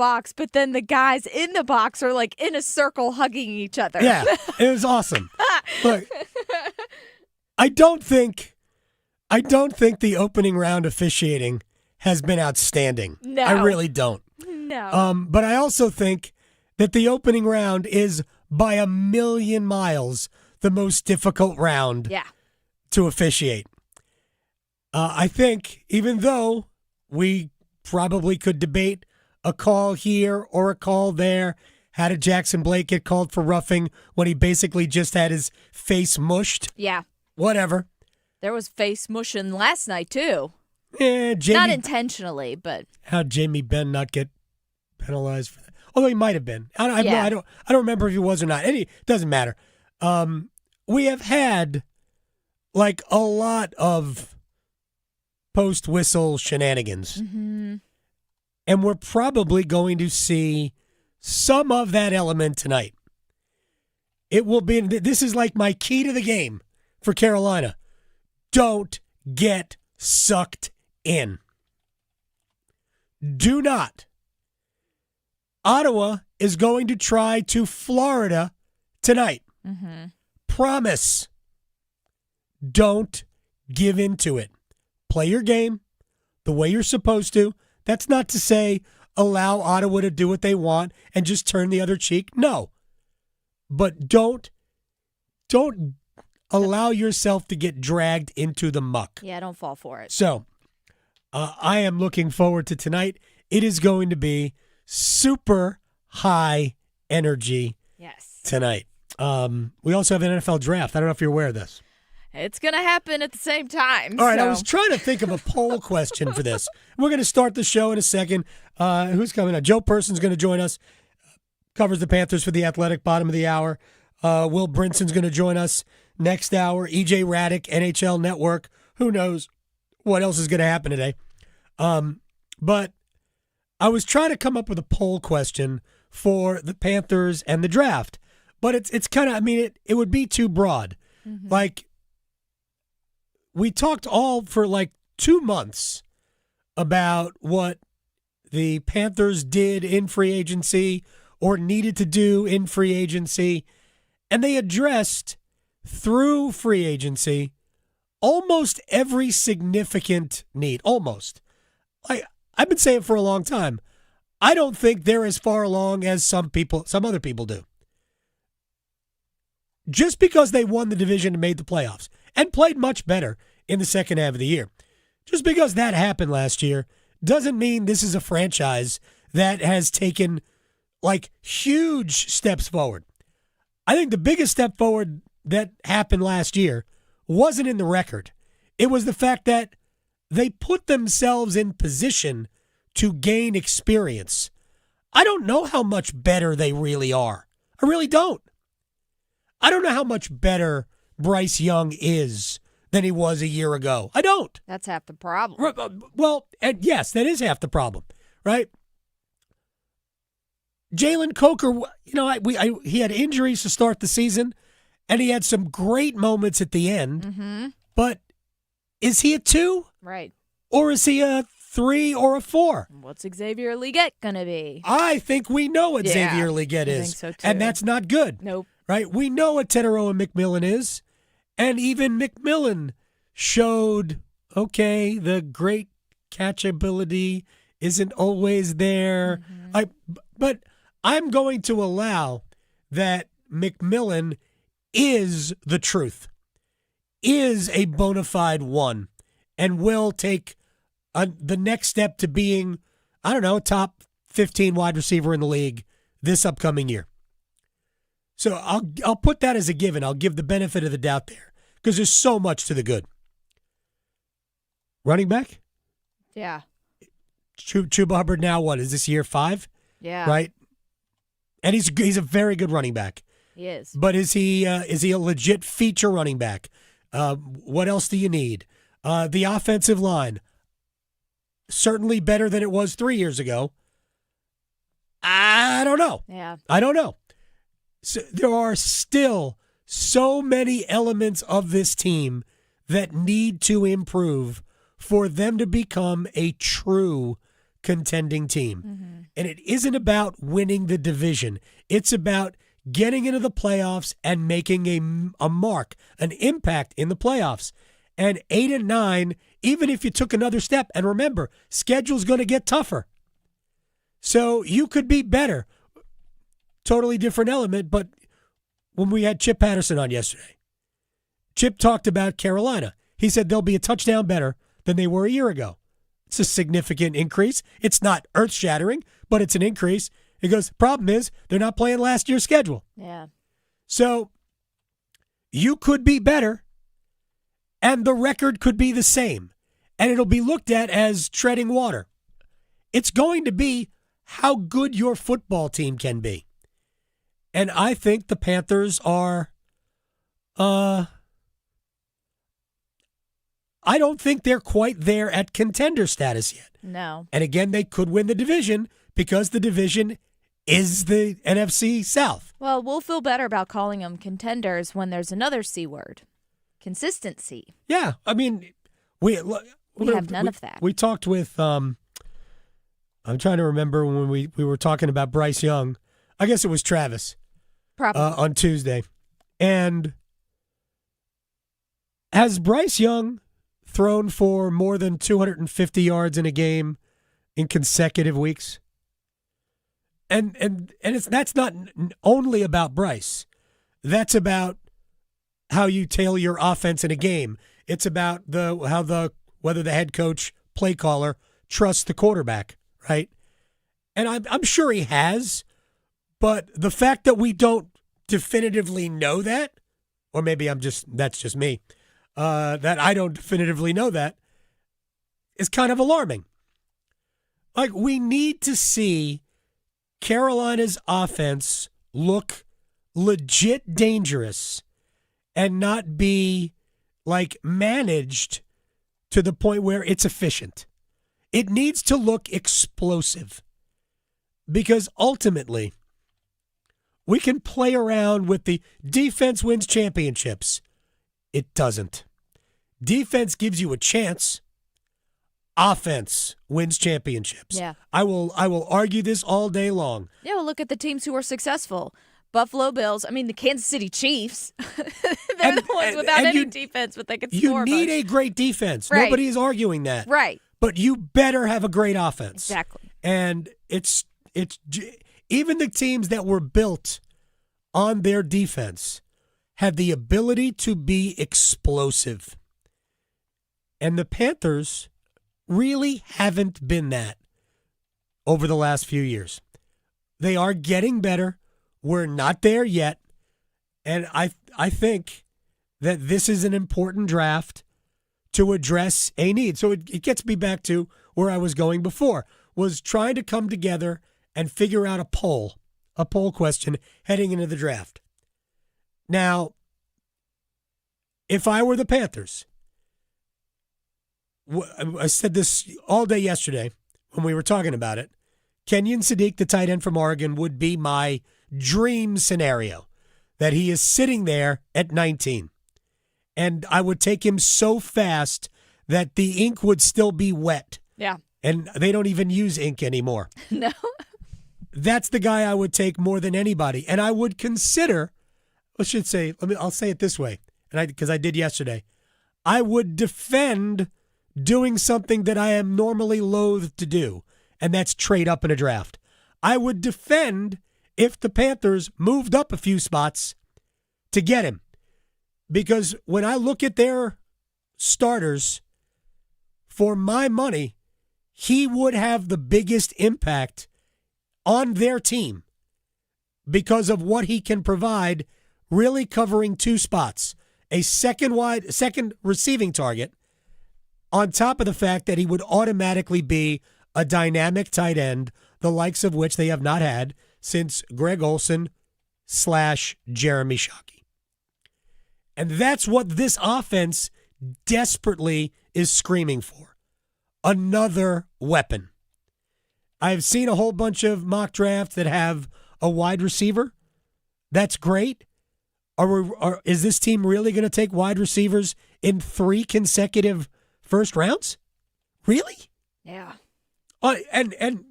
box, but then the guys in the box are like in a circle hugging each other. Yeah, it was awesome. Look, I don't think the opening round officiating has been outstanding. No. I really don't. No. But I also think that the opening round is by a million miles the most difficult round to officiate. I think even though we probably could debate a call here or a call there, how did Jackson Blake get called for roughing when he basically just had his face mushed? Yeah. Whatever. There was face mushing last night, too. Yeah, Not intentionally, but... How'd Jamie Benn not get penalized for that? Although he might have been. I don't remember if he was or not. It doesn't matter. We have had like a lot of post-whistle shenanigans. Mm-hmm. And we're probably going to see some of that element tonight. It will be, this is like my key to the game for Carolina. Don't get sucked in. Do not. Ottawa is going to try to Florida tonight. Mm-hmm. Promise. Don't give into it. Play your game the way you're supposed to. That's not to say allow Ottawa to do what they want and just turn the other cheek. No. But don't allow yourself to get dragged into the muck. Yeah, don't fall for it. So, I am looking forward to tonight. It is going to be super high energy tonight. We also have an NFL draft. I don't know if you're aware of this. It's going to happen at the same time. All right, I was trying to think of a poll question for this. We're going to start the show in a second. Who's coming up? Joe Person's going to join us. Covers the Panthers for The Athletic, bottom of the hour. Will Brinson's going to join us next hour. EJ Raddick, NHL Network. Who knows what else is going to happen today. But I was trying to come up with a poll question for the Panthers and the draft. But it's kind of, it would be too broad. Mm-hmm. Like, we talked all for like 2 months about what the Panthers did in free agency or needed to do in free agency, and they addressed through free agency almost every significant need. Almost. I've been saying for a long time, I don't think they're as far along as some other people do. Just because they won the division and made the playoffs and played much better in the second half of the year. Just because that happened last year doesn't mean this is a franchise that has taken like huge steps forward. I think the biggest step forward that happened last year wasn't in the record. It was the fact that they put themselves in position to gain experience. I don't know how much better they really are. I really don't. I don't know how much better Bryce Young is than he was a year ago. I don't. That's half the problem. Well, and yes, that is half the problem, right? Jalen Coker, he had injuries to start the season, and he had some great moments at the end. Mm-hmm. But is he a 2? Right. Or is he a 3 or a 4? What's Xavier Leggett going to be? I think we know what Xavier Leggett is. I think so too. And that's not good. Nope. Right? We know what Teteroa McMillan is. And even McMillan showed, okay, the great catchability isn't always there. Mm-hmm. But I'm going to allow that McMillan is the truth, is a bona fide one, and will take the next step to being, top 15 wide receiver in the league this upcoming year. So I'll put that as a given. I'll give the benefit of the doubt there because there's so much to the good. Running back? Yeah. Chuba Hubbard now, what, is this year 5? Yeah. Right? And he's a very good running back. He is. But is he a legit feature running back? What else do you need? The offensive line, certainly better than it was 3 years ago. I don't know. Yeah. I don't know. So there are still so many elements of this team that need to improve for them to become a true contending team. And it isn't about winning the division. It's about getting into the playoffs and making a mark, an impact in the playoffs. And 8-9, even if you took another step, and remember, schedule's going to get tougher. So you could be better. Totally different element, but when we had Chip Patterson on yesterday, Chip talked about Carolina. He said they'll be a touchdown better than they were a year ago. It's a significant increase. It's not earth-shattering, but it's an increase. He goes, problem is, they're not playing last year's schedule. Yeah. So you could be better, and the record could be the same, and it'll be looked at as treading water. It's going to be how good your football team can be. And I think the Panthers are, I don't think they're quite there at contender status yet. No. And again, they could win the division because the division is the NFC South. Well, we'll feel better about calling them contenders when there's another C word. Consistency. Yeah. I mean, we have none of that. We talked with, I'm trying to remember when we were talking about Bryce Young. I guess it was Travis. Probably. On Tuesday. And has Bryce Young thrown for more than 250 yards in a game in consecutive weeks? And that's not only about Bryce. That's about how you tailor your offense in a game. It's about whether the head coach, play caller, trusts the quarterback, right? And I'm sure he has, but the fact that we don't definitively know that, or maybe that's just me, that I don't definitively know that, is kind of alarming. Like, we need to see Carolina's offense look legit dangerous and not be, like, managed to the point where it's efficient. It needs to look explosive because ultimately we can play around with the defense wins championships. It doesn't. Defense gives you a chance. Offense wins championships. Yeah. I will argue this all day long. Yeah, well, look at the teams who are successful. Buffalo Bills, the Kansas City Chiefs. They're the ones without any defense, but they can score. You need a great defense. Right. Nobody is arguing that. Right. But you better have a great offense. Exactly. And it's even the teams that were built on their defense have the ability to be explosive. And the Panthers really haven't been that over the last few years. They are getting better. We're not there yet. And I think that this is an important draft to address a need. So it gets me back to where I was going before, was trying to come together and figure out a poll question heading into the draft. Now, if I were the Panthers, I said this all day yesterday when we were talking about it, Kenyon Sadiq, the tight end from Oregon, would be my dream scenario, that he is sitting there at 19. And I would take him so fast that the ink would still be wet. Yeah. And they don't even use ink anymore. No. That's the guy I would take more than anybody. And I would consider, I'll say it this way, because I did yesterday. I would defend doing something that I am normally loath to do, and that's trade up in a draft. I would defend if the Panthers moved up a few spots to get him. Because when I look at their starters, for my money, he would have the biggest impact on their team because of what he can provide, really covering two spots. A second receiving target, on top of the fact that he would automatically be a dynamic tight end, the likes of which they have not had since Greg Olsen / Jeremy Shockey. And that's what this offense desperately is screaming for. Another weapon. I've seen a whole bunch of mock drafts that have a wide receiver. That's great. Is this team really going to take wide receivers in 3 consecutive first rounds? Really? Yeah. And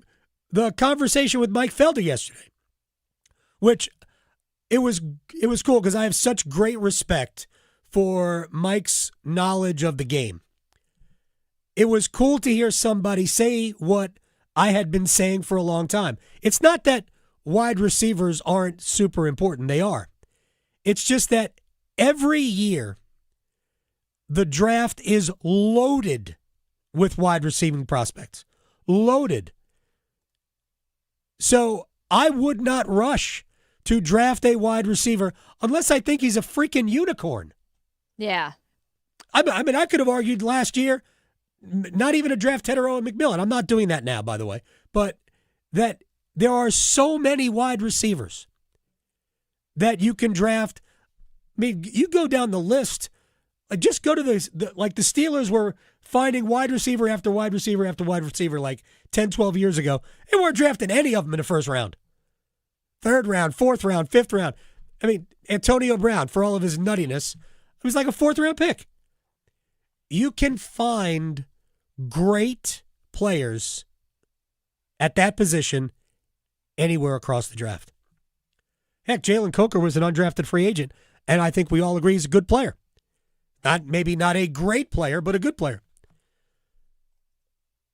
the conversation with Mike Felder yesterday, which it was cool because I have such great respect for Mike's knowledge of the game. It was cool to hear somebody say what I had been saying for a long time. It's not that wide receivers aren't super important. They are. It's just that every year the draft is loaded with wide receiving prospects. Loaded. So I would not rush to draft a wide receiver unless I think he's a freaking unicorn. Yeah. I mean, I could have argued last year, not even a draft Tedero and McMillan. I'm not doing that now, by the way. But that there are so many wide receivers that you can draft. I mean, you go down the list. Just go to the Steelers were finding wide receiver after wide receiver after wide receiver like 10, 12 years ago. They weren't drafting any of them in the first round. Third round, fourth round, fifth round. I mean, Antonio Brown, for all of his nuttiness, it was like a fourth-round pick. You can find great players at that position anywhere across the draft. Heck, Jalen Coker was an undrafted free agent, and I think we all agree he's a good player. Maybe not a great player, but a good player.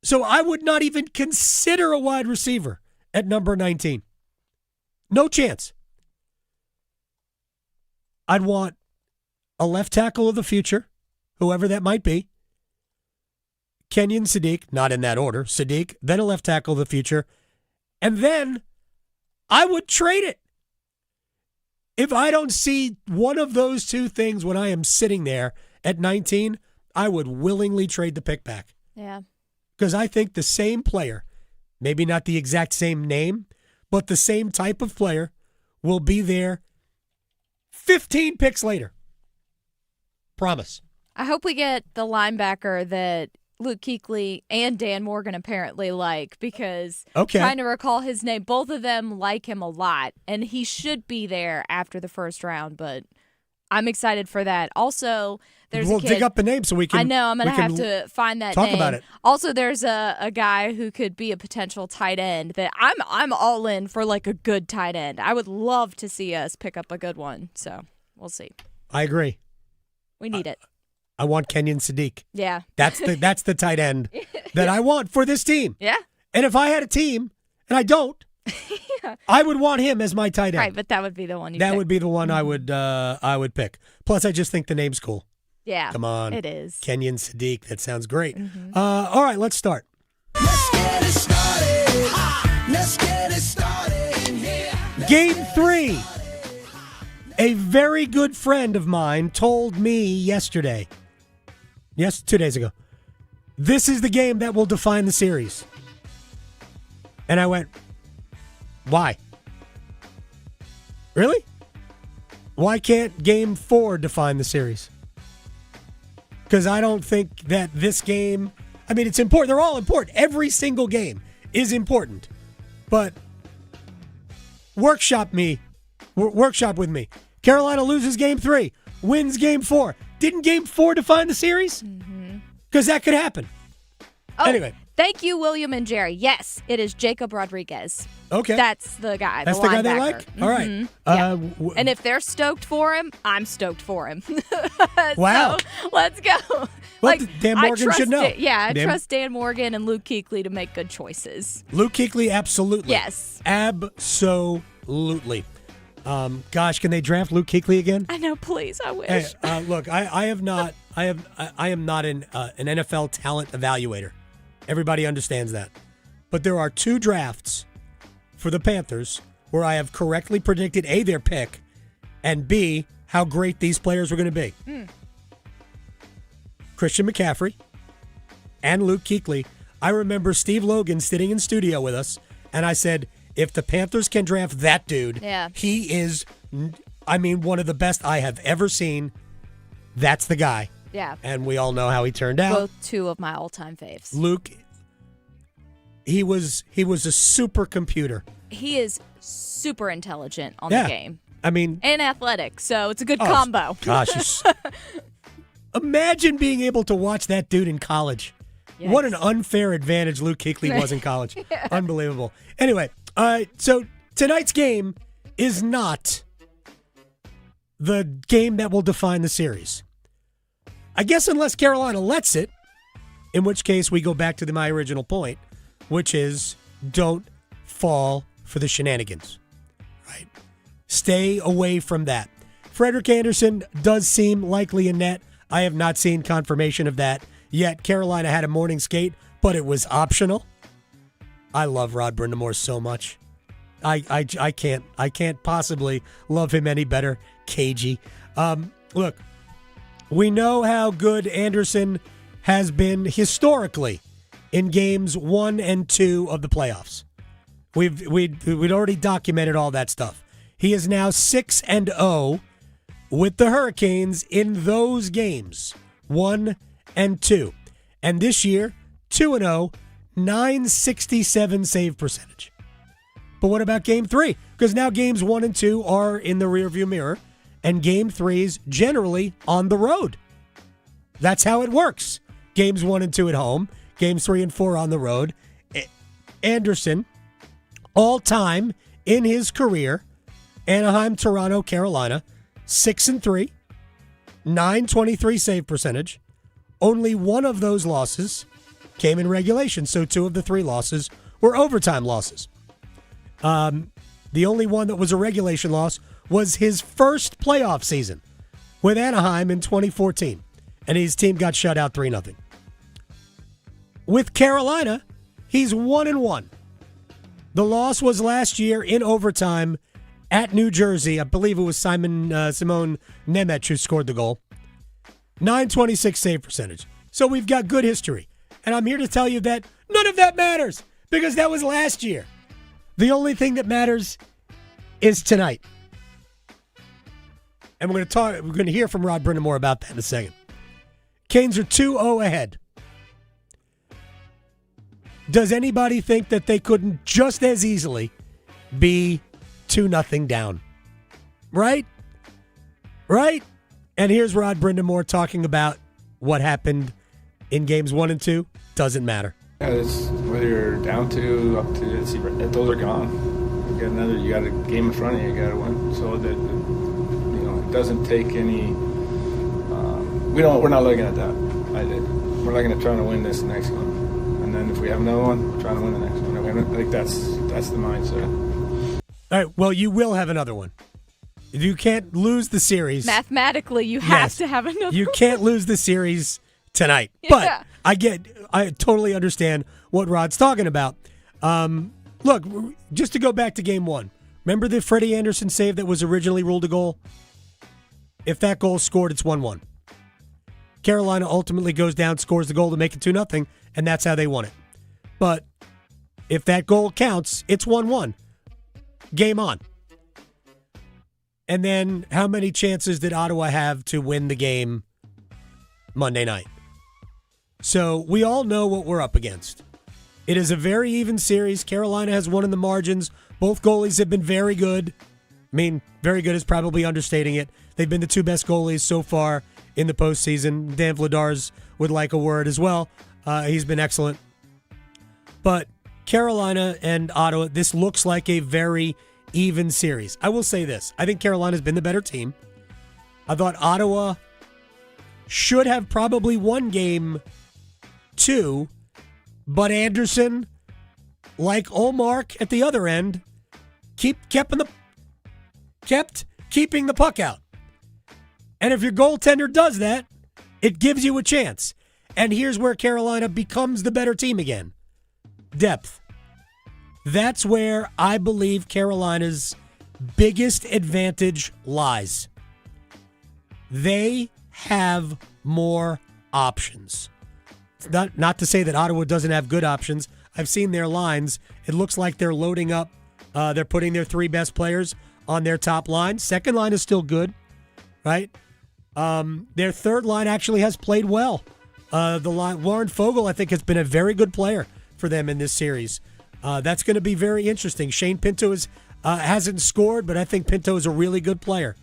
So I would not even consider a wide receiver at number 19. No chance. I'd want a left tackle of the future, whoever that might be. Kenyon Sadiq, not in that order. Sadiq, then a left tackle of the future. And then I would trade it. If I don't see one of those two things when I am sitting there at 19, I would willingly trade the pick back. Yeah. Because I think the same player, maybe not the exact same name, but the same type of player will be there 15 picks later. Promise. I hope we get the linebacker that Luke Kuechly and Dan Morgan apparently like, because trying to recall his name, both of them like him a lot, and he should be there after the first round, but I'm excited for that. Also, we'll dig up the name so we can. I know, I'm going to have to find that talk name. About it. Also, there's a guy who could be a potential tight end that I'm all in for, like a good tight end. I would love to see us pick up a good one, so we'll see. I agree. We need it. I want Kenyon Sadiq. Yeah. That's the tight end that I want for this team. Yeah. And if I had a team, and I don't, I would want him as my tight end. Right, but that would be the one That would be the one I would pick. Plus, I just think the name's cool. Yeah. Come on. It is. Kenyon Sadiq. That sounds great. Mm-hmm. All right, let's start. Let's get it started. Let's get it started in here. Game 3. A very good friend of mine told me yesterday, 2 days ago, this is the game that will define the series. And I went, why? Really? Why can't Game 4 define the series? Because I don't think that this game, I mean, it's important. They're all important. Every single game is important. But workshop with me. Carolina loses Game 3, wins Game 4. Didn't Game 4 define the series? Because that could happen. Oh, anyway. Thank you, William and Jerry. Yes, it is Jacob Rodriguez. Okay. That's the guy. That's the guy they like? All right. Yeah. And if they're stoked for him, I'm stoked for him. Wow. So, let's go. Well, Dan Morgan should know. I trust Dan Morgan and Luke Kuechly to make good choices. Luke Kuechly, absolutely. Yes. Absolutely. Gosh, can they draft Luke Kuechly again? I know, please. I wish. Hey, look, I am not an NFL talent evaluator. Everybody understands that. But there are 2 drafts for the Panthers where I have correctly predicted A, their pick, and B, how great these players were going to be. Christian McCaffrey and Luke Kuechly. I remember Steve Logan sitting in studio with us, and I said, if the Panthers can draft that dude, he is, one of the best I have ever seen. That's the guy. Yeah. And we all know how he turned out. Both 2 of my all-time faves. Luke, he was a supercomputer. He is super intelligent on the game. And athletic, so it's a good combo. Gosh. Imagine being able to watch that dude in college. What an unfair advantage Luke Kuechly was in college. Unbelievable. Anyway, so tonight's game is not the game that will define the series. I guess unless Carolina lets it, in which case we go back to my original point, which is don't fall for the shenanigans. Right? Stay away from that. Frederick Anderson does seem likely in net. I have not seen confirmation of that yet. Carolina had a morning skate, but it was optional. I love Rod Brindamore so much. I can't possibly love him any better. Cagey. Look, we know how good Anderson has been historically in games 1 and 2 of the playoffs. We'd already documented all that stuff. He is now 6-0 with the Hurricanes in those games, 1 and 2. And this year, 2-0, 967 save percentage. But what about game 3? Because now games 1 and 2 are in the rearview mirror, and game 3's generally on the road. That's how it works. Games 1 and 2 at home, games 3 and 4 on the road. Anderson, all time in his career, Anaheim, Toronto, Carolina, 6-3, 923 save percentage. Only one of those losses came in regulation, so 2 of the 3 losses were overtime losses. The only one that was a regulation loss was his first playoff season with Anaheim in 2014, and his team got shut out 3-0. With Carolina, he's 1-1. The loss was last year in overtime at New Jersey. I believe it was Simon Nemec who scored the goal. 926 save percentage. So we've got good history. And I'm here to tell you that none of that matters because that was last year. The only thing that matters is tonight. And we're going to hear from Rod Brindamore about that in a second. Canes are 2-0 ahead. Does anybody think that they couldn't just as easily be 2-0 down? Right? Right? And here's Rod Brindamore talking about what happened in games 1 and 2. Doesn't matter. Yeah, it's whether you're down 2, up 2, those are gone. You got a game in front of you, you got to win. So that it doesn't take any. We're not looking at that. We're looking at trying to win this next one, and then if we have another one, we're trying to win the next one. I think that's the mindset. All right. Well, you will have another one. You can't lose the series. Mathematically, you have to have another You one. can't lose the series tonight. Yeah. But I totally understand what Rod's talking about. Look, just to go back to game 1. Remember the Freddie Anderson save that was originally ruled a goal? If that goal scored, it's 1-1. Carolina ultimately goes down, scores the goal to make it 2-0, and that's how they won it. But if that goal counts, it's 1-1. Game on. And then how many chances did Ottawa have to win the game Monday night? So we all know what we're up against. It is a very even series. Carolina has won in the margins. Both goalies have been very good. I mean, very good is probably understating it. They've been the 2 best goalies so far in the postseason. Dan Vladar's would like a word as well. He's been excellent. But Carolina and Ottawa, this looks like a very even series. I will say this. I think Carolina's been the better team. I thought Ottawa should have probably won game 2, but Anderson, like Olmark at the other end, kept keeping the puck out. And if your goaltender does that, it gives you a chance. And here's where Carolina becomes the better team again. Depth. That's where I believe Carolina's biggest advantage lies. They have more options. It's not to say that Ottawa doesn't have good options. I've seen their lines. It looks like they're loading up. They're putting their 3 best players on their top line. Second line is still good, right? Their third line actually has played well. Warren Foegele, I think, has been a very good player for them in this series. That's going to be very interesting. Shane Pinto hasn't scored, but I think Pinto is a really good player.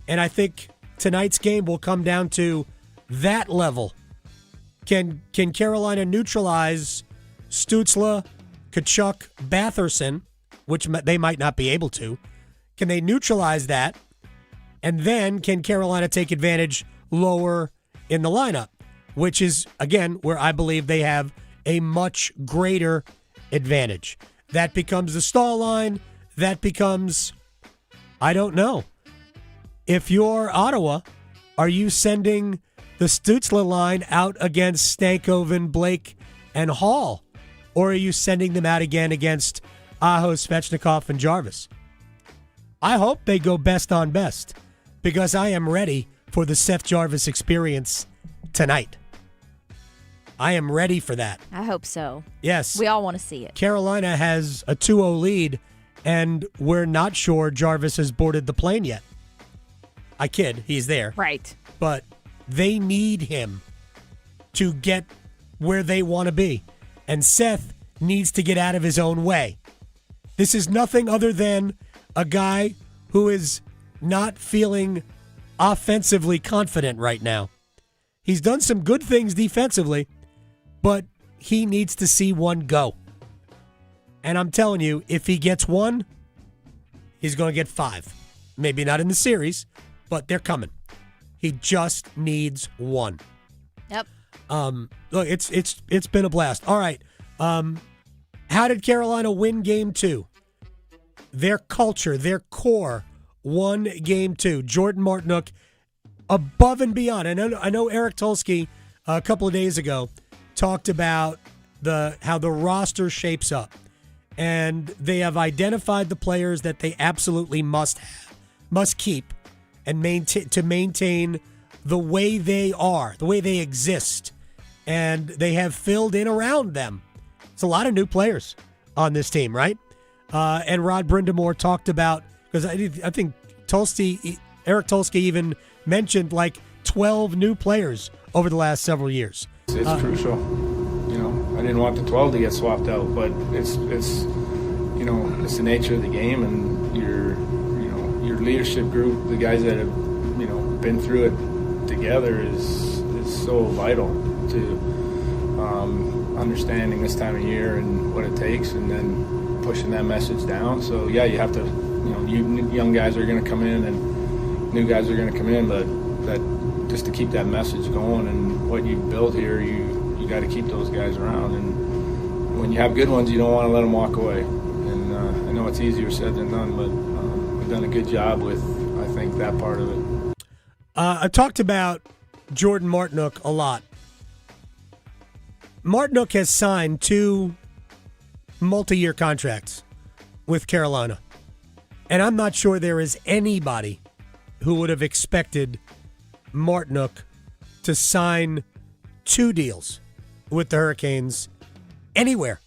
And I think tonight's game will come down to that level Can Carolina neutralize Stützle, Tkachuk, Batherson, which they might not be able to? Can they neutralize that? And then can Carolina take advantage lower in the lineup, which is, again, where I believe they have a much greater advantage. That becomes the stall line. That becomes, I don't know. If you're Ottawa, are you sending the Stützle line out against Stankoven, Blake, and Hall? Or are you sending them out again against Aho, Svechnikov, and Jarvis? I hope they go best on best, because I am ready for the Seth Jarvis experience tonight. I am ready for that. I hope so. Yes. We all want to see it. Carolina has a 2-0 lead, and we're not sure Jarvis has boarded the plane yet. I kid. He's there. Right. But they need him to get where they want to be. And Seth needs to get out of his own way. This is nothing other than a guy who is not feeling offensively confident right now. He's done some good things defensively, but he needs to see one go. And I'm telling you, if he gets one, he's going to get 5. Maybe not in the series, but they're coming. He just needs one. Yep. Look, it's been a blast. All right. How did Carolina win Game 2? Their culture, their core won Game 2. Jordan Martinook above and beyond. I know Eric Tulsky a couple of days ago talked about how the roster shapes up, and they have identified the players that they absolutely must keep, and maintain the way they are, the way they exist, and they have filled in around them. It's a lot of new players on this team, right? And Rod Brindamore talked about, because I think Eric Tulsky even mentioned like 12 new players over the last several years. It's crucial. You know, I didn't want the 12 to get swapped out, but it's you know, it's the nature of the game, and your leadership group, the guys that have, you know, been through it together is so vital to understanding this time of year and what it takes, and then pushing that message down. So yeah, you have to, you know, you young guys are going to come in and new guys are going to come in, but that just to keep that message going and what you build here, you got to keep those guys around. And when you have good ones, you don't want to let them walk away. And I know it's easier said than done, but we've done a good job with, I think, that part of it. I talked about Jordan Martinook a lot. Martinook has signed 2 multi-year contracts with Carolina. And I'm not sure there is anybody who would have expected Martinook to sign 2 deals with the Hurricanes anywhere.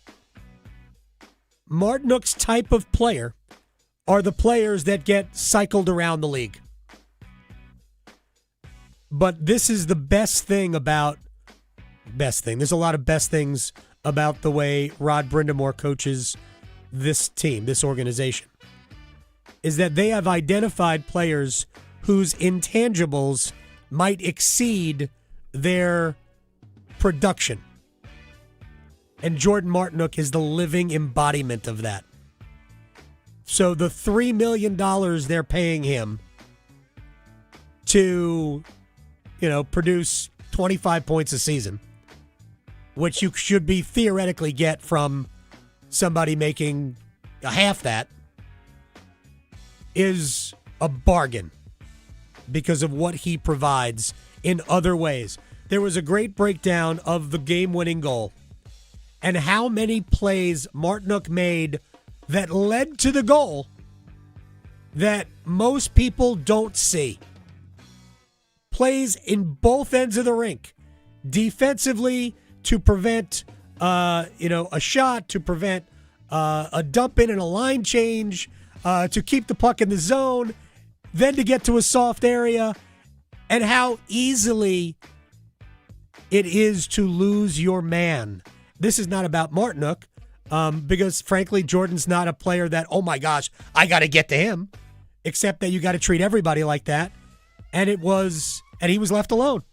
Martinook's type of player are the players that get cycled around the league. But this is the best thing. There's a lot of best things about the way Rod Brindamore coaches this team, this organization, is that they have identified players whose intangibles might exceed their production. And Jordan Martinook is the living embodiment of that. So the $3 million they're paying him to, produce 25 points a season, which you should be theoretically get from somebody making a half that, is a bargain because of what he provides in other ways. There was a great breakdown of the game-winning goal and how many plays Martinook made that led to the goal that most people don't see. Plays in both ends of the rink, defensively to prevent, a shot, to prevent a dump in and a line change, to keep the puck in the zone, then to get to a soft area, and how easily it is to lose your man. This is not about Martinook, because frankly, Jordan's not a player that, oh my gosh, I got to get to him, except that you got to treat everybody like that. And he was left alone.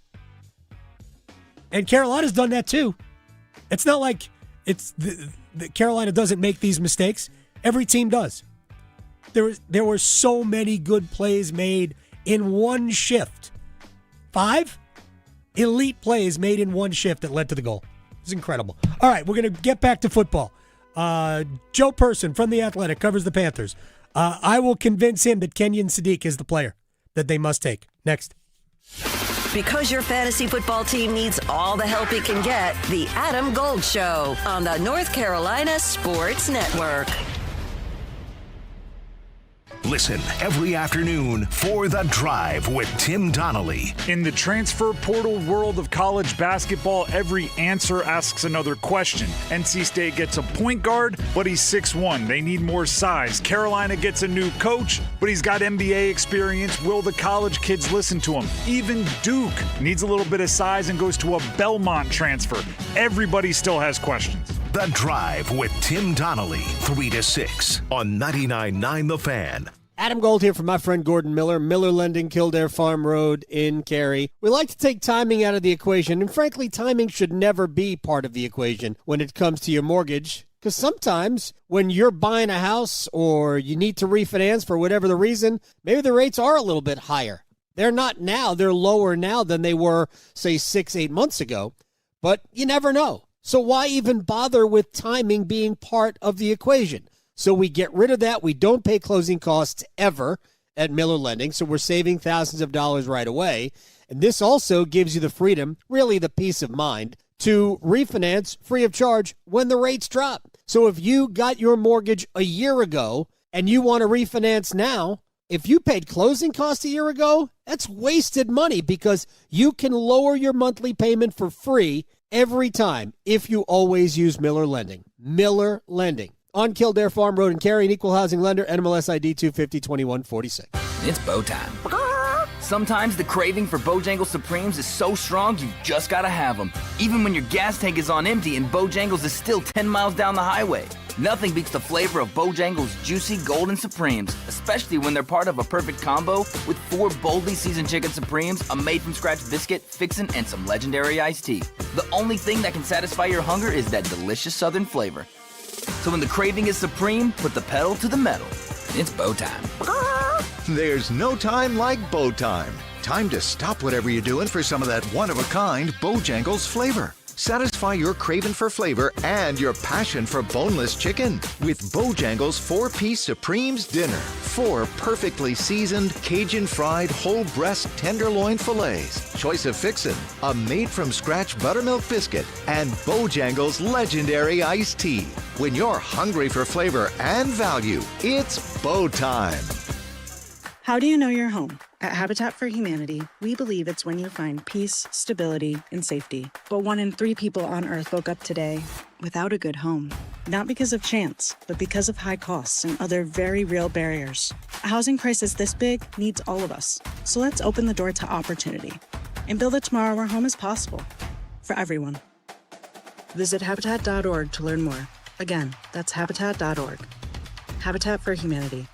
And Carolina's done that too. It's not like it's Carolina doesn't make these mistakes. Every team does. There were so many good plays made in one shift. 5 elite plays made in one shift that led to the goal. It's incredible. All right, we're going to get back to football. Joe Person from The Athletic covers the Panthers. I will convince him that Kenyon Sadiq is the player that they must take. Next. Because your fantasy football team needs all the help it can get, The Adam Gold Show on the North Carolina Sports Network. Listen every afternoon for The Drive with Tim Donnelly. In the transfer portal world of college basketball, every answer asks another question. NC State gets a point guard, but he's 6'1". They need more size. Carolina gets a new coach, but he's got NBA experience. Will the college kids listen to him? Even Duke needs a little bit of size and goes to a Belmont transfer. Everybody still has questions. The Drive with Tim Donnelly, 3 to 6 on 99.9 The Fan. Adam Gold here from my friend Gordon Miller, Miller Lending, Kildare Farm Road in Cary. We like to take timing out of the equation, and frankly, timing should never be part of the equation when it comes to your mortgage, because sometimes when you're buying a house or you need to refinance for whatever the reason, maybe the rates are a little bit higher. They're not now. They're lower now than they were, say, 6-8 months ago, but you never know. So why even bother with timing being part of the equation? So we get rid of that. We don't pay closing costs ever at Miller Lending, so we're saving thousands of dollars right away. And this also gives you the freedom, really the peace of mind, to refinance free of charge when the rates drop. So if you got your mortgage a year ago and you want to refinance now, if you paid closing costs a year ago, that's wasted money because you can lower your monthly payment for free every time if you always use Miller Lending. Miller Lending. On Kildare Farm Road in Cary, an equal housing lender, NMLS ID 250-2146. It's bow time. Sometimes the craving for Bojangles Supremes is so strong you just gotta have them. Even when your gas tank is on empty and Bojangles is still 10 miles down the highway. Nothing beats the flavor of Bojangles' juicy golden Supremes, especially when they're part of a perfect combo with 4 boldly seasoned chicken Supremes, a made-from-scratch biscuit, fixin', and some legendary iced tea. The only thing that can satisfy your hunger is that delicious southern flavor. So when the craving is supreme, put the pedal to the metal. It's bow time. There's no time like bow time. Time to stop whatever you're doing for some of that one-of-a-kind Bojangles flavor. Satisfy your craving for flavor and your passion for boneless chicken with Bojangles 4-piece Supremes Dinner. 4 perfectly seasoned, Cajun-fried, whole breast tenderloin fillets, choice of fixin', a made-from-scratch buttermilk biscuit, and Bojangles' legendary iced tea. When you're hungry for flavor and value, it's bow time. How do you know your home? At Habitat for Humanity, we believe it's when you find peace, stability, and safety. But 1 in 3 people on Earth woke up today without a good home. Not because of chance, but because of high costs and other very real barriers. A housing crisis this big needs all of us. So let's open the door to opportunity and build a tomorrow where home is possible for everyone. Visit Habitat.org to learn more. Again, that's Habitat.org. Habitat for Humanity.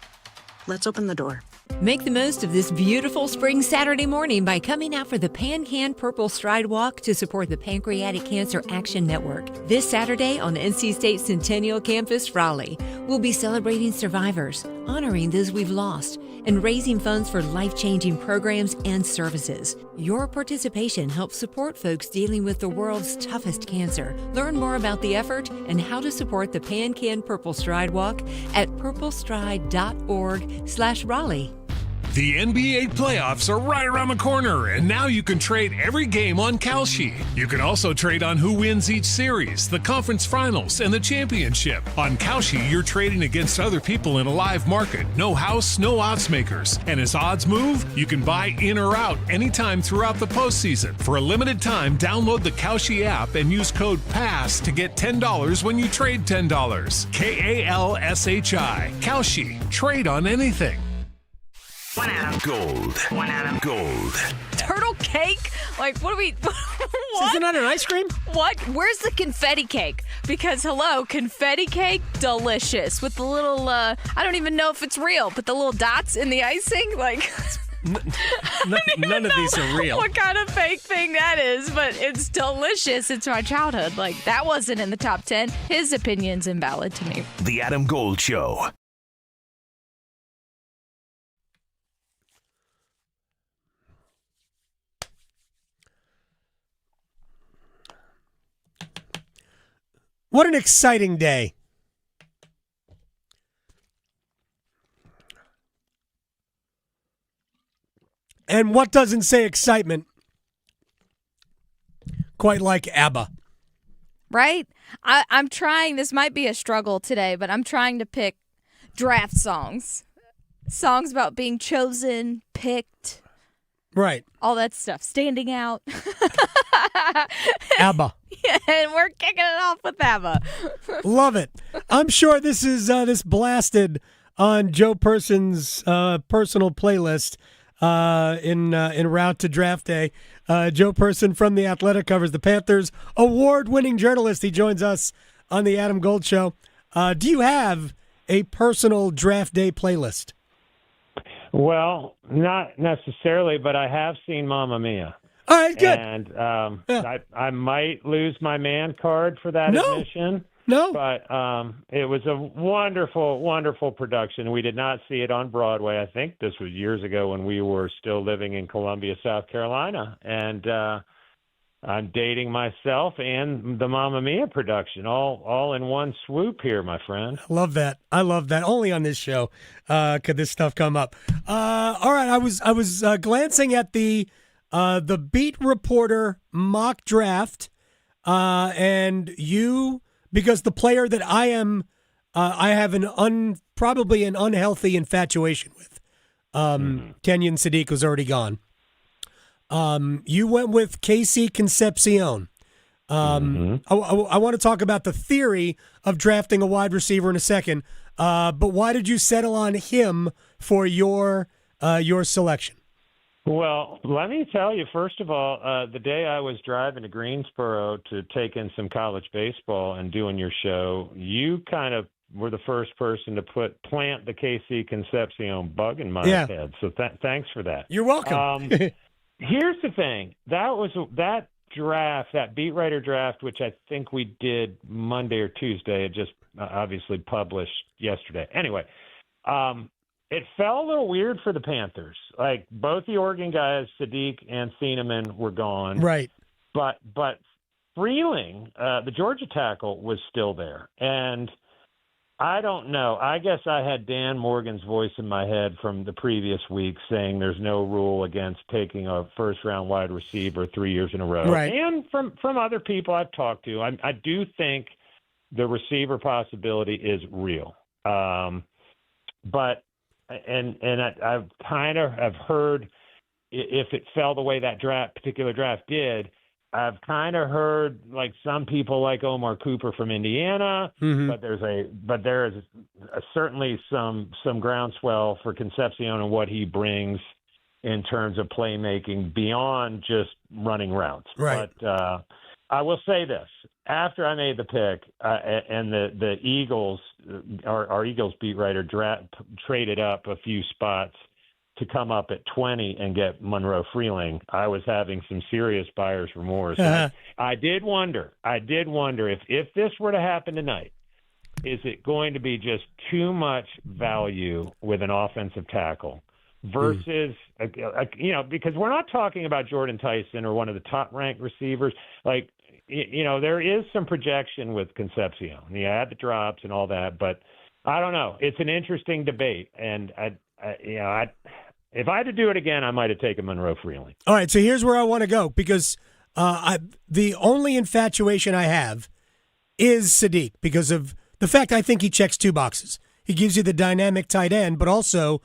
Let's open the door. Make the most of this beautiful spring Saturday morning by coming out for the Pan-Can Purple Stride Walk to support the Pancreatic Cancer Action Network. This Saturday on NC State Centennial Campus, Raleigh, we'll be celebrating survivors, honoring those we've lost, and raising funds for life-changing programs and services. Your participation helps support folks dealing with the world's toughest cancer. Learn more about the effort and how to support the Pan-Can Purple Stride Walk at purplestride.org/Raleigh. The NBA playoffs are right around the corner, and now you can trade every game on Kalshi. You can also trade on who wins each series, the conference finals, and the championship. On Kalshi, you're trading against other people in a live market. No house, no odds makers. And as odds move, you can buy in or out anytime throughout the postseason. For a limited time, download the Kalshi app and use code PASS to get $10 when you trade $10. KALSHI. Kalshi. Trade on anything. One Adam. Gold. One Adam. Gold. Turtle cake? Like, what do we... What? Isn't that an ice cream? What? Where's the confetti cake? Because, hello, confetti cake, delicious. With the little, I don't even know if it's real, but the little dots in the icing, like... None of these are real. What kind of fake thing that is, but it's delicious. It's my childhood. Like, that wasn't in the top 10. His opinion's invalid to me. The Adam Gold Show. What an exciting day. And what doesn't say excitement quite like ABBA? Right? I'm trying, this might be a struggle today, but I'm trying to pick draft songs. Songs about being chosen, picked. Right. All that stuff. Standing out. ABBA. Yeah, and we're kicking it off with ABBA. Love it. I'm sure this is this blasted on Joe Person's personal playlist in route to draft day. Joe Person from The Athletic covers the Panthers. Award-winning journalist. He joins us on the Adam Gold Show. Do you have a personal draft day playlist? Well, not necessarily, but I have seen Mamma Mia. All right, good. And I might lose my man card for that admission. No. But it was a wonderful, wonderful production. We did not see it on Broadway. I think this was years ago when we were still living in Columbia, South Carolina. And I'm dating myself and the Mamma Mia production all in one swoop here, my friend. I love that. Only on this show could this stuff come up. All right, I was glancing at the beat reporter mock draft, and you, because the player that I have probably an unhealthy infatuation with. Kenyon Sadiq was already gone. You went with Casey Concepcion. I want to talk about the theory of drafting a wide receiver in a second. But why did you settle on him for your selection? Well, let me tell you, first of all, the day I was driving to Greensboro to take in some college baseball and doing your show, you kind of were the first person to plant the KC Concepcion bug in my head. So thanks for that. You're welcome. Here's the thing. That draft, that beat writer draft, which I think we did Monday or Tuesday, it just obviously published yesterday. Anyway, it felt a little weird for the Panthers. Like, both the Oregon guys, Sadiq and Thieneman, were gone. Right. But Freeling, the Georgia tackle, was still there. And I don't know. I guess I had Dan Morgan's voice in my head from the previous week saying there's no rule against taking a first-round wide receiver 3 years in a row. Right. And from other people I've talked to, I do think the receiver possibility is real. But I kind of have heard, if it fell the way that particular draft did, I've kind of heard like some people like Omar Cooper from Indiana, but there is certainly some groundswell for Concepcion and what he brings in terms of playmaking beyond just running routes. Right. But I will say this: after I made the pick, and the Eagles, our Eagles beat writer, traded up a few spots to come up at 20 and get Monroe Freeling, I was having some serious buyer's remorse. I did wonder if this were to happen tonight, is it going to be just too much value with an offensive tackle versus, because we're not talking about Jordan Tyson or one of the top-ranked receivers. Like, there is some projection with Concepcion. You add the drops and all that, but I don't know. It's an interesting debate, and if I had to do it again, I might have taken Monroe Freeling. All right, so here's where I want to go, because the only infatuation I have is Sadiq, because of the fact I think he checks two boxes. He gives you the dynamic tight end, but also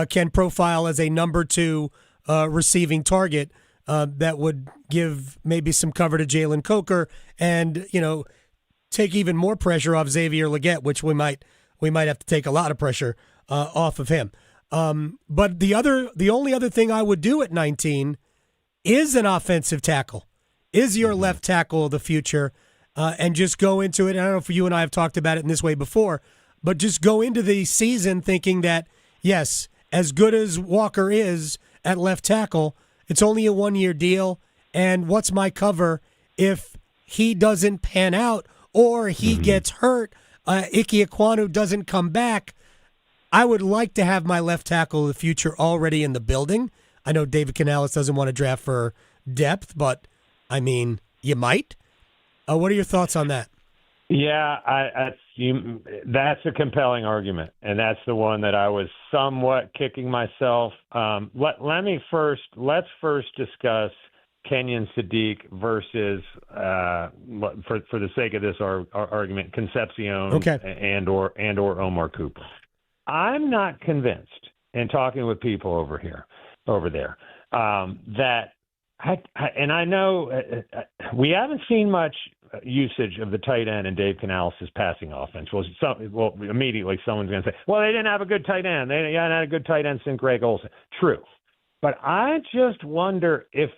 can profile as a number 2 receiving target that would give maybe some cover to Jalen Coker and, take even more pressure off Xavier Legette, which we might have to take a lot of pressure off of him. But the only other thing I would do at 19 is an offensive tackle, is your left tackle of the future, and just go into it. I don't know if you and I have talked about it in this way before, but just go into the season thinking that, yes, as good as Walker is, at left tackle. It's only a 1-year deal, and what's my cover if he doesn't pan out or he gets hurt, Ike Ekwonu doesn't come back? I would like to have my left tackle of the future already in the building. I know David Canales doesn't want to draft for depth, but, I mean, you might. What are your thoughts on that? Yeah, that's a compelling argument, and that's the one that I was somewhat kicking myself. Let's first discuss Kenyon Sadiq versus, for the sake of this argument, Concepcion and or Omar Cooper. I'm not convinced, in talking with people over there, that I know we haven't seen much usage of the tight end in Dave Canales' passing offense. Well, immediately someone's going to say, well, they didn't have a good tight end. They hadn't had a good tight end since Greg Olsen. True. But I just wonder if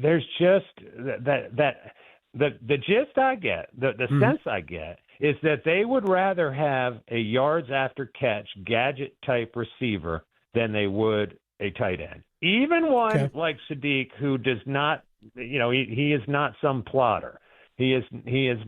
there's just the gist I get, the sense I get, is that they would rather have a yards after catch gadget type receiver than they would a tight end. Even one like Sadiq, who does not, he is not some plotter. He is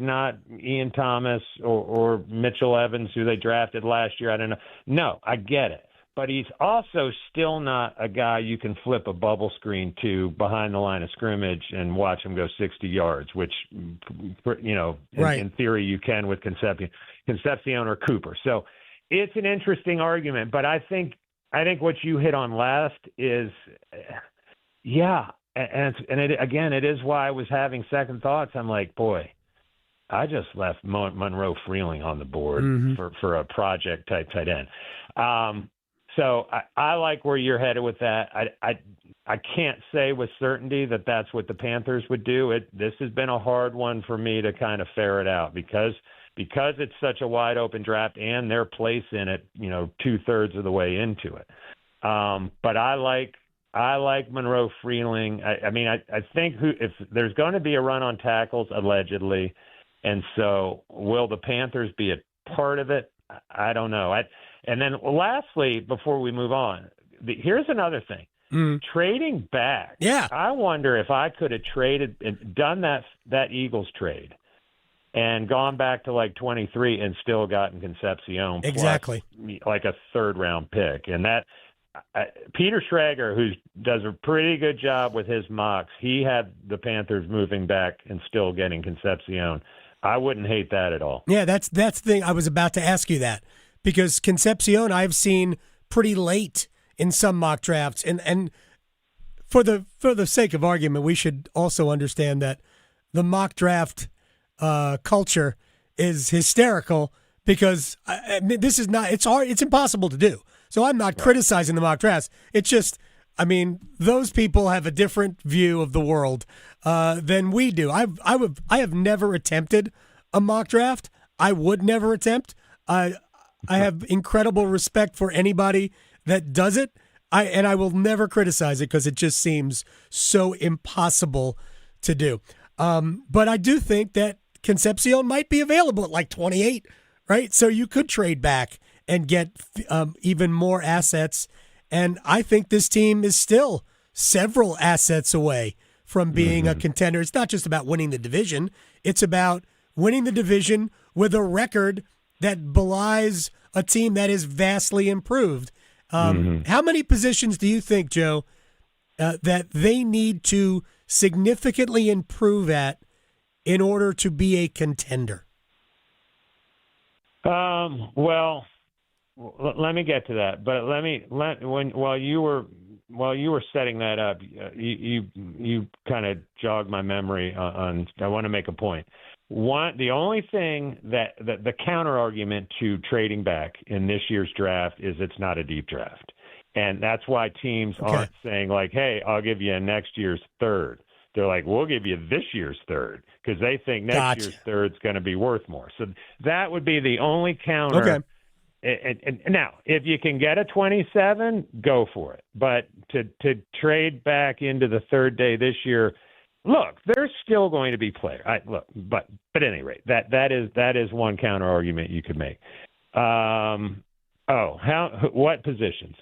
not Ian Thomas or Mitchell Evans, who they drafted last year. I don't know. No, I get it. But he's also still not a guy you can flip a bubble screen to behind the line of scrimmage and watch him go 60 yards, which, in theory you can with Concepcion or Cooper. So it's an interesting argument. But I think what you hit on last is, it is why I was having second thoughts. I'm like, boy, I just left Monroe Freeling on the board for a project type tight end. So I like where you're headed with that. I can't say with certainty that that's what the Panthers would do. This has been a hard one for me to kind of ferret out because it's such a wide open draft and their place in it, 2/3 of the way into it. But I like Monroe Freeling. I think if there's going to be a run on tackles, allegedly, and so will the Panthers be a part of it? I don't know. And then lastly, before we move on, here's another thing. Trading back. Yeah. I wonder if I could have traded and done that Eagles trade and gone back to like 23 and still gotten Concepcion. Exactly. Plus, like a 3rd-round pick. And that Peter Schrager, who does a pretty good job with his mocks, he had the Panthers moving back and still getting Concepcion. I wouldn't hate that at all. Yeah, that's the thing. I was about to ask you that. Because Concepcion I've seen pretty late in some mock drafts. And for the sake of argument, we should also understand that the mock draft culture is hysterical because this is not, it's hard, it's impossible to do. So I'm not criticizing the mock drafts. It's just, those people have a different view of the world than we do. I have never attempted a mock draft. I would never attempt. I have incredible respect for anybody that does it, and I will never criticize it because it just seems so impossible to do. But I do think that Concepcion might be available at like 28, right? So you could trade back and get even more assets, and I think this team is still several assets away from being a contender. It's not just about winning the division. It's about winning the division with a record that belies a team that is vastly improved. How many positions do you think, Joe, that they need to significantly improve at in order to be a contender? Well, let me get to that. But while you were setting that up, you kind of jogged my memory on. I want to make a point. The only thing that the counter argument to trading back in this year's draft is it's not a deep draft. And that's why teams aren't saying like, hey, I'll give you next year's 3rd. They're like, we'll give you this year's 3rd because they think next year's 3rd's going to be worth more. So that would be the only counter. Okay. And now, if you can get a 27, go for it. But to trade back into the 3rd day this year, look, there's still going to be players. But at any rate, that is one counter argument you could make. What positions?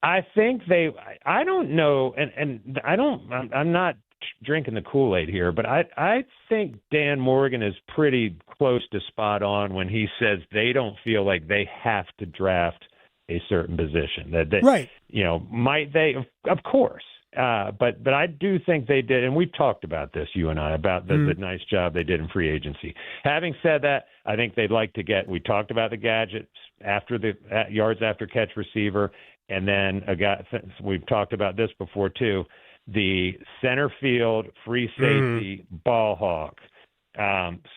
I think I don't know, and I'm not drinking the Kool-Aid here, but I think Dan Morgan is pretty close to spot on when he says they don't feel like they have to draft a certain position. That they, right. Might they? Of course. But I do think they did, and we've talked about this, you and I, about the nice job they did in free agency. Having said that, I think they'd like to we talked about the gadgets after the yards after catch receiver, and then we've talked about this before too, the center field free safety ball hawk.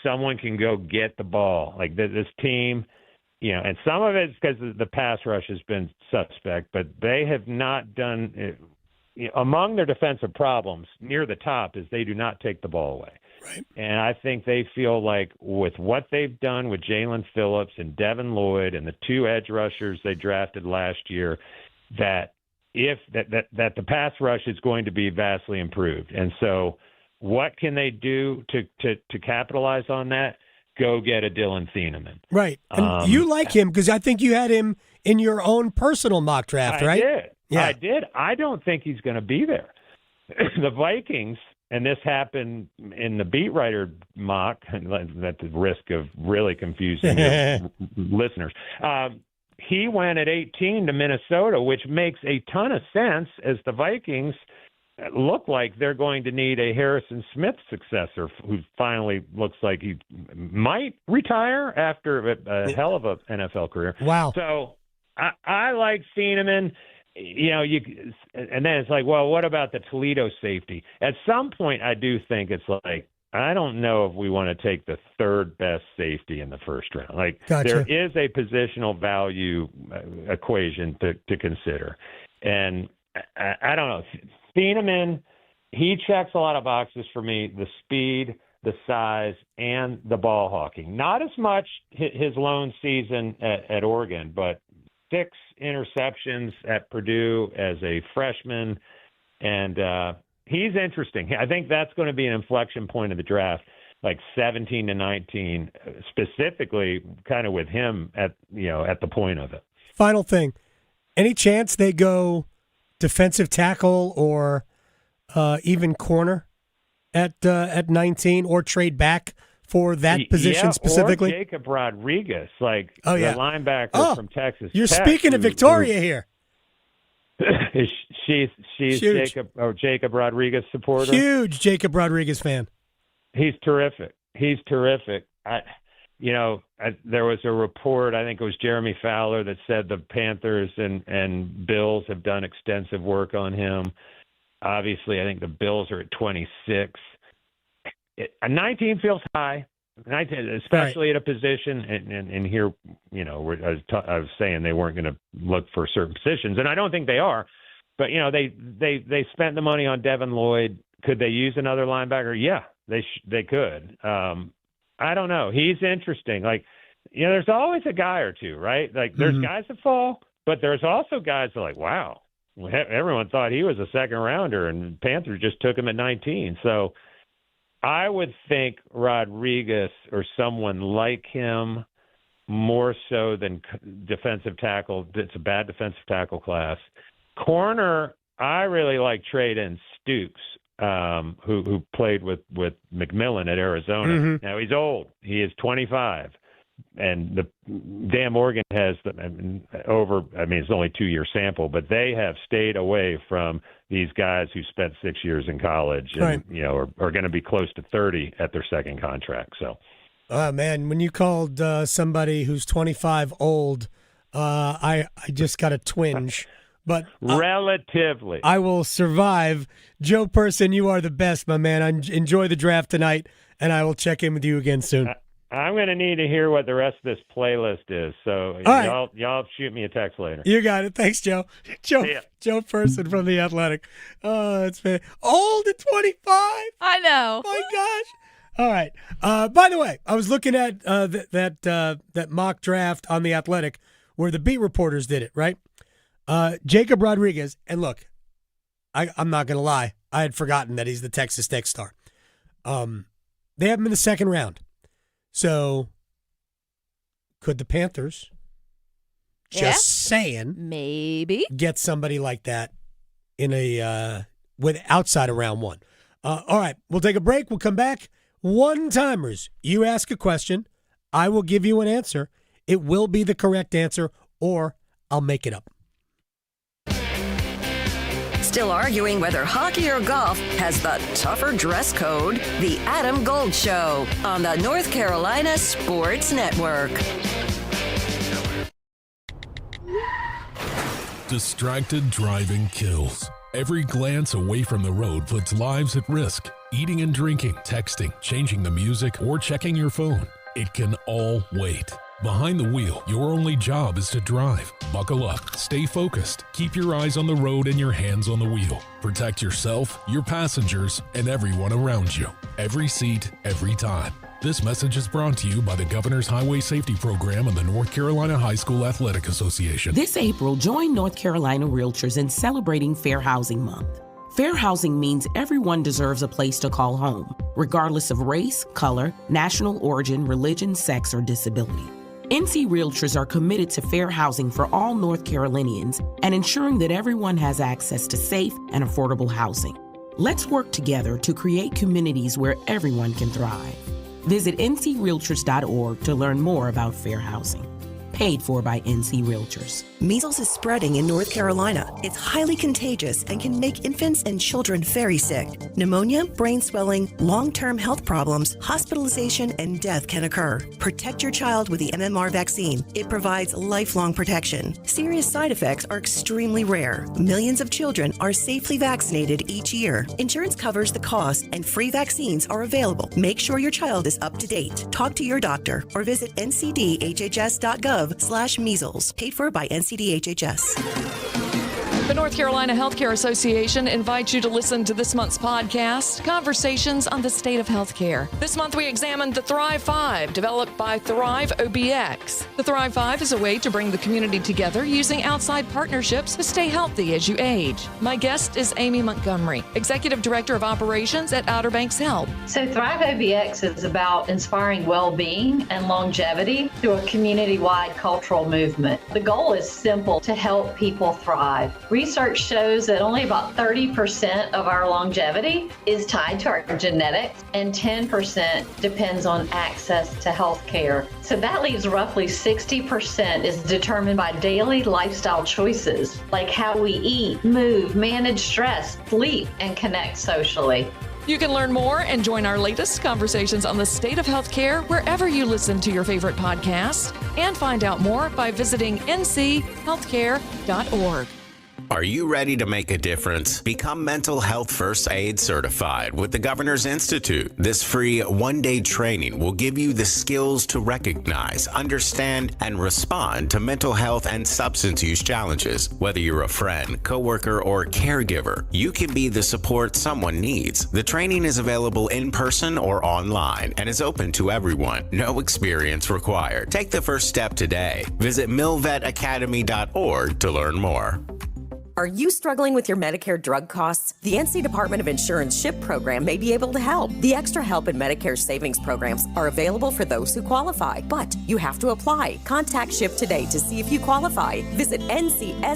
Someone can go get the ball. Like this team, and some of it's because the pass rush has been suspect, but they have not done it. Among their defensive problems near the top is they do not take the ball away. Right. And I think they feel like with what they've done with Jalen Phillips and Devin Lloyd and the two edge rushers they drafted last year, that that the pass rush is going to be vastly improved. And so what can they do to capitalize on that? Go get a Dylan Thieneman. Right. And you like him because I think you had him in your own personal mock draft, right? I did. Yeah. I did. I don't think he's going to be there. The Vikings, and this happened in the beat writer mock, at the risk of really confusing your listeners, he went at 18 to Minnesota, which makes a ton of sense as the Vikings look like they're going to need a Harrison Smith successor who finally looks like he might retire after a hell of a NFL career. Wow. So I like Thieneman. And then it's like, well, what about the Toledo safety? At some point, I do think it's like, I don't know if we want to take the third best safety in the first round. Like, Gotcha. There is a positional value equation to consider. And I don't know. Thieneman, he checks a lot of boxes for me, the speed, the size, and the ball hawking. Not as much his lone season at Oregon, but 6 interceptions at Purdue as a freshman, and he's interesting. I think that's going to be an inflection point of the draft, like 17 to 19, specifically kind of with him at the point of it. Final thing, any chance they go defensive tackle or even corner at 19 or trade back for that position specifically? Or Jacob Rodriguez, the linebacker from Texas. You're speaking of Victoria here. She's Jacob Rodriguez supporter. Huge Jacob Rodriguez fan. He's terrific. There was a report, I think it was Jeremy Fowler, that said the Panthers and Bills have done extensive work on him. Obviously, I think the Bills are at 26. 19 feels high, 19, especially at a position. And here, I was saying they weren't going to look for certain positions, and I don't think they are. But they spent the money on Devin Lloyd. Could they use another linebacker? Yeah, they could. I don't know. He's interesting. There's always a guy or two, right? There's guys that fall, but there's also guys that are like, wow, everyone thought he was a second rounder, and Panthers just took him at 19. So I would think Rodriguez or someone like him more so than defensive tackle. It's a bad defensive tackle class. Corner, I really like Trayden Stukes, who played with McMillan at Arizona. Mm-hmm. Now, he's old. He is 25. And Dan Morgan has it's only 2-year sample, but they have stayed away from these guys who spent 6 years in college and, are going to be close to 30 at their second contract. So, man, when you called somebody who's 25 old, I just got a twinge. But relatively, I will survive. Joe Person, you are the best, my man. Enjoy the draft tonight, and I will check in with you again soon. I'm going to need to hear what the rest of this playlist is. So y'all shoot me a text later. You got it. Thanks, Joe. Joe Person from The Athletic. Oh, that's fair. Old at 25? I know. My gosh. All right. By the way, I was looking at that mock draft on The Athletic where the beat reporters did it, right? Jacob Rodriguez, and look, I'm not going to lie. I had forgotten that he's the Texas Tech star. They have him in the second round. So could the Panthers Just saying. Maybe. Get somebody like that in a outside of round one. All right, we'll take a break. We'll come back. One-timers. You ask a question. I will give you an answer. It will be the correct answer, or I'll make it up. Still arguing whether hockey or golf has the tougher dress code? The Adam Gold Show on the North Carolina Sports Network. Distracted driving kills. Every glance away from the road puts lives at risk. Eating and drinking, texting, changing the music, or checking your phone. It can all wait. Behind the wheel, your only job is to drive. Buckle up, stay focused, keep your eyes on the road and your hands on the wheel. Protect yourself, your passengers, and everyone around you. Every seat, every time. This message is brought to you by the Governor's Highway Safety Program and the North Carolina High School Athletic Association. This April, join North Carolina Realtors in celebrating Fair Housing Month. Fair housing means everyone deserves a place to call home, regardless of race, color, national origin, religion, sex, or disability. NC Realtors are committed to fair housing for all North Carolinians and ensuring that everyone has access to safe and affordable housing. Let's work together to create communities where everyone can thrive. Visit ncrealtors.org to learn more about fair housing. Paid for by NC Realtors. Measles is spreading in North Carolina. It's highly contagious and can make infants and children very sick. Pneumonia, brain swelling, long-term health problems, hospitalization, and death can occur. Protect your child with the MMR vaccine. It provides lifelong protection. Serious side effects are extremely rare. Millions of children are safely vaccinated each year. Insurance covers the cost and free vaccines are available. Make sure your child is up to date. Talk to your doctor or visit ncdhhs.gov/measles. Paid for by NCDHHS. The North Carolina Healthcare Association invites you to listen to this month's podcast, Conversations on the State of Healthcare. This month we examined the Thrive 5, developed by Thrive OBX. The Thrive 5 is a way to bring the community together using outside partnerships to stay healthy as you age. My guest is Amy Montgomery, Executive Director of Operations at Outer Banks Health. So Thrive OBX is about inspiring well-being and longevity through a community-wide cultural movement. The goal is simple: to help people thrive. Research shows that only about 30% of our longevity is tied to our genetics, and 10% depends on access to health care. So that leaves roughly 60% is determined by daily lifestyle choices, like how we eat, move, manage stress, sleep, and connect socially. You can learn more and join our latest Conversations on the State of Healthcare wherever you listen to your favorite podcast, and find out more by visiting nchealthcare.org. Are you ready to make a difference? Become Mental Health First Aid Certified with the Governor's Institute. This free one-day training will give you the skills to recognize, understand, and respond to mental health and substance use challenges. Whether you're a friend, coworker, or caregiver, you can be the support someone needs. The training is available in person or online and is open to everyone. No experience required. Take the first step today. Visit milvetacademy.org to learn more. Are you struggling with your Medicare drug costs? The NC Department of Insurance SHIP program may be able to help. The Extra Help and Medicare Savings programs are available for those who qualify, but you have to apply. Contact SHIP today to see if you qualify. Visit ncshiip.com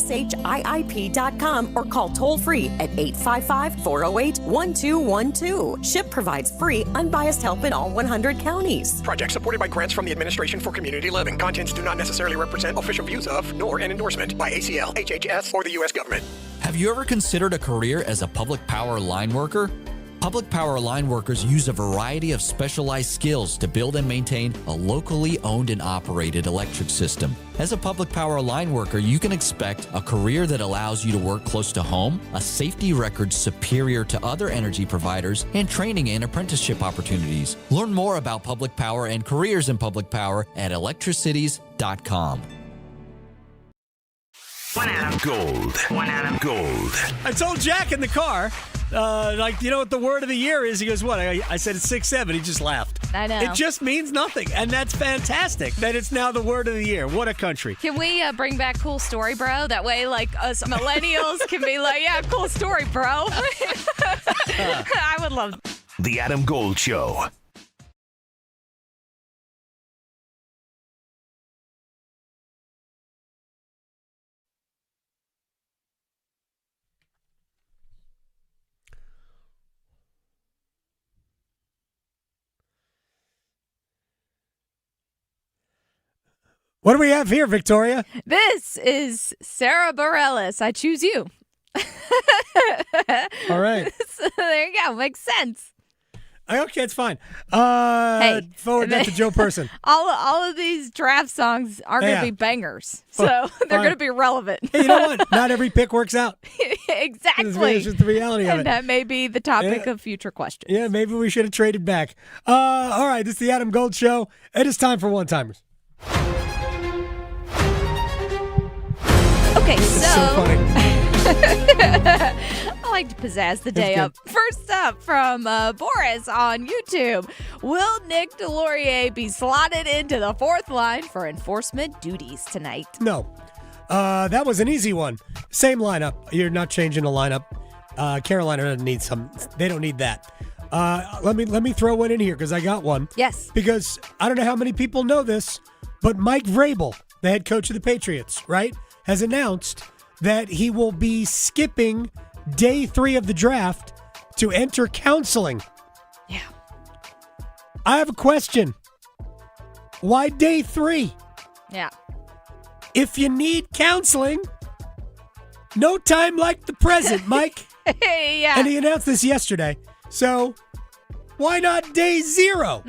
or call toll-free at 855-408-1212. SHIP provides free, unbiased help in all 100 counties. Project supported by grants from the Administration for Community Living. Contents do not necessarily represent official views of, nor an endorsement by ACL, HHS, or the U.S. government. Have you ever considered a career as a public power line worker? Public power line workers use a variety of specialized skills to build and maintain a locally owned and operated electric system. As a public power line worker, you can expect a career that allows you to work close to home, a safety record superior to other energy providers, and training and apprenticeship opportunities. Learn more about public power and careers in public power at electricities.com. One Adam. Gold. One Adam. Gold. I told Jack in the car, you know what the word of the year is? He goes, what? I said it's 6-7. He just laughed. I know. It just means nothing. And that's fantastic that it's now the word of the year. What a country. Can we bring back cool story, bro? That way, us millennials can be like, yeah, cool story, bro. I would love The Adam Gold Show. What do we have here, Victoria? This is Sarah Bareilles. I choose you. All right. So there you go. Makes sense. Okay, it's fine. Hey, forward that to Joe Person. All of these draft songs aren't going to be bangers, so they're going to be relevant. Hey, you know what? Not every pick works out. Exactly. It's just the reality of And it. that may be the topic of future questions. Yeah, maybe we should have traded back. All right, this is the Adam Gold Show. It is time for one-timers. Okay, so funny. I like to pizzazz the day up. First up from Boris on YouTube. Will Nick Delorier be slotted into the fourth line for enforcement duties tonight? No. That was an easy one. Same lineup. You're not changing the lineup. Carolina doesn't need some. They don't need that. Let me throw one in here because I got one. Yes. Because I don't know how many people know this, but Mike Vrabel, the head coach of the Patriots, right, has announced that he will be skipping day 3 of the draft to enter counseling. Yeah. I have a question. Why day 3? Yeah. If you need counseling, no time like the present, Mike. Yeah. And he announced this yesterday. So why not day 0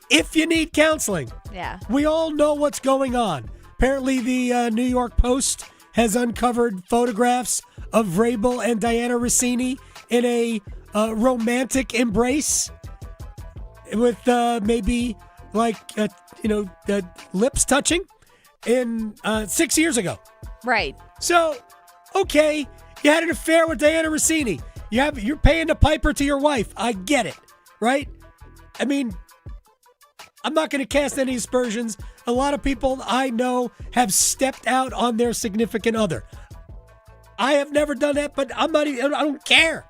if you need counseling? Yeah. We all know what's going on. Apparently, the New York Post has uncovered photographs of Vrabel and Diana Rossini in a romantic embrace with maybe lips touching in 6 years ago. Right. So, okay, you had an affair with Diana Rossini. You're paying the piper to your wife. I get it, right? I mean, I'm not going to cast any aspersions. A lot of people I know have stepped out on their significant other. I have never done that, but I don't care.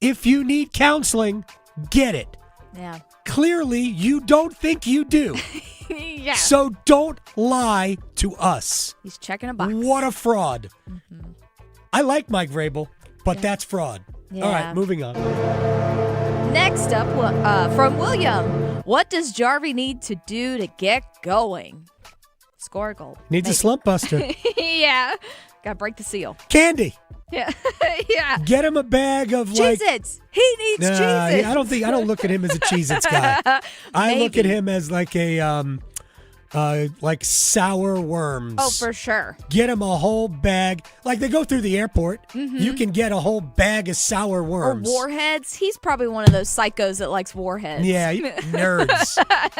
If you need counseling, get it. Yeah. Clearly, you don't think you do. Yeah. So don't lie to us. He's checking a box. What a fraud. I like Mike Vrabel, but that's fraud. Yeah. All right, moving on. Next up, from William, what does Jarvie need to do to get going? Score a goal. Needs a slump buster. Yeah. Got to break the seal. Candy. Yeah. Yeah. Get him a bag of Cheez-Its. He needs Cheez-Its. I don't look at him as a Cheez-Its guy. I look at him as like a like sour worms. Oh, for sure. Get him a whole bag. Like they go through the airport. You can get a whole bag of sour worms. Or Warheads. He's probably one of those psychos that likes Warheads. Yeah, nerds.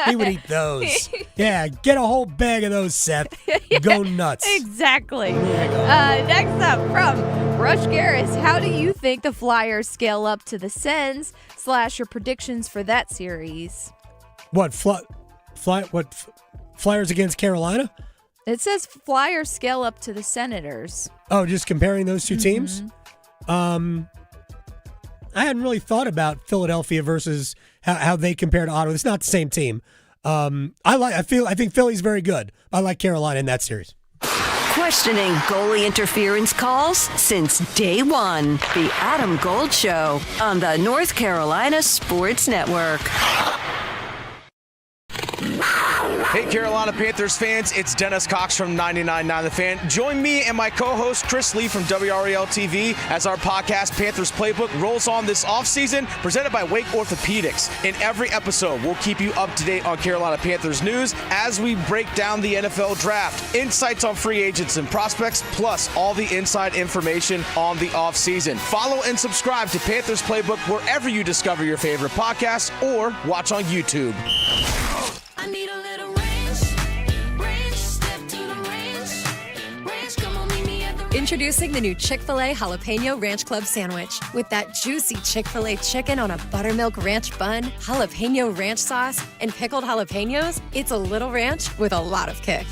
He would eat those. Yeah, get a whole bag of those, Seth. Go nuts. Exactly. Next up from Rush Garris, how do you think the Flyers scale up to the Sens / your predictions for that series? What, Flyers against Carolina? It says Flyers scale up to the Senators. Oh, just comparing those two teams? I hadn't really thought about Philadelphia versus how they compare to Ottawa. It's not the same team. I think Philly's very good. I like Carolina in that series. Questioning goalie interference calls since day one. The Adam Gold Show on the North Carolina Sports Network. Hey, Carolina Panthers fans, it's Dennis Cox from 99.9 The Fan. Join me and my co-host Chris Lee from WRAL TV as our podcast Panthers Playbook rolls on this offseason, presented by Wake Orthopedics. In every episode, we'll keep you up to date on Carolina Panthers news as we break down the NFL draft, insights on free agents and prospects, plus all the inside information on the offseason. Follow and subscribe to Panthers Playbook wherever you discover your favorite podcasts or watch on YouTube. I need a little ranch, step to the ranch, come on, meet me at the ranch. Introducing the new Chick-fil-A Jalapeno Ranch Club Sandwich. With that juicy Chick-fil-A chicken on a buttermilk ranch bun, jalapeno ranch sauce, and pickled jalapenos, it's a little ranch with a lot of kick.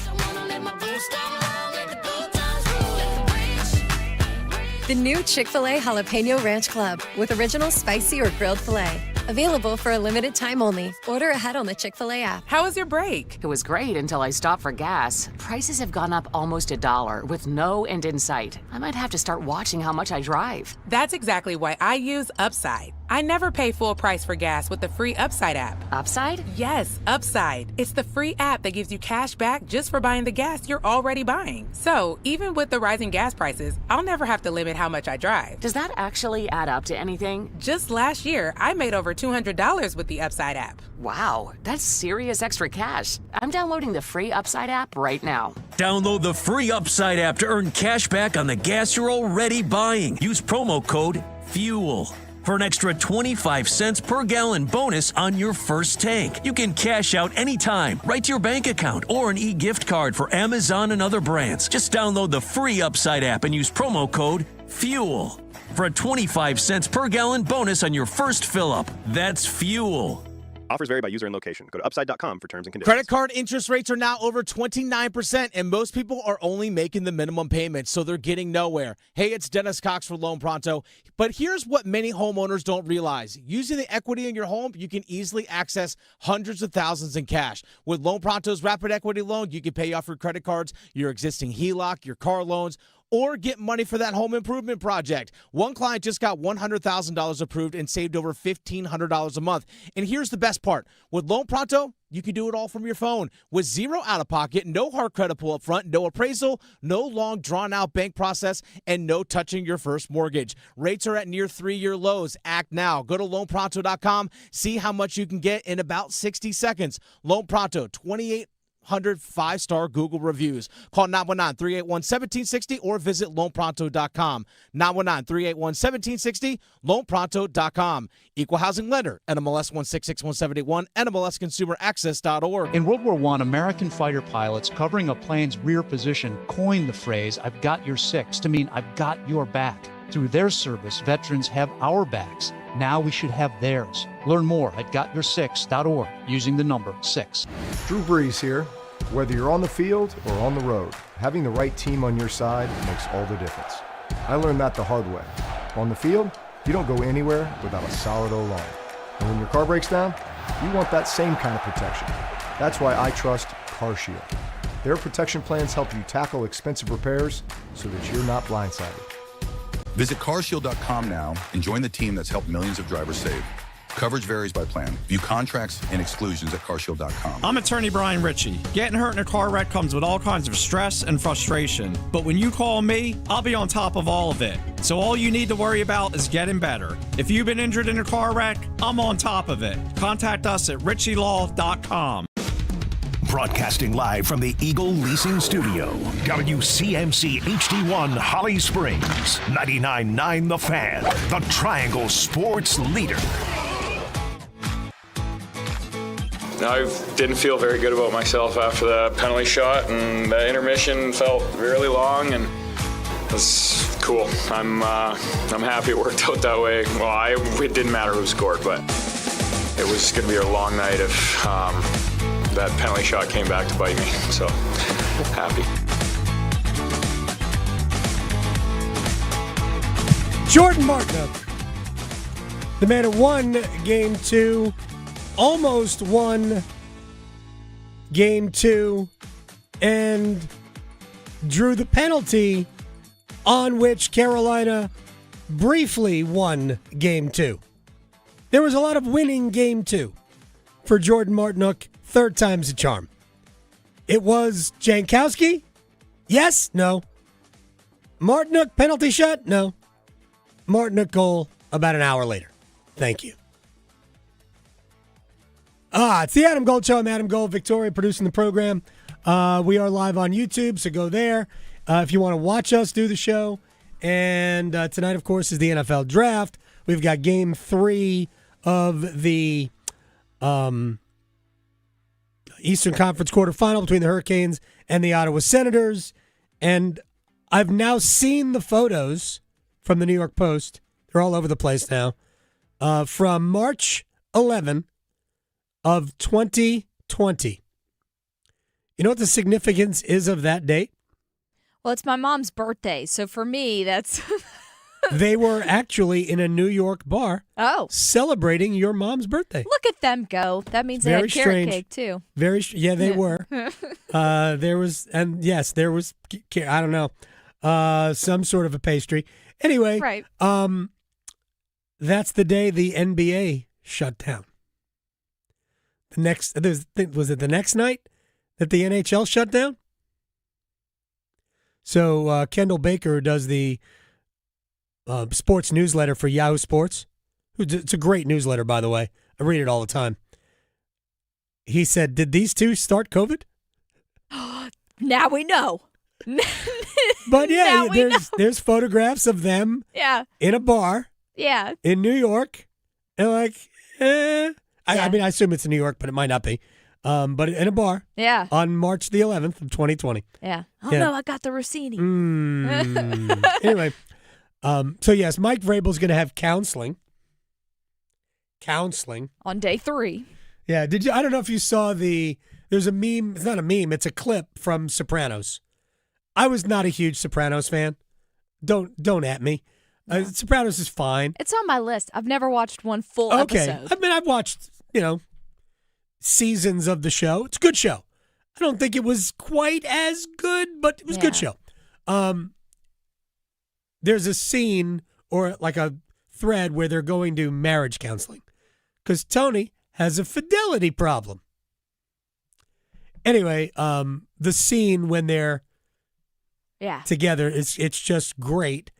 The new Chick-fil-A Jalapeno Ranch Club with original spicy or grilled filet. Available for a limited time only. Order ahead on the Chick-fil-A app. How was your break? It was great until I stopped for gas. Prices have gone up almost $1 with no end in sight. I might have to start watching how much I drive. That's exactly why I use Upside. I never pay full price for gas with the free Upside app. Upside? Yes, Upside. It's the free app that gives you cash back just for buying the gas you're already buying. So, even with the rising gas prices, I'll never have to limit how much I drive. Does that actually add up to anything? Just last year, I made over $200 with the Upside app. Wow, that's serious extra cash. I'm downloading the free Upside app right now. Download the free Upside app to earn cash back on the gas you're already buying. Use promo code FUEL for an extra 25 cents per gallon bonus on your first tank. You can cash out anytime, right to your bank account, or an e-gift card for Amazon and other brands. Just download the free Upside app and use promo code FUEL for a 25 cents per gallon bonus on your first fill-up. That's FUEL. Offers vary by user and location. Go to upside.com for terms and conditions. Credit card interest rates are now over 29%, and most people are only making the minimum payment, so they're getting nowhere. Hey, it's Dennis Cox for Loan Pronto. But here's what many homeowners don't realize. Using the equity in your home, you can easily access hundreds of thousands in cash. With Loan Pronto's Rapid Equity Loan, you can pay off your credit cards, your existing HELOC, your car loans, or get money for that home improvement project. One client just got $100,000 approved and saved over $1,500 a month. And here's the best part. With Loan Pronto, you can do it all from your phone. With zero out-of-pocket, no hard credit pull up front, no appraisal, no long drawn-out bank process, and no touching your first mortgage. Rates are at near 3-year lows. Act now. Go to loanpronto.com. See how much you can get in about 60 seconds. Loan Pronto, 2,800 5-star Google reviews. Call 919-381-1760 or visit loanpronto.com. 919-381-1760, loanpronto.com. Equal housing lender, NMLS 166171, NMLSconsumeraccess.org. In World War I, American fighter pilots covering a plane's rear position coined the phrase, "I've got your six," to mean I've got your back. Through their service, veterans have our backs. Now we should have theirs. Learn more at gotyoursix.org using the number 6. Drew Brees here. Whether you're on the field or on the road, having the right team on your side makes all the difference. I learned that the hard way. On the field, you don't go anywhere without a solid O-line. And when your car breaks down, you want that same kind of protection. That's why I trust CarShield. Their protection plans help you tackle expensive repairs so that you're not blindsided. Visit carshield.com now and join the team that's helped millions of drivers save. Coverage varies by plan. View contracts and exclusions at carshield.com. I'm attorney Brian Ritchie. Getting hurt in a car wreck comes with all kinds of stress and frustration. But when you call me, I'll be on top of all of it. So all you need to worry about is getting better. If you've been injured in a car wreck, I'm on top of it. Contact us at ritchielaw.com. Broadcasting live from the Eagle Leasing Studio. WCMC HD1 Holly Springs. 99.9 The Fan. The Triangle Sports Leader. I didn't feel very good about myself after the penalty shot, and the intermission felt really long, and it was cool. I'm happy it worked out that way. Well, it didn't matter who scored, but it was going to be a long night if that penalty shot came back to bite me. So happy. Jordan Martinook, the man who won Game 2, almost won Game 2, and drew the penalty on which Carolina briefly won Game 2. There was a lot of winning Game 2 for Jordan Martinook. Third time's a charm. It was Jankowski? Yes? No. Martinook penalty shot? No. Martinook goal about an hour later. Thank you. It's the Adam Gold Show. I'm Adam Gold, Victoria producing the program. We are live on YouTube, so go there if you want to watch us do the show. And tonight, of course, is the NFL Draft. We've got Game 3 of the Eastern Conference quarterfinal between the Hurricanes and the Ottawa Senators. And I've now seen the photos from the New York Post. They're all over the place now. From March 11 of 2020. You know what the significance is of that date? Well, it's my mom's birthday, so for me, that's... They were actually in a New York bar celebrating your mom's birthday. Look at them go. That means they had carrot cake, too. Yeah, they were. There was, I don't know, some sort of a pastry. Anyway, right. that's the day the NBA shut down. Was it the next night that the NHL shut down? So Kendall Baker does the sports newsletter for Yahoo Sports. It's a great newsletter, by the way. I read it all the time. He said, did these two start COVID? Now we know. But yeah, there's photographs of them in a bar in New York. And I mean, I assume it's in New York, but it might not be. But in a bar on March the 11th of 2020. Yeah. Oh, no, I got the Rossini. Anyway, so yes, Mike Vrabel's going to have counseling. On day 3. Yeah. Did you? I don't know if you saw there's a meme. It's not a meme. It's a clip from Sopranos. I was not a huge Sopranos fan. Don't at me. Sopranos is fine. It's on my list. I've never watched one full episode. I mean, I've watched, seasons of the show. It's a good show. I don't think it was quite as good, but it was a good show. There's a scene or like a thread where they're going to marriage counseling because Tony has a fidelity problem. Anyway, the scene when they're together, it's just great.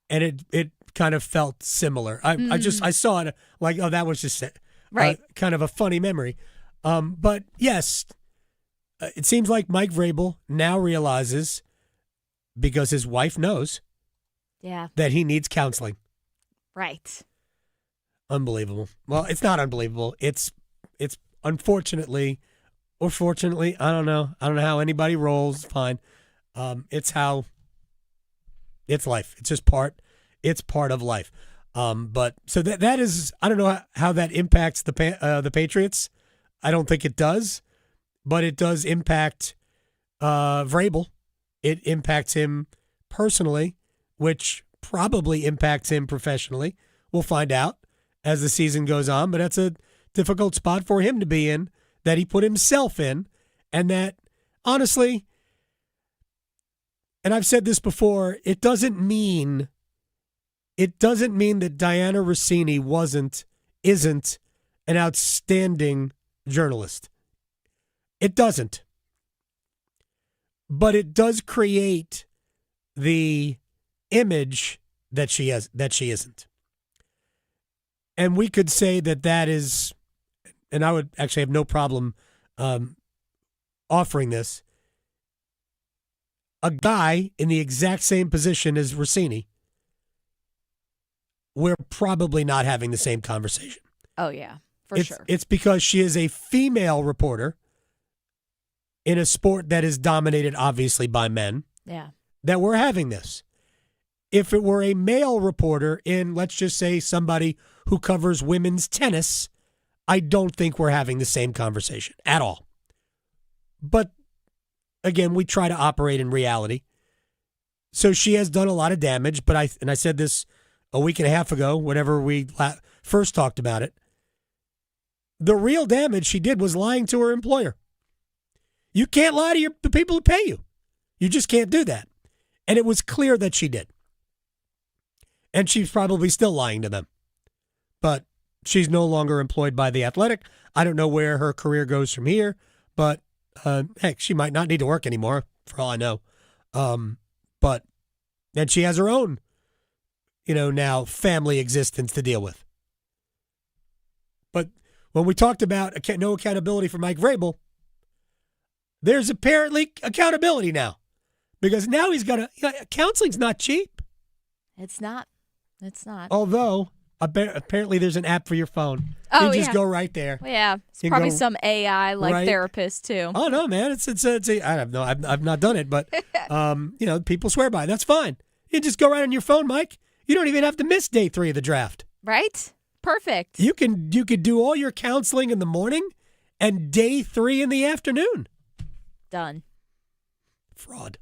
And it kind of felt similar. I saw it like, oh, that was just kind of a funny memory. But yes, it seems like Mike Vrabel now realizes, because his wife knows, that he needs counseling. Right. Unbelievable. Well, it's not unbelievable. It's unfortunately or fortunately, I don't know. I don't know how anybody rolls. Fine. It's life. It's just it's part of life. But so that is, I don't know how that impacts the Patriots. I don't think it does, but it does impact Vrabel. It impacts him personally, which probably impacts him professionally. We'll find out as the season goes on, but that's a difficult spot for him to be in, that he put himself in, and that, honestly, and I've said this before, it doesn't mean that Diana Rossini isn't an outstanding journalist. It doesn't. But it does create the image that she isn't. And we could say that is, and I would actually have no problem offering this, a guy in the exact same position as Rossini, we're probably not having the same conversation. Oh, yeah, sure. It's because she is a female reporter in a sport that is dominated, obviously, by men, that we're having this. If it were a male reporter in, let's just say, somebody who covers women's tennis, I don't think we're having the same conversation at all. But again, we try to operate in reality. So she has done a lot of damage, but I said this a week and a half ago, whenever we first talked about it. The real damage she did was lying to her employer. You can't lie to the people who pay you. You just can't do that. And it was clear that she did. And she's probably still lying to them. But she's no longer employed by The Athletic. I don't know where her career goes from here, but heck, she might not need to work anymore, for all I know. But then she has her own, now family existence to deal with. But when we talked about no accountability for Mike Vrabel, there's apparently accountability now. Because now he's got counseling's not cheap. It's not. Although, apparently there's an app for your phone. Oh, you just go right there. Well, yeah, it's probably some AI therapist too. Oh no, man, it's I don't know. I've not done it, but people swear by it. That's fine. You just go right on your phone, Mike. You don't even have to miss day 3 of the draft. Right? Perfect. You could do all your counseling in the morning and day 3 in the afternoon. Done. Fraud.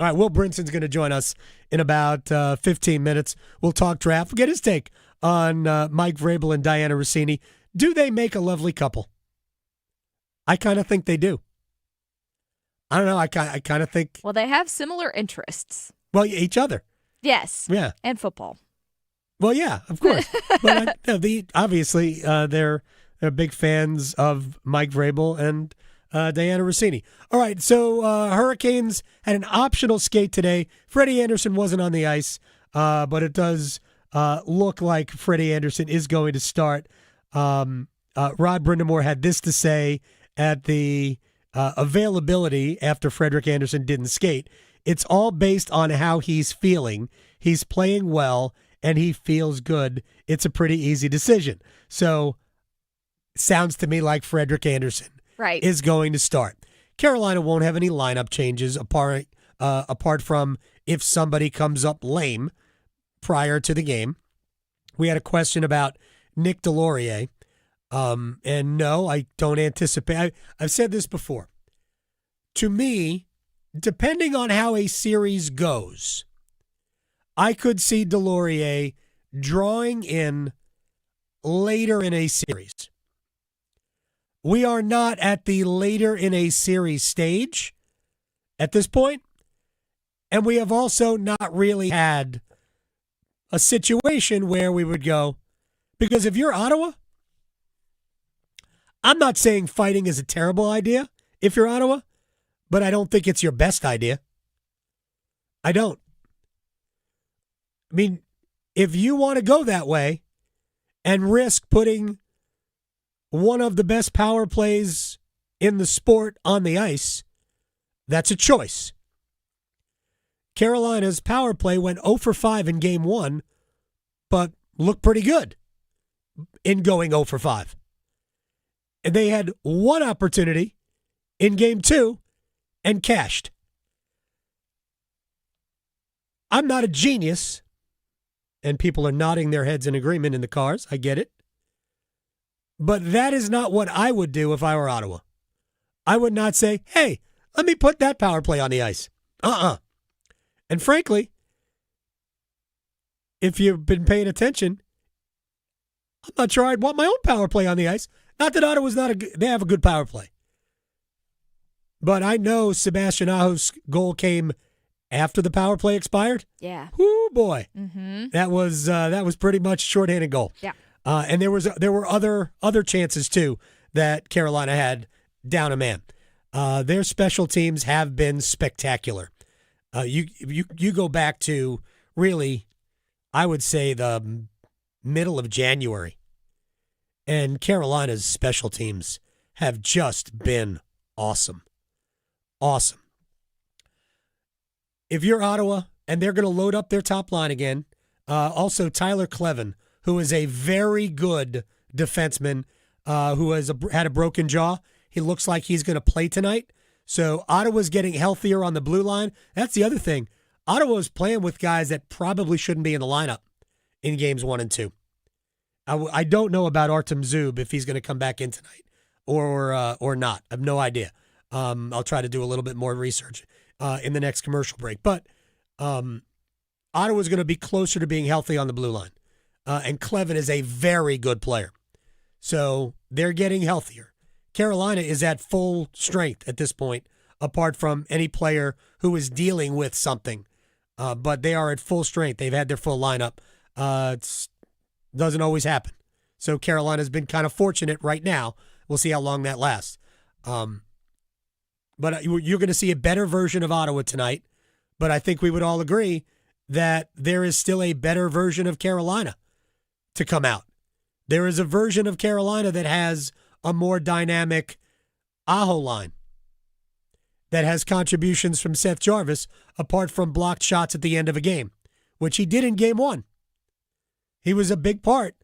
All right, Will Brinson's going to join us in about 15 minutes. We'll talk draft. We'll get his take on Mike Vrabel and Diana Rossini. Do they make a lovely couple? I kind of think they do. I don't know. I kind of think. Well, they have similar interests. Well, each other. Yes. Yeah. And football. Well, yeah, of course. But obviously, they're big fans of Mike Vrabel and Diana Rossini. All right, so Hurricanes had an optional skate today. Freddie Anderson wasn't on the ice, but it does look like Freddie Anderson is going to start. Rod Brindamore had this to say at the availability after Frederik Andersen didn't skate. It's all based on how he's feeling. He's playing well, and he feels good. It's a pretty easy decision. So, sounds to me like Frederik Andersen is going to start. Carolina won't have any lineup changes apart from if somebody comes up lame prior to the game. We had a question about Nick Delorier. And no, I don't anticipate. I've said this before. To me, depending on how a series goes, I could see Delorier drawing in later in a series. We are not at the later in a series stage at this point, and we have also not really had a situation where we would go, because if you're Ottawa, I'm not saying fighting is a terrible idea if you're Ottawa, but I don't think it's your best idea. I don't. I mean, if you want to go that way and risk putting one of the best power plays in the sport on the ice, that's a choice. Carolina's power play went 0 for 5 in Game 1, but looked pretty good in going 0 for 5. And they had one opportunity in Game 2 and cashed. I'm not a genius, and people are nodding their heads in agreement in the cars. I get it. But that is not what I would do if I were Ottawa. I would not say, hey, let me put that power play on the ice. And frankly, if you've been paying attention, I'm not sure I'd want my own power play on the ice. Not that Ottawa's they have a good power play. But I know Sebastian Aho's goal came after the power play expired. Yeah. Whoo, boy. Mm-hmm. That was pretty much a shorthanded goal. Yeah. And there were other chances too that Carolina had down a man. Their special teams have been spectacular. You go back to really, I would say the middle of January, and Carolina's special teams have just been awesome. Awesome. If you're Ottawa, and they're going to load up their top line again, also Tyler Clevin, who is a very good defenseman who has had a broken jaw. He looks like he's going to play tonight. So Ottawa's getting healthier on the blue line. That's the other thing. Ottawa's playing with guys that probably shouldn't be in the lineup in games 1 and 2. I don't know about Artem Zub if he's going to come back in tonight or not. I have no idea. I'll try to do a little bit more research in the next commercial break. But Ottawa's going to be closer to being healthy on the blue line. And Clevin is a very good player. So they're getting healthier. Carolina is at full strength at this point, apart from any player who is dealing with something. But they are at full strength. They've had their full lineup. It doesn't always happen. So Carolina's been kind of fortunate right now. We'll see how long that lasts. But you're going to see a better version of Ottawa tonight. But I think we would all agree that there is still a better version of Carolina to come out. There is a version of Carolina that has a more dynamic Aho line, that has contributions from Seth Jarvis apart from blocked shots at the end of a game, which he did in Game 1. He was a big part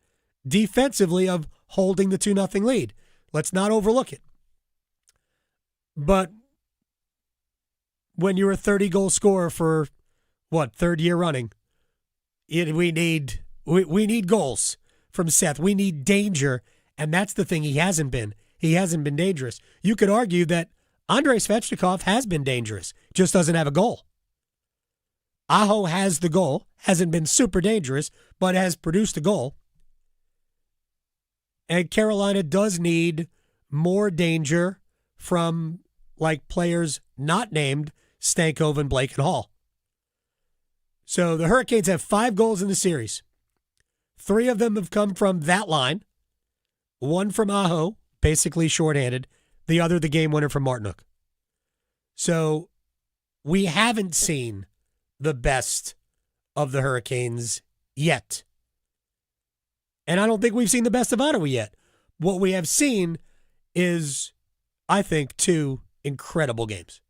defensively of holding the 2-0 lead. Let's not overlook it. But when you're a 30-goal scorer for, third year running, we need goals from Seth. We need danger, and that's the thing. He hasn't been. He hasn't been dangerous. You could argue that Andrei Svechnikov has been dangerous, just doesn't have a goal. Aho has the goal, hasn't been super dangerous, but has produced a goal. And Carolina does need more danger from players not named Stankov and Blake and Hall. So the Hurricanes have 5 goals in the series. 3 of them have come from that line. 1 from Aho, basically shorthanded. The other, the game winner from Martinook. So we haven't seen the best of the Hurricanes yet. And I don't think we've seen the best of Ottawa yet. What we have seen is, I think, 2 incredible games.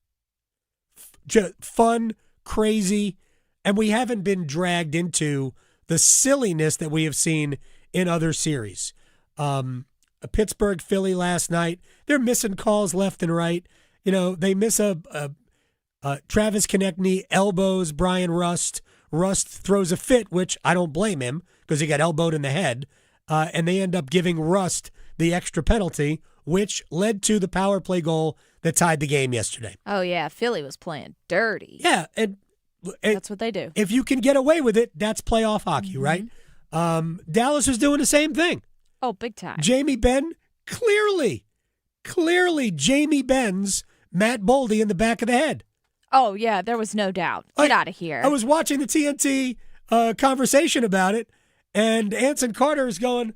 Fun, crazy, and we haven't been dragged into the silliness that we have seen in other series. A Pittsburgh Philly last night, they're missing calls left and right. You know, they miss a Travis Konechny elbows Brian Rust. Rust throws a fit, which I don't blame him because he got elbowed in the head. And they end up giving Rust the extra penalty, which led to the power play goal that tied the game yesterday. Oh, yeah. Philly was playing dirty. Yeah. And that's what they do. If you can get away with it, that's playoff hockey, right? Dallas was doing the same thing. Oh, big time. Jamie Benn, clearly Jamie Benn's Matt Boldy in the back of the head. Oh, yeah, there was no doubt. Get out of here. I was watching the TNT conversation about it, and Anson Carter is going,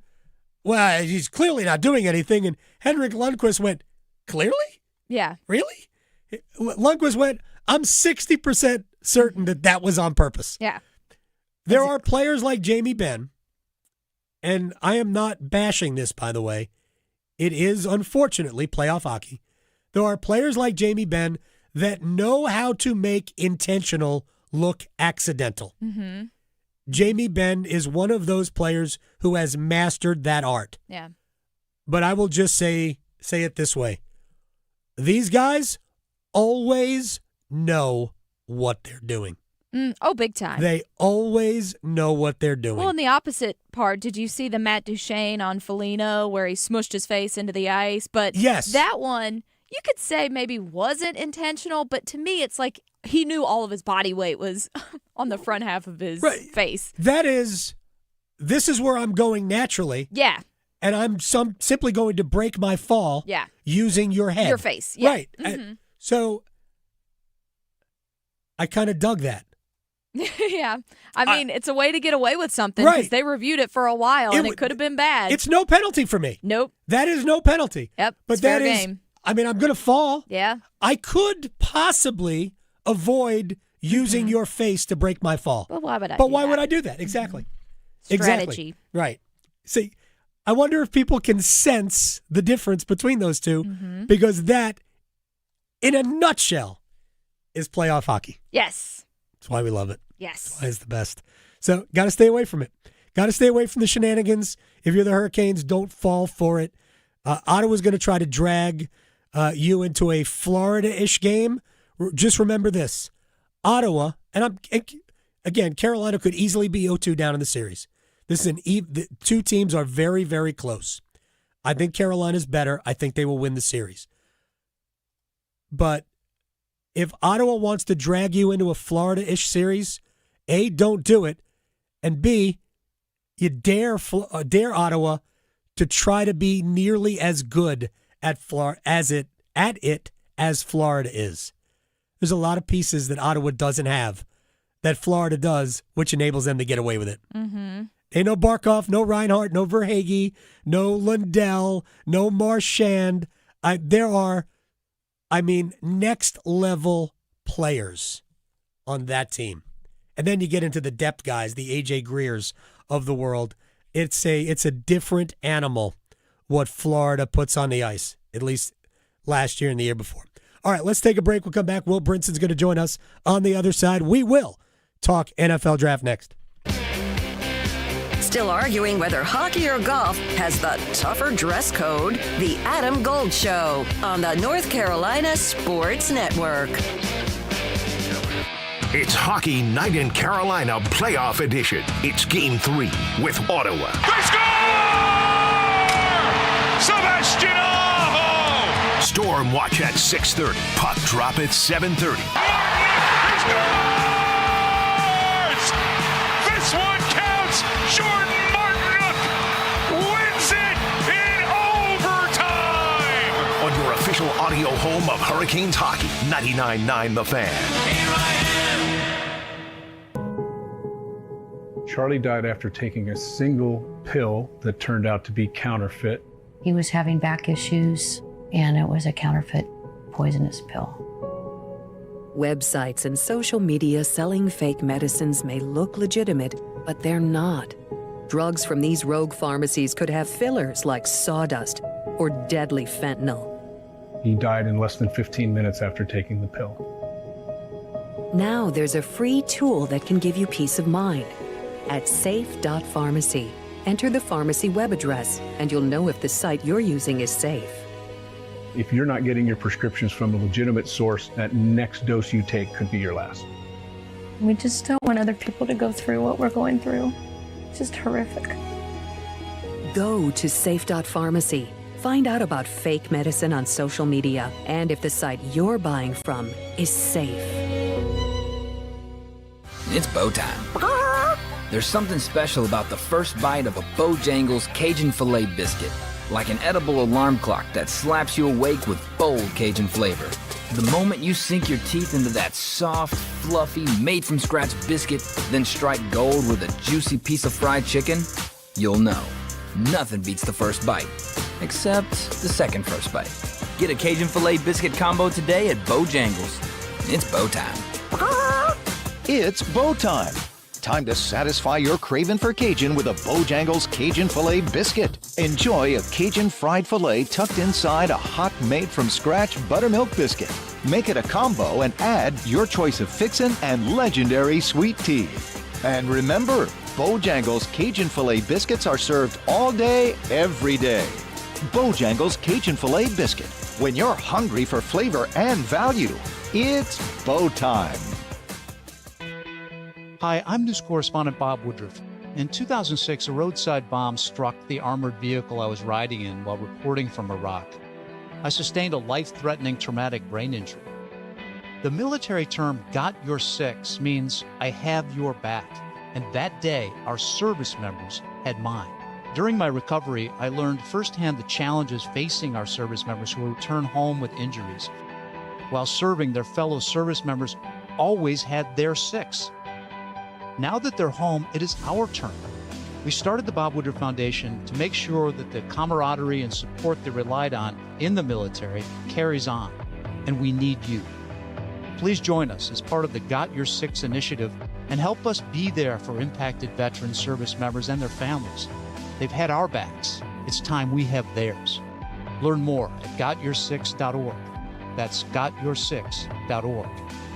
well, he's clearly not doing anything. And Henrik Lundqvist went, clearly? Yeah. Really? Lundqvist went, I'm 60% certain that was on purpose. Yeah. There are players like Jamie Benn, and I am not bashing this, by the way. It is, unfortunately, playoff hockey. There are players like Jamie Benn that know how to make intentional look accidental. Mm-hmm. Jamie Benn is one of those players who has mastered that art. Yeah. But I will just say it this way. These guys always know what they're doing. Oh, big time. They always know what they're doing. Well, in the opposite part, did you see the Matt Duchene on Foligno where he smushed his face into the ice? But yes. That one, you could say maybe wasn't intentional, but to me it's like he knew all of his body weight was on the front half of his face. This is where I'm going naturally. Yeah. And I'm simply going to break my fall using your head. Your face. Yeah. Right. Mm-hmm. So I kind of dug that. Yeah. I mean, it's a way to get away with something because they reviewed it for a while and it could have been bad. It's no penalty for me. Nope. That is no penalty. Yep. But it's that fair is, game. I mean, I'm going to fall. Yeah. I could possibly avoid using your face to break my fall. Well, why would I would I do that? Exactly. Strategy. Exactly. Right. See, I wonder if people can sense the difference between those two because that, in a nutshell, is playoff hockey. Yes. That's why we love it. Yes. That's why it's the best. So, got to stay away from it. Got to stay away from the shenanigans. If you're the Hurricanes, don't fall for it. Ottawa's going to try to drag you into a Florida-ish game. Just remember this. Ottawa, and again, Carolina could easily be 0-2 down in the series. This is the 2 teams are very, very close. I think Carolina's better. I think they will win the series. But if Ottawa wants to drag you into a Florida-ish series, A, don't do it, and B, you dare Ottawa to try to be nearly as good at it as Florida is. There's a lot of pieces that Ottawa doesn't have that Florida does, which enables them to get away with it. Mm-hmm. Ain't no Barkov, no Reinhart, no Verhaeghe, no Lundell, no Marchand. There are, next-level players on that team. And then you get into the depth guys, the A.J. Greers of the world. It's a different animal what Florida puts on the ice, at least last year and the year before. All right, let's take a break. We'll come back. Will Brinson's going to join us on the other side. We will talk NFL draft next. Still arguing whether hockey or golf has the tougher dress code? The Adam Gold Show on the North Carolina Sports Network. It's Hockey Night in Carolina Playoff Edition. It's Game 3 with Ottawa. They score! Sebastian Aho! Storm watch at 6:30. Puck drop at 7:30. He scores! This one counts! Jordan Martinook wins it in overtime! On your official audio home of Hurricanes hockey, 99.9 The Fan. Here I am. Charlie died after taking a single pill that turned out to be counterfeit. He was having back issues, and it was a counterfeit poisonous pill. Websites and social media selling fake medicines may look legitimate, but they're not. Drugs from these rogue pharmacies could have fillers like sawdust or deadly fentanyl. He died in less than 15 minutes after taking the pill. Now there's a free tool that can give you peace of mind. At safe.pharmacy, enter the pharmacy web address, and you'll know if the site you're using is safe. If you're not getting your prescriptions from a legitimate source, that next dose you take could be your last. We just don't want other people to go through what we're going through. It's just horrific. Go to safe.pharmacy. Find out about fake medicine on social media and if the site you're buying from is safe. It's bow time. There's something special about the first bite of a Bojangles Cajun Filet biscuit. Like an edible alarm clock that slaps you awake with bold Cajun flavor. The moment you sink your teeth into that soft, fluffy, made-from-scratch biscuit, then strike gold with a juicy piece of fried chicken, you'll know. Nothing beats the first bite. Except the second first bite. Get a Cajun Filet biscuit combo today at Bojangles. It's bow time. It's bow time. Time to satisfy your craving for Cajun with a Bojangles Cajun Filet biscuit. Enjoy a Cajun fried filet tucked inside a hot made-from-scratch buttermilk biscuit. Make it a combo and add your choice of fixin' and legendary sweet tea. And remember, Bojangles Cajun Filet biscuits are served all day, every day. Bojangles Cajun Filet biscuit. When you're hungry for flavor and value, it's bow time. Hi, I'm news correspondent Bob Woodruff. In 2006, a roadside bomb struck the armored vehicle I was riding in while reporting from Iraq. I sustained a life-threatening traumatic brain injury. The military term "got your six" means I have your back, and that day, our service members had mine. During my recovery, I learned firsthand the challenges facing our service members who return home with injuries. While serving, their fellow service members always had their six. Now that they're home, it is our turn. We started the Bob Woodruff Foundation to make sure that the camaraderie and support they relied on in the military carries on, and we need you. Please join us as part of the Got Your Six initiative and help us be there for impacted veteran service members and their families. They've had our backs. It's time we have theirs. Learn more at gotyoursix.org. That's gotyoursix.org.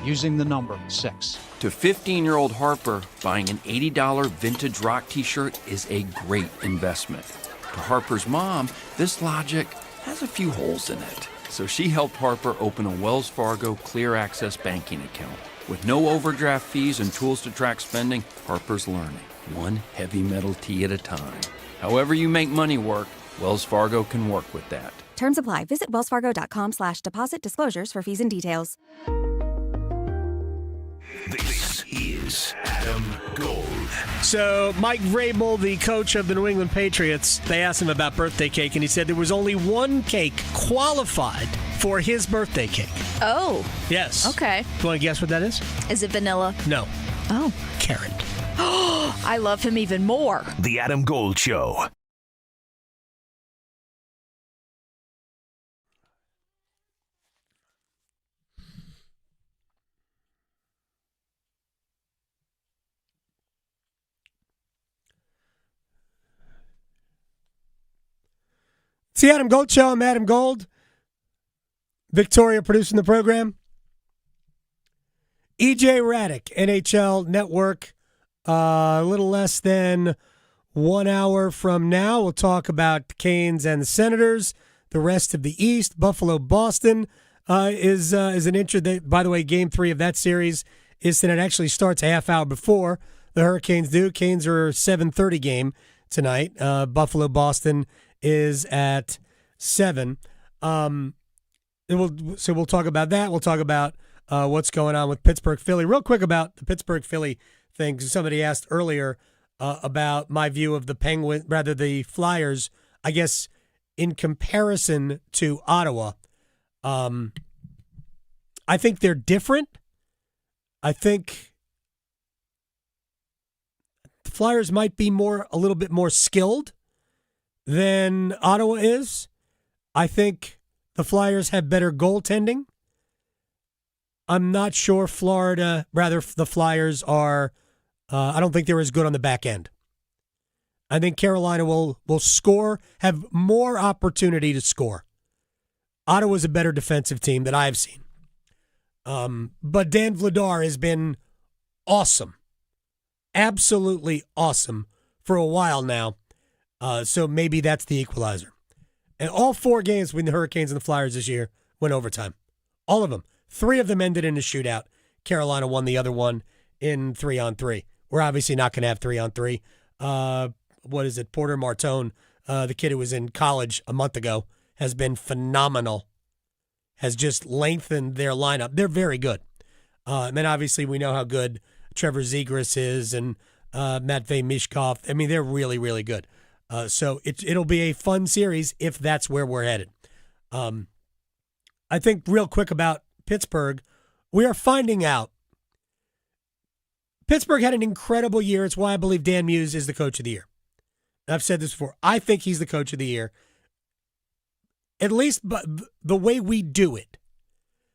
Using the number 6. To 15-year-old Harper, buying an $80 vintage rock t-shirt is a great investment. To Harper's mom, this logic has a few holes in it. So she helped Harper open a Wells Fargo Clear Access banking account. With no overdraft fees and tools to track spending, Harper's learning, one heavy metal tee at a time. However you make money work, Wells Fargo can work with that. Terms apply. Visit wellsfargo.com/deposit disclosures for fees and details. This is Adam Gold. So Mike Vrabel, the coach of the New England Patriots, they asked him about birthday cake, and he said there was only one cake qualified for his birthday cake. Oh. Yes. Okay. You want to guess what that is? Is it vanilla? No. Oh. Carrot. I love him even more. The Adam Gold Show. It's the Adam Gold Show. I'm Adam Gold. Victoria producing the program. EJ Raddick, NHL Network. A little less than 1 hour from now, we'll talk about the Canes and the Senators. The rest of the East, Buffalo, Boston is an interest. By the way, Game 3 of that series is tonight. It actually starts a half hour before the Hurricanes do. Canes are a 7:30 game tonight. Buffalo, Boston is at 7. So we'll talk about that. We'll talk about what's going on with Pittsburgh, Philly. Real quick about the Pittsburgh, Philly thing. Somebody asked earlier about my view of the Flyers, I guess, in comparison to Ottawa. I think they're different. I think Flyers might be a little bit more skilled than Ottawa is. I think the Flyers have better goaltending. I'm not sure the Flyers are, I don't think they're as good on the back end. I think Carolina will score, have more opportunity to score. Ottawa's a better defensive team that I've seen. But Dan Vladar has been awesome. Absolutely awesome for a while now. So maybe that's the equalizer. And all 4 games between the Hurricanes and the Flyers this year went overtime. All of them. 3 of them ended in a shootout. Carolina won the other one in 3-on-3. We're obviously not going to have 3-on-3. What is it? Porter Martone, the kid who was in college a month ago, has been phenomenal. Has just lengthened their lineup. They're very good. And then obviously we know how good Trevor Zegras is and Matvei Mishkov. I mean, they're really, really good. So it'll be a fun series if that's where we're headed. I think real quick about Pittsburgh, we are finding out Pittsburgh had an incredible year. It's why I believe Dan Muse is the coach of the year. I've said this before. I think he's the coach of the year. At least the way we do it,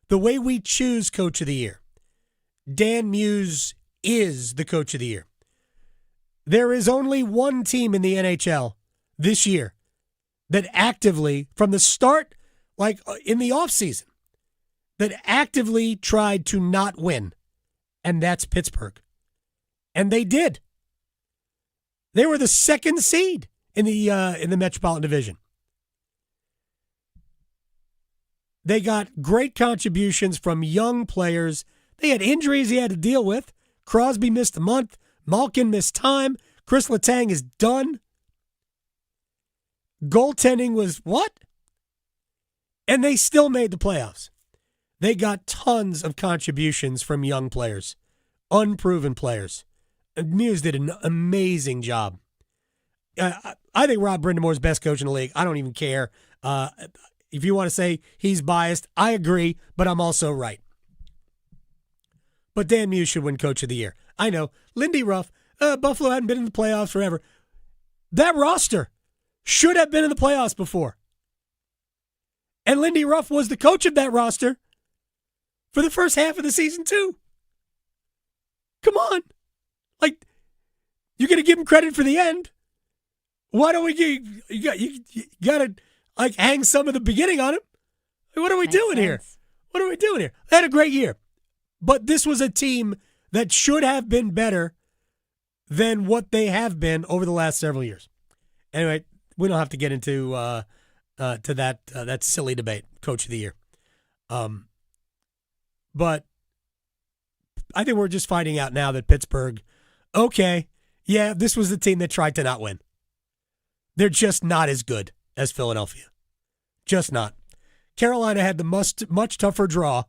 the way we choose coach of the year. Dan Muse is the coach of the year. There is only one team in the NHL this year that actively, from the start, like in the offseason, that actively tried to not win, and that's Pittsburgh. And they did. They were the 2nd seed in the Metropolitan Division. They got great contributions from young players. They had injuries he had to deal with. Crosby missed a month. Malkin missed time. Chris Letang is done. Goaltending was what? And they still made the playoffs. They got tons of contributions from young players, unproven players. Muse did an amazing job. I think Rob Brindamore's best coach in the league. I don't even care. If you want to say he's biased, I agree, but I'm also right. But Dan Muse should win Coach of the Year. I know. Lindy Ruff, Buffalo hadn't been in the playoffs forever. That roster should have been in the playoffs before. And Lindy Ruff was the coach of that roster for the first half of the season, too. Come on. Like, you're going to give him credit for the end. Why don't we you got to, like, hang some of the beginning on him? Like, what are we doing here? What are we doing here? They had a great year. But this was a team that should have been better than what they have been over the last several years. Anyway, we don't have to get into that silly debate, Coach of the Year. But I think we're just finding out now that Pittsburgh, okay, yeah, this was the team that tried to not win. They're just not as good as Philadelphia. Just not. Carolina had the much tougher draw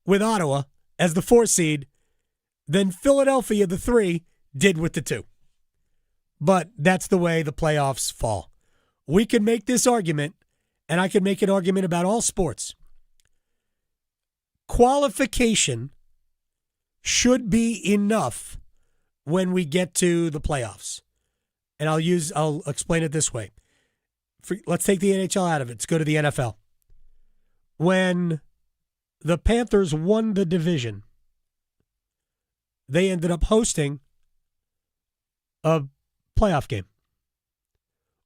with Ottawa as the 4 seed than Philadelphia, the 3, did with the 2. But that's the way the playoffs fall. We can make this argument, and I can make an argument about all sports. Qualification should be enough when we get to the playoffs. And I'll explain it this way. Let's take the NHL out of it. Let's go to the NFL. When the Panthers won the division, they ended up hosting a playoff game.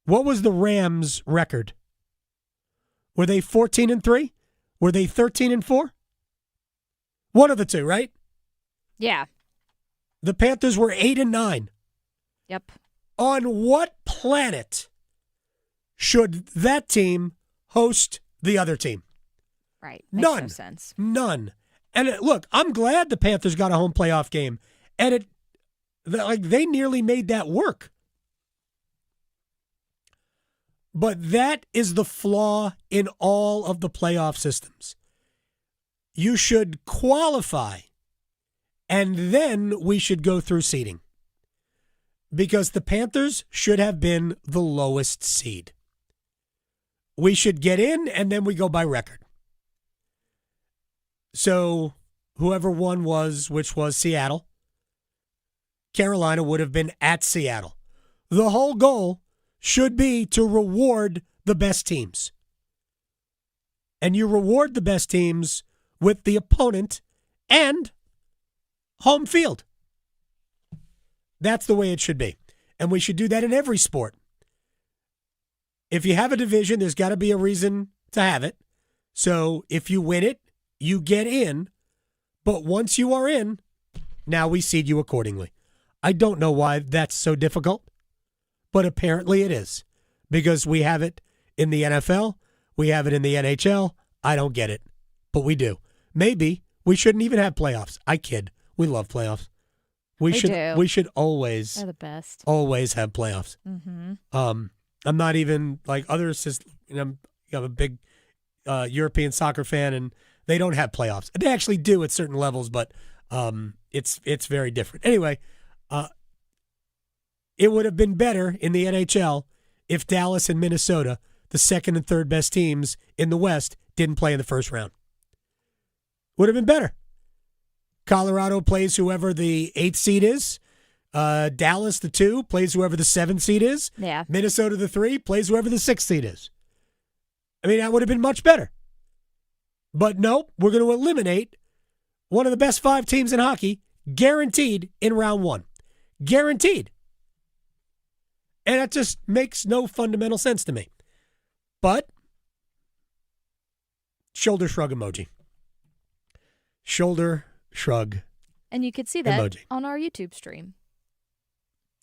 What was the Rams' record? Were they 14-3? Were they 13-4? One of the two, right? Yeah. The Panthers were 8-9. Yep. On what planet should that team host the other team? Right. Makes no None. Sense. None. And look, I'm glad the Panthers got a home playoff game. And they nearly made that work. But that is the flaw in all of the playoff systems. You should qualify, and then we should go through seeding. Because the Panthers should have been the lowest seed. We should get in, and then we go by record. So whoever won which was Seattle, Carolina would have been at Seattle. The whole goal should be to reward the best teams. And you reward the best teams with the opponent and home field. That's the way it should be. And we should do that in every sport. If you have a division, there's got to be a reason to have it. So if you win it, you get in. But once you are in, now we seed you accordingly. I don't know why that's so difficult, but apparently it is. Because we have it in the NFL, we have it in the NHL. I don't get it, but we do. Maybe we shouldn't even have playoffs. I kid. We love playoffs. We should always. They're the best. Always have playoffs. Mm-hmm. I'm not even like others. I'm a big European soccer fan, and they don't have playoffs. They actually do at certain levels, but it's very different. Anyway, it would have been better in the NHL if Dallas and Minnesota, the second and third best teams in the West, didn't play in the first round. Would have been better. Colorado plays whoever the 8th seed is. Dallas, the 2, plays whoever the 7th seed is. Yeah. Minnesota, the 3, plays whoever the 6th seed is. I mean, that would have been much better. But nope, we're going to eliminate one of the best 5 teams in hockey, guaranteed in round 1. Guaranteed. And that just makes no fundamental sense to me. But, shoulder shrug emoji. Shoulder shrug. And you could see that emoji on our YouTube stream.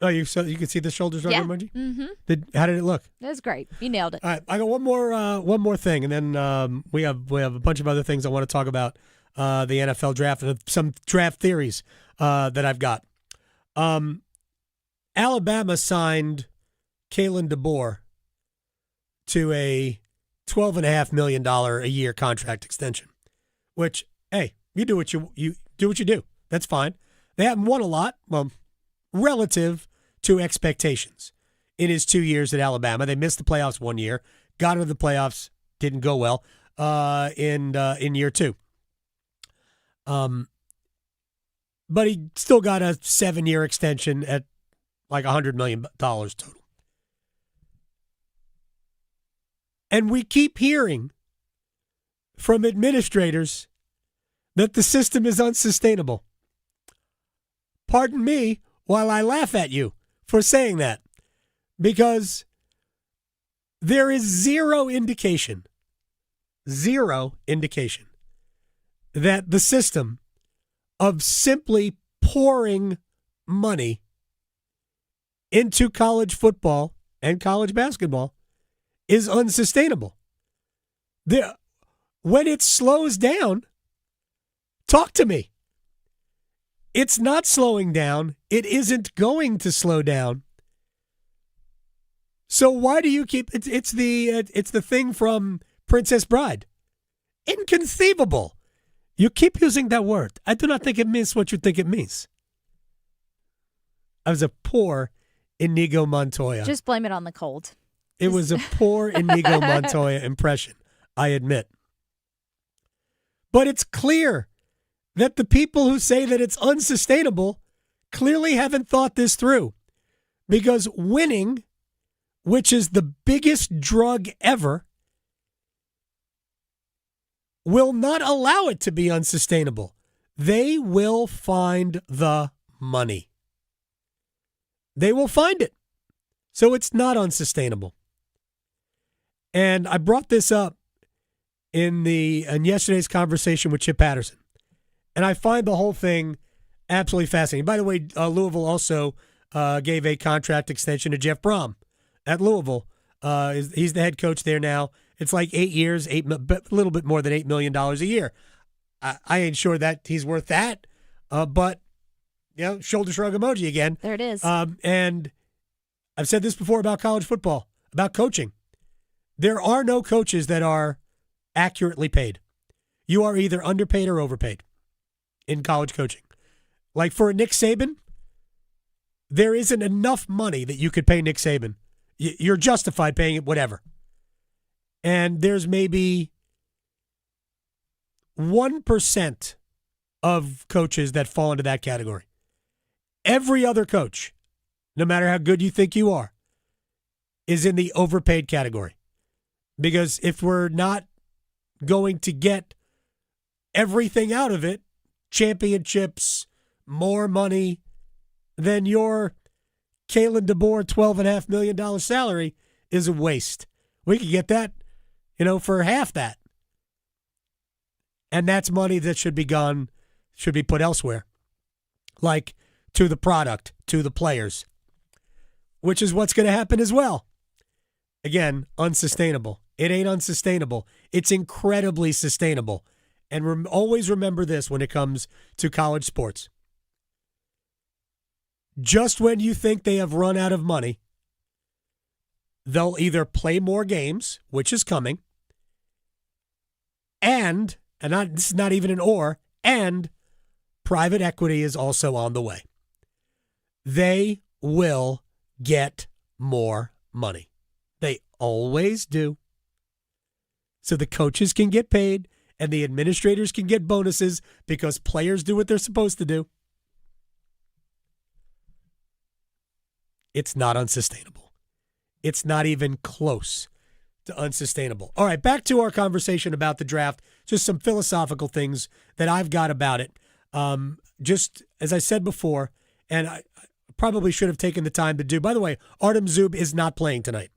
Oh, you could see the shoulder shrug emoji? Mm-hmm. How did it look? That was great. You nailed it. All right, I got one more thing, and then we have a bunch of other things I want to talk about the NFL draft and some draft theories that I've got. Alabama signed Kalen DeBoer to a $12.5 million a year contract extension, which, hey, you do what you do. That's fine. They haven't won a lot, well, relative to expectations in his 2 years at Alabama. They missed the playoffs 1 year, got into the playoffs, didn't go well in year 2. But he still got a 7-year extension at like $100 million total. And we keep hearing from administrators that the system is unsustainable. Pardon me while I laugh at you for saying that, because there is zero indication that the system of simply pouring money into college football and college basketball is unsustainable. When it slows down, talk to me. It's not slowing down. It isn't going to slow down. So why do you keep it's the thing from Princess Bride. Inconceivable. You keep using that word. I do not think it means what you think it means. I was a poor Inigo Montoya. Just blame it on the cold. It was a poor Inigo Montoya impression, I admit. But it's clear that the people who say that it's unsustainable clearly haven't thought this through. Because winning, which is the biggest drug ever, will not allow it to be unsustainable. They will find the money. They will find it. So it's not unsustainable. And I brought this up in yesterday's conversation with Chip Patterson. And I find the whole thing absolutely fascinating. By the way, Louisville also gave a contract extension to Jeff Brom at Louisville. He's the head coach there now. It's like 8 years, a little bit more than $8 million a year. I ain't sure that he's worth that, but shoulder shrug emoji again. There it is. And I've said this before about college football, about coaching. There are no coaches that are accurately paid. You are either underpaid or overpaid in college coaching. Like for Nick Saban, there isn't enough money that you could pay Nick Saban. You're justified paying it, whatever. And there's maybe 1% of coaches that fall into that category. Every other coach, no matter how good you think you are, is in the overpaid category. Because if we're not going to get everything out of it, championships, more money, then your Kalen DeBoer $12.5 million salary is a waste. We could get that, for half that. And that's money that should be put elsewhere. Like to the product, to the players, which is what's going to happen as well. Again, unsustainable. It ain't unsustainable. It's incredibly sustainable. And always remember this when it comes to college sports. Just when you think they have run out of money, they'll either play more games, which is coming, and this is not even an or, and private equity is also on the way. They will get more money. They always do. So the coaches can get paid and the administrators can get bonuses because players do what they're supposed to do. It's not unsustainable. It's not even close to unsustainable. All right, back to our conversation about the draft. Just some philosophical things that I've got about it. Just as I said before, and I probably should have taken the time to do. By the way, Artem Zub is not playing tonight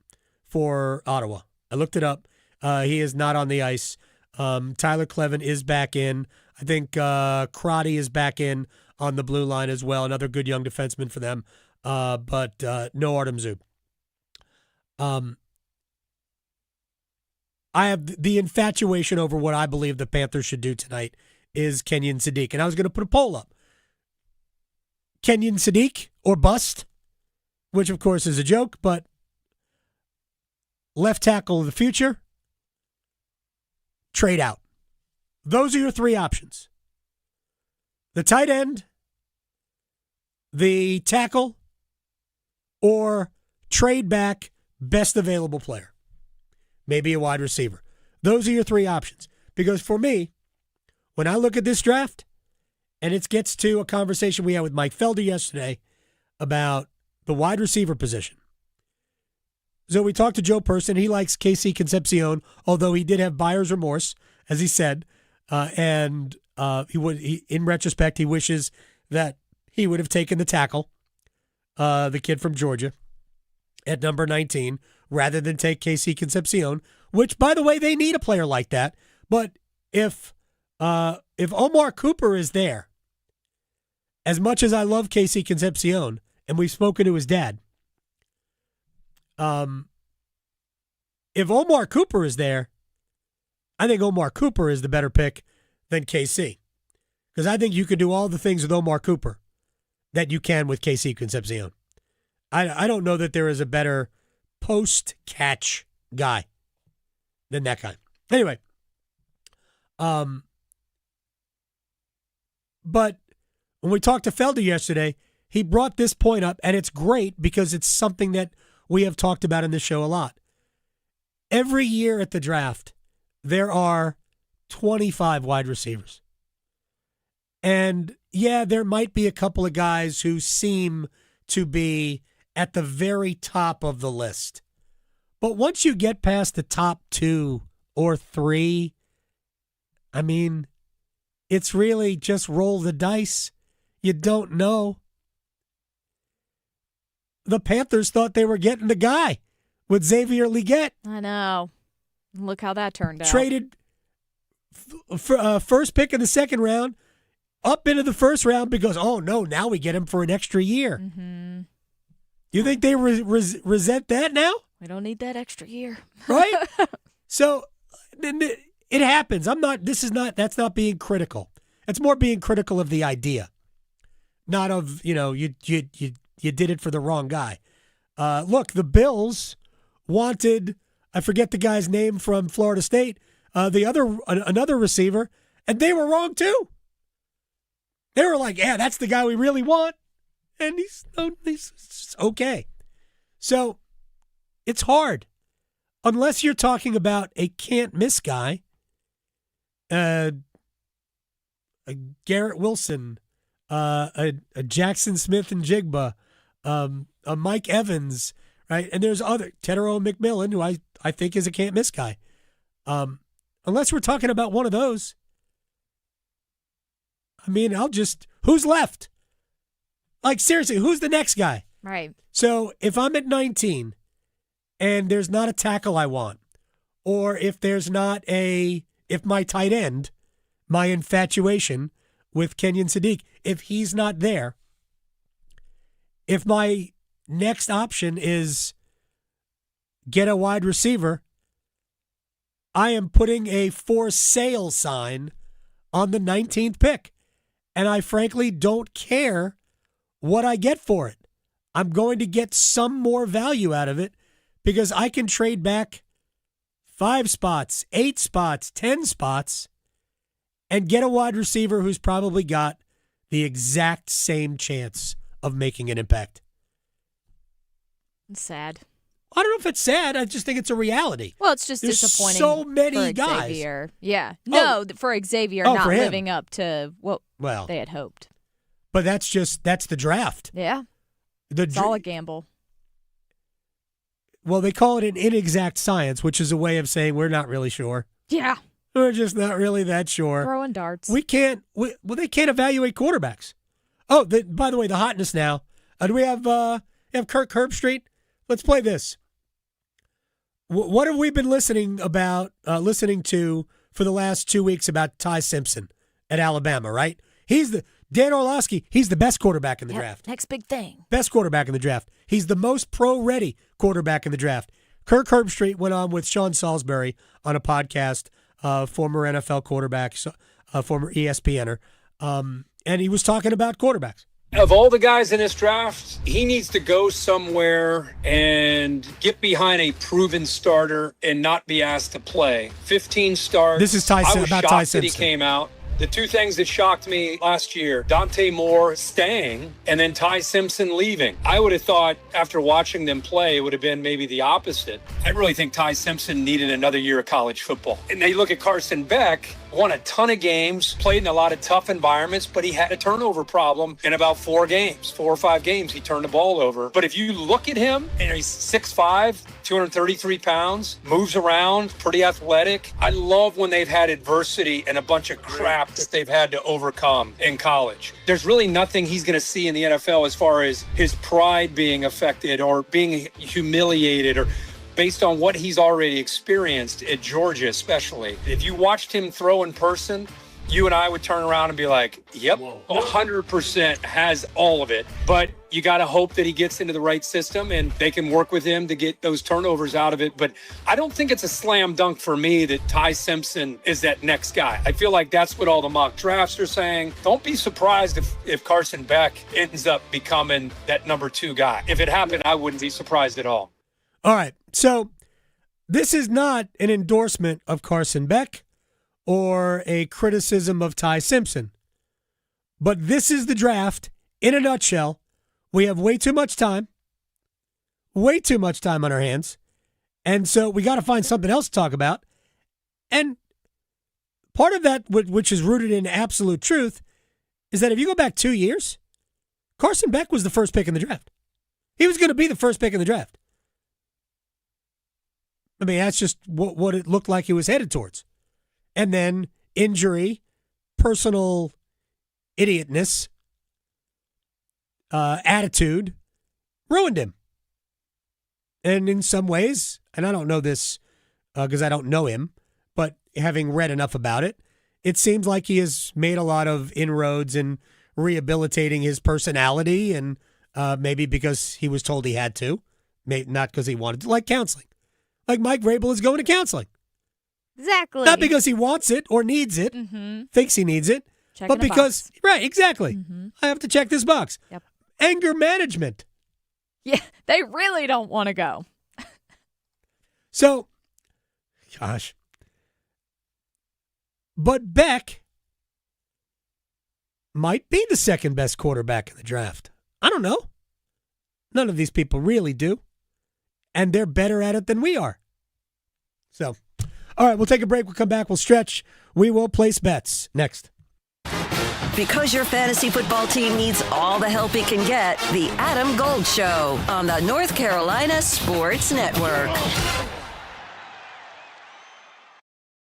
for Ottawa. I looked it up. He is not on the ice. Tyler Clevin is back in. I think Crotty is back in on the blue line as well. Another good young defenseman for them. But no Artem Zub. I have the infatuation over what I believe the Panthers should do tonight is Kenyon Sadiq. And I was going to put a poll up. Kenyon Sadiq or bust, which of course is a joke, but left tackle of the future, trade out. Those are your three options. The tight end, the tackle, or trade back best available player. Maybe a wide receiver. Those are your three options. Because for me, when I look at this draft, and it gets to a conversation we had with Mike Felder yesterday about the wide receiver position. So we talked to Joe Person. He likes KC Concepcion, although he did have buyer's remorse, as he said. In retrospect, he wishes that he would have taken the tackle, the kid from Georgia, at number 19, rather than take KC Concepcion, which, by the way, they need a player like that. But if Omar Cooper is there, as much as I love KC Concepcion, and we've spoken to his dad, if Omar Cooper is there, I think Omar Cooper is the better pick than KC. Because I think you could do all the things with Omar Cooper that you can with KC Concepcion. I don't know that there is a better post-catch guy than that guy. Anyway, but when we talked to Felder yesterday, he brought this point up, and it's great because it's something that we have talked about in this show a lot. Every year at the draft, there are 25 wide receivers. And yeah, there might be a couple of guys who seem to be at the very top of the list. But once you get past the top 2 or 3, I mean, it's really just roll the dice. You don't know. The Panthers thought they were getting the guy with Xavier Leggett. I know. Look how that turned out. Traded first pick in the second round up into the first round because, oh, no, now we get him for an extra year. Mm-hmm. You think they resent that now? We don't need that extra year. Right? So it happens. That's not being critical. It's more being critical of the idea. Not of, you did it for the wrong guy. Look, the Bills wanted, I forget the guy's name from Florida State, another receiver, and they were wrong too. They were like, yeah, that's the guy we really want. And he's okay. So it's hard. Unless you're talking about a can't-miss guy, a Garrett Wilson, a Jackson Smith and Jigba, a Mike Evans, right? And there's other Tedero McMillan, who I think is a can't miss guy. Unless we're talking about one of those, I mean, who's left? Like, seriously, who's the next guy? Right. So if I'm at 19 and there's not a tackle I want, or if my tight end, my infatuation with Kenyon Sadiq, if he's not there, if my next option is get a wide receiver, I am putting a for sale sign on the 19th pick. And I frankly don't care what I get for it. I'm going to get some more value out of it because I can trade back 5 spots, 8 spots, 10 spots, and get a wide receiver who's probably got the exact same chance of making an impact. It's sad. I don't know if it's sad. I just think it's a reality. Well, it's just There's disappointing. So many for guys. Xavier. Yeah. No, for Xavier not for him. living up to what they had hoped. But that's the draft. Yeah. It's all a gamble. Well, they call it an inexact science, which is a way of saying we're not really sure. Yeah. We're just not really that sure. Throwing darts. They can't evaluate quarterbacks. Oh, by the way, the hotness now. Do we have Kirk Herbstreit? Let's play this. What have we been listening to for the last 2 weeks about Ty Simpson at Alabama, right? Dan Orlovsky, he's the best quarterback in the draft. Next big thing. Best quarterback in the draft. He's the most pro-ready quarterback in the draft. Kirk Herbstreit went on with Sean Salisbury on a podcast, former NFL quarterback, former ESPNer, and he was talking about quarterbacks. Of all the guys in this draft, he needs to go somewhere and get behind a proven starter and not be asked to play. 15 starts. This is Ty Simpson. I was shocked that he came out. The two things that shocked me last year, Dante Moore staying and then Ty Simpson leaving. I would have thought after watching them play, it would have been maybe the opposite. I really think Ty Simpson needed another year of college football. And they look at Carson Beck, won a ton of games, played in a lot of tough environments, but he had a turnover problem in about 4 or 5 games. He turned the ball over. But if you look at him, and he's 6'5", 233 pounds, moves around, pretty athletic. I love when they've had adversity and a bunch of crap that they've had to overcome in college. There's really nothing he's going to see in the NFL as far as his pride being affected or being humiliated or based on what he's already experienced at Georgia especially. If you watched him throw in person, you and I would turn around and be like, yep, 100% has all of it. But you got to hope that he gets into the right system and they can work with him to get those turnovers out of it. But I don't think it's a slam dunk for me that Ty Simpson is that next guy. I feel like that's what all the mock drafts are saying. Don't be surprised if Carson Beck ends up becoming that number 2 guy. If it happened, I wouldn't be surprised at all. All right. So this is not an endorsement of Carson Beck or a criticism of Ty Simpson. But this is the draft in a nutshell. We have way too much time on our hands. And so we got to find something else to talk about. And part of that, which is rooted in absolute truth, is that if you go back 2 years, Carson Beck was the first pick in the draft. He was going to be the first pick in the draft. I mean, that's just what it looked like he was headed towards. And then injury, personal idiotness, attitude ruined him. And in some ways, and I don't know this because I don't know him, but having read enough about it, it seems like he has made a lot of inroads in rehabilitating his personality and maybe because he was told he had to, maybe not because he wanted to, like counseling. Like Mike Vrabel is going to counseling. Exactly. Not because he wants it or needs it, thinks he needs it, but because, right, exactly. I have to check this box. Yep. Anger management. Yeah, they really don't want to go. So, gosh. But Beck might be the second best quarterback in the draft. I don't know. None of these people really do. And they're better at it than we are. So, all right, we'll take a break. We'll come back. We'll stretch. We will place bets next. Because your fantasy football team needs all the help it can get, The Adam Gold Show on the North Carolina Sports Network.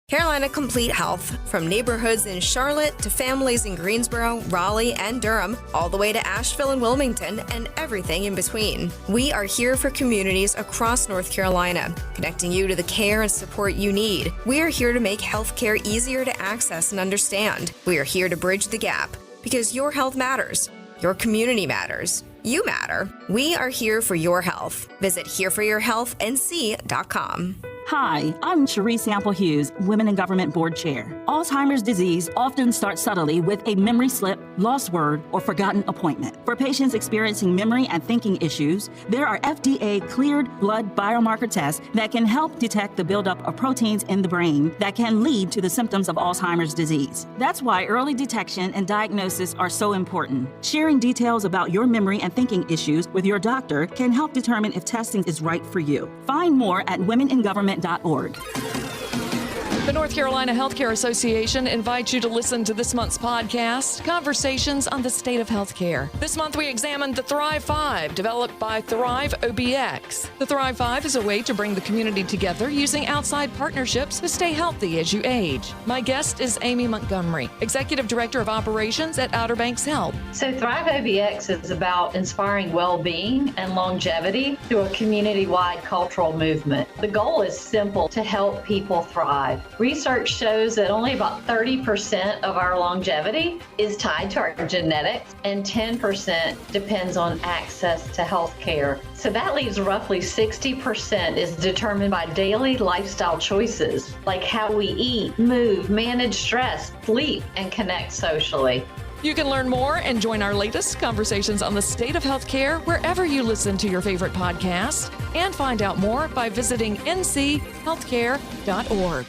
Carolina Complete Health. From neighborhoods in Charlotte to families in Greensboro, Raleigh, and Durham, all the way to Asheville and Wilmington, and everything in between. We are here for communities across North Carolina, connecting you to the care and support you need. We are here to make healthcare easier to access and understand. We are here to bridge the gap, because your health matters. Your community matters. You matter. We are here for your health. Visit hereforyourhealthnc.com. Hi, I'm Cherie Sample Hughes, Women in Government Board Chair. Alzheimer's disease often starts subtly with a memory slip, lost word, or forgotten appointment. For patients experiencing memory and thinking issues, there are FDA-cleared blood biomarker tests that can help detect the buildup of proteins in the brain that can lead to the symptoms of Alzheimer's disease. That's why early detection and diagnosis are so important. Sharing details about your memory and thinking issues with your doctor can help determine if testing is right for you. Find more at womeningovernment.org. The North Carolina Healthcare Association invites you to listen to this month's podcast, Conversations on the State of Healthcare. This month we examined the Thrive 5, developed by Thrive OBX. The Thrive 5 is a way to bring the community together using outside partnerships to stay healthy as you age. My guest is Amy Montgomery, Executive Director of Operations at Outer Banks Health. So Thrive OBX is about inspiring well-being and longevity through a community-wide cultural movement. The goal is simple: to help people thrive. Research shows that only about 30% of our longevity is tied to our genetics, and 10% depends on access to health care. So that leaves roughly 60% is determined by daily lifestyle choices, like how we eat, move, manage stress, sleep, and connect socially. You can learn more and join our latest Conversations on the State of Healthcare wherever you listen to your favorite podcast, and find out more by visiting nchealthcare.org.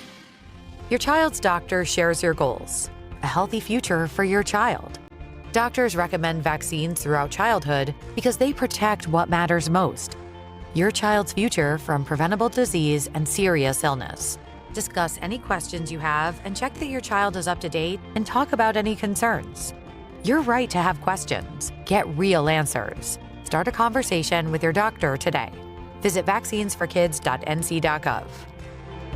Your child's doctor shares your goals: a healthy future for your child. Doctors recommend vaccines throughout childhood because they protect what matters most: your child's future from preventable disease and serious illness. Discuss any questions you have and check that your child is up to date, and talk about any concerns. You're right to have questions. Get real answers. Start a conversation with your doctor today. Visit vaccinesforkids.nc.gov.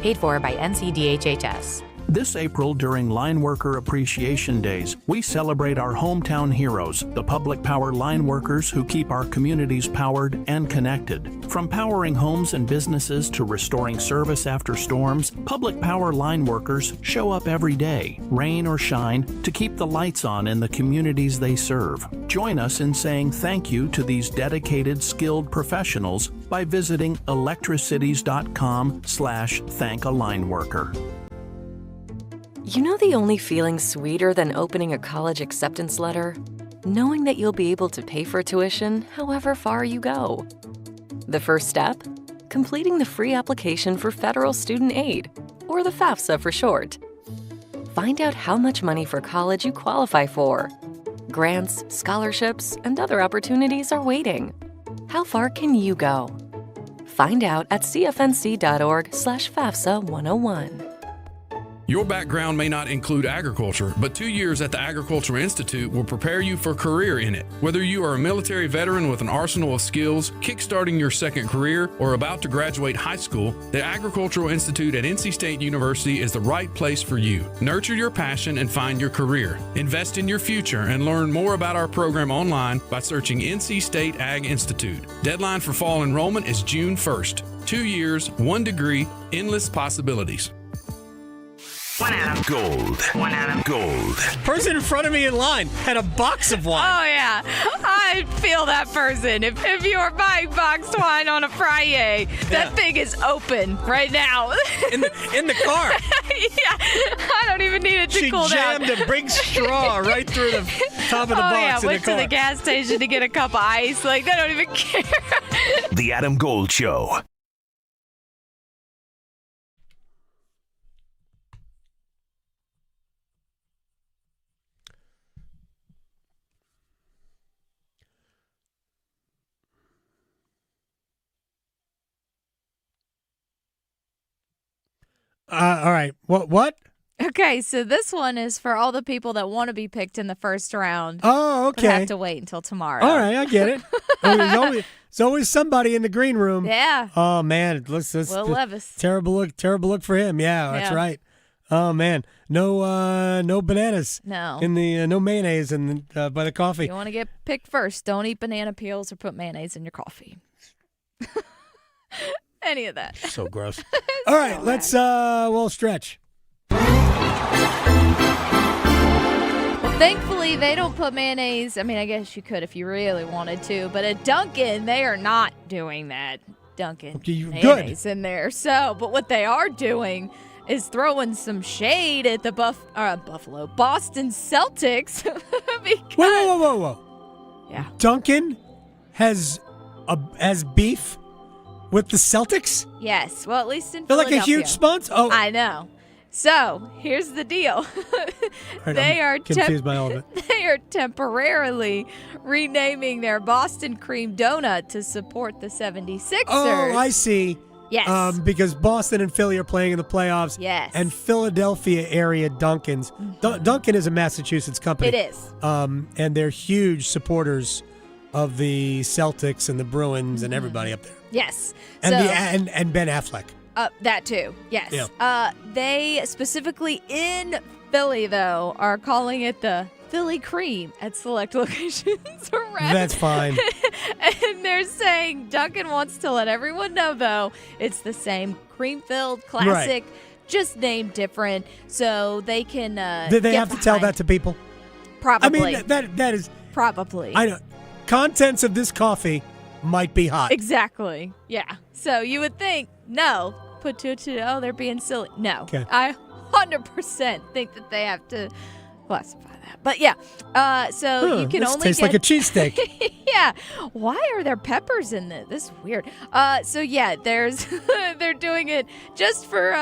Paid for by NCDHHS. This April, during Line Worker Appreciation Days, we celebrate our hometown heroes, the public power line workers who keep our communities powered and connected. From powering homes and businesses to restoring service after storms, public power line workers show up every day, rain or shine, to keep the lights on in the communities they serve. Join us in saying thank you to these dedicated, skilled professionals by visiting electricities.com/thank-a-line-worker. You know the only feeling sweeter than opening a college acceptance letter? Knowing that you'll be able to pay for tuition however far you go. The first step? Completing the free application for federal student aid, or the FAFSA for short. Find out how much money for college you qualify for. Grants, scholarships, and other opportunities are waiting. How far can you go? Find out at cfnc.org/FAFSA 101. Your background may not include agriculture, but 2 years at the Agricultural Institute will prepare you for a career in it. Whether you are a military veteran with an arsenal of skills, kickstarting your second career, or about to graduate high school, the Agricultural Institute at NC State University is the right place for you. Nurture your passion and find your career. Invest in your future and learn more about our program online by searching NC State Ag Institute. Deadline for fall enrollment is June 1st. 2 years, 1 degree, endless possibilities. One Adam. Gold. One Adam. Gold. Person in front of me in line had a box of wine. Oh, yeah. I feel that person. If you are buying boxed wine on a Friday, that thing is open right now. In the car. Yeah. I don't even need it to cool down. She jammed a big straw right through the top of the box yeah. in the Went car. to the gas station to get a cup of ice. Like, they don't even care. The Adam Gold Show. All right. What? Okay, so this one is for all the people that want to be picked in the first round. Oh, okay. But have to wait until tomorrow. All right, I get it. There's always somebody in the green room. Yeah. Oh man, let's Will Levis. Terrible look for him. Yeah, that's right. Oh man, no bananas. No. In the no mayonnaise by the coffee. You want to get picked first. Don't eat banana peels or put mayonnaise in your coffee. Any of that. So gross. All right, let's we'll stretch. Thankfully, they don't put mayonnaise. I mean, I guess you could if you really wanted to, but at Dunkin', they are not doing that. Dunkin' mayonnaise in there. So, but what they are doing is throwing some shade at the Boston Celtics. Because, Whoa. Yeah. Dunkin' has beef with the Celtics? Yes. Well, at least in They're Philadelphia. like a huge sponsor? Oh. I know. So, here's the deal. Right, I'm confused by all of it. They are temporarily renaming their Boston Cream Donut to support the 76ers. Oh, I see. Yes. Because Boston and Philly are playing in the playoffs. Yes. And Philadelphia area Dunkin's. Dunkin' is a Massachusetts company. It is. And they're huge supporters of the Celtics and the Bruins and everybody up there. Yes. And Ben Affleck. That too, yes. Yeah. They specifically in Philly, though, are calling it the Philly Cream at select locations around. That's fine. And they're saying Dunkin' wants to let everyone know, though, it's the same cream-filled classic, just named different, so they can Did they have to tell that to people? Probably. I mean, that is... Probably. I know. Contents of this coffee might be hot. Exactly. Yeah. So you would think, no, put two to, oh, they're being silly. No. Okay. I 100% think that they have to classify that. But yeah, so you can only tastes like a cheesesteak. Yeah. Why are there peppers in this? This is weird. So yeah, they're doing it just for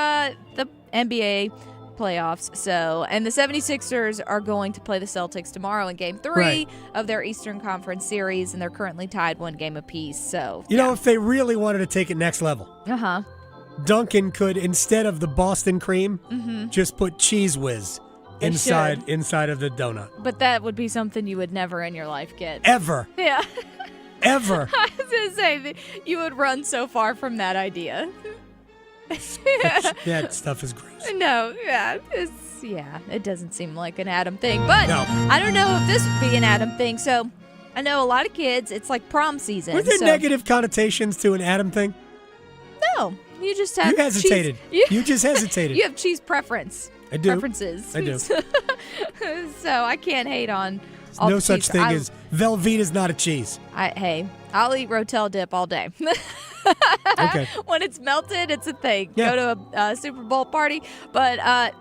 the NBA playoffs. So, and the 76ers are going to play the Celtics tomorrow in Game 3 of their Eastern Conference series, and they're currently tied 1 game apiece. So, you know, if they really wanted to take it next level, Dunkin' could, instead of the Boston cream, just put Cheese Whiz inside of the donut. But that would be something you would never in your life get. Ever. Yeah. Ever. I was going to say that you would run so far from that idea. That stuff is gross. No, it doesn't seem like an Adam thing. But I don't know if this would be an Adam thing. So I know a lot of kids, it's like prom season. Were there negative connotations to an Adam thing? No, you just have You hesitated. You just hesitated. You have cheese preference. I do. Preferences. I do. So I can't hate on all no the such cheese. thing as Velveeta's not a cheese. Hey, I'll eat Rotel dip all day. Okay. When it's melted, it's a thing. Yeah. Go to a Super Bowl party. But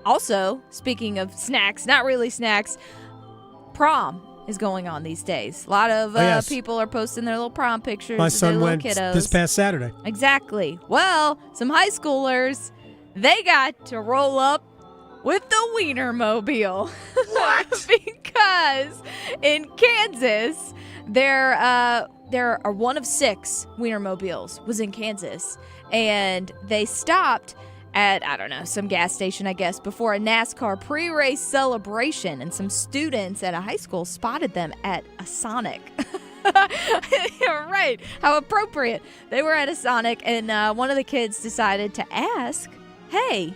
also, speaking of snacks, not really snacks, prom is going on these days. A lot of people are posting their little prom pictures. My of son their went little kiddos. this past Saturday. Exactly. Well, some high schoolers, they got to roll up with the Wienermobile. What? Because in Kansas, there are one of 6 Wienermobiles was in Kansas, and they stopped at, I don't know, some gas station, I guess, before a NASCAR pre-race celebration, and some students at a high school spotted them at a Sonic. Right. How appropriate. They were at a Sonic, and one of the kids decided to ask, hey,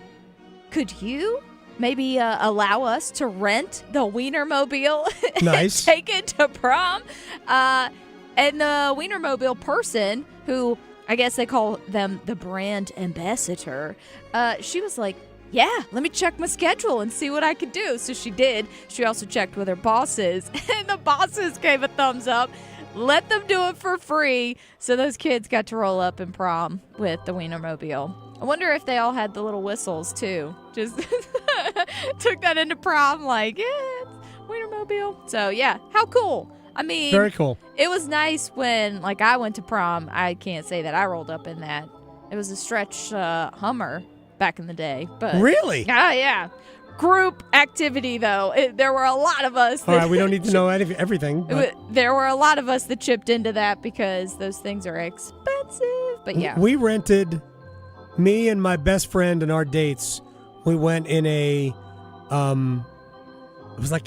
could you maybe allow us to rent the Wienermobile Nice. and take it to prom? And the Wienermobile person, who I guess they call them the brand ambassador, she was like, yeah, let me check my schedule and see what I could do. So she did. She also checked with her bosses, and the bosses gave a thumbs up. Let them do it for free. So those kids got to roll up in prom with the Wienermobile. I wonder if they all had the little whistles, too. Just took that into prom like, yeah, it's Wienermobile. So, yeah, how cool. I mean, very cool. It was nice when, like, I went to prom. I can't say that I rolled up in that. It was a stretch Hummer back in the day. But really? Yeah. Group activity, though. There were a lot of us. All right, we don't need to know everything. But there were a lot of us that chipped into that because those things are expensive. But yeah. We rented, me and my best friend and our dates We went in a,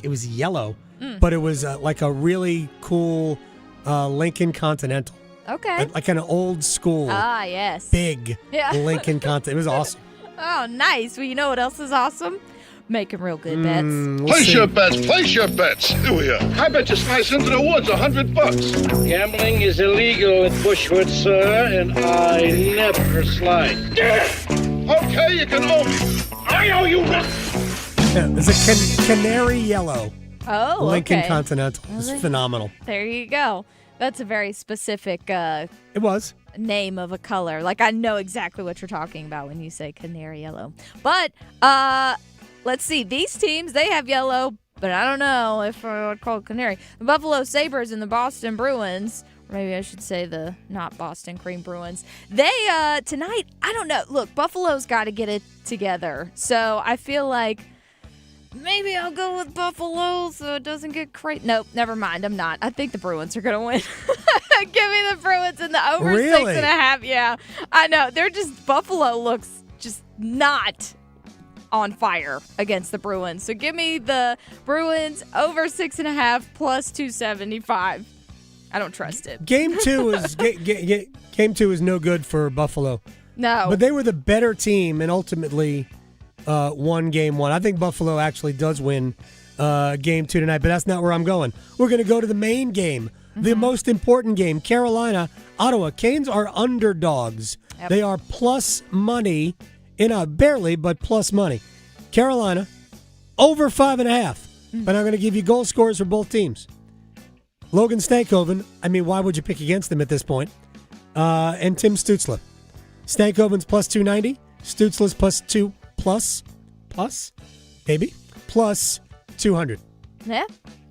it was yellow, but it was like a really cool Lincoln Continental. Okay. Like an old school. Ah, yes. Big Lincoln Continental. It was awesome. Oh, nice. Well, you know what else is awesome? Making real good bets. Place your bets. Here. I bet you slice into the woods $100. Gambling is illegal at Bushwood, sir, and I never slide. Okay, you can owe me. I owe you nothing. It's a canary yellow. Oh, Lincoln okay. Continental. It's phenomenal. There you go. That's a very specific it was. Name of a color. Like, I know exactly what you're talking about when you say canary yellow. But let's see. These teams, they have yellow, but I don't know if I would call it canary. The Buffalo Sabres and the Boston Bruins, or maybe I should say the not Boston Cream Bruins. They, tonight, I don't know. Look, Buffalo's got to get it together. So I feel like maybe I'll go with Buffalo so it doesn't get crazy. Nope, never mind. I'm not. I think the Bruins are going to win. Give me the Bruins in the over 6.5. Yeah, I know. Buffalo looks just not on fire against the Bruins. So give me the Bruins over 6.5 plus 275. I don't trust it. Game two is no good for Buffalo. No. But they were the better team and ultimately won game one. I think Buffalo actually does win game two tonight, but that's not where I'm going. We're going to go to the main game, the most important game, Carolina, Ottawa. Canes are underdogs. Yep. They are plus money, barely, but plus money. Carolina, over 5.5. But I'm going to give you goal scorers for both teams. Logan Stankoven, why would you pick against them at this point? And Tim Stützle. Stankoven's plus 290. Stützle's plus 2 plus 200. Yeah,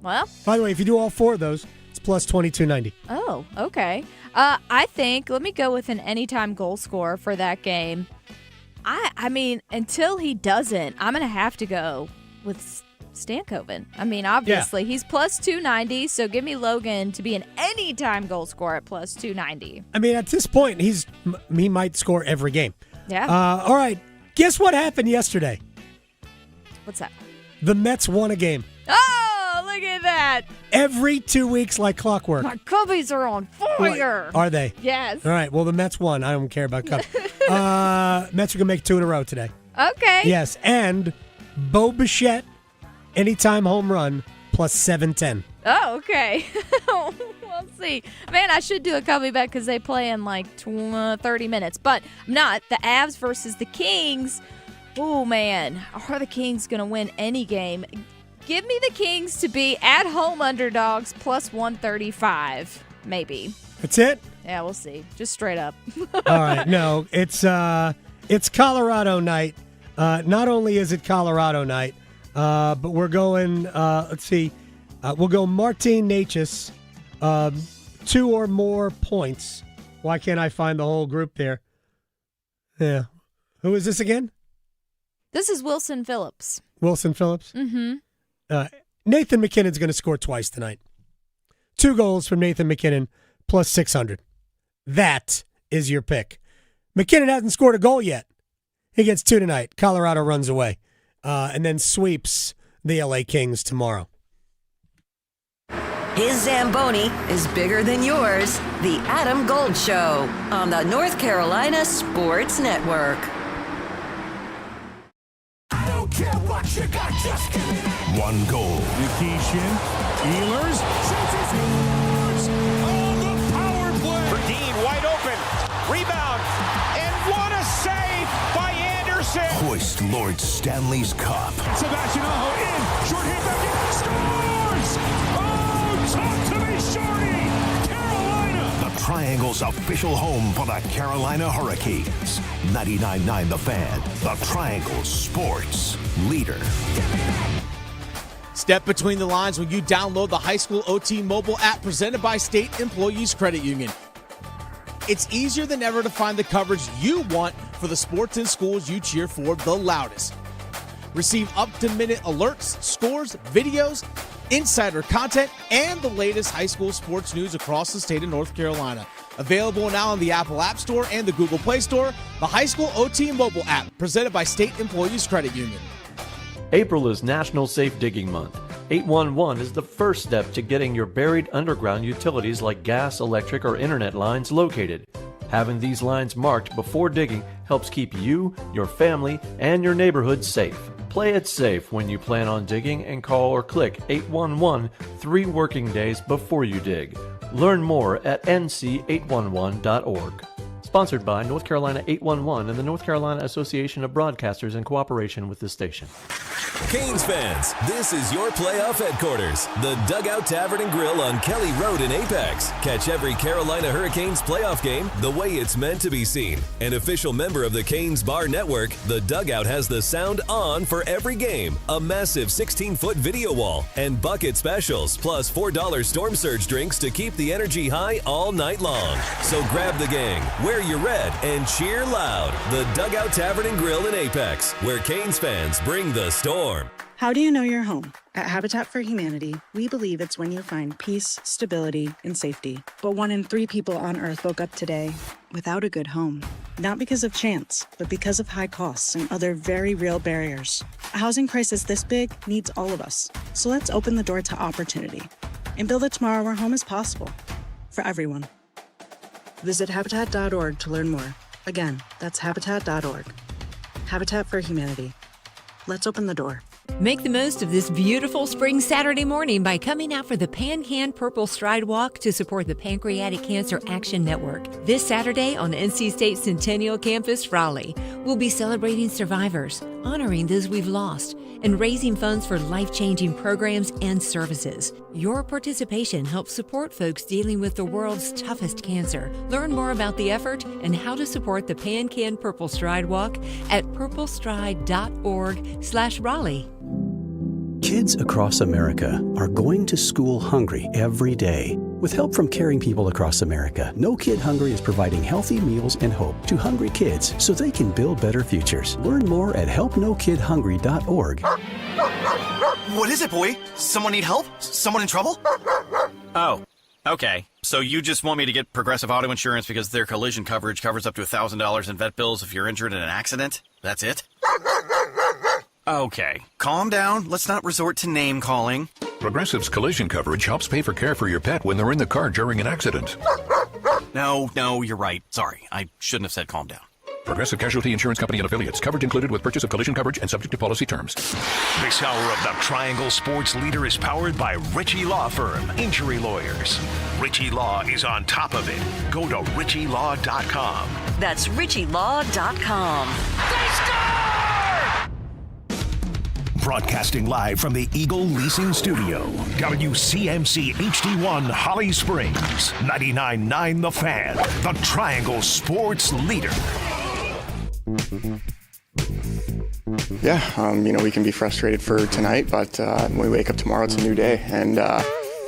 well. By the way, if you do all four of those, it's plus 2290. Oh, okay. I think, let me go with an anytime goal scorer for that game. I mean, until he doesn't, I'm going to have to go with Stankoven. Obviously, he's plus 290, so give me Logan to be an anytime goal scorer at plus 290. At this point, he might score every game. Yeah. All right. Guess what happened yesterday? What's that? The Mets won a game. Oh, look at that. Every 2 weeks like clockwork. My Cubbies are on fire. Are they? Yes. All right. Well, the Mets won. I don't care about Cubs. Mets are going to make 2 in a row today. Okay. Yes. And Bo Bichette, anytime home run, plus 710. Oh, okay. We'll see. Man, I should do a Cubby bet because they play in like 30 minutes. But I'm not. The Avs versus the Kings. Oh, man. Are the Kings going to win any game? Give me the Kings to be at-home underdogs plus 135. Maybe. That's it? Yeah, we'll see. Just straight up. All right. No, it's Colorado night. Not only is it Colorado night, but we're going, let's see. We'll go Martin Necas, 2 or more points. Why can't I find the whole group there? Yeah. Who is this again? This is Wilson Phillips. Wilson Phillips? Mm-hmm. Nathan McKinnon's going to score twice tonight. 2 goals from Nathan McKinnon, plus 600. That is your pick. McKinnon hasn't scored a goal yet. He gets 2 tonight. Colorado runs away. And then sweeps the LA Kings tomorrow. His Zamboni is bigger than yours. The Adam Gold Show on the North Carolina Sports Network. I don't care what you got, just give me that. 1 goal. Nikishin, Ehlers, scores on the power play. Verdeen wide open, rebound, and what a save by Anderson. Hoist Lord Stanley's Cup. Sebastian Aho in, short hit back in, scores! Oh, talk to me, shorty! Carolina! The Triangle's official home for the Carolina Hurricanes. 99.9 The Fan, the Triangle Sports Leader. Step between the lines when you download the High School OT mobile app presented by State Employees Credit Union. It's easier than ever to find the coverage you want for the sports and schools you cheer for the loudest. Receive up-to-minute alerts, scores, videos, insider content, and the latest high school sports news across the state of North Carolina. Available now on the Apple App Store and the Google Play Store. The High School OT Mobile app, presented by State Employees Credit Union. April is National Safe Digging Month. 811 is the first step to getting your buried underground utilities like gas, electric, or internet lines located. Having these lines marked before digging helps keep you, your family, and your neighborhood safe. Play it safe when you plan on digging and call or click 811 3 working days before you dig. Learn more at nc811.org. Sponsored by North Carolina 811 and the North Carolina Association of Broadcasters in cooperation with the station. Canes fans, this is your playoff headquarters, the Dugout Tavern and Grill on Kelly Road in Apex. Catch every Carolina Hurricanes playoff game the way it's meant to be seen. An official member of the Canes Bar Network, the Dugout has the sound on for every game, a massive 16-foot video wall, and bucket specials, plus $4 Storm Surge drinks to keep the energy high all night long. So grab the gang, wear your red, and cheer loud. The Dugout Tavern and Grill in Apex, where Canes fans bring the storm. How do you know you're home? At Habitat for Humanity, we believe it's when you find peace, stability, and safety. But 1 in 3 people on Earth woke up today without a good home. Not because of chance, but because of high costs and other very real barriers. A housing crisis this big needs all of us. So let's open the door to opportunity and build a tomorrow where home is possible for everyone. Visit Habitat.org to learn more. Again, that's Habitat.org. Habitat for Humanity. Let's open the door. Make the most of this beautiful spring Saturday morning by coming out for the PanCan Purple Stride Walk to support the Pancreatic Cancer Action Network. This Saturday on NC State Centennial Campus, Raleigh, we'll be celebrating survivors, honoring those we've lost, and raising funds for life-changing programs and services. Your participation helps support folks dealing with the world's toughest cancer. Learn more about the effort and how to support the PanCan Purple Stride Walk at purplestride.org/Raleigh. Kids across America are going to school hungry every day. With help from caring people across America, No Kid Hungry is providing healthy meals and hope to hungry kids so they can build better futures. Learn more at helpnokidhungry.org. What is it, boy? Someone need help? Someone in trouble? Oh, okay. So you just want me to get Progressive Auto Insurance because their collision coverage covers up to $1,000 in vet bills if you're injured in an accident? That's it? Okay, calm down. Let's not resort to name calling. Progressive's collision coverage helps pay for care for your pet when they're in the car during an accident. No, you're right. Sorry, I shouldn't have said calm down. Progressive Casualty Insurance Company and Affiliates. Coverage included with purchase of collision coverage and subject to policy terms. This hour of the Triangle Sports Leader is powered by Ritchie Law Firm, injury lawyers. Ritchie Law is on top of it. Go to ritchielaw.com. That's ritchielaw.com. They score! Broadcasting live from the Eagle Leasing Studio. WCMC HD1 Holly Springs. 99.9 The Fan. The Triangle Sports Leader. Yeah, we can be frustrated for tonight, but when we wake up tomorrow, it's a new day. And,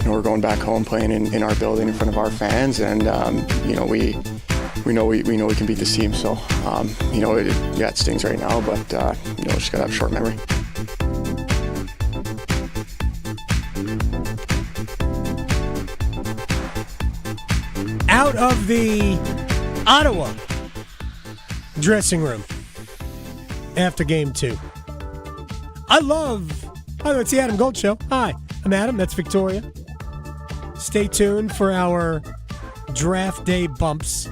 we're going back home playing in our building in front of our fans. And, we know we can beat this team. So, it stings right now, but, just got to have short memory. Out of the Ottawa dressing room after game 2. It's the Adam Gold Show. Hi, I'm Adam. That's Victoria. Stay tuned for our draft day bumps.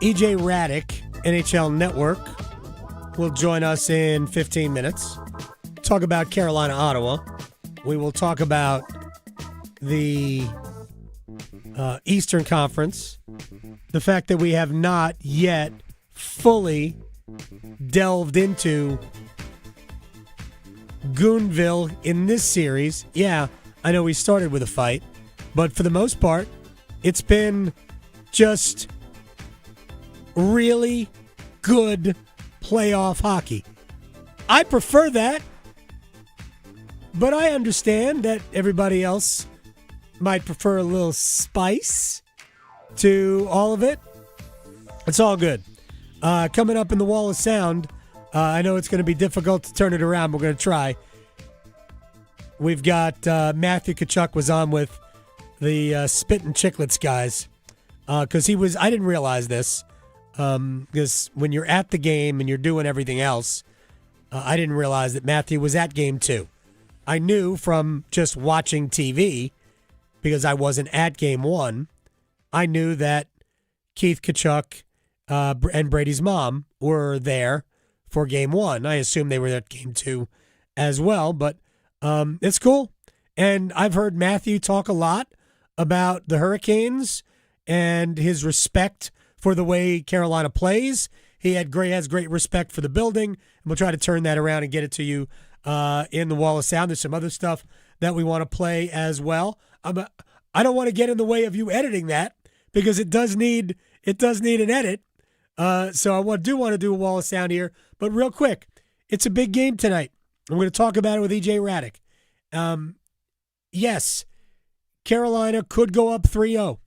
EJ Raddick, NHL Network, will join us in 15 minutes. Talk about Carolina, Ottawa. We will talk about the Eastern Conference, the fact that we have not yet fully delved into Goonville in this series. Yeah, I know we started with a fight, but for the most part, it's been just really good playoff hockey. I prefer that, but I understand that everybody else might prefer a little spice to all of it. It's all good. Coming up in the Wall of Sound, I know it's going to be difficult to turn it around. We're going to try. We've got Matthew Tkachuk was on with the Spittin' Chicklets guys, because I didn't realize this, because when you're at the game and you're doing everything else, I didn't realize that Matthew was at game 2. I knew from just watching TV, because I wasn't at game 1, I knew that Keith Tkachuk and Brady's mom were there for game 1. I assumed they were at game 2 as well, but it's cool. And I've heard Matthew talk a lot about the Hurricanes and his respect for the way Carolina plays. He has great respect for the building, and we'll try to turn that around and get it to you in the Wall of Sound. There's some other stuff that we want to play as well. I don't want to get in the way of you editing that, because it does need an edit. So I do want to do a Wall of Sound here. But real quick, it's a big game tonight. I'm going to talk about it with EJ Raddick. Yes, Carolina could go up 3-0.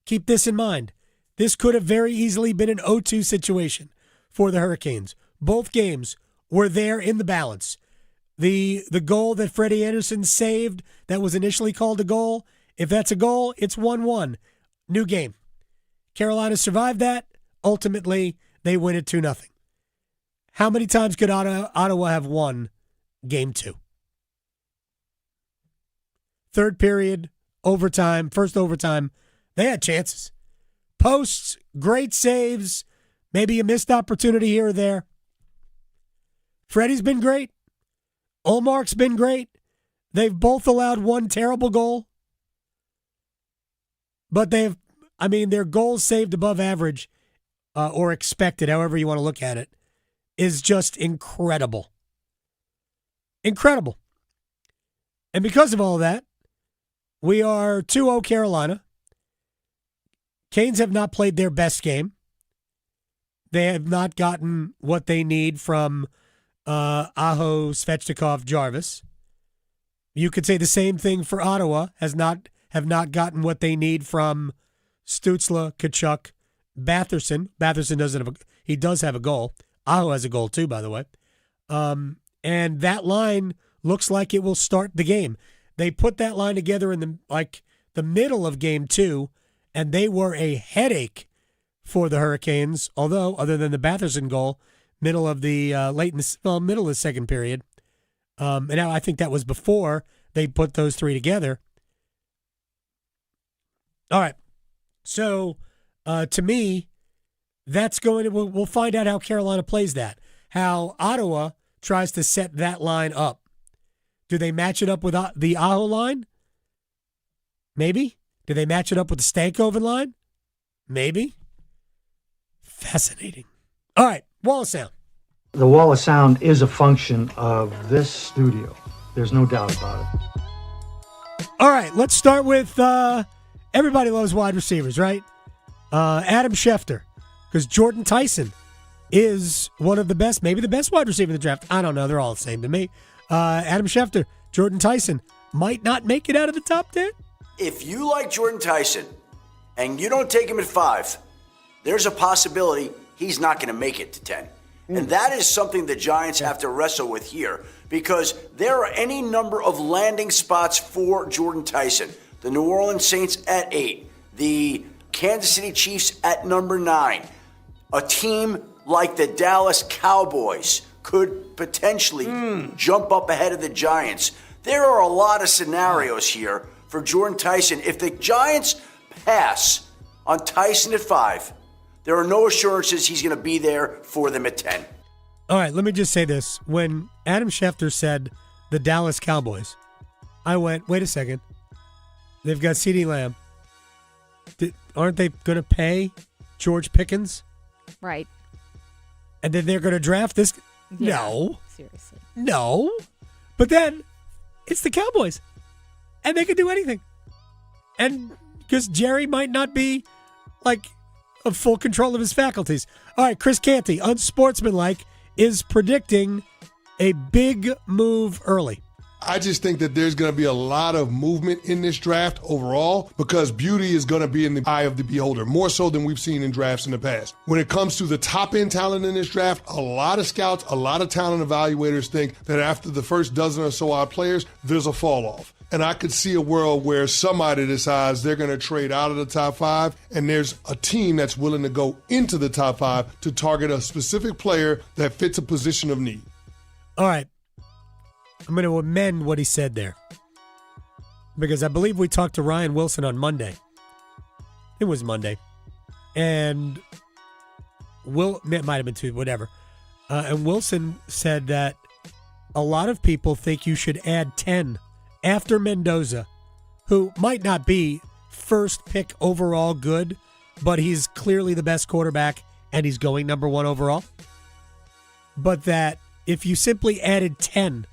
Keep this in mind. This could have very easily been an 0-2 situation for the Hurricanes. Both games were there in the balance. The goal that Freddie Anderson saved that was initially called a goal, if that's a goal, it's 1-1. New game. Carolina survived that. Ultimately, they win it 2-0. How many times could Ottawa have won game 2? Third period, overtime, first overtime, they had chances. Posts, great saves, maybe a missed opportunity here or there. Freddie's been great. Ullmark's been great. They've both allowed one terrible goal. But their goals saved above average or expected, however you want to look at it, is just incredible. Incredible. And because of all that, we are 2-0 Carolina. Canes have not played their best game. They have not gotten what they need from Aho, Svechnikov, Jarvis. You could say the same thing for Ottawa, have not gotten what they need from Stützle, Tkachuk, Batherson. Batherson does have a goal. Aho has a goal too, by the way. And that line looks like it will start the game. They put that line together in the middle of game 2, and they were a headache for the Hurricanes. Although, other than the Batherson goal, middle of the middle of the second period, and now I think that was before they put those three together. All right, so to me, that's going to. We'll find out how Carolina plays that. How Ottawa tries to set that line up. Do they match it up with the Aho line? Maybe. Do they match it up with the Stankoven line? Maybe. Fascinating. All right, Wall of Sound. The Wall of Sound is a function of this studio. There's no doubt about it. All right, let's start with everybody loves wide receivers, right? Adam Schefter, because Jordan Tyson is one of the best, maybe the best wide receiver in the draft. I don't know. They're all the same to me. Adam Schefter, Jordan Tyson might not make it out of the top 10. If you like Jordan Tyson and you don't take him at 5, there's a possibility he's not going to make it to 10. And that is something the Giants have to wrestle with here, because there are any number of landing spots for Jordan Tyson. The New Orleans Saints at 8, the Kansas City Chiefs at number 9. A team like the Dallas Cowboys could potentially jump up ahead of the Giants. There are a lot of scenarios here for Jordan Tyson. If the Giants pass on Tyson at 5, there are no assurances he's going to be there for them at 10. All right, let me just say this. When Adam Schefter said the Dallas Cowboys, I went, wait a second. They've got CeeDee Lamb. Aren't they going to pay George Pickens? Right. And then they're going to draft this? Yeah, no. Seriously. No. But then it's the Cowboys. And they can do anything. And because Jerry might not be of full control of his faculties. All right, Chris Canty, unsportsmanlike, is predicting a big move early. I just think that there's going to be a lot of movement in this draft overall, because beauty is going to be in the eye of the beholder, more so than we've seen in drafts in the past. When it comes to the top-end talent in this draft, a lot of scouts, a lot of talent evaluators think that after the first dozen or so odd players, there's a fall-off. And I could see a world where somebody decides they're going to trade out of the top 5, and there's a team that's willing to go into the top 5 to target a specific player that fits a position of need. All right. I'm going to amend what he said there, because I believe we talked to Ryan Wilson on Monday. It was Monday. And it might have been Tuesday, whatever. And Wilson said that a lot of people think you should add 10 after Mendoza, who might not be first pick overall good, but he's clearly the best quarterback and he's going number 1 overall. But that if you simply added 10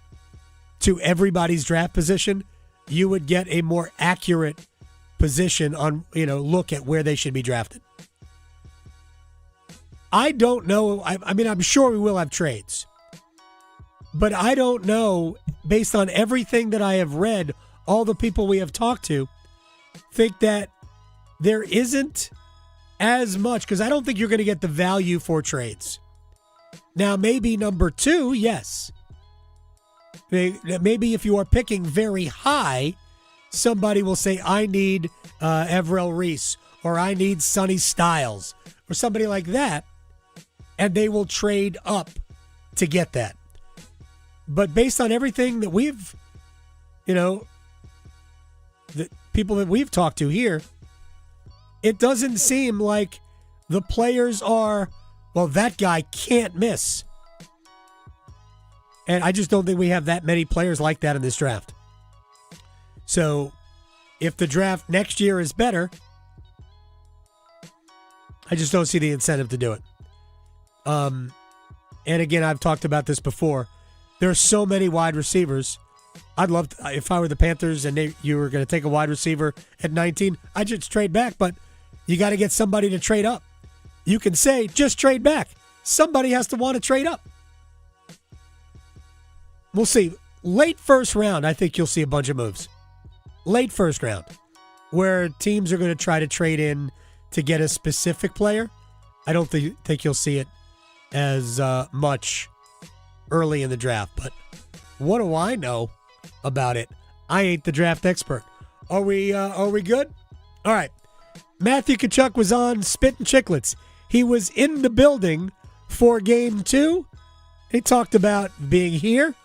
to everybody's draft position, you would get a more accurate position on, look at where they should be drafted. I don't know. I mean, I'm sure we will have trades. But I don't know, based on everything that I have read, all the people we have talked to, think that there isn't as much, because I don't think you're going to get the value for trades. Now, maybe number 2, yes. Maybe if you are picking very high, somebody will say, I need Everell Reese, or I need Sonny Styles, or somebody like that, and they will trade up to get that. But based on everything that we've, the people that we've talked to here, it doesn't seem like the players are, well, that guy can't miss. And I just don't think we have that many players like that in this draft. So if the draft next year is better, I just don't see the incentive to do it. And again, I've talked about this before. There are so many wide receivers. I'd love to, if I were the Panthers and you were going to take a wide receiver at 19, I'd just trade back, but you got to get somebody to trade up. You can say, just trade back. Somebody has to want to trade up. We'll see. Late first round, I think you'll see a bunch of moves. Late first round, where teams are going to try to trade in to get a specific player. I don't think you'll see it as much early in the draft, but what do I know about it? I ain't the draft expert. Are we good? All right. Matthew Tkachuk was on Spittin' Chicklets. He was in the building for Game 2. He talked about being here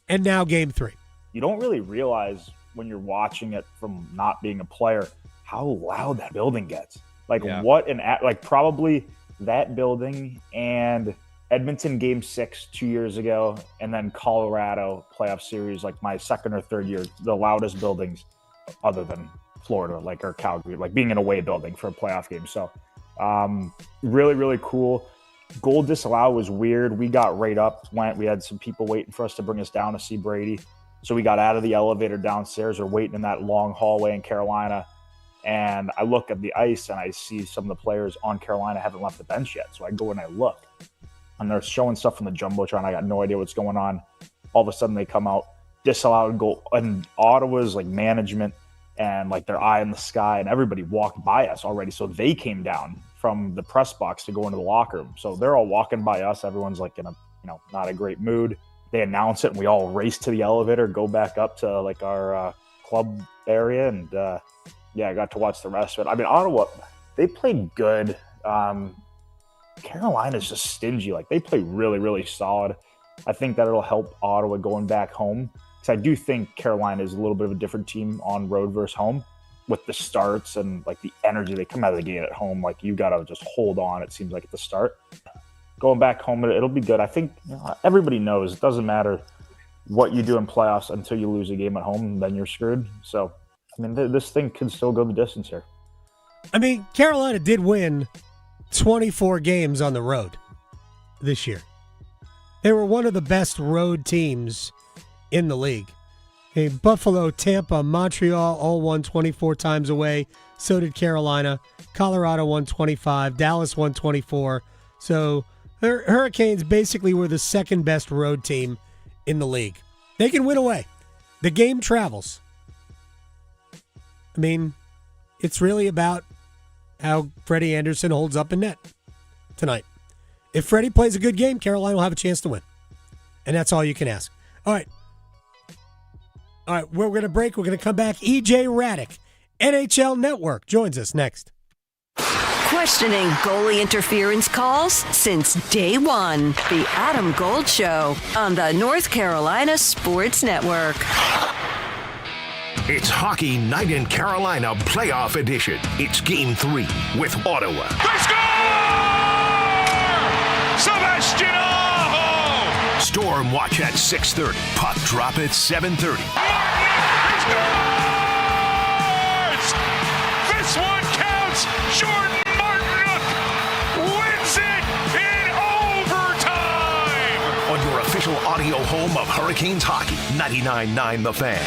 and now Game 3. You don't really realize when you're watching it from not being a player how loud that building gets. Probably that building and Edmonton Game 6 2 years ago, and then Colorado playoff series, like my second or third year, the loudest buildings other than Florida, or Calgary, being an away building for a playoff game. So really, really cool. Goal disallowed was weird. We got right up, we had some people waiting for us to bring us down to see Brady. So we got out of the elevator downstairs. We're waiting in that long hallway in Carolina. And I look at the ice and I see some of the players on Carolina haven't left the bench yet. So I go and I look. And they're showing stuff from the Jumbotron. I got no idea what's going on. All of a sudden they come out, disallowed goal. And Ottawa's management and their eye in the sky, and everybody walked by us already. So they came down from the press box to go into the locker room. So they're all walking by us. Everyone's in a not a great mood. They announce it and we all race to the elevator, go back up to our club area. And I got to watch the rest of it. I mean, Ottawa, they played good. Carolina's just stingy. They play really, really solid. I think that it'll help Ottawa going back home, because I do think Carolina is a little bit of a different team on road versus home with the starts and the energy they come out of the gate at home. You got to just hold on, it seems like, at the start. Going back home, it'll be good. I think everybody knows it doesn't matter what you do in playoffs until you lose a game at home, then you're screwed. So, I mean, this thing can still go the distance here. I mean, Carolina did win 24 games on the road this year. They were one of the best road teams in the league. Buffalo, Tampa, Montreal all won 24 times away. So did Carolina. Colorado won 25. Dallas won 24. So Hurricanes basically were the second best road team in the league. They can win away. The game travels. I mean, it's really about how Freddie Anderson holds up in net tonight. If Freddie plays a good game, Carolina will have a chance to win. And that's all you can ask. All right. All right, we're going to break. We're going to come back. EJ Radick, NHL Network, joins us next. Questioning goalie interference calls since day one. The Adam Gold Show on the North Carolina Sports Network. It's Hockey Night in Carolina Playoff Edition. It's Game 3 with Ottawa. They score! Sebastian Aho! Storm watch at 6:30. Puck drop at 7:30. This one counts! Jordan wins it in overtime! On your official audio home of Hurricanes hockey, 99.9 The Fan.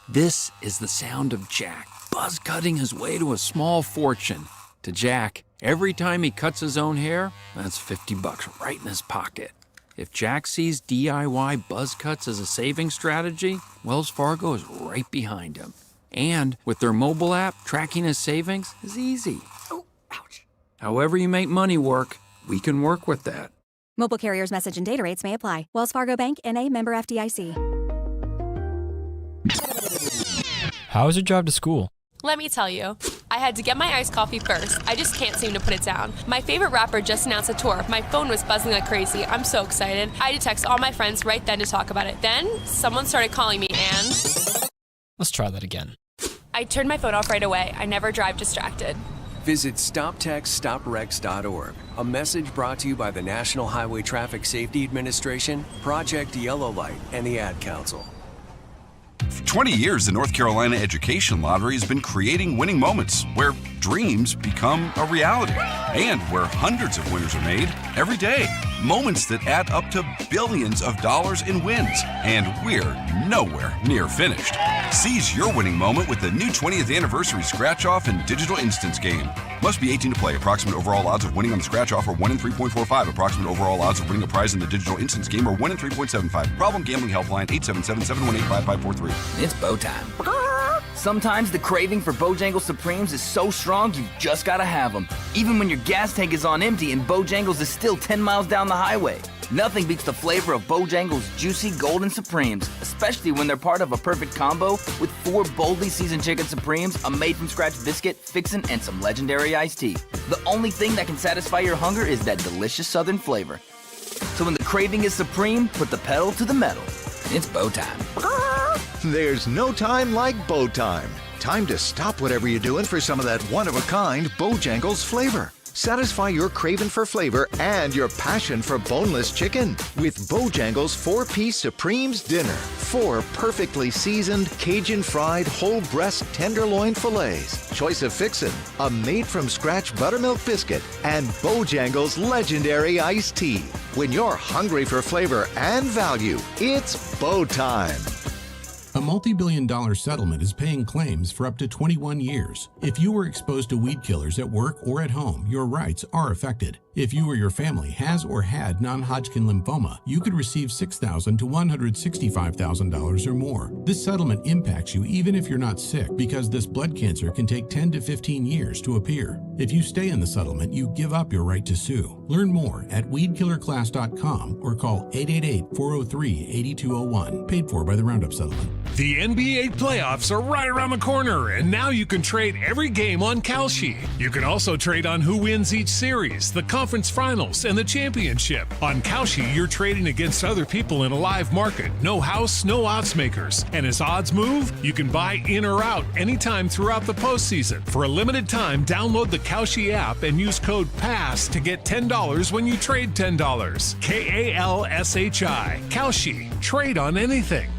This is the sound of Jack, buzz cutting his way to a small fortune. To Jack, every time he cuts his own hair, that's $50 right in his pocket. If Jack sees DIY buzz cuts as a saving strategy, Wells Fargo is right behind him. And with their mobile app, tracking his savings is easy. Oh, ouch. However you make money work, we can work with that. Mobile carriers' message and data rates may apply. Wells Fargo Bank, N.A., member FDIC. How is your drive to school? Let me tell you, I had to get my iced coffee first. I just can't seem to put it down. My favorite rapper just announced a tour. My phone was buzzing like crazy. I'm so excited. I had to text all my friends right then to talk about it. Then, someone started calling me and... Let's try that again. I turned my phone off right away. I never drive distracted. Visit StopTextStopWrecks.org. A message brought to you by the National Highway Traffic Safety Administration, Project Yellow Light, and the Ad Council. For 20 years, the North Carolina Education Lottery has been creating winning moments where dreams become a reality and where hundreds of winners are made every day. Moments that add up to billions of dollars in wins. And we're nowhere near finished. Seize your winning moment with the new 20th Anniversary Scratch-Off and Digital Instance game. Must be 18 to play. Approximate overall odds of winning on the Scratch-Off are 1 in 3.45. Approximate overall odds of winning a prize in the Digital Instance game are 1 in 3.75. Problem Gambling Helpline 877-718-5543. It's bow time. Sometimes the craving for Bojangles Supremes is so strong you've just gotta have them. Even when your gas tank is on empty and Bojangles is still 10 miles down the highway. Nothing beats the flavor of Bojangles' juicy golden Supremes, especially when they're part of a perfect combo with 4 boldly seasoned chicken Supremes, a made-from-scratch biscuit, fixin', and some legendary iced tea. The only thing that can satisfy your hunger is that delicious southern flavor. So when the craving is supreme, put the pedal to the metal. It's bow time. There's no time like bow time. Time to stop whatever you're doing for some of that one-of-a-kind Bojangles flavor. Satisfy your craving for flavor and your passion for boneless chicken with Bojangles 4-piece Supremes Dinner. 4 perfectly seasoned, Cajun-fried, whole breast tenderloin fillets. Choice of fixin', a made-from-scratch buttermilk biscuit, and Bojangles' legendary iced tea. When you're hungry for flavor and value, it's bow time. A multi-billion-dollar settlement is paying claims for up to 21 years. If you were exposed to weed killers at work or at home, your rights are affected. If you or your family has or had non-Hodgkin lymphoma, you could receive $6,000 to $165,000 or more. This settlement impacts you even if you're not sick because this blood cancer can take 10 to 15 years to appear. If you stay in the settlement, you give up your right to sue. Learn more at weedkillerclass.com or call 888-403-8201. Paid for by the Roundup Settlement. The NBA playoffs are right around the corner, and now you can trade every game on Kalshi. You can also trade on who wins each series, the conference finals, and the championship. On Kalshi, you're trading against other people in a live market. No house, no odds makers. And as odds move, you can buy in or out anytime throughout the postseason. For a limited time, download the Kalshi app and use code PASS to get $10 when you trade $10. Kalshi. Kalshi. Trade on anything.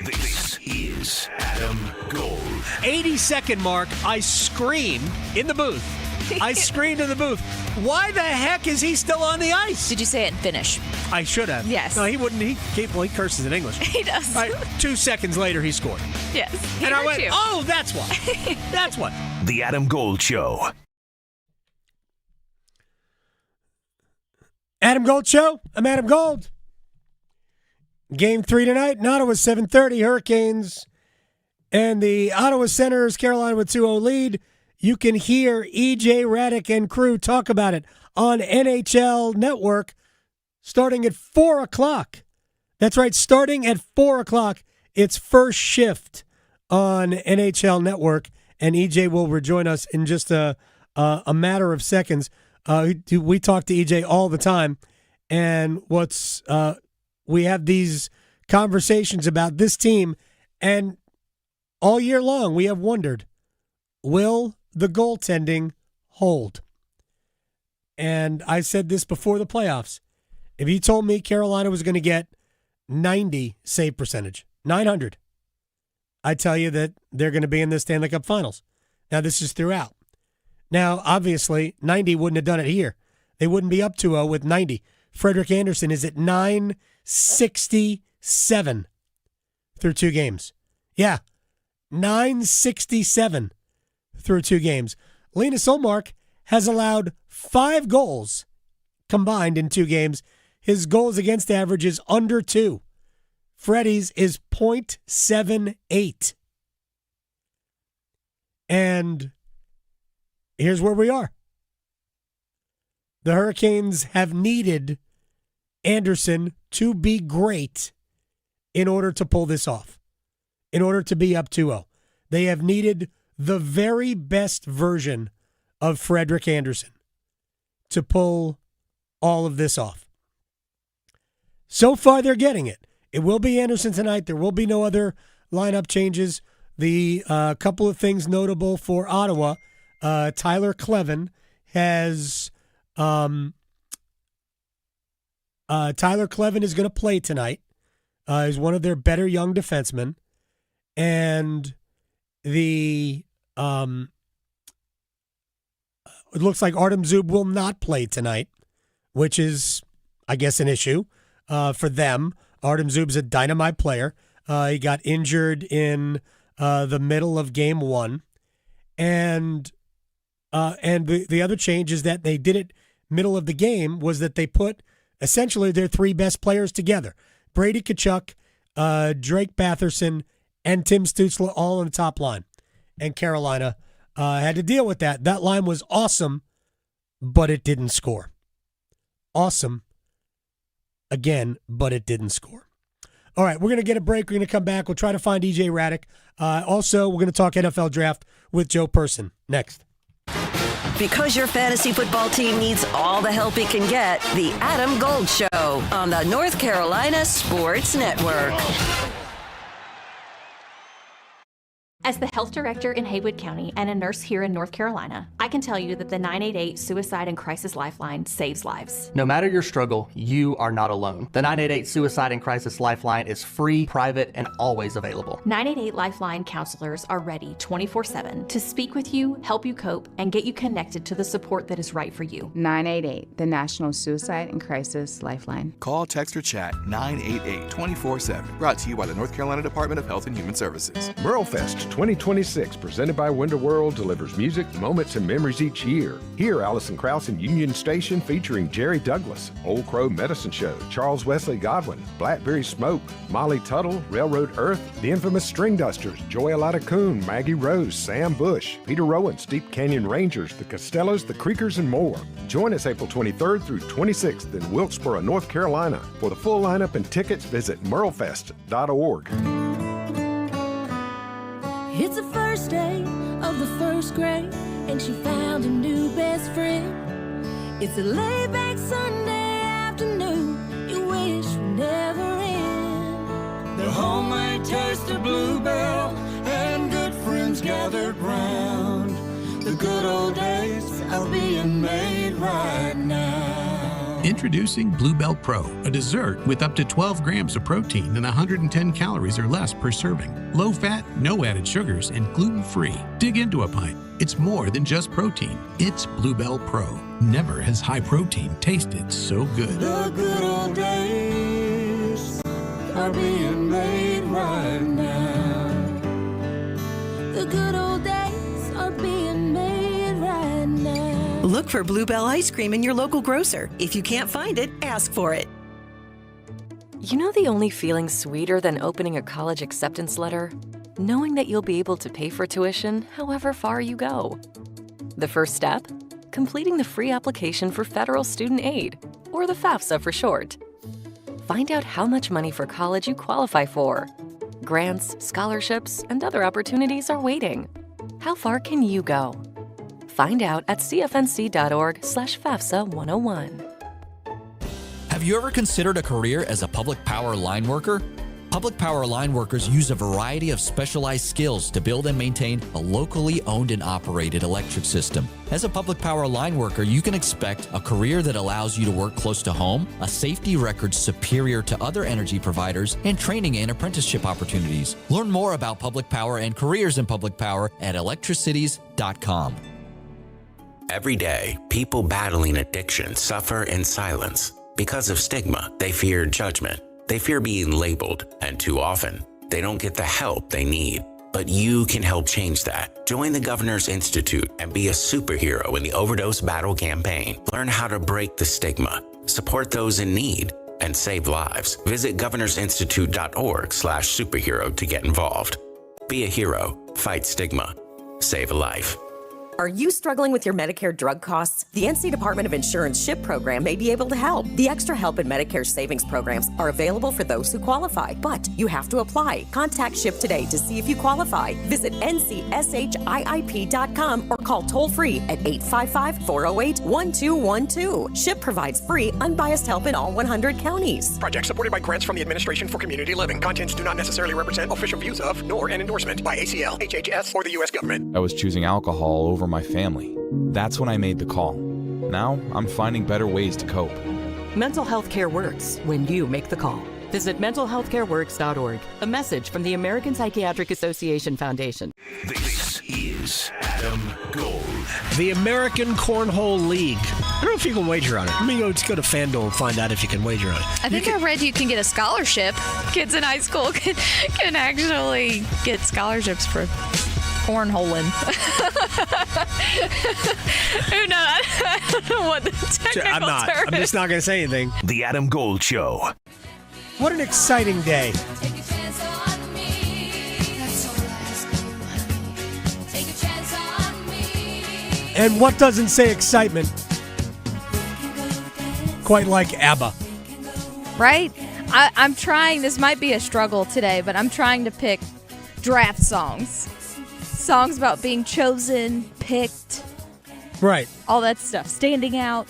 This is Adam Gold. 80-second mark, I scream in the booth. I screamed in the booth. Why the heck is he still on the ice? Did you say it in Finnish? I should have. Yes. No, he wouldn't. He curses in English. He does. 2 seconds later, he scored. Yes. And I went, oh, that's why. That's why. The Adam Gold Show. Adam Gold Show. I'm Adam Gold. Game 3 tonight in Ottawa, 7:30. Hurricanes and the Ottawa Senators, Carolina with 2-0 lead. You can hear EJ Radick and crew talk about it on NHL Network starting at 4 o'clock That's right. Starting at 4 o'clock, it's First Shift on NHL Network, and EJ will rejoin us in just a matter of seconds. We talk to EJ all the time, and we have these conversations about this team, and all year long we have wondered, will the goaltending hold? And I said this before the playoffs. If you told me Carolina was going to get 90 save percentage, 900, I tell you that they're going to be in the Stanley Cup Finals. Now, this is throughout. Now, obviously, 90 wouldn't have done it here. They wouldn't be up 2-0 with 90. Frederik Andersen is at 967 through 2 games. Yeah, 967 through 2 games. Linus Ullmark has allowed 5 goals combined in 2 games. His goals against average is under 2. Freddie's is .78. And here's where we are. The Hurricanes have needed Andersen to be great in order to pull this off, in order to be up 2-0. They have needed the very best version of Frederik Andersen to pull all of this off. So far, they're getting it. It will be Andersen tonight. There will be no other lineup changes. The couple of things notable for Ottawa, Tyler Clevin has Tyler Clevin is going to play tonight. He's one of their better young defensemen, and it looks like Artem Zub will not play tonight, which is, I guess, an issue for them. Artem Zub's a dynamite player. He got injured in the middle of game 1, and the other change is that they did it middle of the game, was that they put essentially their 3 best players together. Brady Tkachuk, Drake Batherson, and Tim Stützle all on the top line. And Carolina had to deal with that. That line was awesome, but it didn't score. Awesome, again, but it didn't score. All right, we're going to get a break. We're going to come back. We'll try to find EJ Raddick. Also, we're going to talk NFL draft with Joe Person next. Because your fantasy football team needs all the help it can get, the Adam Gold Show on the North Carolina Sports Network. As the health director in Haywood County and a nurse here in North Carolina, I can tell you that the 988 Suicide and Crisis Lifeline saves lives. No matter your struggle, you are not alone. The 988 Suicide and Crisis Lifeline is free, private, and always available. 988 Lifeline counselors are ready 24/7 to speak with you, help you cope, and get you connected to the support that is right for you. 988, the National Suicide and Crisis Lifeline. Call, text, or chat 988 24/7. Brought to you by the North Carolina Department of Health and Human Services. Merlefest 2026, presented by Winter World, delivers music, moments, and memories each year. Hear Allison Krauss and Union Station featuring Jerry Douglas, Old Crow Medicine Show, Charles Wesley Godwin, Blackberry Smoke, Molly Tuttle, Railroad Earth, the infamous String Dusters, Joy Coon, Maggie Rose, Sam Bush, Peter Rowan, Steep Canyon Rangers, the Costellos, the Creekers, and more. Join us April 23rd through 26th in Wilkesboro, North Carolina. For the full lineup and tickets, visit merlefest.org. It's the first day of the first grade, and she found a new best friend. It's a laid-back Sunday afternoon you wish would never end. The homemade taste of Bluebell and good friends gathered round. The good old days are being made right now. Introducing Bluebell Pro, a dessert with up to 12 grams of protein and 110 calories or less per serving. Low fat, no added sugars, and gluten-free. Dig into a pint. It's more than just protein. It's Bluebell Pro. Never has high protein tasted so good. The good old days are being made right now. The good old days are being made right now. Look for Bluebell ice cream in your local grocer. If you can't find it, ask for it. You know the only feeling sweeter than opening a college acceptance letter? Knowing that you'll be able to pay for tuition however far you go. The first step? Completing the free application for federal student aid, or the FAFSA for short. Find out how much money for college you qualify for. Grants, scholarships, and other opportunities are waiting. How far can you go? Find out at cfnc.org/FAFSA 101. Have you ever considered a career as a public power line worker? Public power line workers use a variety of specialized skills to build and maintain a locally owned and operated electric system. As a public power line worker, you can expect a career that allows you to work close to home, a safety record superior to other energy providers, and training and apprenticeship opportunities. Learn more about public power and careers in public power at electricities.com. Every day, people battling addiction suffer in silence. Because of stigma, they fear judgment. They fear being labeled, and too often, they don't get the help they need. But you can help change that. Join the Governor's Institute and be a superhero in the overdose battle campaign. Learn how to break the stigma, support those in need, and save lives. Visit governorsinstitute.org/superhero to get involved. Be a hero, fight stigma, save a life. Are you struggling with your Medicare drug costs? The NC Department of Insurance SHIP program may be able to help. The Extra Help and Medicare savings programs are available for those who qualify, but you have to apply. Contact SHIP today to see if you qualify. Visit ncshiip.com or call toll-free at 855-408-1212. SHIP provides free, unbiased help in all 100 counties. Project supported by grants from the Administration for Community Living. Contents do not necessarily represent official views of, nor an endorsement by ACL, HHS, or the U.S. government. I was choosing alcohol over my family. That's when I made the call. Now I'm finding better ways to cope. Mental health care works when you make the call. Visit mentalhealthcareworks.org. A message from the American Psychiatric Association Foundation. This is Adam Gold. The American Cornhole League. I don't know if you can wager on it. Let me go to FanDuel and find out if you can wager on it. I think I read you can get a scholarship. Kids in high school can actually get scholarships for cornholing. Who knows? I don't know what the technical term is. I'm just not going to say anything. The Adam Gold Show. What an exciting day. And what doesn't say excitement quite like ABBA? Right? I'm trying, this might be a struggle today, but I'm trying to pick draft songs. Songs about being chosen, picked. Right. All that stuff. Standing out.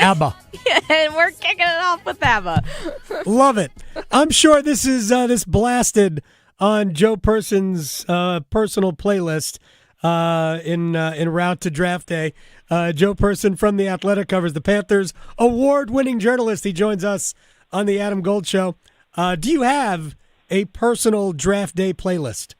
ABBA. Yeah, and we're kicking it off with ABBA. Love it. I'm sure this is this blasted on Joe Person's personal playlist en route to draft day. Joe Person from The Athletic covers the Panthers. Award-winning journalist. He joins us on the Adam Gold Show. Do you have a personal draft day playlist?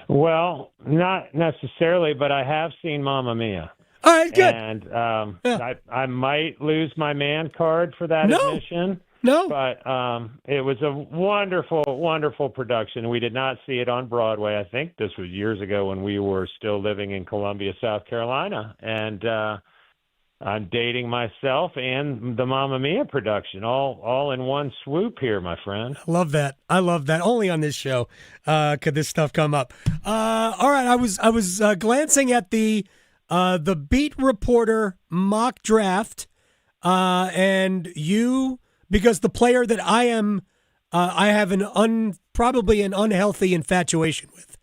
Well, not necessarily, but I have seen Mamma Mia. All right, good. And I might lose my man card for that admission. No. But it was a wonderful, wonderful production. We did not see it on Broadway. I think this was years ago when we were still living in Columbia, South Carolina. And I'm dating myself and the Mamma Mia production all in one swoop here, my friend. I love that. Only on this show could this stuff come up. All right, I was glancing at the Beat Reporter mock draft, and you, because the player that I have probably an unhealthy infatuation with.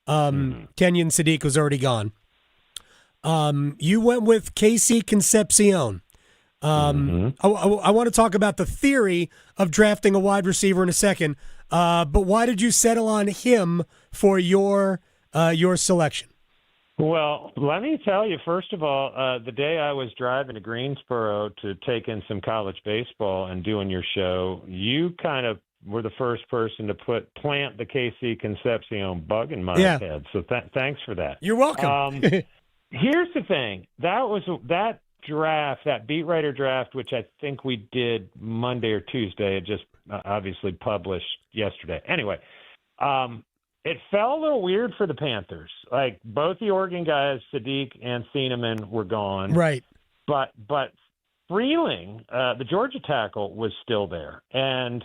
Kenyon Sadiq was already gone. You went with KC Concepcion. I want to talk about the theory of drafting a wide receiver in a second, but why did you settle on him for your selection? Well, let me tell you, first of all, the day I was driving to Greensboro to take in some college baseball and doing your show, you kind of were the first person to plant the KC Concepcion bug in my head. So thanks for that. You're welcome. Here's the thing. That draft, that beat writer draft, which I think we did Monday or Tuesday, it just obviously published yesterday. Anyway, it felt a little weird for the Panthers. Like, both the Oregon guys, Sadiq and Thieneman, were gone. Right. But Freeling, the Georgia tackle, was still there. And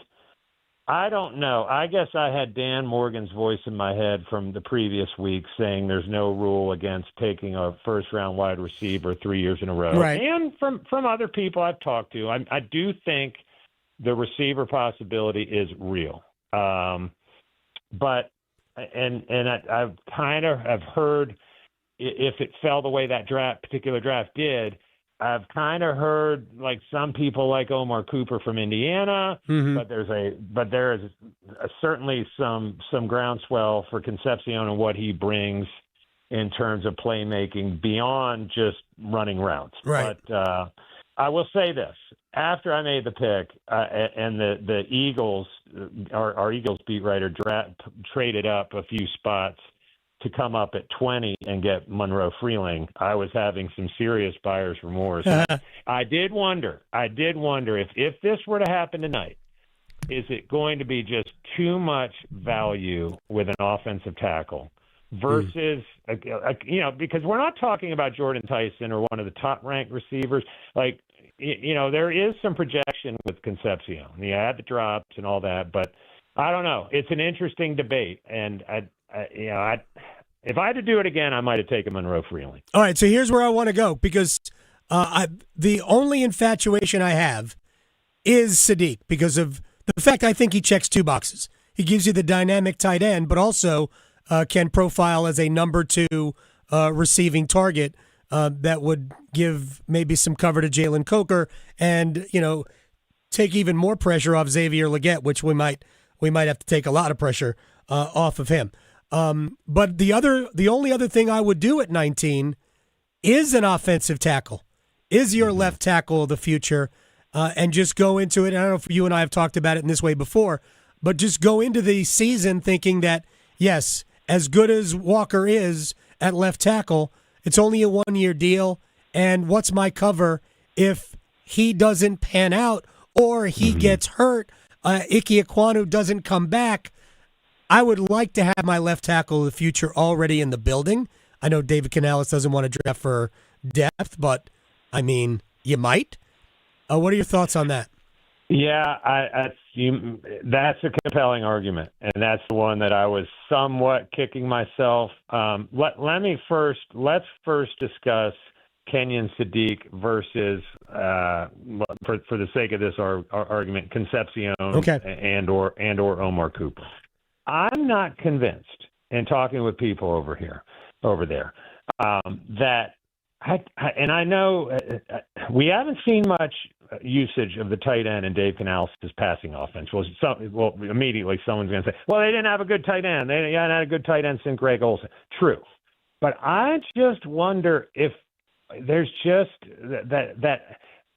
I don't know. I guess I had Dan Morgan's voice in my head from the previous week saying there's no rule against taking a first-round wide receiver 3 years in a row. Right. And from other people I've talked to, I do think the receiver possibility is real. But I've kind of have heard if it fell the way that particular draft did, I've kind of heard like some people like Omar Cooper from Indiana, but there is certainly some groundswell for Concepcion and what he brings in terms of playmaking beyond just running routes. Right. But I will say this: after I made the pick, and the Eagles, our Eagles beat writer traded up a few spots to come up at 20 and get Monroe Freeling, I was having some serious buyer's remorse. I did wonder if this were to happen tonight, is it going to be just too much value with an offensive tackle versus, because we're not talking about Jordan Tyson or one of the top-ranked receivers. Like, there is some projection with Concepcion. You add the drops and all that, but I don't know. It's an interesting debate, and if I had to do it again, I might have taken Monroe Freeling. All right, so here's where I want to go because the only infatuation I have is Sadiq because of the fact I think he checks two boxes. He gives you the dynamic tight end, but also can profile as a number 2 receiving target that would give maybe some cover to Jalen Coker and take even more pressure off Xavier Legette, which we might have to take a lot of pressure off of him. But the only other thing I would do at 19 is an offensive tackle, is your left tackle of the future, and just go into it. I don't know if you and I have talked about it in this way before, but just go into the season thinking that, yes, as good as Walker is at left tackle, it's only a 1-year deal, and what's my cover if he doesn't pan out or he gets hurt, Ike Ekwonu doesn't come back? I would like to have my left tackle of the future already in the building. I know David Canales doesn't want to draft for depth, but, I mean, you might. What are your thoughts on that? Yeah, that's a compelling argument, and that's the one that I was somewhat kicking myself. Let's first discuss Kenyon Sadiq versus, for the sake of this argument, Concepcion and or Omar Cooper. I'm not convinced, in talking with people over there, that I know we haven't seen much usage of the tight end in Dave Canales' passing offense. Well, immediately someone's going to say, well, they didn't have a good tight end. They hadn't had a good tight end since Greg Olsen. True. But I just wonder if there's just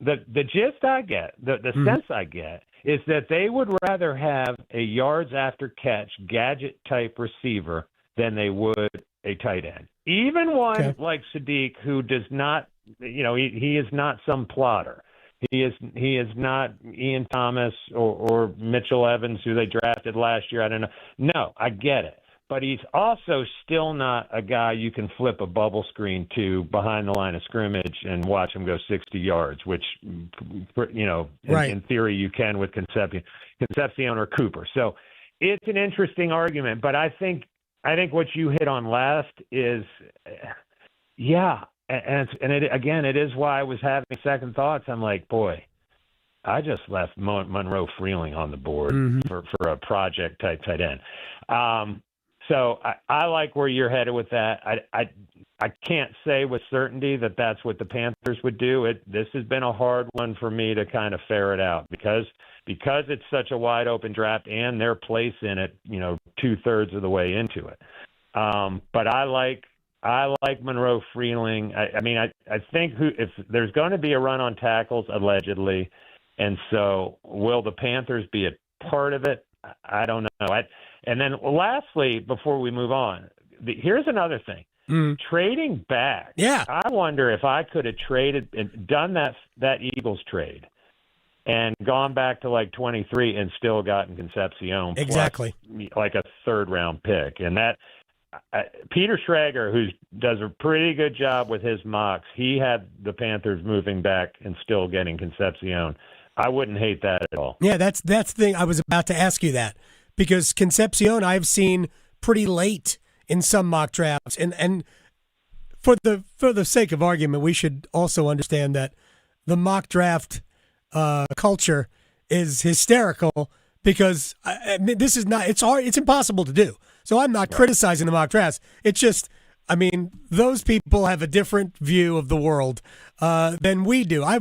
the gist I get, the sense I get, is that they would rather have a yards after catch gadget type receiver than they would a tight end. Even one like Sadiq, who does not, he is not some plotter. He is not Ian Thomas or Mitchell Evans, who they drafted last year. I don't know. No, I get it. But he's also still not a guy you can flip a bubble screen to behind the line of scrimmage and watch him go 60 yards, which, in theory you can with Concepcion or Cooper. So it's an interesting argument. But I think what you hit on last is, it is why I was having second thoughts. I'm like, boy, I just left Monroe Freeling on the board for a project type tight end. So I like where you're headed with that. I can't say with certainty that that's what the Panthers would do. This has been a hard one for me to kind of ferret out because it's such a wide open draft and their place in it, 2/3 of the way into it. But I like Monroe Freeling. I think if there's going to be a run on tackles, allegedly, and so will the Panthers be a part of it? I don't know. And then lastly, before we move on, here's another thing. Trading back. Yeah. I wonder if I could have traded and done that Eagles trade and gone back to like 23 and still gotten Concepcion. Exactly. Plus, like a 3rd round pick. And that Peter Schrager, who does a pretty good job with his mocks, he had the Panthers moving back and still getting Concepcion. I wouldn't hate that at all. Yeah, that's the thing. I was about to ask you that because Concepcion I've seen pretty late in some mock drafts, and for the sake of argument, we should also understand that the mock draft culture is hysterical because this is not. It's hard. It's impossible to do. So I'm not criticizing the mock drafts. It's just, I mean, those people have a different view of the world than we do. I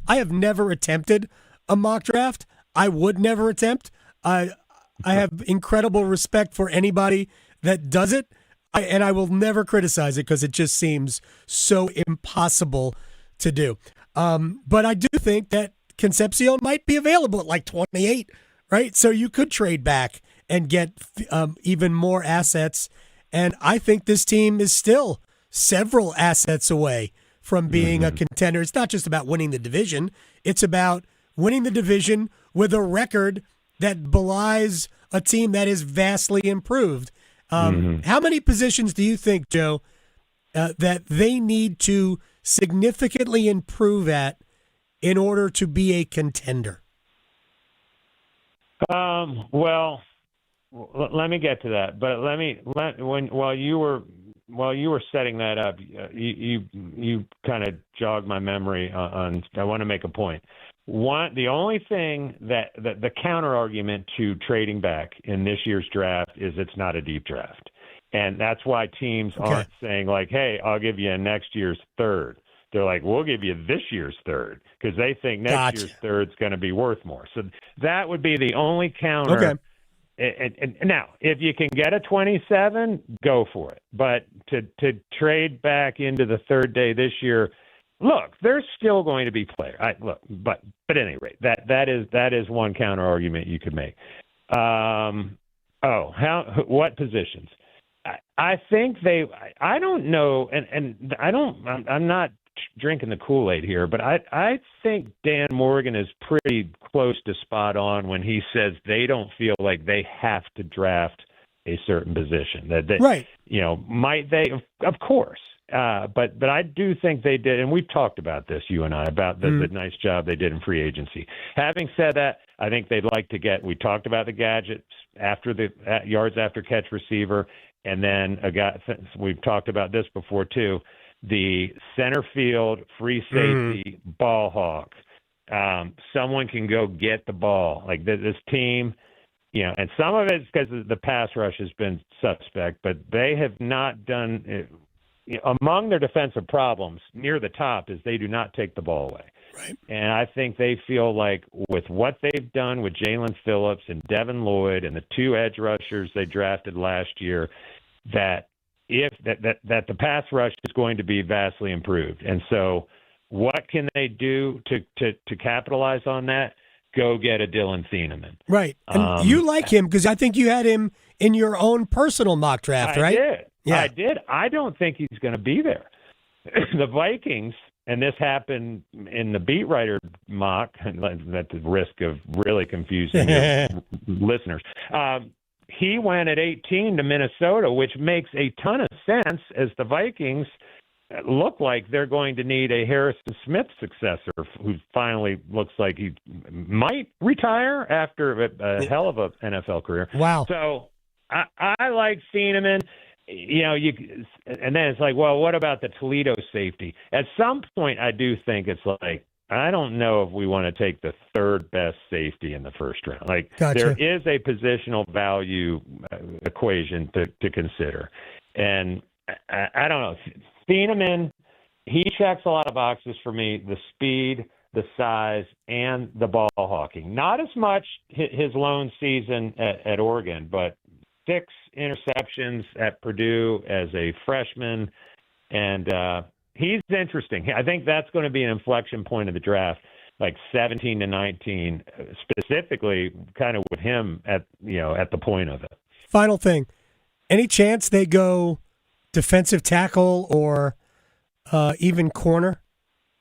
have never attempted a mock draft. I would never attempt. I have incredible respect for anybody that does it, and I will never criticize it because it just seems so impossible to do. But I do think that Concepcion might be available at like 28, right? So you could trade back and get even more assets. And I think this team is still several assets away from being a contender. It's not just about winning the division. It's about winning the division with a record that belies a team that is vastly improved. How many positions do you think, Joe, that they need to significantly improve at in order to be a contender? Well, let me get to that, but while you were setting that up, you kind of jogged my memory on. I want to make a point. The only thing that the counter argument to trading back in this year's draft is it's not a deep draft, and that's why teams aren't saying like, "Hey, I'll give you next year's third." They're like, "We'll give you this year's third," because they think next year's third's going to be worth more. So that would be the only counter. Okay. And now, if you can get a 27, go for it. But to trade back into the third day this year, look, there's still going to be players. But at any rate, that is one counter argument you could make. What positions? I think I don't know, and I'm not drinking the Kool-Aid here, but I think Dan Morgan is pretty close to spot on when he says they don't feel like they have to draft a certain position. That they, right. Might they? Of course. But I do think they did, and we've talked about this, you and I, about the nice job they did in free agency. Having said that, I think they'd like to we talked about the gadgets after the yards after catch receiver, and then we've talked about this before too, the center field free safety ball hawk. Someone can go get the ball. Like this team, and some of it's because the pass rush has been suspect, but they have not done it. Among their defensive problems near the top is they do not take the ball away. Right. And I think they feel like with what they've done with Jalen Phillips and Devin Lloyd and the two edge rushers they drafted last year, that that the pass rush is going to be vastly improved. And so what can they do to capitalize on that? Go get a Dylan Thieneman. Right. And you like him because I think you had him in your own personal mock draft, right? I did. Yeah. I did. I don't think he's going to be there. The Vikings, and this happened in the beat writer mock, at the risk of really confusing your listeners, he went at 18 to Minnesota, which makes a ton of sense as the Vikings look like they're going to need a Harrison Smith successor who finally looks like he might retire after a hell of a NFL career. Wow. So I like Thieneman. And then it's like, well, what about the Toledo safety? At some point, I do think it's like, I don't know if we want to take the third best safety in the first round. Like, Gotcha. There is a positional value equation to consider. And I don't know. Thieneman, he checks a lot of boxes for me, the speed, the size, and the ball hawking. Not as much his lone season at Oregon, but 6 interceptions at Purdue as a freshman, and he's interesting. I think that's going to be an inflection point of the draft, like 17 to 19, specifically kind of with him at the point of it. Final thing, any chance they go defensive tackle or even corner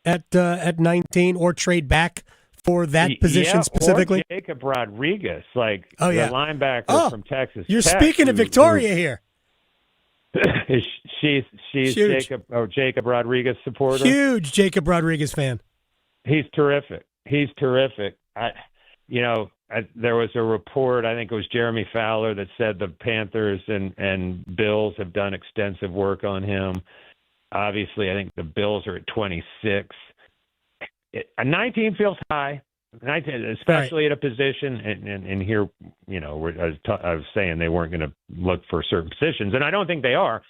at 19 or trade back for that position specifically? Or Jacob Rodriguez, the linebacker from Texas. You're Tech, speaking of Victoria here. She's Jacob Rodriguez supporter. Huge Jacob Rodriguez fan. He's terrific. He's terrific. There was a report, I think it was Jeremy Fowler, that said the Panthers and Bills have done extensive work on him. Obviously, I think the Bills are at 26. 19 feels high, 19, especially at a position. And here, I was saying they weren't going to look for certain positions, and I don't think they are.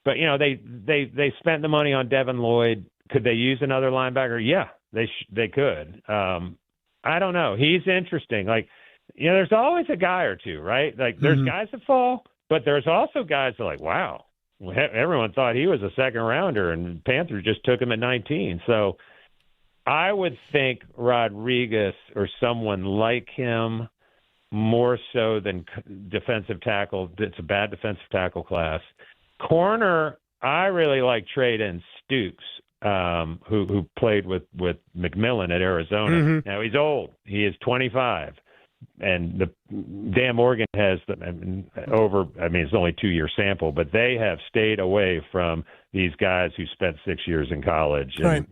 But they spent the money on Devin Lloyd. Could they use another linebacker? Yeah, they could. I don't know. He's interesting. There's always a guy or two, right? There's guys that fall, but there's also guys that are like, wow, everyone thought he was a second rounder, and Panthers just took him at 19. So I would think Rodriguez or someone like him more so than defensive tackle. It's a bad defensive tackle class. Corner, I really like Trayden Stukes. Who played with McMillan at Arizona. Mm-hmm. Now, he's old. He is 25. And Dan Morgan has it's only 2-year sample, but they have stayed away from these guys who spent 6 years in college and,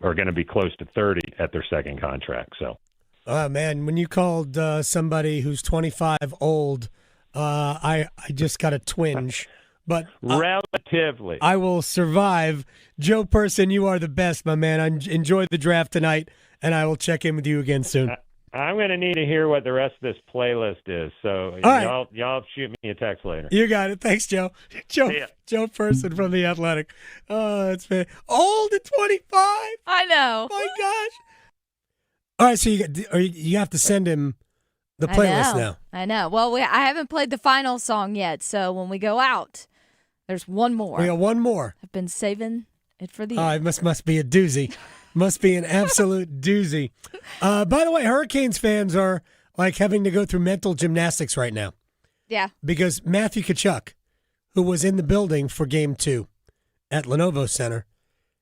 are going to be close to 30 at their second contract. So, man, when you called somebody who's 25 old, I just got a twinge. But relatively, I will survive. Joe Person, you are the best, my man. I enjoyed the draft tonight, and I will check in with you again soon. I'm going to need to hear what the rest of this playlist is. So y'all shoot me a text later. You got it. Thanks, Joe. Joe Person from The Athletic. Oh, it's been old at 25. I know. My gosh. All right, so you have to send him the playlist now. I know. Well, I haven't played the final song yet, so when we go out, there's one more. We got one more. I've been saving it for the end. It must be a doozy. Must be an absolute doozy. By the way, Hurricanes fans are having to go through mental gymnastics right now. Yeah. Because Matthew Tkachuk, who was in the building for Game 2 at Lenovo Center,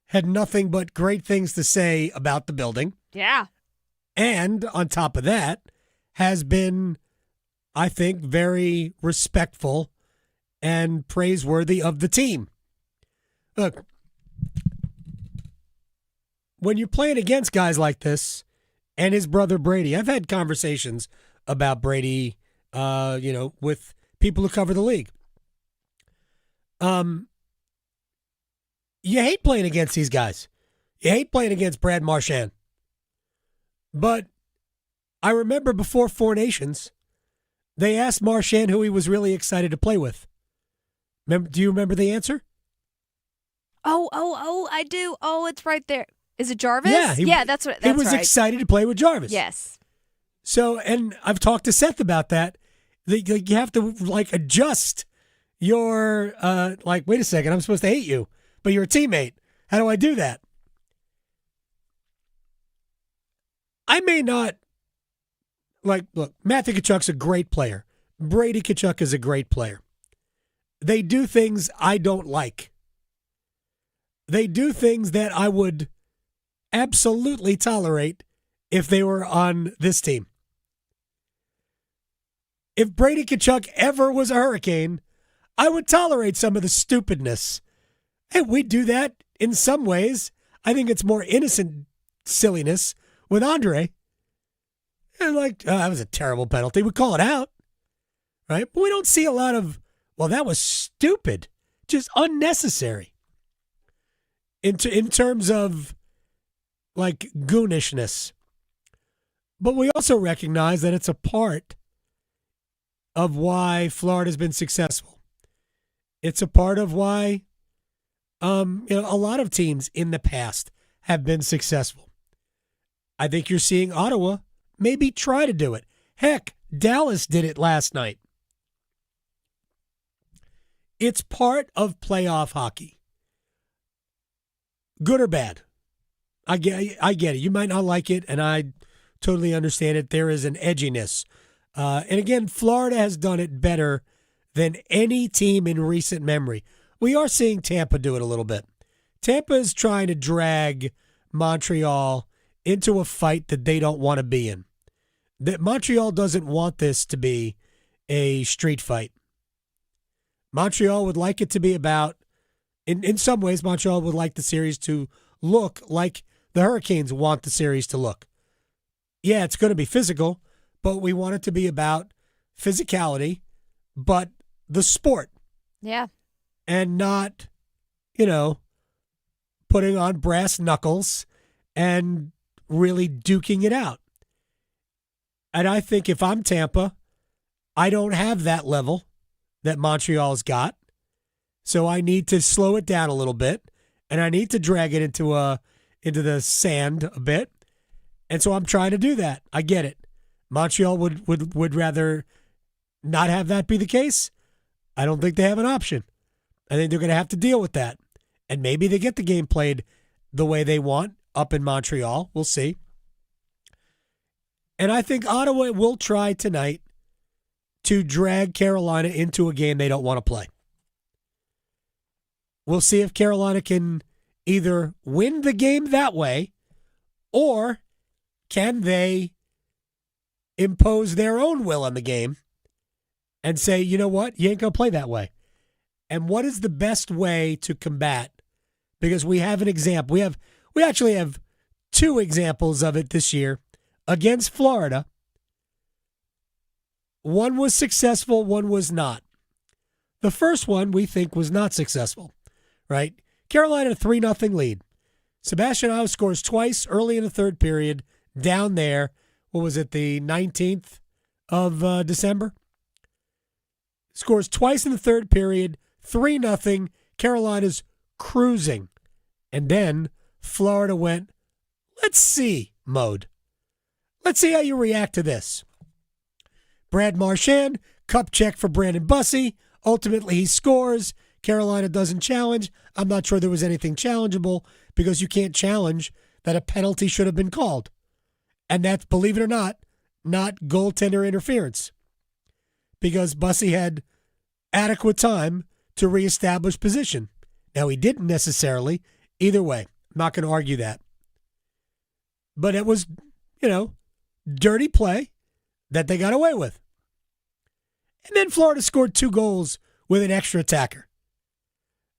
had nothing but great things to say about the building. Yeah. And on top of that, has been, I think, very respectful and praiseworthy of the team. Look, when you're playing against guys like this and his brother Brady, I've had conversations about Brady, with people who cover the league. You hate playing against these guys. You hate playing against Brad Marchand. But I remember before Four Nations, they asked Marchand who he was really excited to play with. Do you remember the answer? Oh, I do. Oh, it's right there. Is it Jarvis? Yeah, that's right. He was excited to play with Jarvis. Yes. So, and I've talked to Seth about that. You have to adjust your wait a second, I'm supposed to hate you, but you're a teammate. How do I do that? I may not look, Matthew Tkachuk's a great player. Brady Tkachuk is a great player. They do things I don't like. They do things that I would absolutely tolerate if they were on this team. If Brady Tkachuk ever was a Hurricane, I would tolerate some of the stupidness. And we do that in some ways. I think it's more innocent silliness with Andre. And that was a terrible penalty. We call it out, right? But we don't see a lot of, well, that was stupid, just unnecessary. In terms of goonishness. But we also recognize that it's a part of why Florida's been successful. It's a part of why a lot of teams in the past have been successful. I think you're seeing Ottawa maybe try to do it. Heck, Dallas did it last night. It's part of playoff hockey. Good or bad. I get it. You might not like it, and I totally understand it. There is an edginess. And again, Florida has done it better than any team in recent memory. We are seeing Tampa do it a little bit. Tampa is trying to drag Montreal into a fight that they don't want to be in. That Montreal doesn't want this to be a street fight. Montreal would like it to be about, in some ways, Montreal would like the series to look like the Hurricanes want the series to look. yeah, it's going to be physical, but we want it to be about physicality, but the sport. Yeah. And not, putting on brass knuckles and really duking it out. And I think if I'm Tampa, I don't have that level that Montreal's got. So I need to slow it down a little bit, and I need to drag it into the sand a bit. And so I'm trying to do that. I get it. Montreal would rather not have that be the case. I don't think they have an option. I think they're going to have to deal with that. And maybe they get the game played the way they want up in Montreal. We'll see. And I think Ottawa will try tonight to drag Carolina into a game they don't want to play. We'll see if Carolina can either win the game that way, or can they impose their own will on the game and say, you know what, you ain't going to play that way. And what is the best way to combat? Because we have an example. We actually have two examples of it this year against Florida. One was successful, one was not. The first one we think was not successful, right? Carolina 3-0 lead. Sebastian Aho scores twice early in the third period down there. What was it, the 19th of December? Scores twice in the third period, 3-0. Carolina's cruising. And then Florida went, let's see mode. Let's see how you react to this. Brad Marchand, cup check for Brandon Bussey. Ultimately, he scores. Carolina doesn't challenge. I'm not sure there was anything challengeable because you can't challenge that a penalty should have been called. And that's, believe it or not goaltender interference. Because Bussey had adequate time to reestablish position. Now, he didn't necessarily. Either way, I'm not going to argue that. But it was, dirty play that they got away with. And then Florida scored 2 goals with an extra attacker.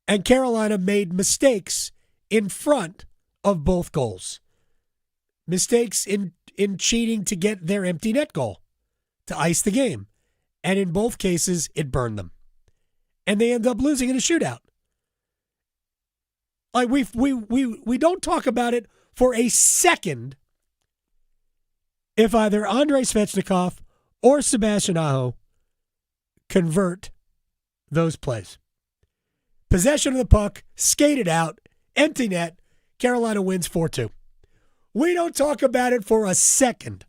And Carolina made mistakes in front of both goals. Mistakes in cheating to get their empty net goal, to ice the game. And in both cases, it burned them. And they end up losing in a shootout. Like we don't talk about it for a second if either Andrei Svechnikov or Sebastian Aho convert those plays. Possession of the puck, skated out, empty net, Carolina wins 4-2. We don't talk about it for a second.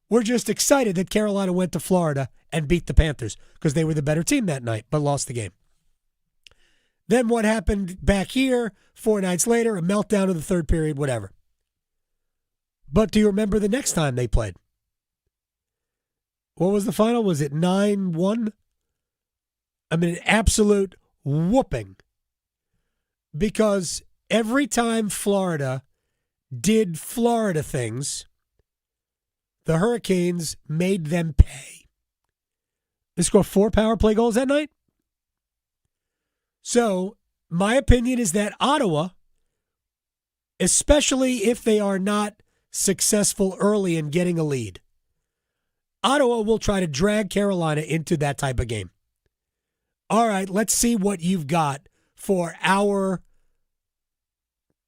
We're just excited that Carolina went to Florida and beat the Panthers because they were the better team that night, but lost the game. Then what happened back here 4 nights later, a meltdown of the third period, whatever. But do you remember the next time they played? What was the final? Was it 9-1? I mean, an absolute whooping. Because every time Florida did Florida things, the Hurricanes made them pay. They scored 4 power play goals that night. So, my opinion is that Ottawa, especially if they are not successful early in getting a lead, Ottawa will try to drag Carolina into that type of game. All right, let's see what you've got for our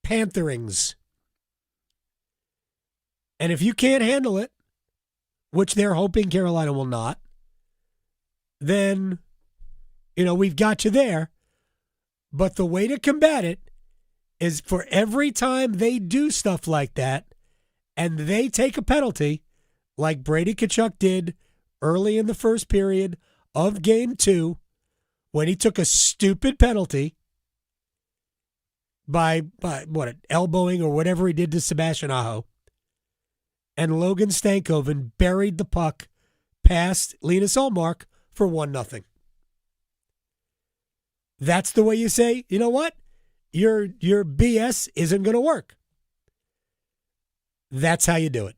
Pantherings. And if you can't handle it, which they're hoping Carolina will not, then, we've got you there. But the way to combat it is for every time they do stuff like that and they take a penalty, like Brady Tkachuk did early in the first period of Game 2, when he took a stupid penalty by elbowing or whatever he did to Sebastian Aho, and Logan Stankoven buried the puck past Linus Ullmark for 1-0. That's the way you say, you know what? Your BS isn't going to work. That's how you do it.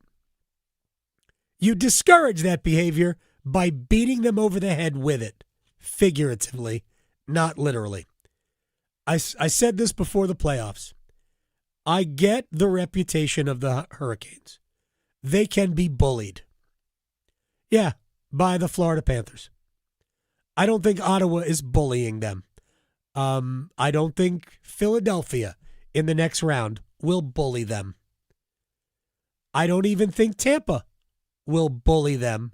You discourage that behavior by beating them over the head with it, figuratively, not literally. I said this before the playoffs. I get the reputation of the Hurricanes. they can be bullied. Yeah, by the Florida Panthers. I don't think Ottawa is bullying them. I don't think Philadelphia in the next round will bully them. I don't even think Tampa will bully them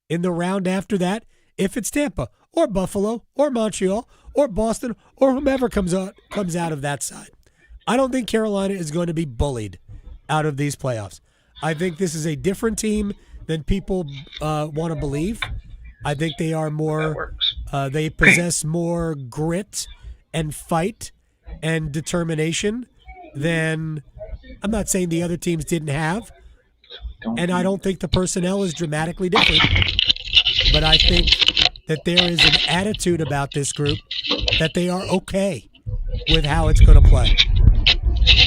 in the round after that if it's Tampa or Buffalo or Montreal or Boston or whomever comes out of that side. I don't think Carolina is going to be bullied out of these playoffs. I think this is a different team than people want to believe. I think they are more, they possess more grit and fight and determination than, I'm not saying the other teams didn't have, and I don't think the personnel is dramatically different, but I think that there is an attitude about this group that they are okay with how it's going to play.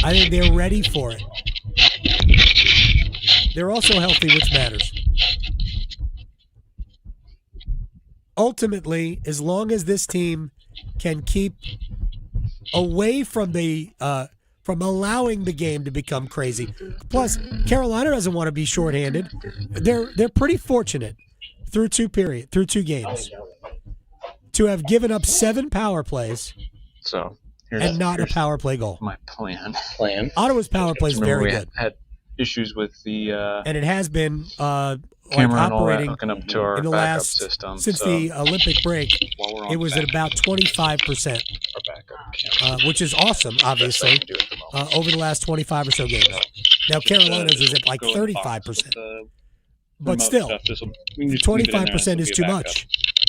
I think they're ready for it. They're also healthy, which matters. Ultimately, as long as this team can keep away from the from allowing the game to become crazy. Plus, Carolina doesn't want to be shorthanded. They're pretty fortunate through two games to have given up 7 power plays. So and not a power play goal. My plan. Ottawa's power play is very good. Had issues with the and it has been camera operating hooking up to our in the backup last system. since the Olympic break. It was at about 25%, which is awesome. Obviously, over the last 25 or so games. Now Carolina's is at like 35%, but still, 25% is too much.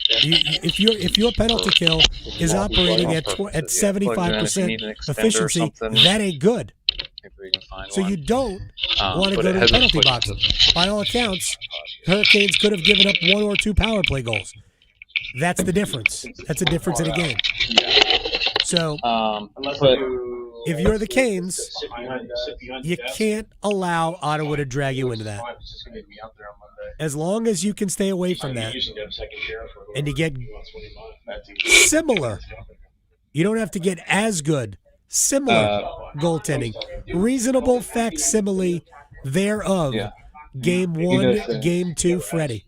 If your penalty kill is operating at 75% efficiency, that ain't good. So you don't want to go to the penalty box. By all accounts, Hurricanes could have given up 1 or 2 power play goals. That's the difference. That's a difference in a game. So if you're the Canes, you can't allow Ottawa to drag you into that. As long as you can stay away from that and you get similar, you don't have to get as good, similar goaltending, reasonable facsimile thereof. Game 1, Game 2, Freddie.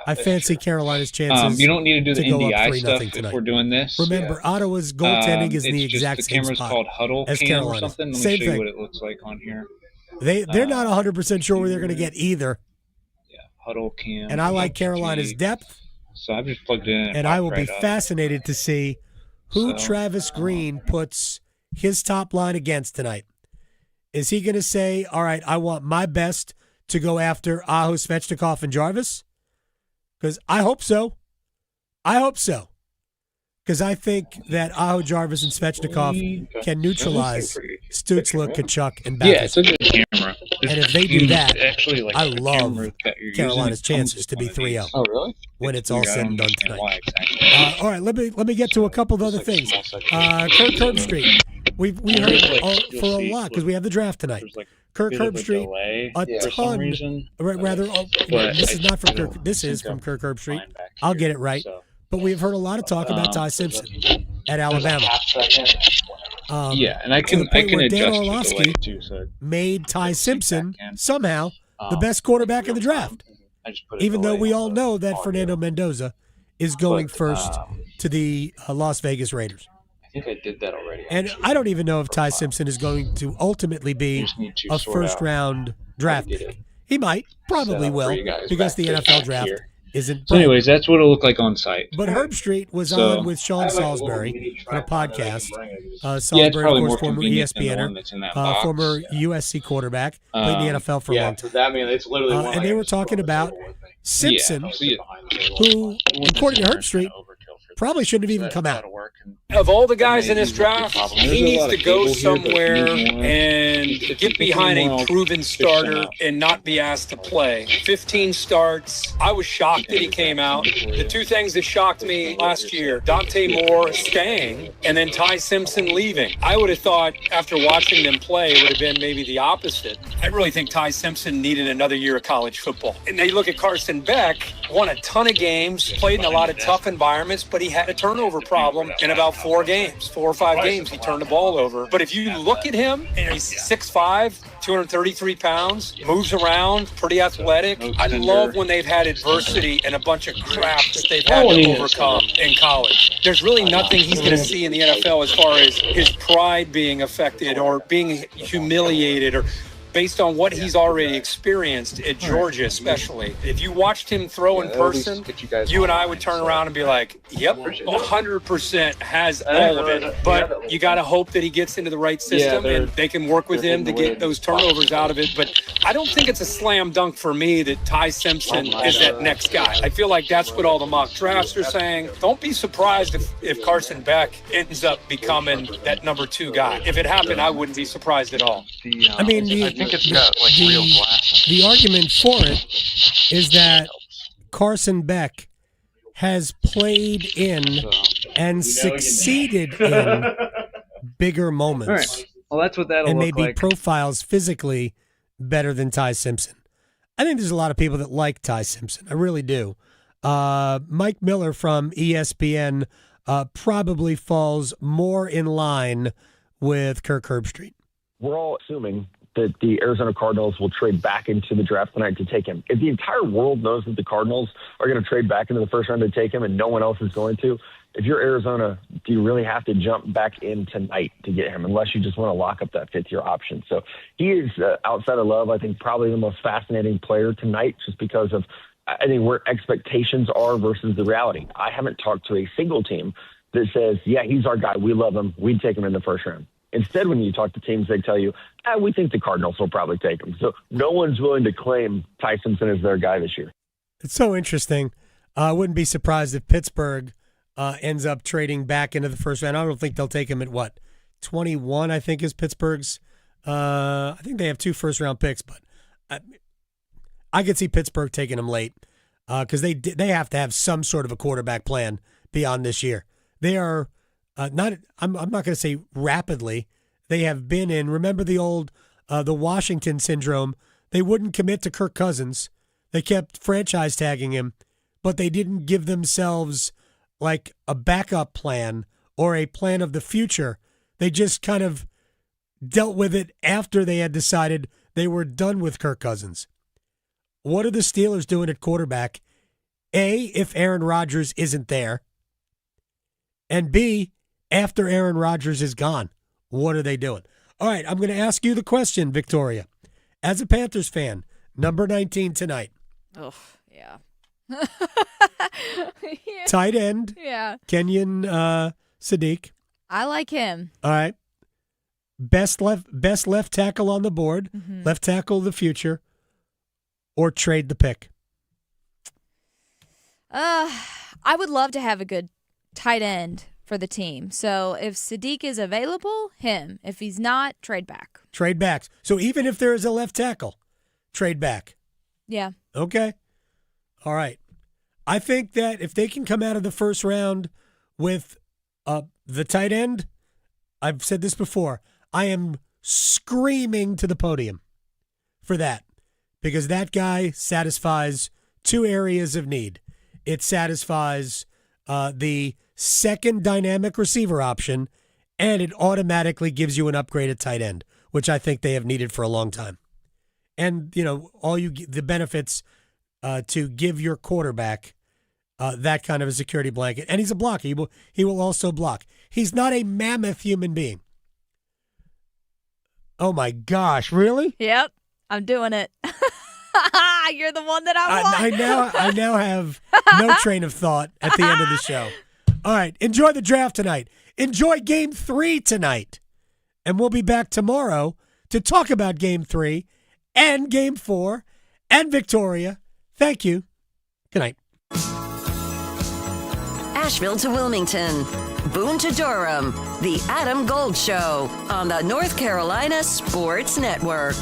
I fancy Carolina's chances. You don't need to do the NDI stuff if tonight. we're doing this. Remember, Ottawa's goaltending is in the exact same camera's spot called Huddle as Cam Carolina. or something. Let me Same show thing. you what it looks like on here. They're not 100% sure where they're going to get either. Huddle Cam. And I like Carolina's depth. So I've just plugged it in. And I will be fascinated to see who Travis Green puts his top line against tonight. Is he going to say, all right, I want my best to go after Aho, Svechnikov, and Jarvis? Because I hope so. Because I think that Aho, Jarvis, and Svechnikov can neutralize Stützle, Tkachuk, and Backes. Yeah, it's a good camera. And if they do that, actually, like, I love Carolina's chances to be 3-0. Oh, really? When it's all said and done tonight. All right, let me get to a couple of other things. Kirk Herbstreit. We heard for a lot because we have the draft tonight. Kirk Herbstreit, a ton. Rather, this is not from Kirk. This is from Kirk Herbstreit. I'll get it right. But we've heard a lot of talk about Ty Simpson at Alabama. And I can where Dan adjust Orlovsky the too, so made Ty Simpson somehow the best quarterback in the draft. Even though we all know that Fernando Mendoza is going first to the Las Vegas Raiders. I think I did that already. And I don't even know if Ty Simpson is going to ultimately be a first-round draft pick. He might, probably will, because the NFL draft isn't. So anyways, that's what it'll look like on site. But Herbstreit was on with Sean Salisbury on a podcast. Salisbury, of course, former ESPNer, former USC quarterback, played in the NFL for a long time. And they were talking about Simpson, who, according to Herbstreit, probably shouldn't have even come out. Of all the guys in this draft, he needs to go somewhere and get behind a proven starter and not be asked to play. 15 starts. I was shocked that he came out. The two things that shocked me last year, Dante Moore staying and then Ty Simpson leaving. I would have thought after watching them play, it would have been maybe the opposite. I really think Ty Simpson needed another year of college football. And then you look at Carson Beck, won a ton of games, played in a lot of tough environments, but he had a turnover problem in about 4 or 5 games, he turned the ball over. But if you look at him, and he's 6'5", 233 pounds, moves around, pretty athletic. I love when they've had adversity and a bunch of crap that they've had to overcome in college. There's really nothing he's going to see in the NFL as far as his pride being affected or being humiliated or based on what he's already experienced at Georgia especially. If you watched him throw in person, you and I would turn around and be like, yep, 100% has all of it. But you got to hope that he gets into the right system and they can work with him to get those turnovers out of it. But I don't think it's a slam dunk for me that Ty Simpson is that next guy. I feel like that's what all the mock drafts are saying. Don't be surprised if Carson Beck ends up becoming that number 2 guy. If it happened, I wouldn't be surprised at all. I mean, I think it's got like real glass. The argument for it is that Carson Beck has played in and succeeded in bigger moments. All right. Well, that's what that'll and look maybe like. profiles physically better than Ty Simpson. I think there's a lot of people that like Ty Simpson. I really do. Mike Miller from ESPN probably falls more in line with Kirk Herbstreit. We're all assuming that the Arizona Cardinals will trade back into the draft tonight to take him. If the entire world knows that the Cardinals are going to trade back into the first round to take him and no one else is going to, if you're Arizona, do you really have to jump back in tonight to get him unless you just want to lock up that 5th-year option? So he is, outside of Love, I think probably the most fascinating player tonight just because of, I think, where expectations are versus the reality. I haven't talked to a single team that says, yeah, he's our guy. We love him. We'd take him in the first round. Instead, when you talk to teams, they tell you, we think the Cardinals will probably take him. So no one's willing to claim Ty Simpson as their guy this year. It's so interesting. I wouldn't be surprised if Pittsburgh ends up trading back into the first round. I don't think they'll take him at, 21, I think, is Pittsburgh's. I think they have 2 first-round picks, but I could see Pittsburgh taking him late because they have to have some sort of a quarterback plan beyond this year. They are I'm not going to say rapidly. They have been in, remember the old, the Washington syndrome. They wouldn't commit to Kirk Cousins. They kept franchise tagging him, but they didn't give themselves like a backup plan or a plan of the future. They just kind of dealt with it after they had decided they were done with Kirk Cousins. What are the Steelers doing at quarterback? A, if Aaron Rodgers isn't there, and B, after Aaron Rodgers is gone, what are they doing? All right, I'm going to ask you the question, Victoria. As a Panthers fan, number 19 tonight. Oh, yeah. Tight end. Yeah. Kenyon Sadiq. I like him. All right. Best left tackle on the board. Mm-hmm. Left tackle of the future. Or trade the pick. I would love to have a good tight end for the team. So if Sadiq is available, him. If he's not, trade back. Trade back. So even if there is a left tackle, trade back. Yeah. Okay. All right. I think that if they can come out of the first round with the tight end, I've said this before, I am screaming to the podium for that because that guy satisfies 2 areas of need. It satisfies the second dynamic receiver option, and it automatically gives you an upgraded tight end, which I think they have needed for a long time. And, the benefits to give your quarterback that kind of a security blanket. And he's a blocker. He will also block. He's not a mammoth human being. Oh, my gosh. Really? Yep. I'm doing it. You're the one that I want. I now have no train of thought at the end of the show. All right. Enjoy the draft tonight. Enjoy Game 3 tonight. And we'll be back tomorrow to talk about Game 3 and Game 4 and Victoria. Thank you. Good night. Asheville to Wilmington, Boone to Durham, The Adam Gold Show on the North Carolina Sports Network.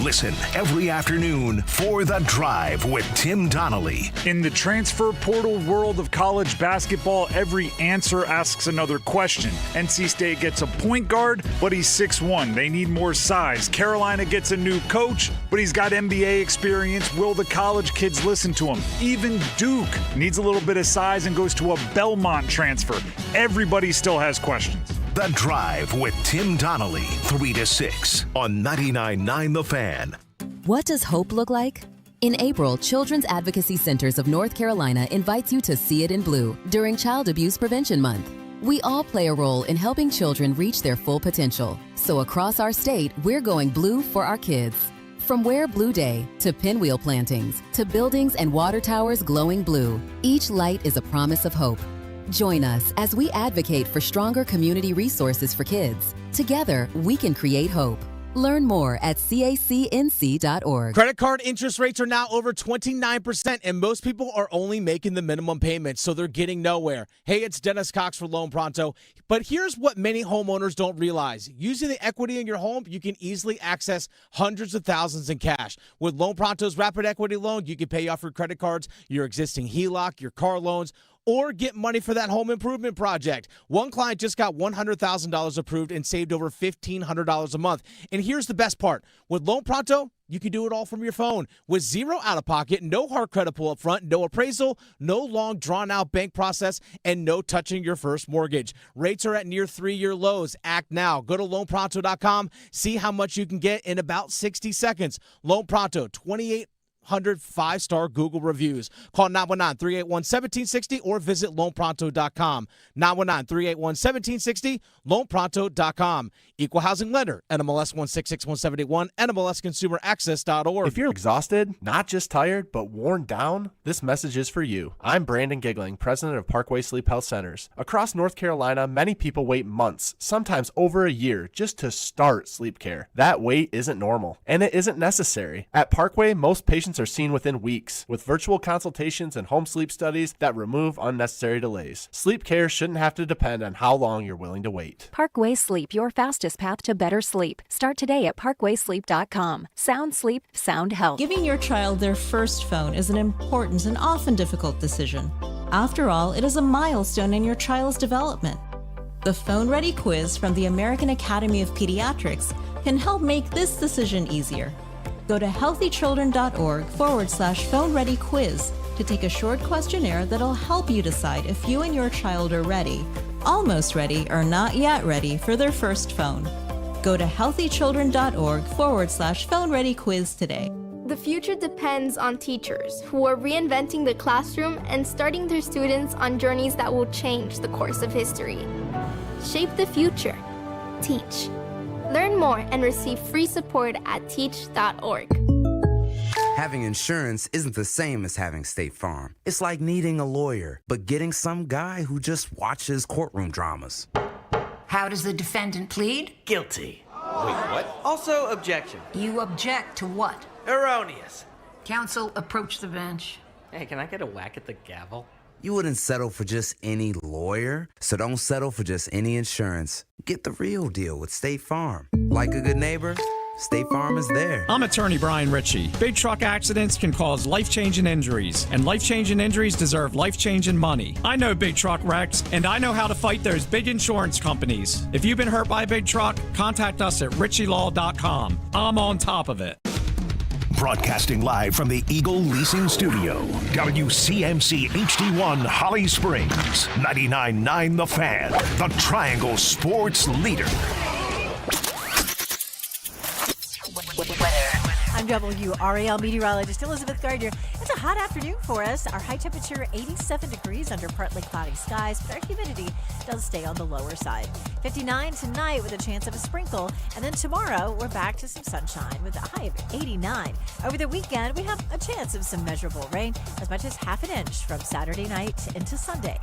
Listen every afternoon for The Drive with Tim Donnelly. In the transfer portal world of college basketball, every answer asks another question. NC State gets a point guard, but he's 6'1". They need more size. Carolina gets a new coach, but he's got NBA experience. Will the college kids listen to him? Even Duke needs a little bit of size and goes to a Belmont transfer. Everybody still has questions. The Drive with Tim Donnelly, 3 to 6 on 99.9 The Fan. What does hope look like? In April, Children's Advocacy Centers of North Carolina invites you to See It in Blue during Child Abuse Prevention Month. We all play a role in helping children reach their full potential. So across our state, we're going blue for our kids. From Wear Blue Day to pinwheel plantings to buildings and water towers glowing blue, each light is a promise of hope. Join us as we advocate for stronger community resources for kids. Together, we can create hope. Learn more at cacnc.org. Credit card interest rates are now over 29%, and most people are only making the minimum payment, so they're getting nowhere. Hey, it's Dennis Cox for Loan Pronto. But here's what many homeowners don't realize. Using the equity in your home, you can easily access hundreds of thousands in cash. With Loan Pronto's Rapid Equity Loan, you can pay off your credit cards, your existing HELOC, your car loans, or get money for that home improvement project. One client just got $100,000 approved and saved over $1,500 a month. And here's the best part. With Loan Pronto, you can do it all from your phone. With zero out-of-pocket, no hard credit pull up front, no appraisal, no long drawn-out bank process, and no touching your first mortgage. Rates are at near 3-year lows. Act now. Go to loanpronto.com. See how much you can get in about 60 seconds. Loan Pronto, 2,800 5-star Google reviews. Call 919-381-1760 or visit loanpronto.com. 919-381-1760, loanpronto.com. Equal housing lender, NMLS 166171, NMLSconsumeraccess.org. If you're exhausted, not just tired, but worn down, this message is for you. I'm Brandon Giggling, president of Parkway Sleep Health Centers. Across North Carolina, many people wait months, sometimes over a year, just to start sleep care. That wait isn't normal, and it isn't necessary. At Parkway, most patients are seen within weeks, with virtual consultations and home sleep studies that remove unnecessary delays. Sleep care shouldn't have to depend on how long you're willing to wait. Parkway Sleep, your fastest path to better sleep. Start today at parkwaysleep.com. Sound sleep, sound health. Giving your child their first phone is an important and often difficult decision. After all, it is a milestone in your child's development. The Phone Ready quiz from the American Academy of Pediatrics can help make this decision easier. Go to healthychildren.org/phone ready quiz to take a short questionnaire that'll help you decide if you and your child are ready, almost ready, or not yet ready for their first phone. Go to healthychildren.org/phone ready quiz today. The future depends on teachers who are reinventing the classroom and starting their students on journeys that will change the course of history. Shape the future. Teach. Learn more and receive free support at teach.org. Having insurance isn't the same as having State Farm. It's like needing a lawyer, but getting some guy who just watches courtroom dramas. How does the defendant plead? Guilty. Wait, what? Also, objection. You object to what? Erroneous. Counsel, approach the bench. Hey, can I get a whack at the gavel? You wouldn't settle for just any lawyer, so don't settle for just any insurance. Get the real deal with State Farm. Like a good neighbor, State Farm is there. I'm attorney Brian Ritchie. Big truck accidents can cause life-changing injuries, and life-changing injuries deserve life-changing money. I know big truck wrecks, and I know how to fight those big insurance companies. If you've been hurt by a big truck, contact us at ritchielaw.com. I'm on top of it. Broadcasting live from the Eagle Leasing Studio. WCMC HD1 Holly Springs. 99.9 The Fan. The Triangle Sports Leader. I'm WRAL meteorologist Elizabeth Gardner. It's a hot afternoon for us. Our high temperature 87 degrees under partly cloudy skies, but our humidity does stay on the lower side. 59 tonight with a chance of a sprinkle, and then tomorrow we're back to some sunshine with a high of 89. Over the weekend, we have a chance of some measurable rain, as much as half an inch from Saturday night into Sunday.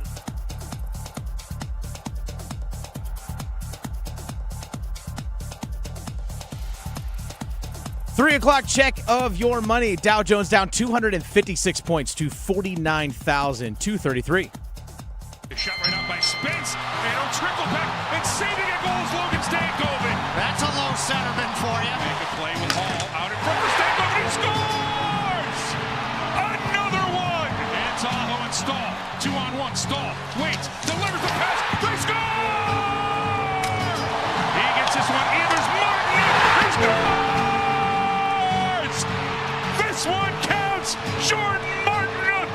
Three o'clock check of your money. Dow Jones down 256 points to 49,233. Shot right out by Spence, and it'll trickle back, and saving a goal is Logan Stankoven. That's a low centerman for you. Make a play with Hall out in front. Stahl, 2-on-1. Stahl waits, delivers the pass. They score! He gets this one. Evers Martin. He scores! This one counts. Jordan Martin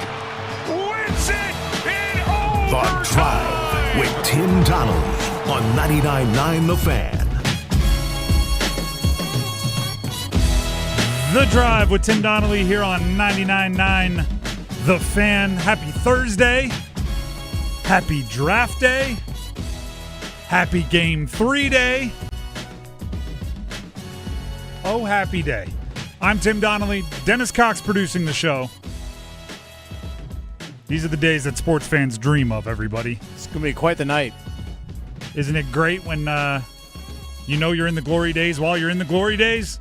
wins it in overtime. The Drive with Tim Donnelly on 99.9 The Fan. The Drive with Tim Donnelly here on 99.9 The Fan. Happy Thursday. Happy Draft Day. Happy Game 3 Day. Oh, happy day. I'm Tim Donnelly. Dennis Cox producing the show. These are the days that sports fans dream of, everybody. It's going to be quite the night. Isn't it great when you know you're in the glory days while you're in the glory days?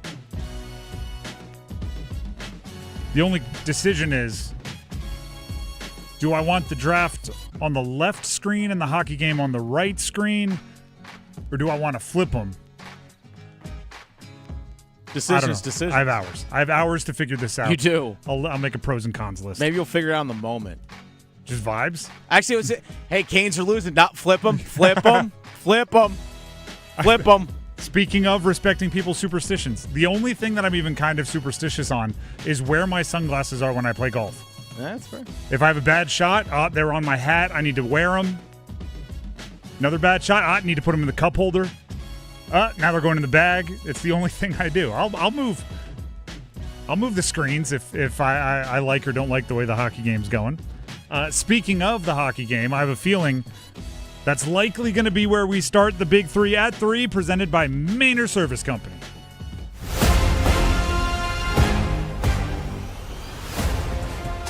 The only decision is, do I want the draft on the left screen and the hockey game on the right screen, or do I want to flip them? Decisions. I have hours. I have hours to figure this out. You do. I'll make a pros and cons list. Maybe you'll figure it out in the moment. Just vibes? Actually, it was, hey, Canes are losing. Not flip them. Flip them. Flip them. Flip them. Speaking of respecting people's superstitions, the only thing that I'm even kind of superstitious on is where my sunglasses are when I play golf. That's fair. If I have a bad shot, they're on my hat. I need to wear them. Another bad shot, I need to put them in the cup holder. Now they're going in the bag. It's the only thing I do. I'll move the screens if I like or don't like the way the hockey game's going. Speaking of the hockey game, I have a feeling that's likely going to be where we start the Big 3 at 3, presented by Manor Service Company.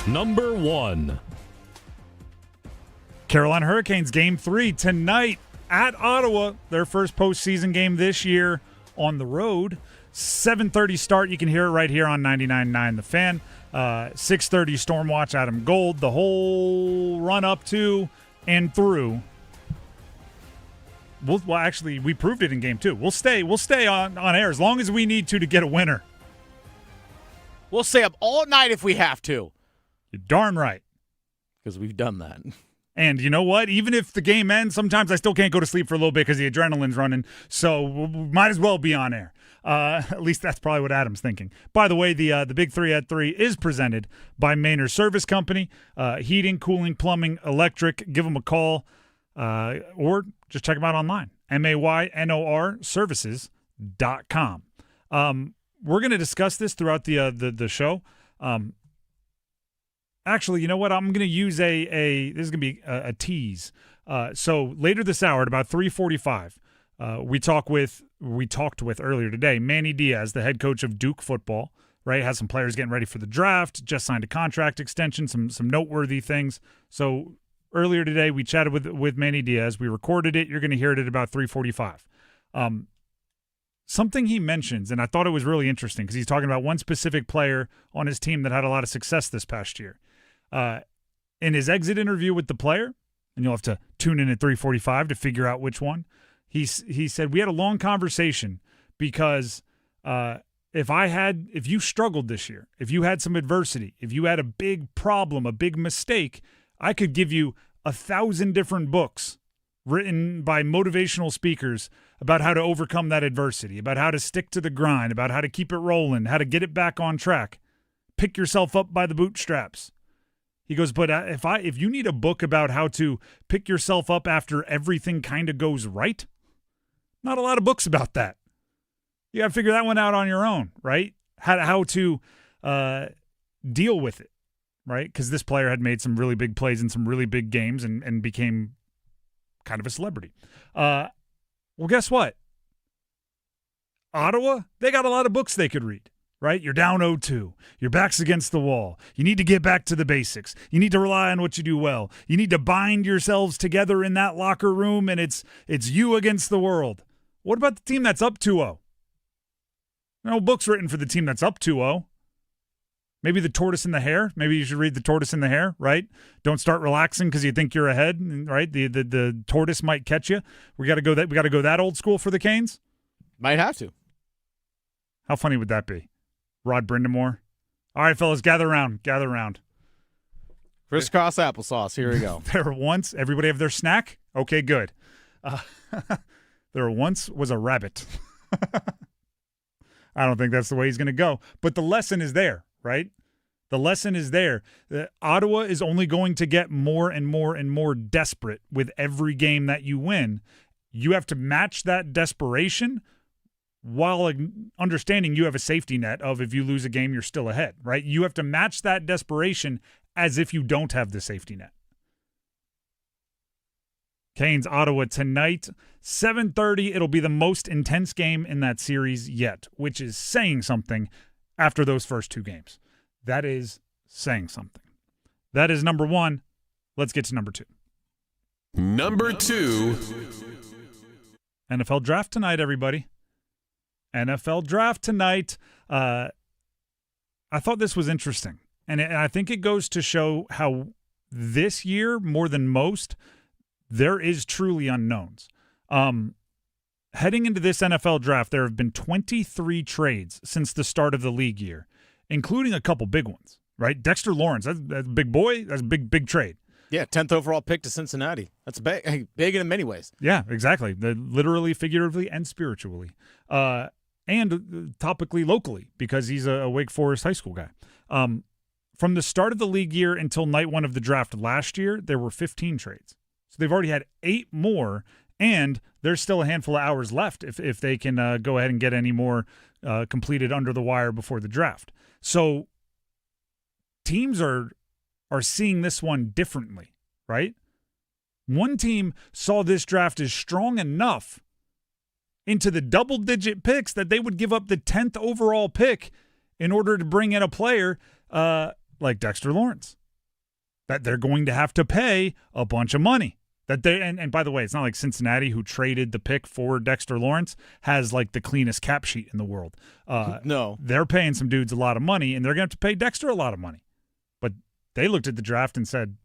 Number 1. Carolina Hurricanes Game 3 tonight at Ottawa. Their first postseason game this year on the road. 7:30 start. You can hear it right here on 99.9 The Fan. 6:30 Stormwatch, Adam Gold. The whole run up to and through. Well, actually, we proved it in Game 2. We'll stay on air as long as we need to get a winner. We'll stay up all night if we have to. You're darn right. Because we've done that. And you know what? Even if the game ends, sometimes I still can't go to sleep for a little bit because the adrenaline's running. So we might as well be on air. At least that's probably what Adam's thinking. By the way, the Big 3 at 3 is presented by Manor Service Company. Heating, cooling, plumbing, electric. Give them a call or just check them out online. MAYNOR services.com. We're going to discuss this throughout the show. Actually, you know what? I'm going to use this is going to be a tease. So later this hour at about 3:45, we talked with earlier today Manny Diaz, the head coach of Duke football. Right, has some players getting ready for the draft. Just signed a contract extension. Some noteworthy things. So earlier today we chatted with Manny Diaz. We recorded it. You're going to hear it at about 3:45. Something he mentions, and I thought it was really interesting because he's talking about one specific player on his team that had a lot of success this past year. In his exit interview with the player, and you'll have to tune in at 3:45 to figure out which one, he said, we had a long conversation because if you struggled this year, if you had some adversity, if you had a big problem, a big mistake, I could give you 1,000 different books written by motivational speakers about how to overcome that adversity, about how to stick to the grind, about how to keep it rolling, how to get it back on track, pick yourself up by the bootstraps. He goes, but if you need a book about how to pick yourself up after everything kind of goes right, not a lot of books about that. You got to figure that one out on your own, right? How to deal with it, right? Because this player had made some really big plays in some really big games and became kind of a celebrity. Well, guess what? Ottawa, they got a lot of books they could read. Right? You're down 0-2. Your back's against the wall. You need to get back to the basics. You need to rely on what you do well. You need to bind yourselves together in that locker room, and it's you against the world. What about the team that's up 2-0? No books written for the team that's up 2-0. Maybe the tortoise and the hare. Maybe you should read the tortoise and the hare, right? Don't start relaxing because you think you're ahead, right? The tortoise might catch you. We got to go that old school for the Canes. Might have to. How funny would that be? Rod Brindamore. All right, fellas, gather around. Crisscross applesauce. Here we go. There once, everybody have their snack? Okay, good. There once was a rabbit. I don't think that's the way he's going to go. But the lesson is there, right? The lesson is there. Ottawa is only going to get more and more and more desperate with every game that you win. You have to match that desperation while understanding you have a safety net of if you lose a game, you're still ahead, right? You have to match that desperation as if you don't have the safety net. Canes, Ottawa tonight, 7:30. It'll be the most intense game in that series yet, which is saying something after those first two games. That is saying something. That is number one. Let's get to number two. Number two. NFL draft tonight, everybody. NFL draft tonight. I thought this was interesting. And I think it goes to show how this year, more than most, there is truly unknowns. Heading into this NFL draft, there have been 23 trades since the start of the league year, including a couple big ones, right? Dexter Lawrence, that's a big boy. That's a big trade. Yeah, 10th overall pick to Cincinnati. That's big in many ways. Yeah, exactly. Literally, figuratively, and spiritually. And topically, locally, because he's a Wake Forest high school guy. From the start of the league year until night one of the draft last year, there were 15 trades. So they've already had 8 more, and there's still a handful of hours left if they can go ahead and get any more completed under the wire before the draft. So teams are seeing this one differently, right? One team saw this draft as strong enough into the double-digit picks that they would give up the 10th overall pick in order to bring in a player like Dexter Lawrence, that they're going to have to pay a bunch of money. And by the way, it's not like Cincinnati, who traded the pick for Dexter Lawrence, has like the cleanest cap sheet in the world. No. They're paying some dudes a lot of money, and they're going to have to pay Dexter a lot of money. But they looked at the draft and said,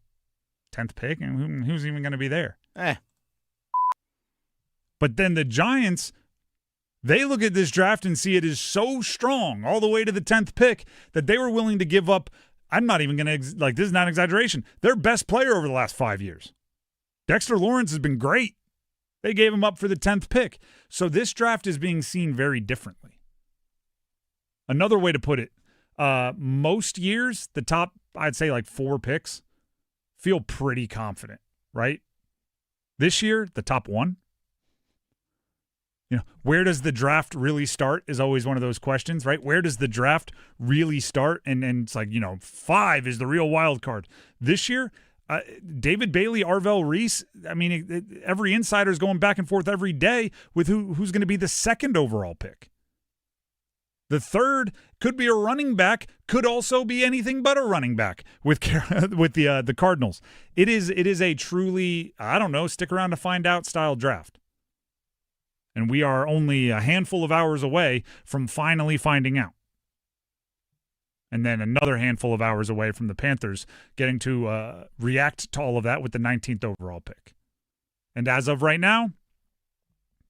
10th pick? And who's even going to be there? But then the Giants, they look at this draft and see it is so strong all the way to the 10th pick that they were willing to give up, I'm not even going to, this is not an exaggeration, their best player over the last 5 years. Dexter Lawrence has been great. They gave him up for the 10th pick. So this draft is being seen very differently. Another way to put it, most years, the top, I'd say 4 picks feel pretty confident, right? This year, the top 1. Where does the draft really start is always one of those questions, right? Where does the draft really start? And it's 5 is the real wild card. This year, David Bailey, Arvell Reese, every insider is going back and forth every day with who's going to be the 2nd overall pick. The 3rd could be a running back, could also be anything but a running back with the Cardinals. It is a truly, stick around to find out style draft. And we are only a handful of hours away from finally finding out. And then another handful of hours away from the Panthers getting to react to all of that with the 19th overall pick. And as of right now,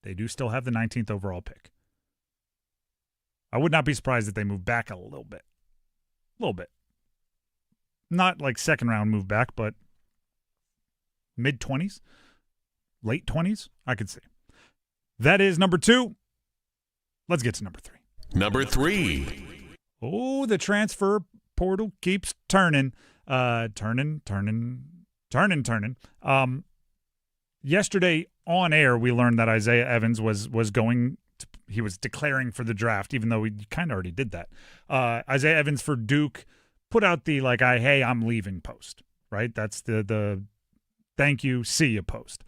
they do still have the 19th overall pick. I would not be surprised if they move back a little bit. A little bit. Not like second round move back, but mid-20s, late 20s, I could see. That is number 2. Let's get to number 3. Number 3. Oh, the transfer portal keeps turning. Turning. Yesterday on air, we learned that Isaiah Evans was going to, he was declaring for the draft, even though we kind of already did that. Isaiah Evans for Duke put out the hey, I'm leaving post, right? That's the thank you, see you post.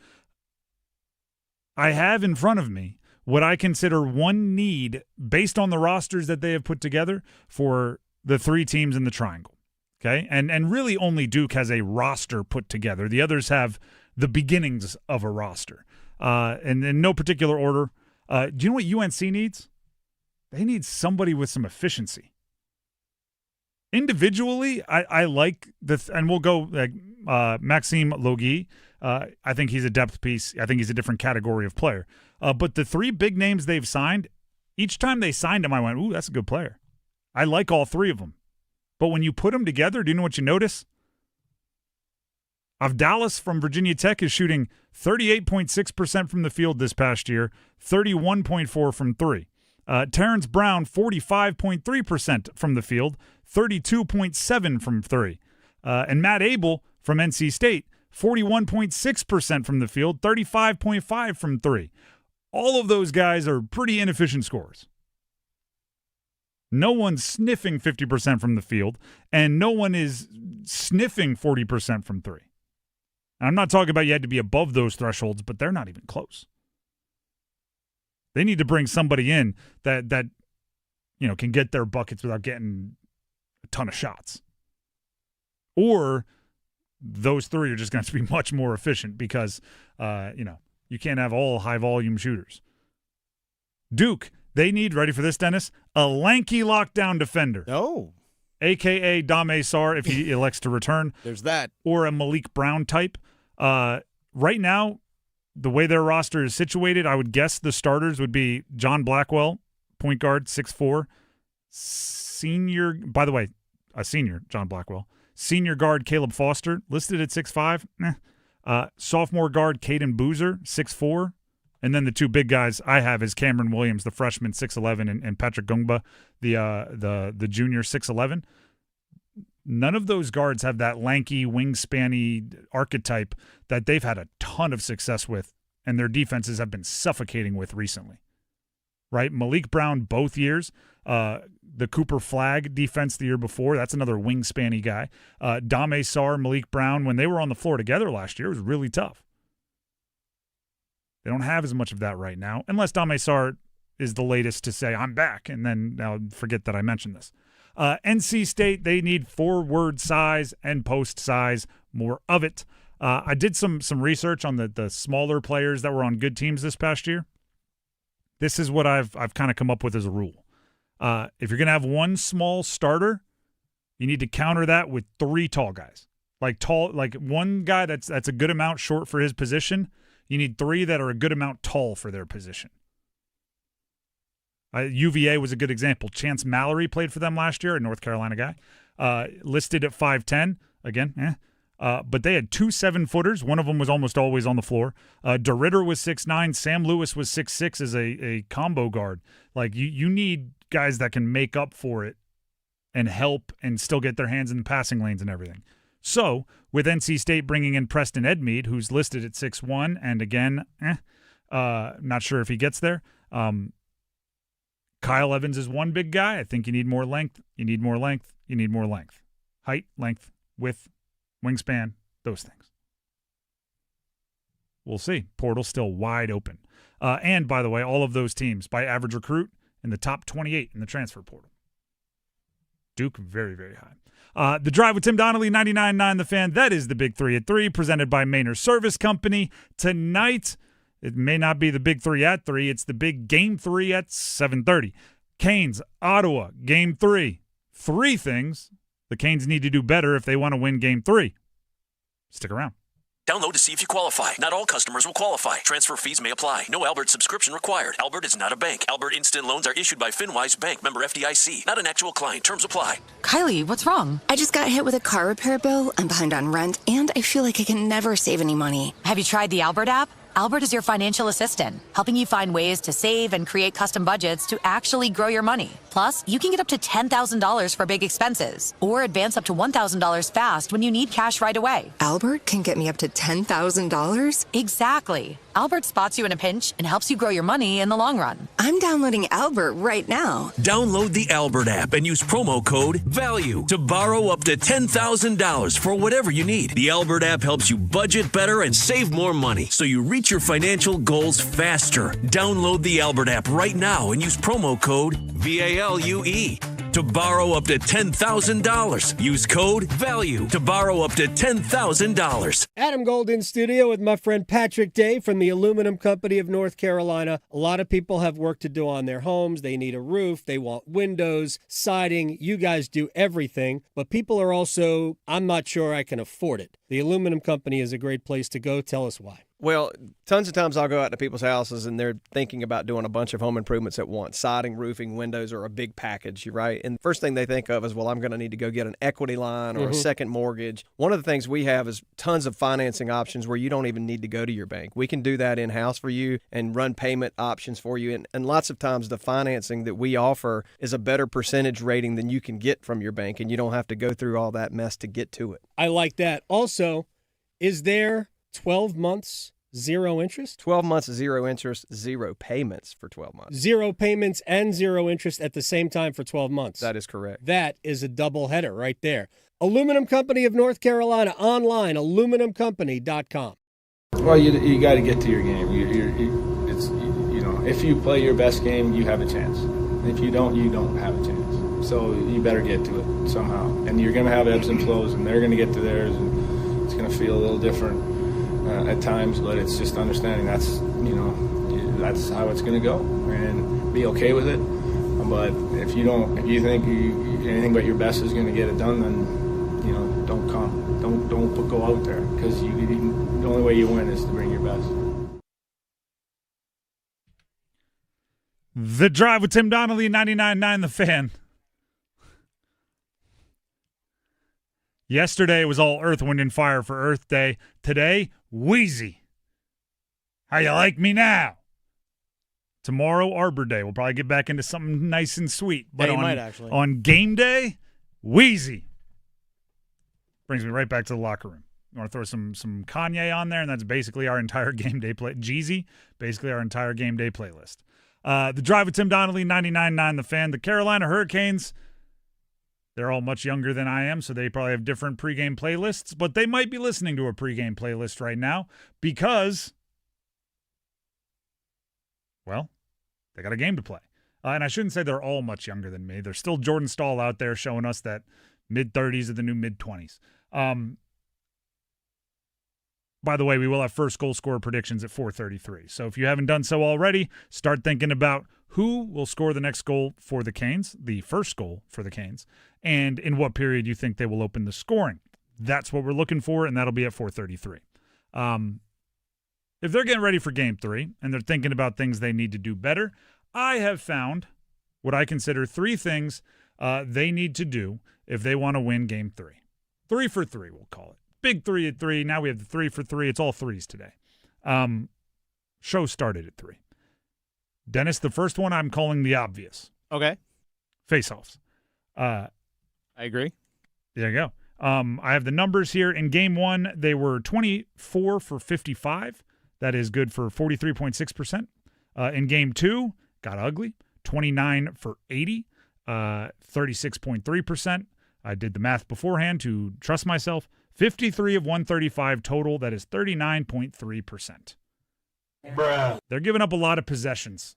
I have in front of me what I consider one need based on the rosters that they have put together for the 3 teams in the triangle. Okay? And really only Duke has a roster put together. The others have the beginnings of a roster. And in no particular order. Do you know what UNC needs? They need somebody with some efficiency. Individually, I like and we'll go Maxime Logie. I think he's a depth piece. I think he's a different category of player. But the 3 big names they've signed, each time they signed him, I went, ooh, that's a good player. I like all 3 of them. But when you put them together, do you know what you notice? Avdalis from Virginia Tech is shooting 38.6% from the field this past year, 31.4% from three. Terrence Brown, 45.3% from the field, 32.7% from three. And Matt Abel from NC State, 41.6% from the field, 35.5% from three. All of those guys are pretty inefficient scorers. No one's sniffing 50% from the field, and no one is sniffing 40% from three. And I'm not talking about you had to be above those thresholds, but they're not even close. They need to bring somebody in that can get their buckets without getting a ton of shots. Or those three are just going to be much more efficient because, you can't have all high-volume shooters. Duke, they need, ready for this, Dennis, a lanky lockdown defender. Oh. A.K.A. Dame Sarr if he elects to return. There's that. Or a Malik Brown type. Right now, the way their roster is situated, I would guess the starters would be John Blackwell, point guard, 6'4". Senior, by the way, a senior, John Blackwell. Senior guard, Caleb Foster, listed at 6'5". Sophomore guard, Caden Boozer, 6'4". And then the two big guys I have is Cameron Williams, the freshman, 6'11", and Patrick Gungba, the junior, 6'11". None of those guards have that lanky, wingspan-y archetype that they've had a ton of success with, and their defenses have been suffocating with recently. Right? Malik Brown both years. The Cooper Flagg defense the year before, that's another wingspan-y guy. Dame Sarr, Malik Brown, when they were on the floor together last year, it was really tough. They don't have as much of that right now, unless Dame Sarr is the latest to say, I'm back, and then I'll forget that I mentioned this. NC State, they need forward size and post size, more of it. I did some research on the smaller players that were on good teams this past year. This is what I've kind of come up with as a rule. If you're going to have one small starter, you need to counter that with three tall guys. Like one guy that's a good amount short for his position. You need three that are a good amount tall for their position. UVA was a good example. Chance Mallory played for them last year, a North Carolina guy, listed at 5'10". Again, but they had two 7-footers. One of them was almost always on the floor. DeRitter was 6'9". Sam Lewis was 6'6" as a combo guard. Like you need guys that can make up for it and help and still get their hands in the passing lanes and everything. So with NC State bringing in Preston Edmeade, who's listed at 6'1", and again, not sure if he gets there. Kyle Evans is one big guy. I think you need more length. You need more length. You need more length. Height, length, width, wingspan, those things. We'll see. Portal's still wide open. And, by the way, all of those teams, by average recruit, in the top 28 in the transfer portal. Duke, very, very high. The Drive with Tim Donnelly, 99.9 The Fan. That is the Big 3 at 3, presented by Maynard Service Company. Tonight, it may not be the Big 3 at 3. It's the big Game 3 at 7:30. Canes, Ottawa, Game 3. Three things the Canes need to do better if they want to win Game 3. Stick around. Download to see if you qualify. Not all customers will qualify. Transfer fees may apply. No Albert subscription required. Albert is not a bank. Albert Instant Loans are issued by FinWise Bank, member FDIC. Not an actual client. Terms apply. Kylie, what's wrong? I just got hit with a car repair bill. I'm behind on rent, and I feel like I can never save any money. Have you tried the Albert app? Albert is your financial assistant, helping you find ways to save and create custom budgets to actually grow your money. Plus, you can get up to $10,000 for big expenses or advance up to $1,000 fast when you need cash right away. Albert can get me up to $10,000? Exactly. Albert spots you in a pinch and helps you grow your money in the long run. I'm downloading Albert right now. Download the Albert app and use promo code VALUE to borrow up to $10,000 for whatever you need. The Albert app helps you budget better and save more money so you reach your financial goals faster. Download the Albert app right now and use promo code VALUE to borrow up to $10,000. Use code VALUE to borrow up to $10,000. Adam Gold in studio with my friend Patrick Day from the Aluminum Company of North Carolina. A lot of people have work to do on their homes. They need a roof. They want windows, siding. You guys do everything. But people are also, I'm not sure I can afford it. The Aluminum Company is a great place to go. Tell us why. Well, tons of times I'll go out to people's houses and they're thinking about doing a bunch of home improvements at once. Siding, roofing, windows are a big package, right? And the first thing they think of is, well, I'm going to need to go get an equity line or a second mortgage. One of the things we have is tons of financing options where you don't even need to go to your bank. We can do that in-house for you and run payment options for you. And lots of times the financing that we offer is a better percentage rating than you can get from your bank, and you don't have to go through all that mess to get to it. I like that. Also, is there 12 months, 0 interest? 12 months, 0 interest, 0 payments for 12 months. 0 payments and 0 interest at the same time for 12 months. That is correct. That is a double header right there. Aluminum Company of North Carolina, online, aluminumcompany.com. Well, you got to get to your game. If you play your best game, you have a chance. If you don't have a chance. So you better get to it somehow. And you're going to have ebbs and flows, and they're going to get to theirs, and it's going to feel a little different at times, but it's just understanding that's how it's going to go, and be okay with it. But if you think anything but your best is going to get it done, then don't come, don't go out there, because the only way you win is to bring your best. The Drive with Tim Donnelly, 99.9 The Fan. Yesterday was all Earth, Wind, and Fire for Earth Day. Today, Wheezy. How you like me now? Tomorrow, Arbor Day. We'll probably get back into something nice and sweet. But might actually. On game day, Wheezy. Brings me right back to the locker room. You want to throw some Kanye on there, and that's basically our entire game day play. Jeezy, basically our entire game day playlist. The Drive with Tim Donnelly, 99.9 The Fan. The Carolina Hurricanes, they're all much younger than I am, so they probably have different pregame playlists, but they might be listening to a pregame playlist right now because, well, they got a game to play. And I shouldn't say they're all much younger than me. There's still Jordan Stahl out there showing us that mid-30s are the new mid-20s. By the way, we will have first goal scorer predictions at 4:33. So if you haven't done so already, start thinking about who will score the next goal for the Canes, the first goal for the Canes, and in what period you think they will open the scoring. That's what we're looking for, and that'll be at 4:33. If they're getting ready for Game 3 and they're thinking about things they need to do better, I have found what I consider 3 things they need to do if they want to win Game 3. 3 for 3, we'll call it. Big 3 at 3. Now we have the 3 for 3. It's all 3s today. Show started at 3. Dennis, the first one I'm calling the obvious. Okay. Face-offs. I agree. There you go. I have the numbers here. In Game 1, they were 24 for 55. That is good for 43.6%. In Game 2, got ugly. 29 for 80. 36.3%. I did the math beforehand to trust myself. 53 of 135 total. That is 39.3%. Bruh. They're giving up a lot of possessions.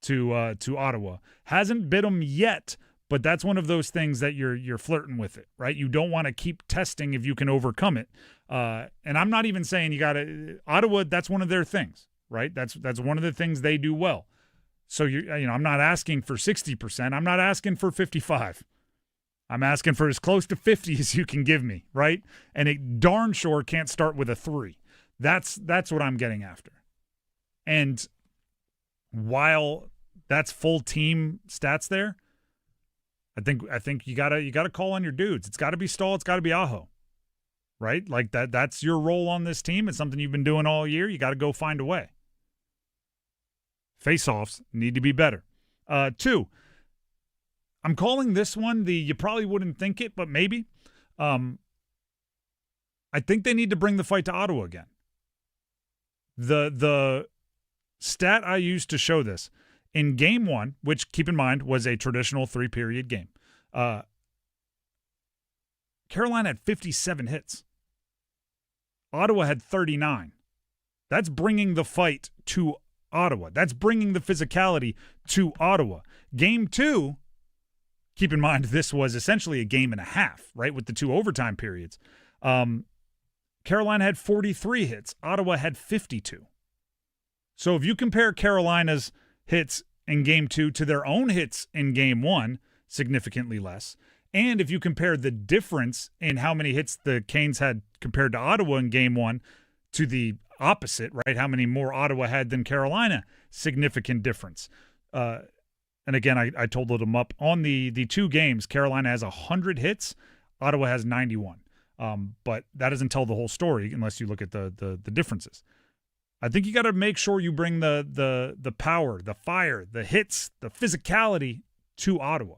To Ottawa. Hasn't bit them yet, but that's one of those things that you're flirting with it, right? You don't want to keep testing if you can overcome it. And I'm not even saying you got to Ottawa. That's one of their things, right? That's one of the things they do well. So I'm not asking for 60%. I'm not asking for 55. I'm asking for as close to 50 as you can give me, right? And it darn sure can't start with a 3. That's what I'm getting after. And while that's full team stats there, I think you gotta call on your dudes. It's got to be Stahl. It's got to be Aho, right? Like that's your role on this team. It's something you've been doing all year. You got to go find a way. Face-offs need to be better. 2. I'm calling this one you probably wouldn't think it, but maybe. I think they need to bring the fight to Ottawa again. The stat I used to show this, in Game 1, which, keep in mind, was a traditional 3-period game, Carolina had 57 hits. Ottawa had 39. That's bringing the fight to Ottawa. That's bringing the physicality to Ottawa. Game 2, keep in mind, this was essentially a game and a half, right, with the 2 overtime periods. Carolina had 43 hits. Ottawa had 52. So if you compare Carolina's hits in Game 2 to their own hits in Game 1, significantly less, And if you compare the difference in how many hits the Canes had compared to Ottawa in game one to the opposite, right? How many more Ottawa had than Carolina, significant difference. And again, I totaled them up. On the 2 games, Carolina has 100 hits, Ottawa has 91. But that doesn't tell the whole story unless you look at the differences. I think you got to make sure you bring the power, the fire, the hits, the physicality to Ottawa.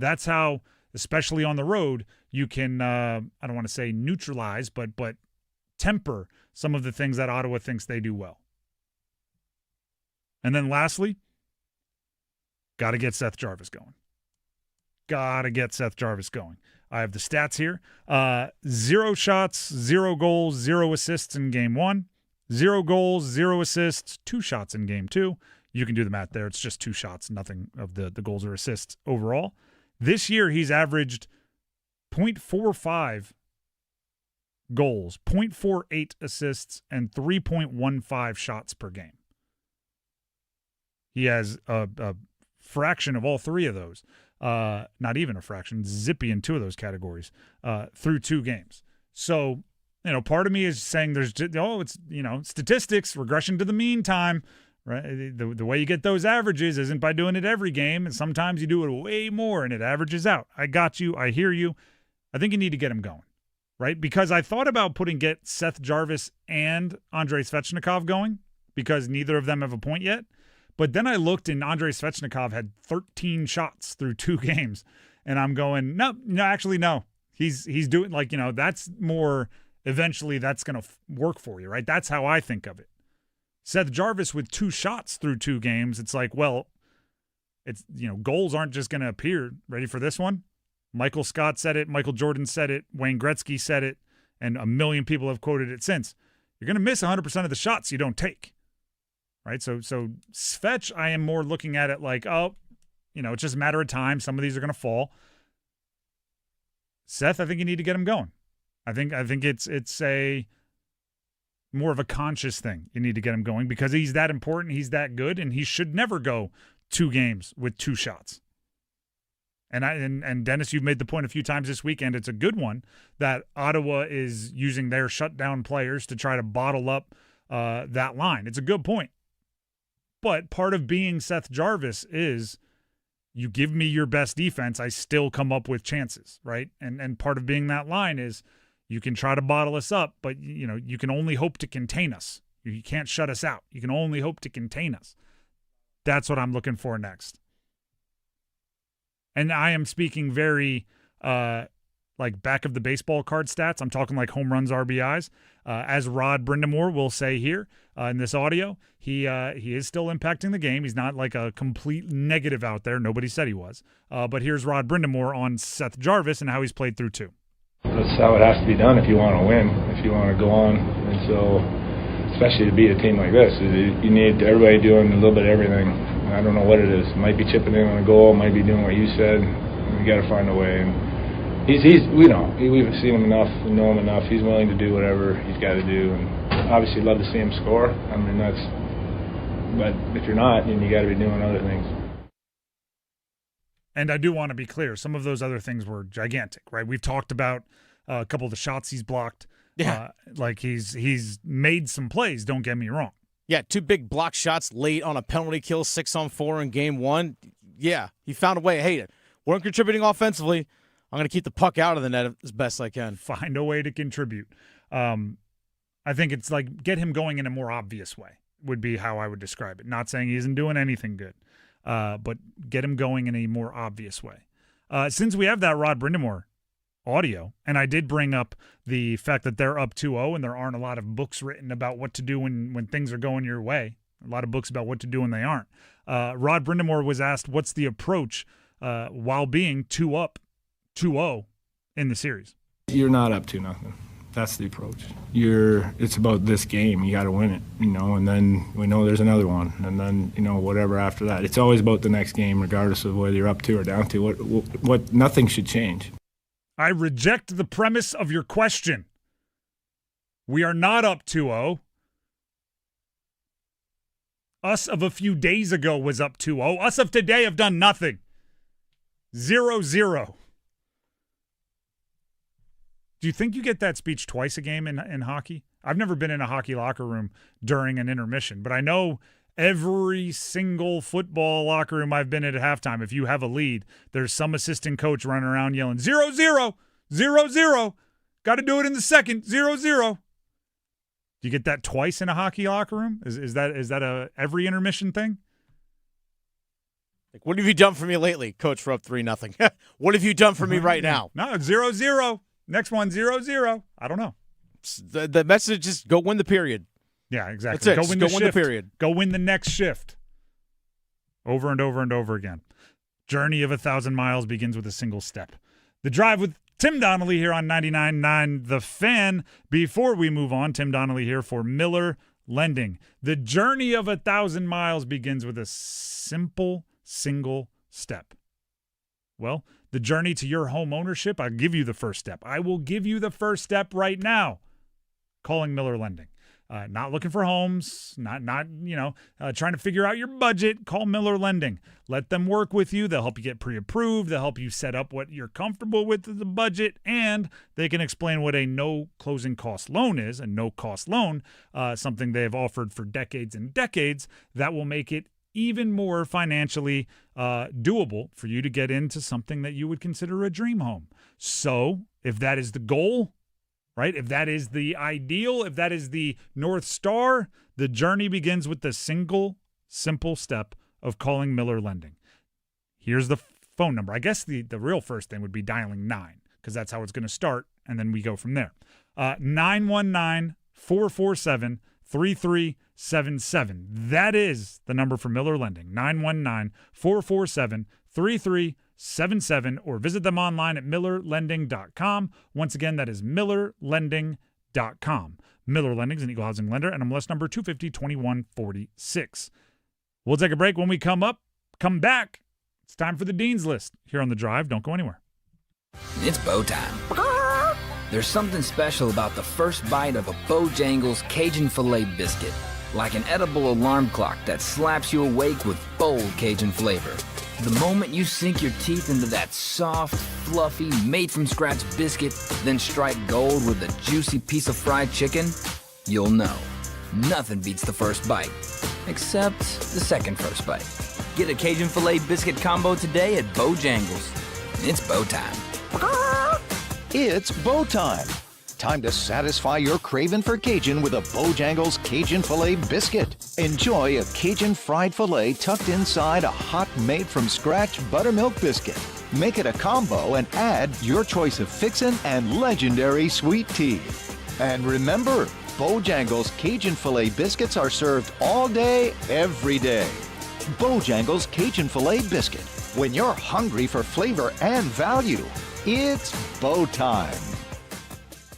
That's how, especially on the road, you can, I don't want to say neutralize, but temper some of the things that Ottawa thinks they do well. And then lastly, got to get Seth Jarvis going. I have the stats here. 0 shots, 0 goals, 0 assists in game 1. 0 goals, 0 assists, 2 shots in game 2. You can do the math there. It's just 2 shots, nothing of the goals or assists overall. This year, he's averaged 0.45 goals, 0.48 assists, and 3.15 shots per game. He has a fraction of all 3 of those. Not even a fraction, zippy in 2 of those categories through 2 games. So, part of me is saying it's statistics, regression to the mean time, right? The way you get those averages isn't by doing it every game, and sometimes you do it way more and it averages out. I got you. I hear you. I think you need to get him going, right? Because I thought about get Seth Jarvis and Andrei Svechnikov going because neither of them have a point yet. But then I looked and Andrei Svechnikov had 13 shots through 2 games. And I'm going, no, actually, no. He's doing that's more, eventually that's going to work for you, right? That's how I think of it. Seth Jarvis with 2 shots through 2 games. It's like, well, it's, goals aren't just going to appear. Ready for this one? Michael Scott said it. Michael Jordan said it. Wayne Gretzky said it. And a million people have quoted it since. You're going to miss 100% of the shots you don't take. Right, so Svech, I am more looking at it like, it's just a matter of time. Some of these are going to fall. Seth, I think you need to get him going. I think it's a more of a conscious thing. You need to get him going because he's that important, he's that good, and he should never go 2 games with 2 shots. And Dennis, you've made the point a few times this weekend. It's a good one that Ottawa is using their shutdown players to try to bottle up that line. It's a good point. But part of being Seth Jarvis is you give me your best defense, I still come up with chances, right? And part of being that line is you can try to bottle us up, but you can only hope to contain us. You can't shut us out. You can only hope to contain us. That's what I'm looking for next. And I am speaking very back of the baseball card stats. I'm talking like home runs, RBIs. As Rod Brindamore will say here in this audio, he is still impacting the game. He's not like a complete negative out there. Nobody said he was. But here's Rod Brindamore on Seth Jarvis and how he's played through 2. That's how it has to be done if you want to win, if you want to go on. And so, especially to beat a team like this, you need everybody doing a little bit of everything. I don't know what it is. It might be chipping in on a goal, might be doing what you said. We got to find a way. And we've seen him enough and know him enough. He's willing to do whatever he's got to do, and obviously love to see him score. But if you're not, then you got to be doing other things. And I do want to be clear, some of those other things were gigantic, right? We've talked about a couple of the shots he's blocked. Yeah, he's made some plays. Don't get me wrong. Yeah, 2 big block shots late on a penalty kill, 6-on-4 in game 1. Yeah, he found a way. Hey, weren't contributing offensively. I'm going to keep the puck out of the net as best I can. Find a way to contribute. I think it's like get him going in a more obvious way would be how I would describe it. Not saying he isn't doing anything good, but get him going in a more obvious way. Since we have that Rod Brindamore audio, and I did bring up the fact that they're up 2-0 and there aren't a lot of books written about what to do when things are going your way. A lot of books about what to do when they aren't. Rod Brindamore was asked what's the approach while being 2-0 in the series. You're not up 2-0. That's the approach. It's about this game. You got to win it, and then we know there's another one, and then whatever after that. It's always about the next game, regardless of whether you're up 2 or down 2. What nothing should change. I reject the premise of your question. We are not up 2-0. Us of a few days ago was up 2-0. Us of today have done nothing. 0-0. Do you think you get that speech twice a game in hockey? I've never been in a hockey locker room during an intermission, but I know every single football locker room I've been at halftime, if you have a lead, there's some assistant coach running around yelling, 0-0, 0-0. Got to do it in the second, 0-0. Do you get that twice in a hockey locker room? Is that a every intermission thing? Like, what have you done for me lately? Coach, we're up 3-0. What have you done for me right now? No, it's 0-0. Next one, 0-0. I don't know. The message is go win the period. Yeah, exactly. That's it. Go win win the period. Go win the next shift. Over and over and over again. Journey of 1,000 miles begins with a single step. The Drive with Tim Donnelly here on 99.9 The Fan. Before we move on, Tim Donnelly here for Miller Lending. The journey of 1,000 miles begins with a simple single step. Well, the journey to your home ownership, I'll give you the first step. I will give you the first step right now. Calling Miller Lending. Not looking for homes, not trying to figure out your budget. Call Miller Lending. Let them work with you. They'll help you get pre-approved. They'll help you set up what you're comfortable with the budget, and they can explain what a no closing cost loan is, a no-cost loan, something they have offered for decades and decades that will make it even more financially doable for you to get into something that you would consider a dream home. So if that is the goal, right? If that is the ideal, if that is the North Star, the journey begins with the simple step of calling Miller Lending. Here's the phone number. I guess the real first thing would be dialing 9, because that's how it's going to start, and then we go from there. 919-447-3377. That is the number for Miller Lending, 919-447-3377. 77, or visit them online at millerlending.com. Once again, that is millerlending.com. Miller Lending is an equal housing lender, and MLS number 250-2146. We'll take a break. When we come back, it's time for the Dean's List here on The Drive. Don't go anywhere. It's bow time. There's something special about the first bite of a Bojangles Cajun filet biscuit, like an edible alarm clock that slaps you awake with bold Cajun flavor. The moment you sink your teeth into that soft, fluffy, made-from-scratch biscuit, then strike gold with a juicy piece of fried chicken, you'll know. Nothing beats the first bite, except the second first bite. Get a Cajun filet biscuit combo today at Bojangles. It's bow time. It's bow time. Time to satisfy your craving for Cajun with a Bojangles Cajun Filet Biscuit. Enjoy a Cajun fried filet tucked inside a hot made-from-scratch buttermilk biscuit. Make it a combo and add your choice of fixin' and legendary sweet tea. And remember, Bojangles Cajun Filet Biscuits are served all day, every day. Bojangles Cajun Filet Biscuit. When you're hungry for flavor and value, it's bow time.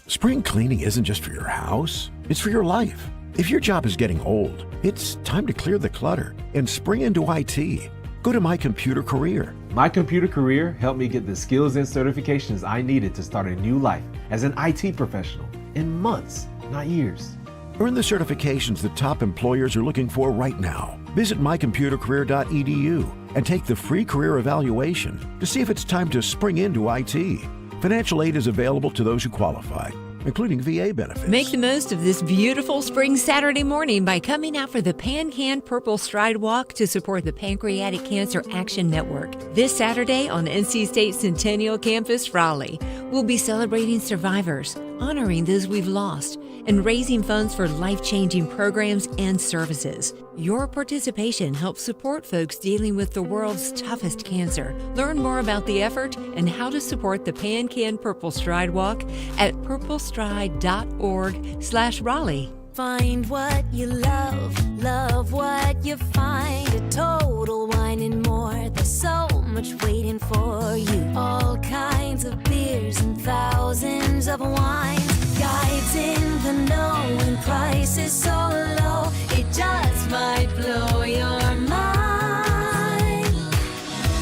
Spring cleaning isn't just for your house, it's for your life. If your job is getting old, it's time to clear the clutter and spring into IT. Go to My Computer Career. My Computer Career helped me get the skills and certifications I needed to start a new life as an IT professional in months, not years. Earn the certifications that top employers are looking for right now. Visit mycomputercareer.edu and take the free career evaluation to see if it's time to spring into IT. Financial aid is available to those who qualify, including VA benefits. Make the most of this beautiful spring Saturday morning by coming out for the PanCan Purple Stride Walk to support the Pancreatic Cancer Action Network. This Saturday on NC State Centennial Campus, Raleigh, we'll be celebrating survivors, honoring those we've lost, and raising funds for life-changing programs and services. Your participation helps support folks dealing with the world's toughest cancer. Learn more about the effort and how to support the PanCan Purple Stride Walk at purplestride.org/Raleigh. Find what you love what you find. A Total Wine and More. There's so much waiting for you. All kinds of beers and thousands of wines. Guides in the know and prices so low, it just might blow your mind.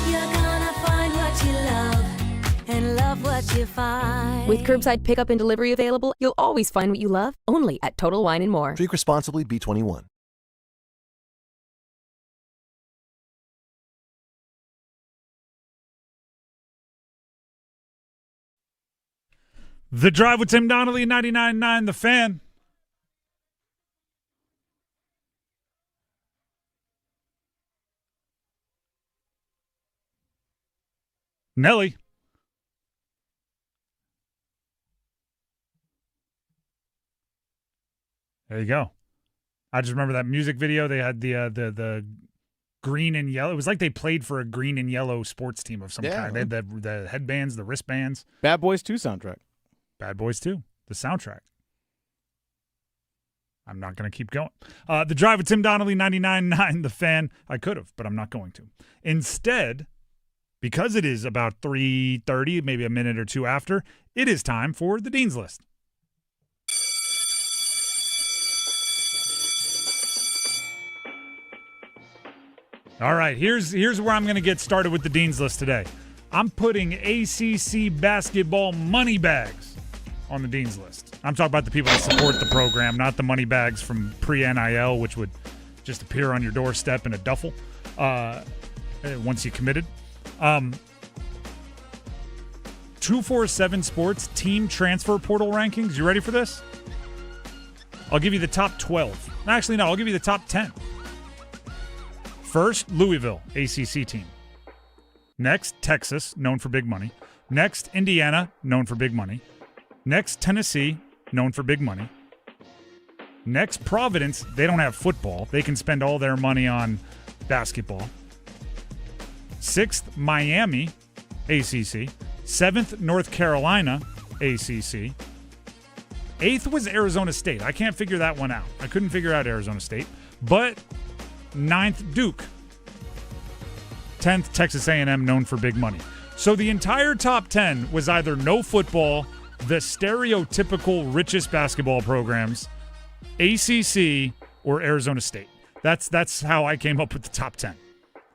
You're gonna find what you love and love what you find. With curbside pickup and delivery available, you'll always find what you love, only at Total Wine and More. Drink responsibly, B21. The Drive with Tim Donnelly, 99.9 The Fan. Nelly. There you go. I just remember that music video. They had the green and yellow. It was like they played for a green and yellow sports team of some kind. They had the headbands, the wristbands. Bad Boys 2 soundtrack. Bad Boys 2, the soundtrack. I'm not going to keep going. The Drive with Tim Donnelly, 99.9 The Fan. I could have, but I'm not going to. Instead, because it is about 3:30, maybe a minute or two after, it is time for the Dean's List. All right, here's where I'm going to get started with the Dean's List today. I'm putting ACC basketball money bags on the Dean's List. I'm talking about the people that support the program, not the money bags from pre-NIL, which would just appear on your doorstep in a duffel once you committed. 247 Sports team transfer portal rankings. You ready for this? I'll give you the top 12. Actually, no, I'll give you the top 10. First, Louisville, ACC team. Next, Texas, known for big money. Next, Indiana, known for big money. Next, Tennessee, known for big money. Next, Providence, they don't have football. They can spend all their money on basketball. Sixth, Miami, ACC. Seventh, North Carolina, ACC. Eighth was Arizona State. I can't figure that one out. I couldn't figure out Arizona State. But ninth, Duke. 10th, Texas A&M, known for big money. So the entire top 10 was either no football, the stereotypical richest basketball programs, ACC, or Arizona State. That's how I came up with the top 10.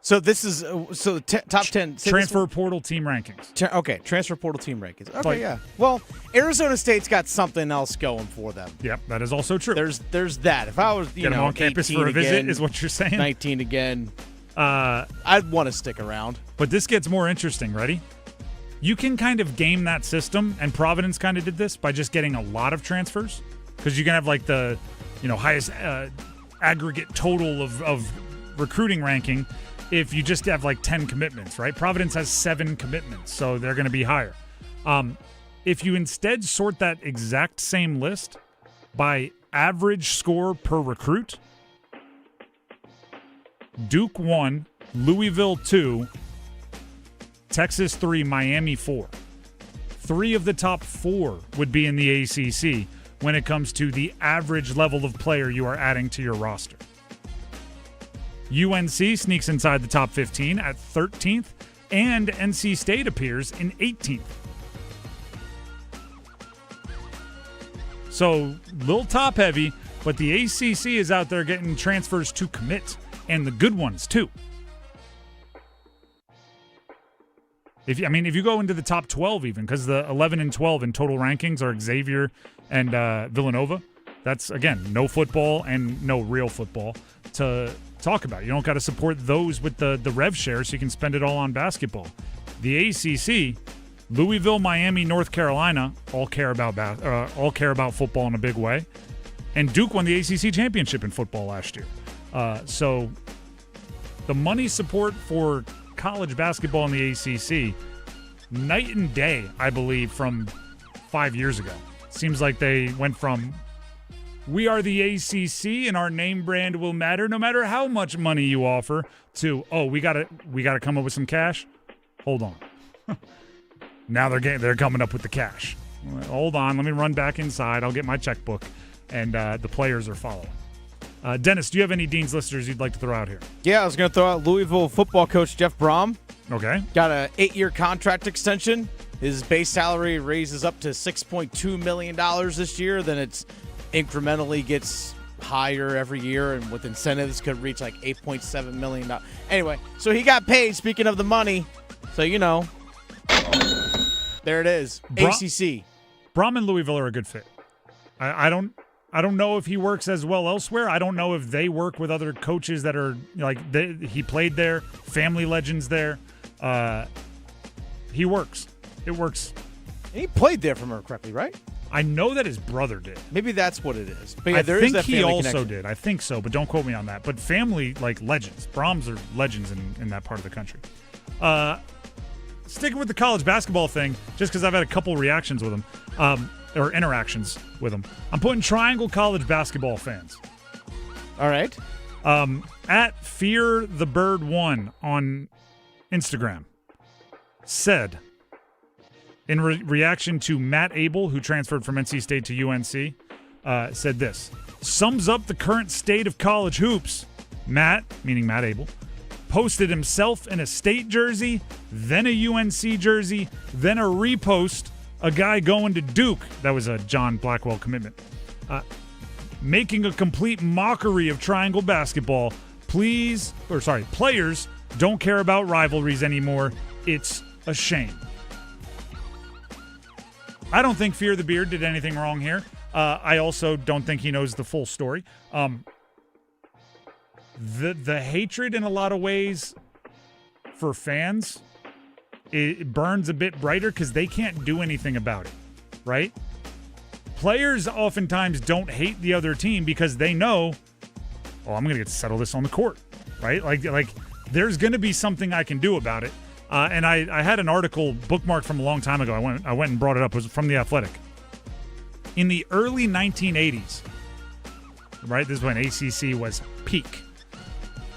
So this is top 10 transfer portal team rankings. Okay, transfer portal team rankings. Okay, yeah. Well, Arizona State's got something else going for them. Yep, that is also true. There's that. If I was get them on campus for a visit, is what you're saying. 19 again. I'd want to stick around. But this gets more interesting. Ready? You can kind of game that system, and Providence kind of did this by just getting a lot of transfers, because you can have like the highest aggregate total of recruiting ranking. If you just have like 10 commitments, right? Providence has 7 commitments, so they're going to be higher. If you instead sort that exact same list by average score per recruit, Duke 1, Louisville 2, Texas 3, Miami 4. 3 of the top 4 would be in the ACC when it comes to the average level of player you are adding to your roster. UNC sneaks inside the top 15 at 13th, and NC State appears in 18th. So, little top heavy, but the ACC is out there getting transfers to commit, and the good ones too. If you go into the top 12 even, because the 11 and 12 in total rankings are Xavier and Villanova. That's, again, no football and no real football to talk about. You don't got to support those with the rev share so you can spend it all on basketball. The ACC, Louisville, Miami, North Carolina all care about football in a big way, and Duke won the ACC championship in football last year. So the money support for college basketball in the ACC, night and day, I believe, from 5 years ago. Seems like they went from, we are the ACC and our name brand will matter no matter how much money you offer, to, oh, we gotta come up with some cash. Hold on. Now they're coming up with the cash. Hold on, let me run back inside. I'll get my checkbook, and the players are following. Dennis, do you have any Dean's Listers you'd like to throw out here? Yeah, I was going to throw out Louisville football coach Jeff Brom. Okay. Got an 8-year contract extension. His base salary raises up to $6.2 million this year. Then it's incrementally gets higher every year, and with incentives could reach like $8.7 million. Anyway, so he got paid, speaking of the money. So, there it is. ACC. Brom and Louisville are a good fit. I don't know if he works as well elsewhere. I don't know if they work with other coaches that are he played there, family legends there. He works. It works And he played there, if I remember correctly, right? I know that his brother did. Maybe that's what it is. But yeah, I there think is that he family also connection. did. I think so, but don't quote me on that. But family, like legends. Brahms are legends in that part of the country. Sticking with the college basketball thing, just because I've had a couple reactions with him, or interactions with him. I'm putting Triangle College basketball fans. All right. At FearTheBird1 on Instagram said, in reaction to Matt Abel, who transferred from NC State to UNC, said this, sums up the current state of college hoops. Matt, meaning Matt Abel, posted himself in a State jersey, then a UNC jersey, then a repost, a guy going to Duke. That was a John Blackwell commitment. Making a complete mockery of Triangle basketball. Players don't care about rivalries anymore. It's a shame. I don't think Fear the Beard did anything wrong here. I also don't think he knows the full story. The hatred in a lot of ways for fans, it burns a bit brighter because they can't do anything about it, right? Players oftentimes don't hate the other team because they know, I'm going to get to settle this on the court, right? Like there's going to be something I can do about it. And I had an article bookmarked from a long time ago. I went and brought it up. It was from The Athletic. In the early 1980s, right? This is when ACC was peak.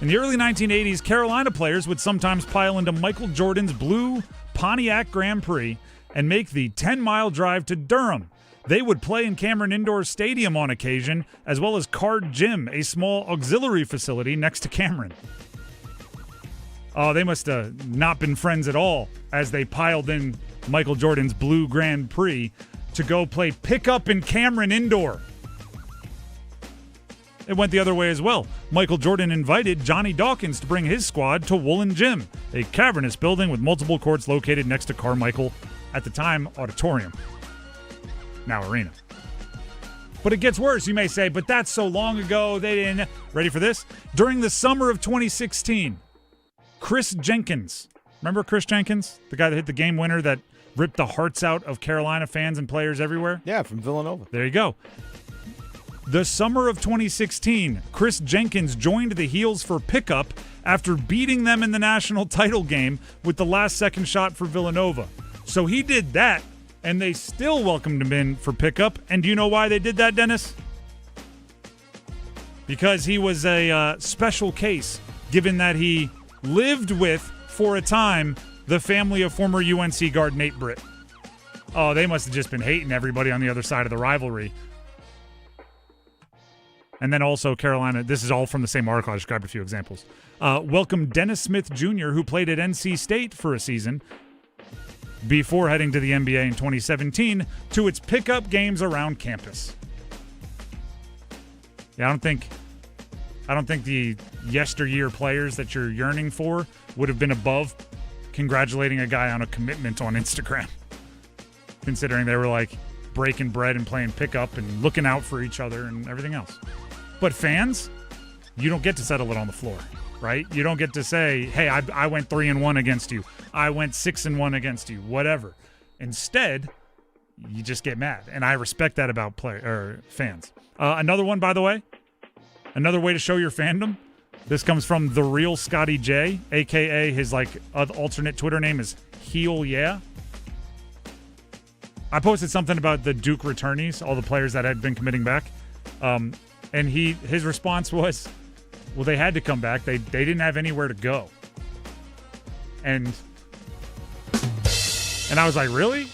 In the early 1980s, Carolina players would sometimes pile into Michael Jordan's blue Pontiac Grand Prix and make the 10-mile drive to Durham. They would play in Cameron Indoor Stadium on occasion, as well as Card Gym, a small auxiliary facility next to Cameron. Oh, they must have not been friends at all as they piled in Michael Jordan's blue Grand Prix to go play pickup in Cameron Indoor. It went the other way as well. Michael Jordan invited Johnny Dawkins to bring his squad to Woolen Gym, a cavernous building with multiple courts located next to Carmichael, at the time, Auditorium. Now Arena. But it gets worse, you may say, but that's so long ago, they didn't. Ready for this? During the summer of 2016, Chris Jenkins. Remember Chris Jenkins? The guy that hit the game winner that ripped the hearts out of Carolina fans and players everywhere? Yeah, from Villanova. There you go. The summer of 2016, Chris Jenkins joined the Heels for pickup after beating them in the national title game with the last-second shot for Villanova. So he did that, and they still welcomed him in for pickup. And do you know why they did that, Dennis? Because he was a special case, given that he lived with, for a time, the family of former UNC guard Nate Britt. Oh, they must have just been hating everybody on the other side of the rivalry. And then also Carolina, this is all from the same article, I just grabbed a few examples. Welcome Dennis Smith Jr., who played at NC State for a season before heading to the NBA in 2017, to its pickup games around campus. Yeah, I don't think the yesteryear players that you're yearning for would have been above congratulating a guy on a commitment on Instagram, considering they were like breaking bread and playing pickup and looking out for each other and everything else. But fans, you don't get to settle it on the floor, right? You don't get to say, hey, I went 3-1 against you. I went 6-1 against you, whatever. Instead, you just get mad. And I respect that about fans. Another one, by the way, another way to show your fandom. This comes from The Real Scotty J, a.k.a. his alternate Twitter name is Heel Yeah. I posted something about the Duke returnees, all the players that had been committing back. And his response was, well, they had to come back. They didn't have anywhere to go. And I was like, really?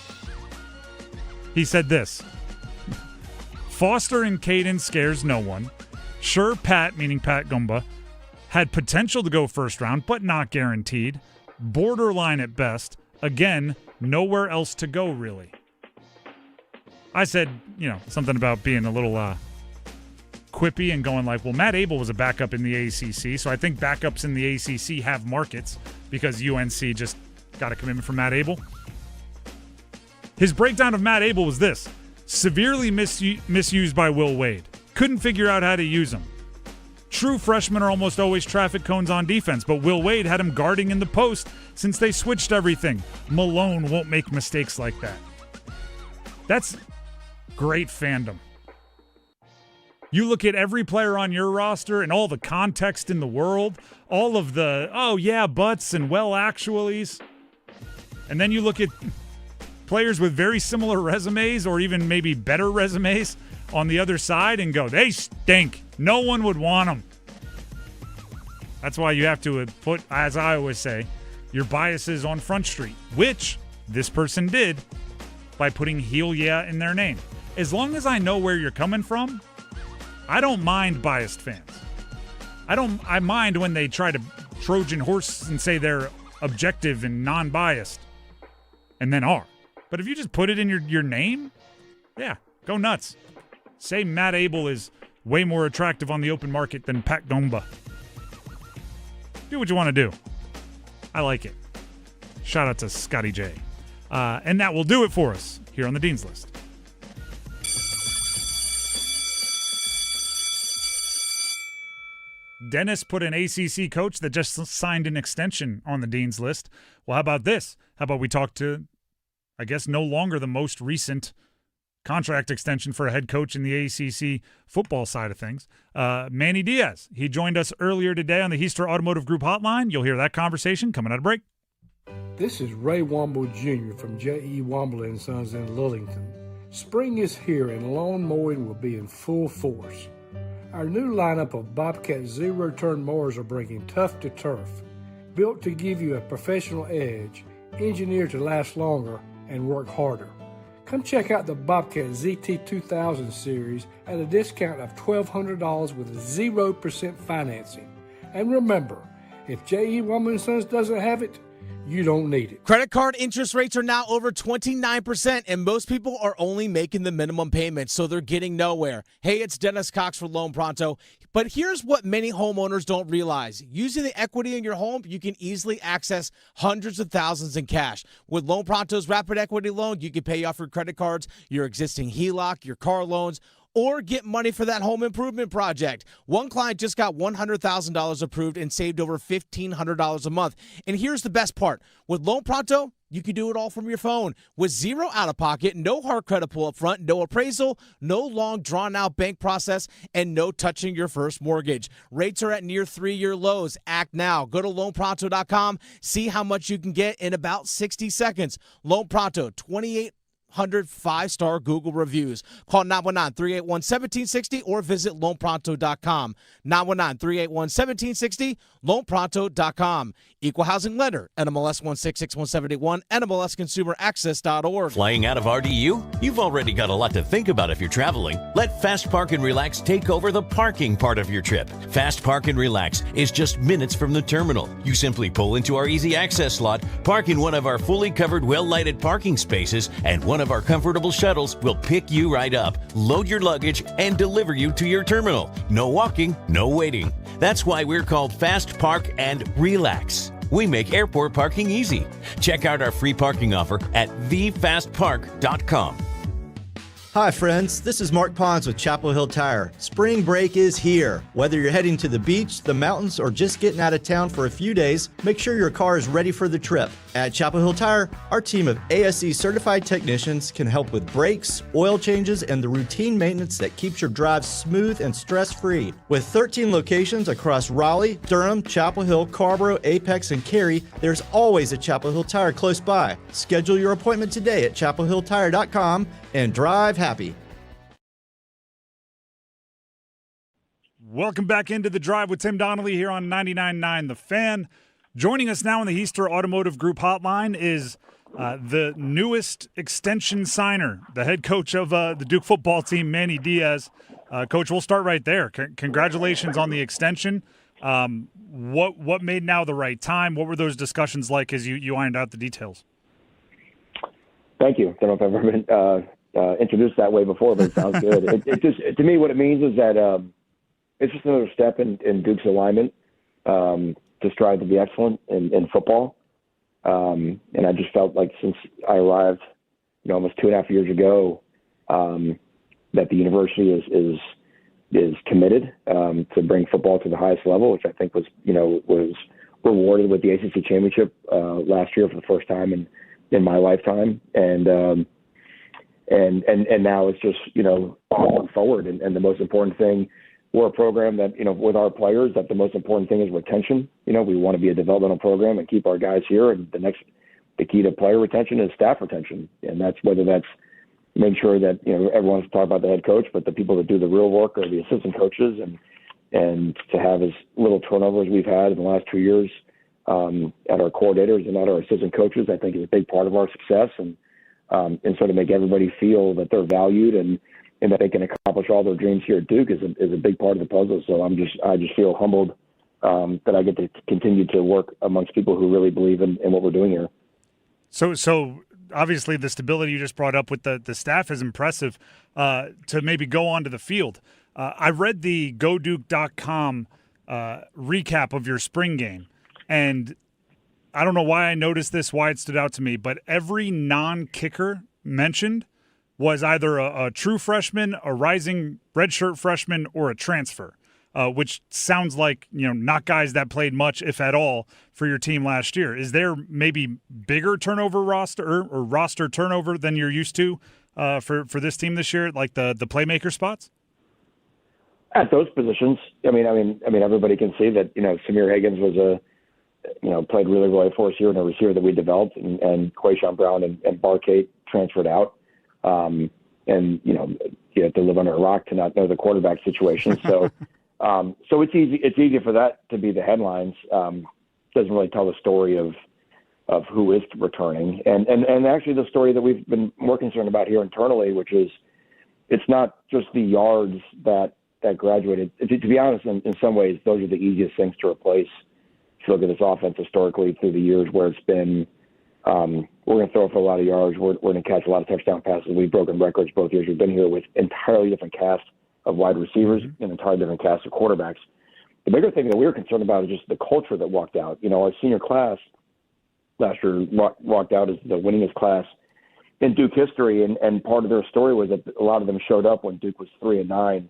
He said this. Foster and Caden scares no one. Sure, Pat, meaning Pat Gumba, had potential to go first round, but not guaranteed. Borderline at best. Again, nowhere else to go, really. I said, something about being a little quippy and going like, well, Matt Abel was a backup in the ACC, so I think backups in the ACC have markets because UNC just got a commitment from Matt Abel. His breakdown of Matt Abel was this. Severely misused by Will Wade. Couldn't figure out how to use him. True freshmen are almost always traffic cones on defense, but Will Wade had him guarding in the post since they switched everything. Malone won't make mistakes like that. That's great fandom. You look at every player on your roster and all the context in the world, all of the, oh yeah, buts and well actuallys. And then you look at players with very similar resumes or even maybe better resumes on the other side and go, they stink. No one would want them. That's why you have to put, as I always say, your biases on Front Street, which this person did by putting heel yeah in their name. As long as I know where you're coming from, I don't mind biased fans. I mind when they try to Trojan horse and say they're objective and non-biased and then are. But if you just put it in your name, yeah, go nuts. Say Matt Abel is way more attractive on the open market than Pat Gomba. Do what you want to do. I like it. Shout out to Scotty J. And that will do it for us here on the Dean's List. Dennis put an ACC coach that just signed an extension on the Dean's List. Well, how about this? How about we talk to, I guess, no longer the most recent contract extension for a head coach in the ACC football side of things, Manny Diaz. He joined us earlier today on the Heister Automotive Group hotline. You'll hear that conversation coming out of break. This is Ray Womble Jr. from J.E. Womble & Sons in Lillington. Spring is here and lawn mowing will be in full force. Our new lineup of Bobcat zero-turn mowers are bringing tough to turf, built to give you a professional edge, engineered to last longer and work harder. Come check out the Bobcat ZT 2000 series at a discount of $1,200 with 0% financing. And remember, if J.E. Womble & Sons doesn't have it, you don't need it. Credit card interest rates are now over 29%, and most people are only making the minimum payment, so they're getting nowhere. Hey, it's Dennis Cox for Loan Pronto. But here's what many homeowners don't realize. Using the equity in your home, you can easily access hundreds of thousands in cash. With Loan Pronto's Rapid Equity Loan, you can pay off your credit cards, your existing HELOC, your car loans, or get money for that home improvement project. One client just got $100,000 approved and saved over $1,500 a month. And here's the best part. With Loan Pronto, you can do it all from your phone. With zero out-of-pocket, no hard credit pull up front, no appraisal, no long drawn-out bank process, and no touching your first mortgage. Rates are at near 3-year lows. Act now. Go to loanpronto.com. See how much you can get in about 60 seconds. Loan Pronto, 2,800 5-star Google reviews. Call 919-381-1760 or visit loanpronto.com. 919-381-1760, loanpronto.com. Equal housing lender, NMLS 166171, NMLSconsumeraccess.org. Flying out of RDU? You've already got a lot to think about if you're traveling. Let Fast Park and Relax take over the parking part of your trip. Fast Park and Relax is just minutes from the terminal. You simply pull into our easy access slot, park in one of our fully covered, well-lighted parking spaces, and one of our comfortable shuttles will pick you right up, load your luggage, and deliver you to your terminal. No walking, no waiting. That's why we're called Fast Park and Relax. We make airport parking easy. Check out our free parking offer at thefastpark.com. Hi friends, this is Mark Pons with Chapel Hill Tire. Spring break is here. Whether you're heading to the beach, the mountains, or just getting out of town for a few days, make sure your car is ready for the trip. At Chapel Hill Tire, our team of ASE certified technicians can help with brakes, oil changes, and the routine maintenance that keeps your drive smooth and stress-free. With 13 locations across Raleigh, Durham, Chapel Hill, Carrboro, Apex, and Cary, there's always a Chapel Hill Tire close by. Schedule your appointment today at chapelhilltire.com and drive happy. Welcome back into the drive with Tim Donnelly here on 99.9 The Fan. Joining us now on the Heister Automotive Group hotline is the newest extension signer, the head coach of the Duke football team, Manny Diaz. Coach, we'll start right there. Congratulations on the extension. What made now the right time? What were those discussions like as you ironed out the details? Thank you. I don't know if I've ever been introduced that way before, but it sounds good. It just, to me, what it means is that it's just another step in Duke's alignment to strive to be excellent in football. And I just felt like since I arrived, almost 2.5 years ago, that the university is committed to bring football to the highest level, which I think was rewarded with the ACC championship last year for the first time in my lifetime. And And now it's just, going forward. And the most important thing, we're a program that, with our players, that the most important thing is retention. We want to be a developmental program and keep our guys here. And the key to player retention is staff retention. And that's whether that's making sure that, everyone's talking about the head coach, but the people that do the real work are the assistant coaches. And to have as little turnover as we've had in the last 2 years at our coordinators and at our assistant coaches, I think is a big part of our success. And sort of make everybody feel that they're valued and that they can accomplish all their dreams here at Duke is a big part of the puzzle. So I just feel humbled that I get to continue to work amongst people who really believe in what we're doing here. So obviously the stability you just brought up with the staff is impressive. To maybe go onto the field, I read the GoDuke.com recap of your spring game, and I don't know why I noticed this, why it stood out to me, but every non-kicker mentioned was either a true freshman, a rising redshirt freshman, or a transfer, which sounds like, not guys that played much, if at all, for your team last year. Is there maybe bigger turnover roster or roster turnover than you're used to for this team this year, like the playmaker spots? At those positions, I mean, everybody can see that, Samir Higgins was played really well for us here in a receiver that we developed, and Quayshawn Brown and Barkate transferred out. And, you have to live under a rock to not know the quarterback situation. So, so it's easy for that to be the headlines. Doesn't really tell the story of who is returning. And actually the story that we've been more concerned about here internally, which is it's not just the yards that graduated. To be honest, in some ways, those are the easiest things to replace. If you look at this offense historically through the years where it's been, we're going to throw for a lot of yards. We're going to catch a lot of touchdown passes. We've broken records both years we've been here with entirely different cast of wide receivers and entirely different cast of quarterbacks. The bigger thing that we were concerned about is just the culture that walked out. Our senior class last year walked out as the winningest class in Duke history, and part of their story was that a lot of them showed up when Duke was 3-9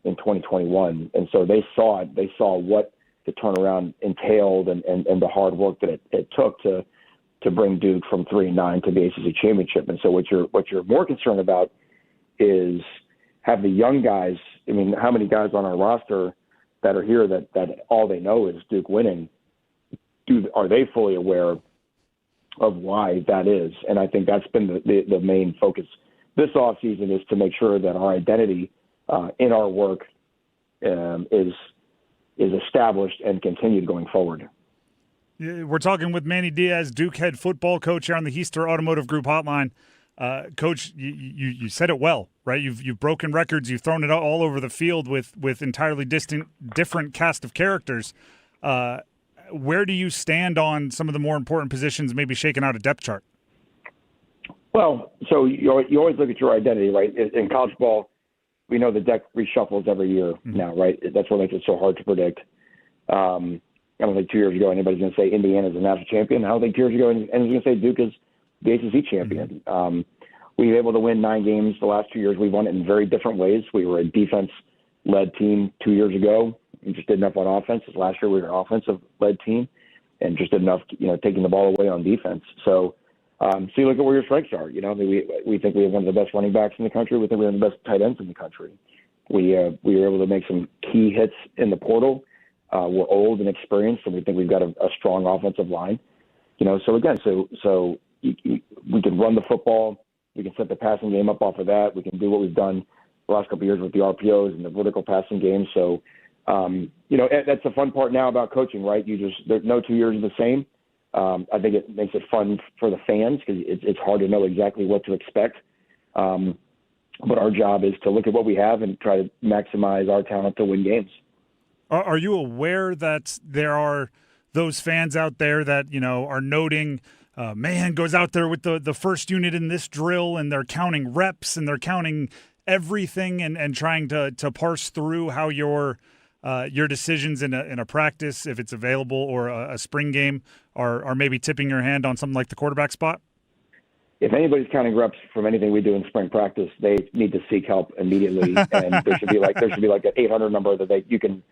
in 2021, and so they saw it. They saw what the turnaround entailed and the hard work that it took to bring Duke from 3-9 to the ACC championship. And so what you're more concerned about is have the young guys. I mean, how many guys on our roster that are here that all they know is Duke winning? Are they fully aware of why that is? And I think that's been the main focus this offseason, is to make sure that our identity in our work is established and continued going forward. We're talking with Manny Diaz, Duke head football coach here on the Heister Automotive Group hotline. Coach, you said it well, right? You've broken records. You've thrown it all over the field with entirely different cast of characters. Where do you stand on some of the more important positions, maybe shaking out a depth chart? Well, so you always look at your identity, right? In college ball, we know the deck reshuffles every year now, right? That's what makes it so hard to predict. I don't think 2 years ago anybody's going to say Indiana's a national champion. I don't think 2 years ago anyone's going to say Duke is the ACC champion. We were able to win 9 games the last 2 years. We won it in very different ways. We were a defense-led team 2 years ago. We just did enough on offense. Last year we were an offensive-led team and just did enough, taking the ball away on defense. So you look at where your strengths are. We think we have one of the best running backs in the country. We think we have the best tight ends in the country. We were able to make some key hits in the portal. We're old and experienced, and we think we've got a strong offensive line. So again, we can run the football. We can set the passing game up off of that. We can do what we've done the last couple of years with the RPOs and the vertical passing game. So, that's the fun part now about coaching, right? There's no 2 years are the same. I think it makes it fun for the fans because it's hard to know exactly what to expect. But our job is to look at what we have and try to maximize our talent to win games. Are you aware that there are those fans out there that, are noting, man goes out there with the first unit in this drill and they're counting reps and they're counting everything and trying to parse through how your decisions in a practice, if it's available, or a spring game are maybe tipping your hand on something like the quarterback spot? If anybody's counting reps from anything we do in spring practice, they need to seek help immediately. And there should be like an 800 number that you can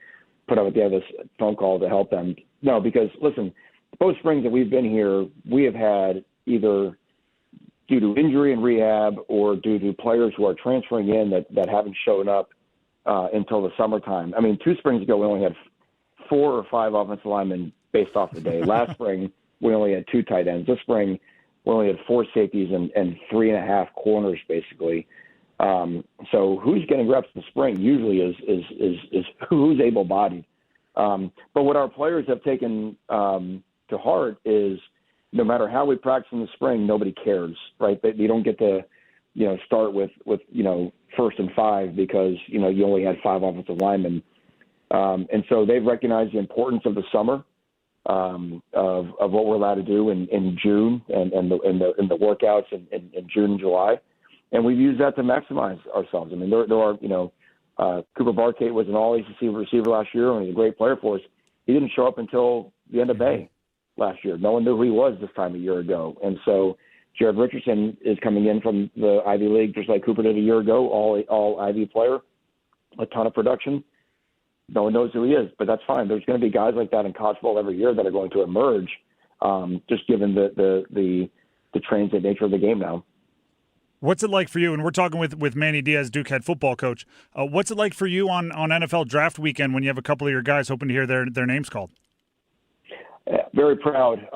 put up at the end of this phone call to help them. No, because listen, both springs that we've been here, we have had either due to injury and rehab or due to players who are transferring in that haven't shown up until the summertime. I mean, 2 springs ago, we only had 4 or 5 offensive linemen based off the day. Last spring, we only had 2 tight ends. This spring, we only had 4 safeties and 3.5 corners, basically. So who's getting reps in the spring usually is who's able-bodied. But what our players have taken to heart is no matter how we practice in the spring, nobody cares, right? You don't get to, start with 1st and 5 because, you only had 5 offensive linemen. And so they've recognized the importance of the summer, of what we're allowed to do in June and the workouts in June and July. And we've used that to maximize ourselves. I mean, there are, Cooper Barkate was an all-ACC receiver last year, and he's a great player for us. He didn't show up until the end of May last year. No one knew who he was this time a year ago. And so Jared Richardson is coming in from the Ivy League, just like Cooper did a year ago, all Ivy player, a ton of production. No one knows who he is, but that's fine. There's going to be guys like that in college football every year that are going to emerge, just given the transient nature of the game now. What's it like for you? And we're talking with Manny Diaz, Duke head football coach. What's it like for you on NFL draft weekend when you have a couple of your guys hoping to hear their names called? Very proud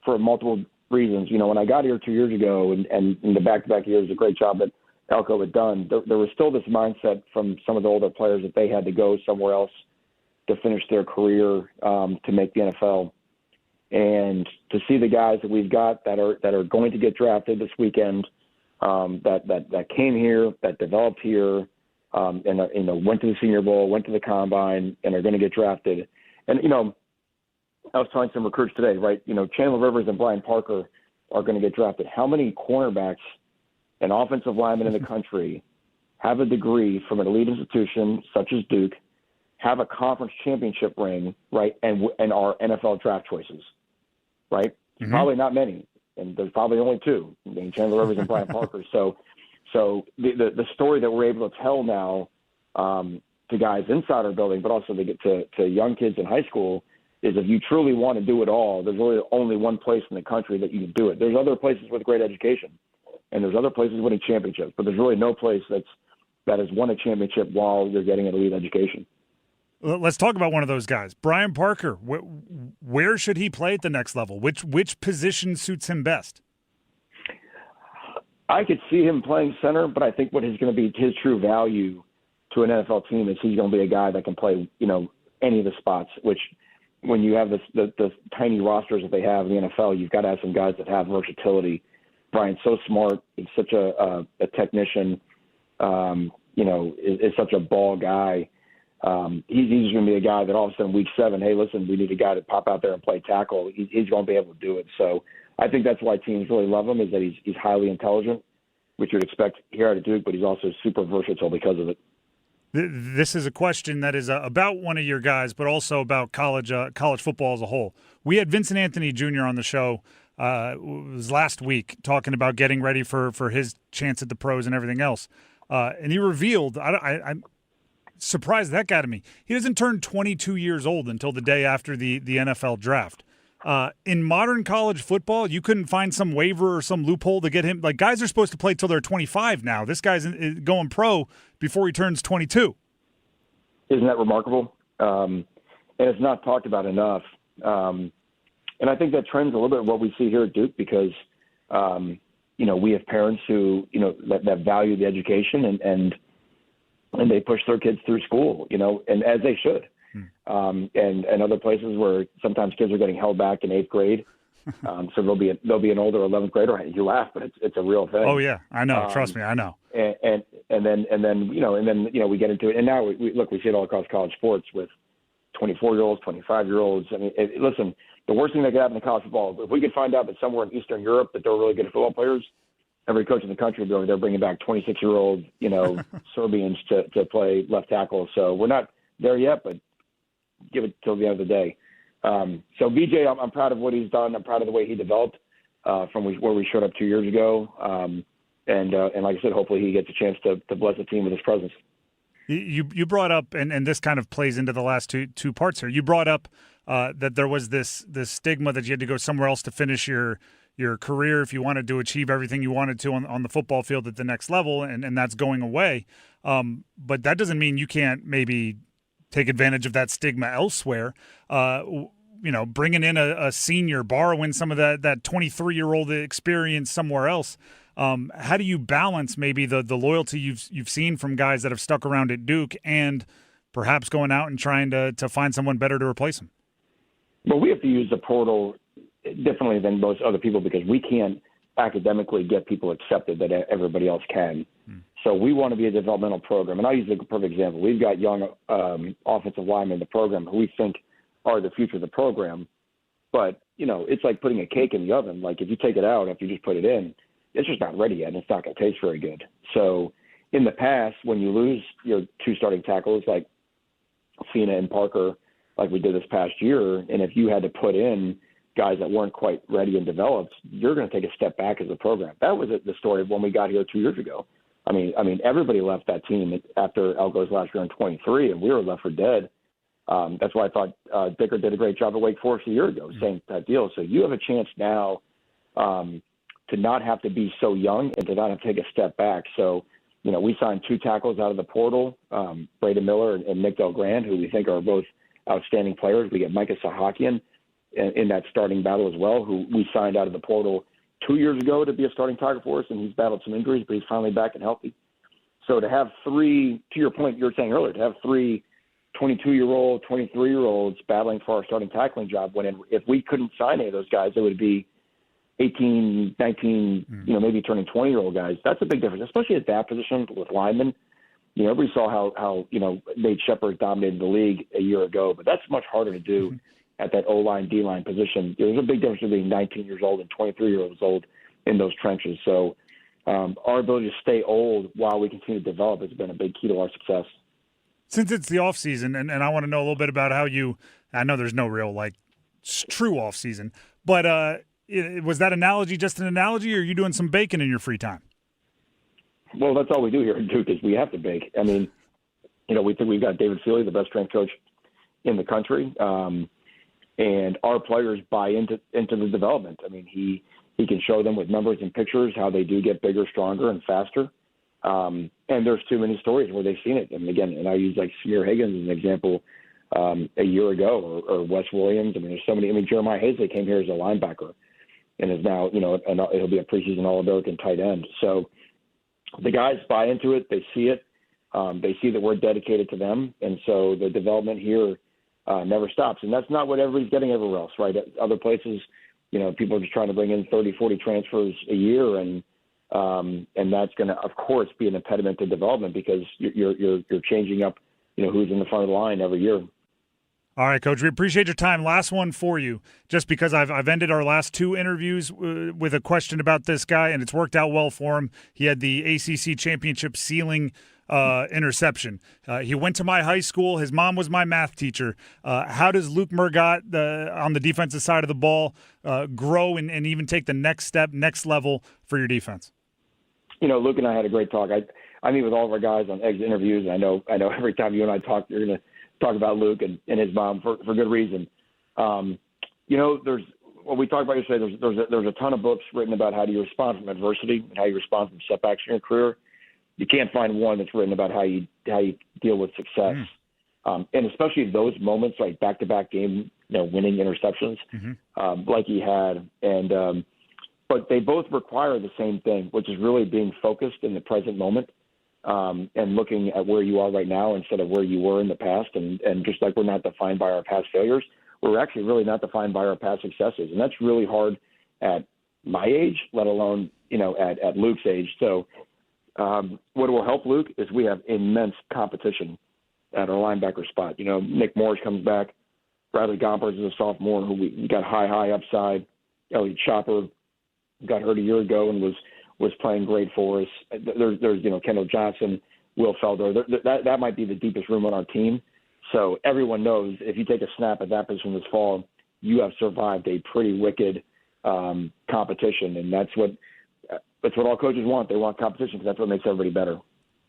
for multiple reasons. When I got here 2 years ago and in the back-to-back years, a great job that Elko had done, there was still this mindset from some of the older players that they had to go somewhere else to finish their career to make the NFL. And to see the guys that we've got that are going to get drafted this weekend, that came here, that developed here, and went to the Senior Bowl, went to the Combine, and are going to get drafted. And I was telling some recruits today, right? Chandler Rivers and Brian Parker are going to get drafted. How many cornerbacks and offensive linemen in the country have a degree from an elite institution such as Duke, have a conference championship ring, right, and are NFL draft choices, right? Mm-hmm. Probably not many. And there's probably only 2, Chandler Rivers and Brian Parker. So the story that we're able to tell now to guys inside our building, but also to get to young kids in high school, is if you truly want to do it all, there's really only one place in the country that you can do it. There's other places with great education, and there's other places winning championships, but there's really no place that has won a championship while you're getting an elite education. Let's talk about one of those guys, Brian Parker. Where should he play at the next level? Which position suits him best? I could see him playing center, but I think what is going to be his true value to an NFL team is he's going to be a guy that can play, any of the spots, which when you have the tiny rosters that they have in the NFL, you've got to have some guys that have versatility. Brian's so smart. He's such a technician, is such a ball guy. He's going to be a guy that all of a sudden week 7, hey, listen, we need a guy to pop out there and play tackle. He's going to be able to do it. So I think that's why teams really love him, is that he's highly intelligent, which you'd expect here at Duke, but he's also super versatile because of it. This is a question that is about one of your guys, but also about college football as a whole. We had Vincent Anthony Jr. on the show it was last week talking about getting ready for his chance at the pros and everything else. And he revealed, I'm surprised that got to me, he doesn't turn 22 years old until the day after the NFL draft. In modern college football, you couldn't find some waiver or some loophole to get him. Like, guys are supposed to play till they're 25 now. This guy's going pro before he turns 22. Isn't that remarkable? And it's not talked about enough. And I think that trends a little bit what we see here at Duke because, we have parents who, that value the education and they push their kids through school, and as they should. And other places where sometimes kids are getting held back in 8th grade. So there'll be an older 11th grader. You laugh, but it's a real thing. Oh yeah, I know. Trust me, I know. And then we get into it. And now we see it all across college sports with 24-year-olds, 25-year-olds. I mean, listen, the worst thing that could happen in college football, if we could find out that somewhere in Eastern Europe that they're really good football players, every coach in the country would be over there bringing back 26-year-old, Serbians to play left tackle. So we're not there yet, but give it till the end of the day. So BJ, I'm proud of what he's done. I'm proud of the way he developed from where we showed up 2 years ago. And like I said, hopefully he gets a chance to bless the team with his presence. You brought up, and this kind of plays into the last two parts here. You brought up that there was this stigma that you had to go somewhere else to finish your your career if you wanted to achieve everything you wanted to on the football field at the next level, and that's going away. But that doesn't mean you can't maybe take advantage of that stigma elsewhere. Bringing in a senior, borrowing some of that 23-year-old experience somewhere else. How do you balance maybe the loyalty you've seen from guys that have stuck around at Duke and perhaps going out and trying to find someone better to replace him? Well, we have to use the portal differently than most other people because we can't academically get people accepted that everybody else can. So we want to be a developmental program. And I'll use a perfect example. We've got young offensive linemen in the program who we think are the future of the program. But, it's like putting a cake in the oven. Like if you take it out after you just put it in, it's just not ready yet, and it's not going to taste very good. So in the past, when you lose your two starting tackles like Fina and Parker, like we did this past year, and if you had to put in guys that weren't quite ready and developed, you're going to take a step back as a program. That was the story of when we got here 2 years ago. I mean, everybody left that team after Elko's last year in 23, and we were left for dead. That's why I thought Dicker did a great job at Wake Forest a year ago, same type deal. So you have a chance now to not have to be so young and to not have to take a step back. So, we signed two tackles out of the portal, Braden Miller and Nick Del Grand, who we think are both outstanding players. We get Micah Sahakian in that starting battle as well, who we signed out of the portal 2 years ago to be a starting tackle for us, and he's battled some injuries, but he's finally back and healthy. So to have three, to your point you were saying earlier, to have three 22-year-old, 23-year-olds battling for our starting tackling job, if we couldn't sign any of those guys, it would be 18, 19, maybe turning 20-year-old guys. That's a big difference, especially at that position with linemen. Everybody saw how Nate Shepard dominated the league a year ago, but that's much harder to do at that O-line, D-line position. There's a big difference between 19 years old and 23 years old in those trenches. So our ability to stay old while we continue to develop has been a big key to our success. Since it's the off season, and I want to know a little bit about how I know there's no real true off season, but was that analogy just an analogy, or are you doing some baking in your free time? Well, that's all we do here at Duke is we have to bake. I mean, we think we've got David Seeley, the best strength coach in the country, and our players buy into the development. I mean, he can show them with numbers and pictures how they do get bigger, stronger, and faster. And there's too many stories where they've seen it. And again, I use like Samir Higgins as an example a year ago, or Wes Williams. I mean, there's so many. I mean, Jeremiah Hazley came here as a linebacker and is now, and it'll be a preseason All-American tight end. So the guys buy into it. They see it. They see that we're dedicated to them. And so the development here never stops. And that's not what everybody's getting everywhere else, right? At other places, people are just trying to bring in 30, 40 transfers a year, and that's going to, of course, be an impediment to development because you're changing up, who's in the front of the line every year. All right, Coach, we appreciate your time. Last one for you, just because I've ended our last two interviews with a question about this guy, and it's worked out well for him. He had the ACC championship ceiling interception. He went to my high school. His mom was my math teacher. How does Luke Murgott on the defensive side of the ball grow and even take the next step, next level for your defense? Luke and I had a great talk. I meet with all of our guys on exit interviews, and I know every time you and I talk, you're going to talk about Luke and his mom for good reason. There's what we talked about yesterday. There's a ton of books written about how do you respond from adversity and how you respond from setbacks in your career. You can't find one that's written about how you deal with success, and especially those moments like back-to-back game, winning interceptions, like he had, and but they both require the same thing, which is really being focused in the present moment. And looking at where you are right now instead of where you were in the past. And just like we're not defined by our past failures, we're actually really not defined by our past successes. And that's really hard at my age, let alone, at Luke's age. So what will help Luke is we have immense competition at our linebacker spot. Nick Morris comes back. Bradley Gompers is a sophomore who we got high upside. Elliot Chopper got hurt a year ago and was playing great for us. There's Kendall Johnson, Will Felder. That might be the deepest room on our team. So everyone knows if you take a snap at that position this fall, you have survived a pretty wicked competition, and that's what all coaches want. They want competition because that's what makes everybody better.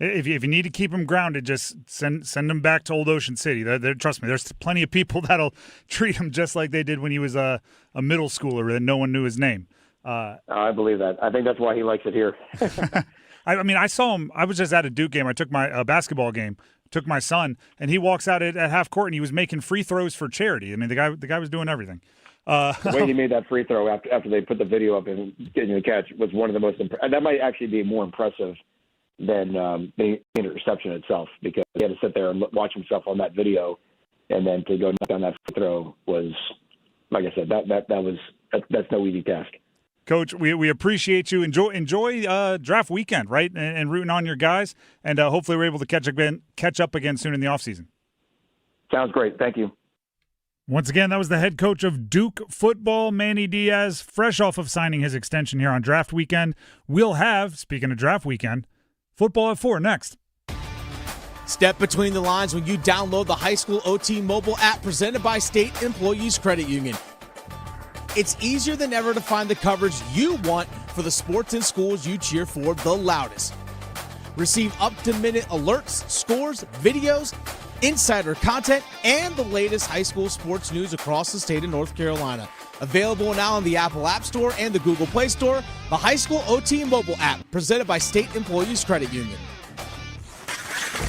If you need to keep them grounded, just send them back to Old Ocean City. Trust me, there's plenty of people that'll treat him just like they did when he was a middle schooler and no one knew his name. I believe that. I think that's why he likes it here. I mean, I saw him. I was just at a Duke game. I took my basketball game. Took my son, and he walks out at half court, and he was making free throws for charity. I mean, the guy was doing everything. The way he made that free throw after they put the video up and getting the catch was one of the most that might actually be more impressive than the interception itself, because he had to sit there and watch himself on that video, and then to go knock down that free throw was, like I said, that's no easy task. Coach, we appreciate you. Enjoy draft weekend, right? And rooting on your guys, and hopefully we're able to catch up again soon in the offseason. Sounds great. Thank you. Once again, that was the head coach of Duke football, Manny Diaz, fresh off of signing his extension here on draft weekend. We'll have, speaking of draft weekend, football at 4 next. Step between the lines when you download the High School OT mobile app presented by State Employees Credit Union. It's easier than ever to find the coverage you want for the sports and schools you cheer for the loudest. Receive up-to-minute alerts, scores, videos, insider content, and the latest high school sports news across the state of North Carolina. Available now on the Apple App Store and the Google Play Store, the High School OT mobile app, presented by State Employees Credit Union.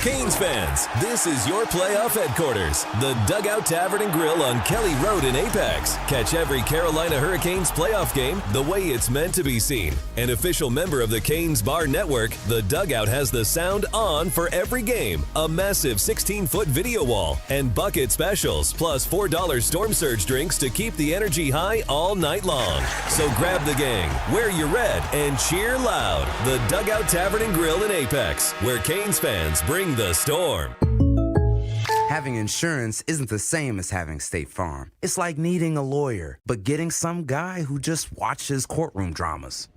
Canes fans, this is your playoff headquarters, the Dugout Tavern and Grill on Kelly Road in Apex. Catch every Carolina Hurricanes playoff game the way it's meant to be seen. An official member of the Canes Bar Network, the Dugout has the sound on for every game, a massive 16-foot video wall, and bucket specials, plus $4 Storm Surge drinks to keep the energy high all night long. So grab the gang, wear your red, and cheer loud. The Dugout Tavern and Grill in Apex, where Canes fans bring the storm. Having insurance isn't the same as having State Farm. It's like needing a lawyer, but getting some guy who just watches courtroom dramas.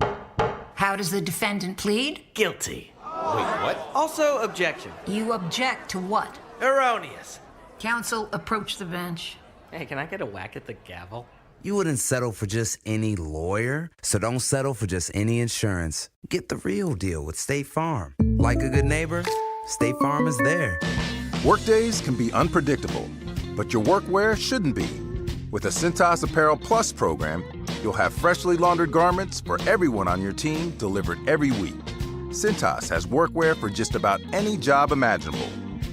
How does the defendant plead? Guilty. Wait, what? Also, objection. You object to what? Erroneous. Counsel, approach the bench. Hey, can I get a whack at the gavel? You wouldn't settle for just any lawyer, so don't settle for just any insurance. Get the real deal with State Farm. Like a good neighbor, State Farm is there. Workdays can be unpredictable, but your workwear shouldn't be. With the Cintas Apparel Plus program, you'll have freshly laundered garments for everyone on your team delivered every week. Cintas has workwear for just about any job imaginable,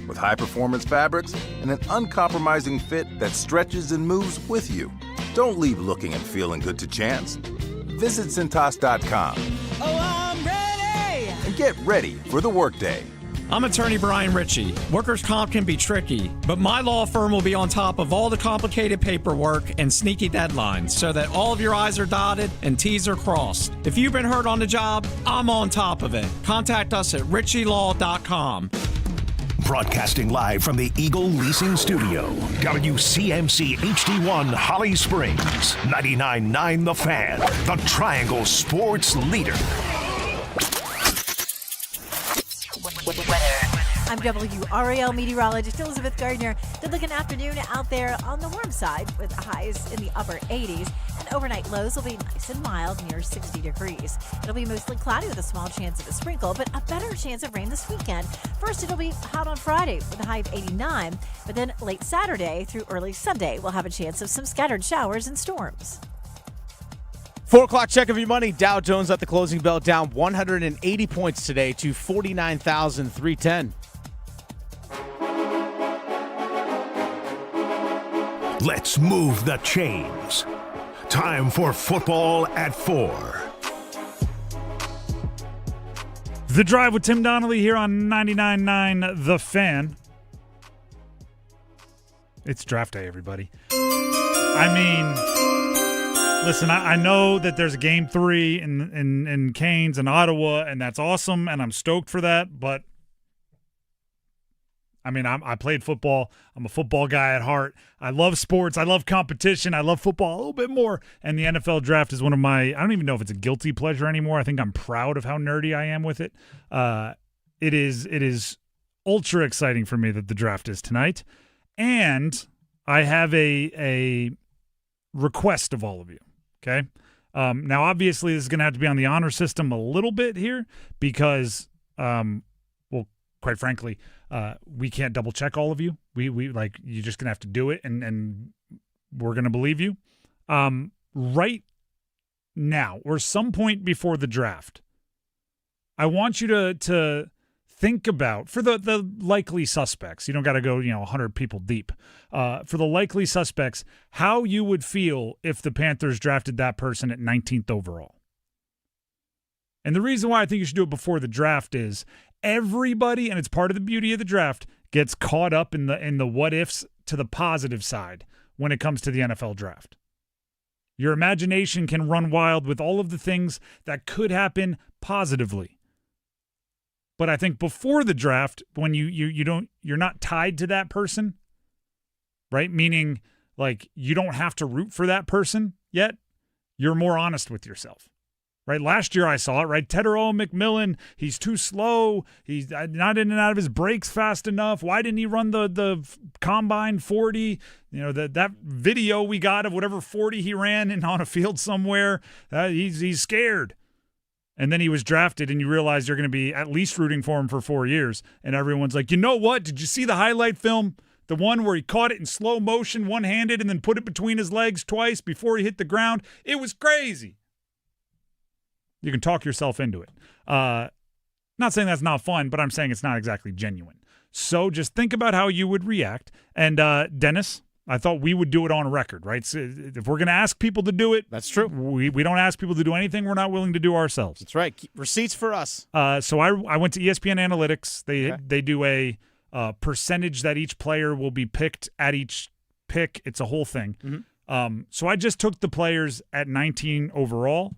with high-performance fabrics and an uncompromising fit that stretches and moves with you. Don't leave looking and feeling good to chance. Visit Cintas.com. Oh, I'm ready! And get ready for the workday. I'm attorney Brian Ritchie. Workers' comp can be tricky, but my law firm will be on top of all the complicated paperwork and sneaky deadlines so that all of your I's are dotted and T's are crossed. If you've been hurt on the job, I'm on top of it. Contact us at ritchielaw.com. Broadcasting live from the Eagle Leasing Studio, WCMC HD1 Holly Springs, 99.9 The Fan, the Triangle Sports Leader. I'm WRAL meteorologist Elizabeth Gardner. Good looking afternoon out there on the warm side with highs in the upper 80s. And overnight lows will be nice and mild near 60 degrees. It'll be mostly cloudy with a small chance of a sprinkle, but a better chance of rain this weekend. First, it'll be hot on Friday with a high of 89. But then late Saturday through early Sunday, we'll have a chance of some scattered showers and storms. 4 o'clock check of your money. Dow Jones at the closing bell down 180 points today to 49,310. Let's move the chains. Time for football at 4. The Drive with Tim Donnelly here on 99.9 The Fan. It's draft day, everybody. I mean, listen, I know that there's a game 3 in Canes and Ottawa, and that's awesome, and I'm stoked for that, but I mean, I played football. I'm a football guy at heart. I love sports. I love competition. I love football a little bit more. And the NFL draft is one of my – I don't even know if it's a guilty pleasure anymore. I think I'm proud of how nerdy I am with it. It is ultra exciting for me that the draft is tonight. And I have a request of all of you, okay? Now, obviously, this is going to have to be on the honor system a little bit here because, well, quite frankly – we can't double check all of you. We like, you're just gonna have to do it, and we're gonna believe you. Right now or some point before the draft, I want you to think about, for the likely suspects, you don't got to go 100 people deep, for the likely suspects, how you would feel if the Panthers drafted that person at 19th overall. And the reason why I think you should do it before the draft is everybody, and it's part of the beauty of the draft, gets caught up in the what ifs to the positive side when it comes to the NFL draft. Your imagination can run wild with all of the things that could happen positively. But I think before the draft, when you're not tied to that person, right? Meaning, like, you don't have to root for that person yet. You're more honest with yourself. Right, last year I saw it, right? Tetero McMillan, he's too slow. He's not in and out of his breaks fast enough. Why didn't he run the combine 40? That video we got of whatever 40 he ran on a field somewhere, he's scared. And then he was drafted, and you realize you're going to be at least rooting for him for 4 years. And everyone's like, you know what? Did you see the highlight film? The one where he caught it in slow motion, one-handed, and then put it between his legs twice before he hit the ground? It was crazy. You can talk yourself into it. Not saying that's not fun, but I'm saying it's not exactly genuine. So just think about how you would react. And Dennis, I thought we would do it on record, right? So if we're going to ask people to do it, that's true. We don't ask people to do anything we're not willing to do ourselves. That's right. Keep receipts for us. So I went to ESPN Analytics. They do a percentage that each player will be picked at each pick. It's a whole thing. Mm-hmm. So I just took the players at 19 overall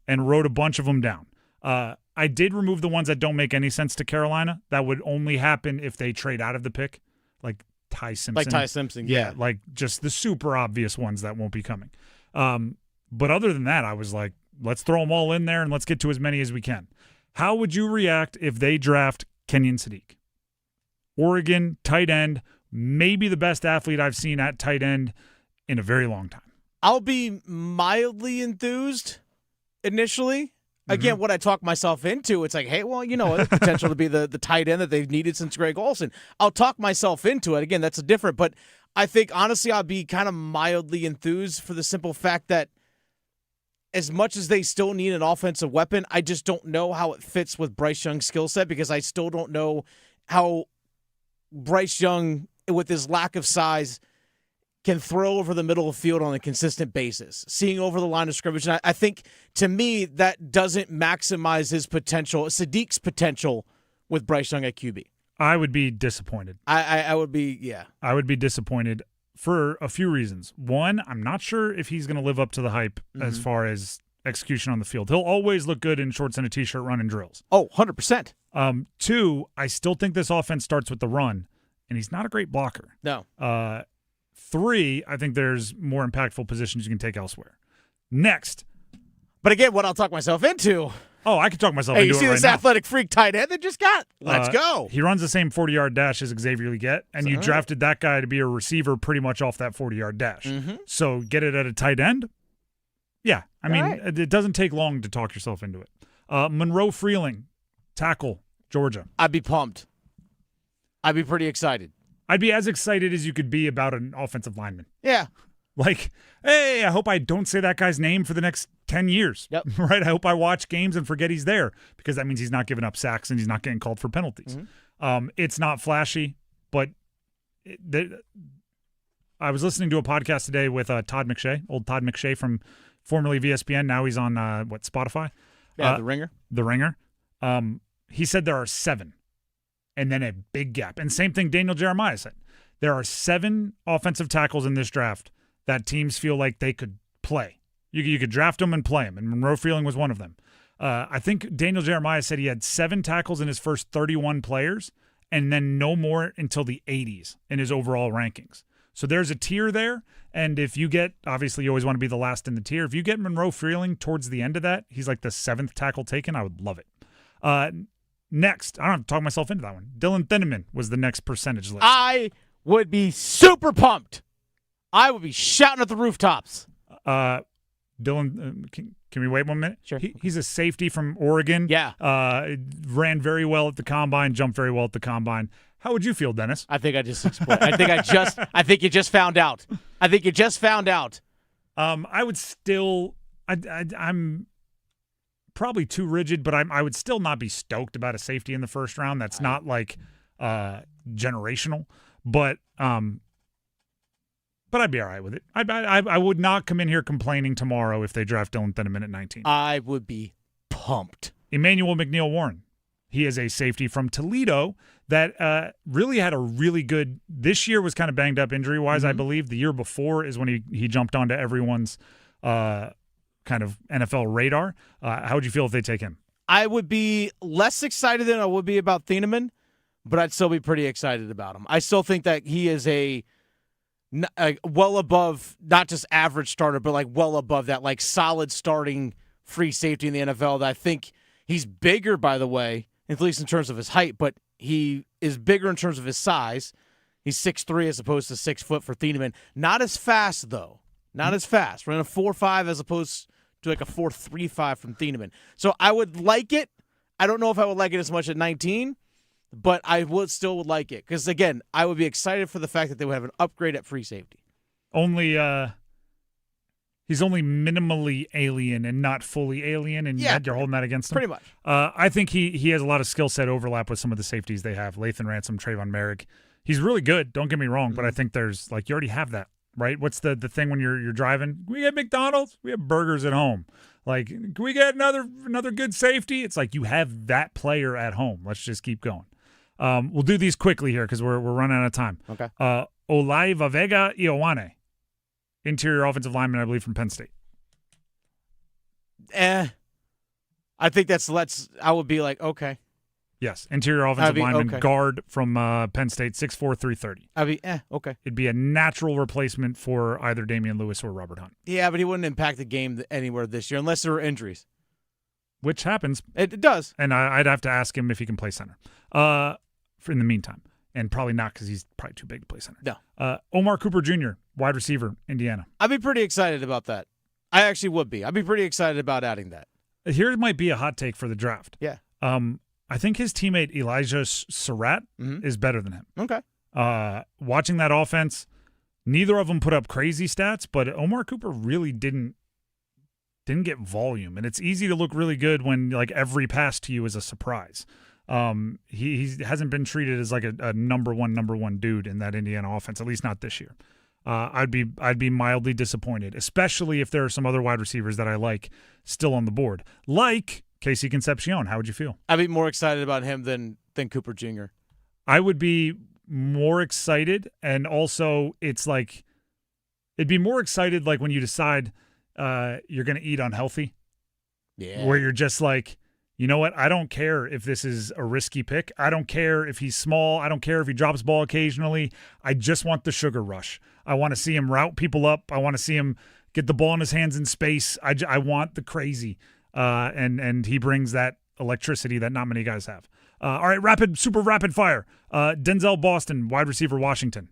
and wrote a bunch of them down. I did remove the ones that don't make any sense to Carolina. That would only happen if they trade out of the pick, like Ty Simpson. Like Ty Simpson, yeah. Like just the super obvious ones that won't be coming. But other than that, I was like, let's throw them all in there and let's get to as many as we can. How would you react if they draft Kenyon Sadiq? Oregon, tight end, maybe the best athlete I've seen at tight end in a very long time. I'll be mildly enthused initially. Again, what I talk myself into, it's like, hey, well, the potential to be the tight end that they've needed since Greg Olsen. I'll talk myself into it. Again, that's a different, but I think, honestly, I'll be kind of mildly enthused for the simple fact that as much as they still need an offensive weapon, I just don't know how it fits with Bryce Young's skill set, because I still don't know how Bryce Young, with his lack of size, can throw over the middle of the field on a consistent basis, seeing over the line of scrimmage. And I think, to me, that doesn't maximize his potential, Sadiq's potential, with Bryce Young at QB. I would be disappointed. I would be, yeah. I would be disappointed for a few reasons. One, I'm not sure if he's going to live up to the hype as far as execution on the field. He'll always look good in shorts and a T-shirt running drills. Oh, 100%. Two, I still think this offense starts with the run, and he's not a great blocker. No. Three, I think there's more impactful positions you can take elsewhere. Next. But again, what I'll talk myself into. Oh, I could talk myself into it right now. You see this athletic freak tight end they just got? Let's go. He runs the same 40-yard dash as Xavier Legette, and you drafted that guy to be a receiver pretty much off that 40-yard dash. Mm-hmm. So get it at a tight end? Yeah. I mean, it doesn't take long to talk yourself into it. Monroe Freeling, tackle, Georgia. I'd be pumped. I'd be pretty excited. I'd be as excited as you could be about an offensive lineman. Yeah. Like, hey, I hope I don't say that guy's name for the next 10 years. Yep. Right? I hope I watch games and forget he's there, because that means he's not giving up sacks and he's not getting called for penalties. Mm-hmm. It's not flashy, but I was listening to a podcast today with Todd McShay, old Todd McShay from formerly of ESPN. Now he's on, Spotify? Yeah, The Ringer. The Ringer. He said there are 7. And then a big gap. And same thing Daniel Jeremiah said. There are 7 offensive tackles in this draft that teams feel like they could play. You could draft them and play them, and Monroe Freeling was one of them. I think Daniel Jeremiah said he had 7 tackles in his first 31 players, and then no more until the 80s in his overall rankings. So there's a tier there, and if you get, obviously you always want to be the last in the tier, if you get Monroe Freeling towards the end of that, he's like the 7th tackle taken, I would love it. Next, I don't have to talk myself into that one. Dylan Thieneman was the next percentage list. I would be super pumped. I would be shouting at the rooftops. Dylan, can we wait 1 minute? Sure. He's a safety from Oregon. Yeah. Ran very well at the combine, jumped very well at the combine. How would you feel, Dennis? I think I just explained. I think you just found out. I would I'm probably too rigid, but I would still not be stoked about a safety in the first round. That's not like generational, but I'd be all right with it. I would not come in here complaining tomorrow if they draft Dylan Thieneman at 19. I would be pumped. Emmanuel McNeil-Warren. He is a safety from Toledo that really had a really good – this year was kind of banged up injury-wise, I believe. The year before is when he jumped onto everyone's kind of NFL radar. How would you feel if they take him? I would be less excited than I would be about Thieneman, but I'd still be pretty excited about him. I still think that he is a well above not just average starter, but like well above that, like solid starting free safety in the NFL. That I think he's bigger, by the way, at least in terms of his height, but he is bigger in terms of his size. He's 6'3" as opposed to 6 foot for Thieneman. Not as fast, though. Not as fast. We're in a 4.5 as opposed to like a 4.35 from Thieneman. So I would like it. I don't know if I would like it as much at 19, but I would like it. Because, again, I would be excited for the fact that they would have an upgrade at free safety. He's only minimally alien and not fully alien, and you're holding that against him? Pretty much. I think he has a lot of skill set overlap with some of the safeties they have. Lathan Ransom, Trayvon Merrick. He's really good, don't get me wrong, but I think there's, like, you already have that, right? What's the thing when you're driving? Can we get McDonald's? We have burgers at home. Like, can we get another good safety? It's like you have that player at home. Let's just keep going. We'll do these quickly here because we're running out of time. Okay. Olai Vavega Ioane. Interior offensive lineman, I believe, from Penn State. I think I would be like, okay. Yes, interior offensive lineman, guard from Penn State, 6'4", 330. I'd be, okay. It'd be a natural replacement for either Damian Lewis or Robert Hunt. Yeah, but he wouldn't impact the game anywhere this year unless there were injuries. Which happens. It does. And I'd have to ask him if he can play center in the meantime. And probably not because he's probably too big to play center. No. Omar Cooper Jr., wide receiver, Indiana. I'd be pretty excited about that. I actually would be. I'd be pretty excited about adding that. Here might be a hot take for the draft. Yeah. I think his teammate Elijah Surratt is better than him. Okay. Watching that offense, neither of them put up crazy stats, but Omar Cooper really didn't get volume. And it's easy to look really good when like every pass to you is a surprise. He hasn't been treated as like a number one dude in that Indiana offense, at least not this year. I'd be mildly disappointed, especially if there are some other wide receivers that I like still on the board, like Casey Concepcion. How would you feel? I'd be more excited about him than Cooper Jr. I would be more excited, and also it's like it'd be more excited like when you decide you're going to eat unhealthy. Yeah. Where you're just like, you know what? I don't care if this is a risky pick. I don't care if he's small. I don't care if he drops ball occasionally. I just want the sugar rush. I want to see him route people up. I want to see him get the ball in his hands in space. I want the crazy. And he brings that electricity that not many guys have. All right, super rapid fire. Denzel Boston, wide receiver, Washington.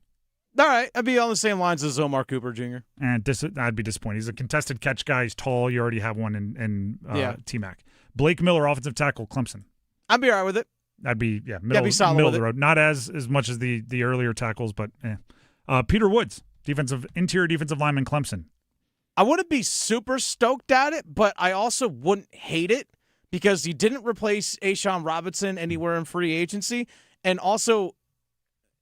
All right, I'd be on the same lines as Omar Cooper Jr. And I'd be disappointed. He's a contested catch guy. He's tall. You already have one in T-Mac. Blake Miller, offensive tackle, Clemson. I'd be all right with it. That'd be middle of the road. Not as much as the earlier tackles, but Peter Woods, interior defensive lineman, Clemson. I wouldn't be super stoked at it, but I also wouldn't hate it because he didn't replace A'Shawn Robinson anywhere in free agency, and also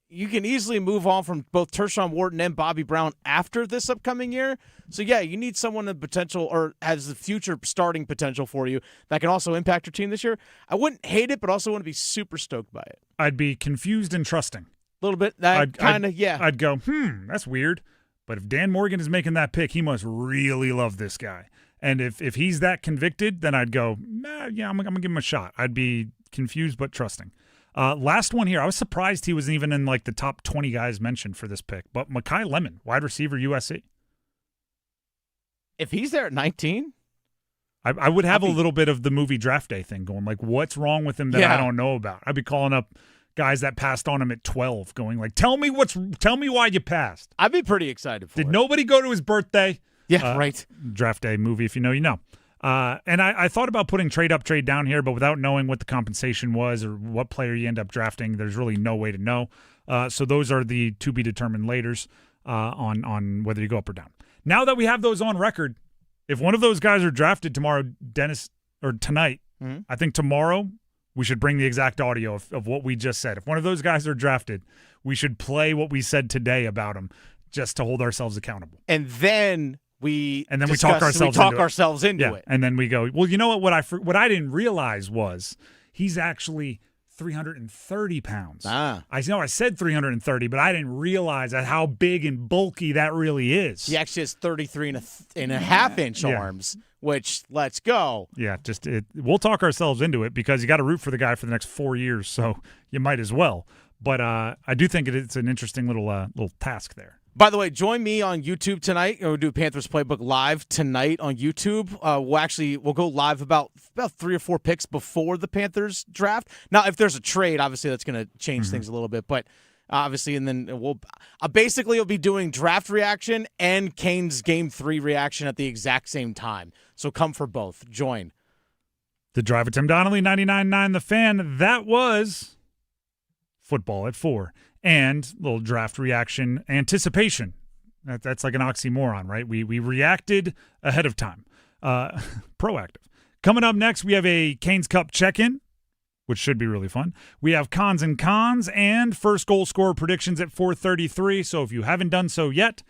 you can easily move on from both Tershawn Wharton and Bobby Brown after this upcoming year. So, yeah, you need someone with potential or has the future starting potential for you that can also impact your team this year. I wouldn't hate it, but also wouldn't be super stoked by it. I'd be confused and trusting. A little bit. I'd go, that's weird. But if Dan Morgan is making that pick, he must really love this guy. And if he's that convicted, then I'd go, I'm going to give him a shot. I'd be confused but trusting. Last one here. I was surprised he was even in like the top 20 guys mentioned for this pick. But Mekhi Lemon, wide receiver, USC. If he's there at 19? I would have a little bit of the movie Draft Day thing going. Like, what's wrong with him that I don't know about? I'd be calling up guys that passed on him at 12 going like, tell me why you passed. I'd be pretty excited for it. Did nobody go to his birthday? Yeah, right. Draft Day movie, if you know, you know. And I thought about putting trade up, trade down here, but without knowing what the compensation was or what player you end up drafting, there's really no way to know. So those are the to-be-determined laters on whether you go up or down. Now that we have those on record, If one of those guys are drafted tomorrow, Dennis, or tonight, I think tomorrow we should bring the exact audio of what we just said. If one of those guys are drafted, we should play what we said today about him just to hold ourselves accountable. And then we talk ourselves into it. And then we go, well, you know what what I didn't realize was he's actually 330 pounds. I know I said 330, but I didn't realize how big and bulky that really is. He actually has 33 and a half inch arms, which, let's go. Yeah, we'll talk ourselves into it because you got to root for the guy for the next 4 years, so you might as well. But I do think it's an interesting little task there. By the way, join me on YouTube tonight. We'll do Panthers Playbook live tonight on YouTube. We'll go live about 3 or 4 picks before the Panthers draft. Now, if there's a trade, obviously that's going to change things a little bit. But obviously, and then we'll be doing draft reaction and Kane's Game 3 reaction at the exact same time. So come for both. Join. The Drive with Tim Donnelly, 99.9 The Fan. That was football at 4. And little draft reaction anticipation. That's like an oxymoron, right? We reacted ahead of time. Proactive. Coming up next, we have a Canes Cup check-in, which should be really fun. We have cons and first goal scorer predictions at 4:33. So if you haven't done so yet,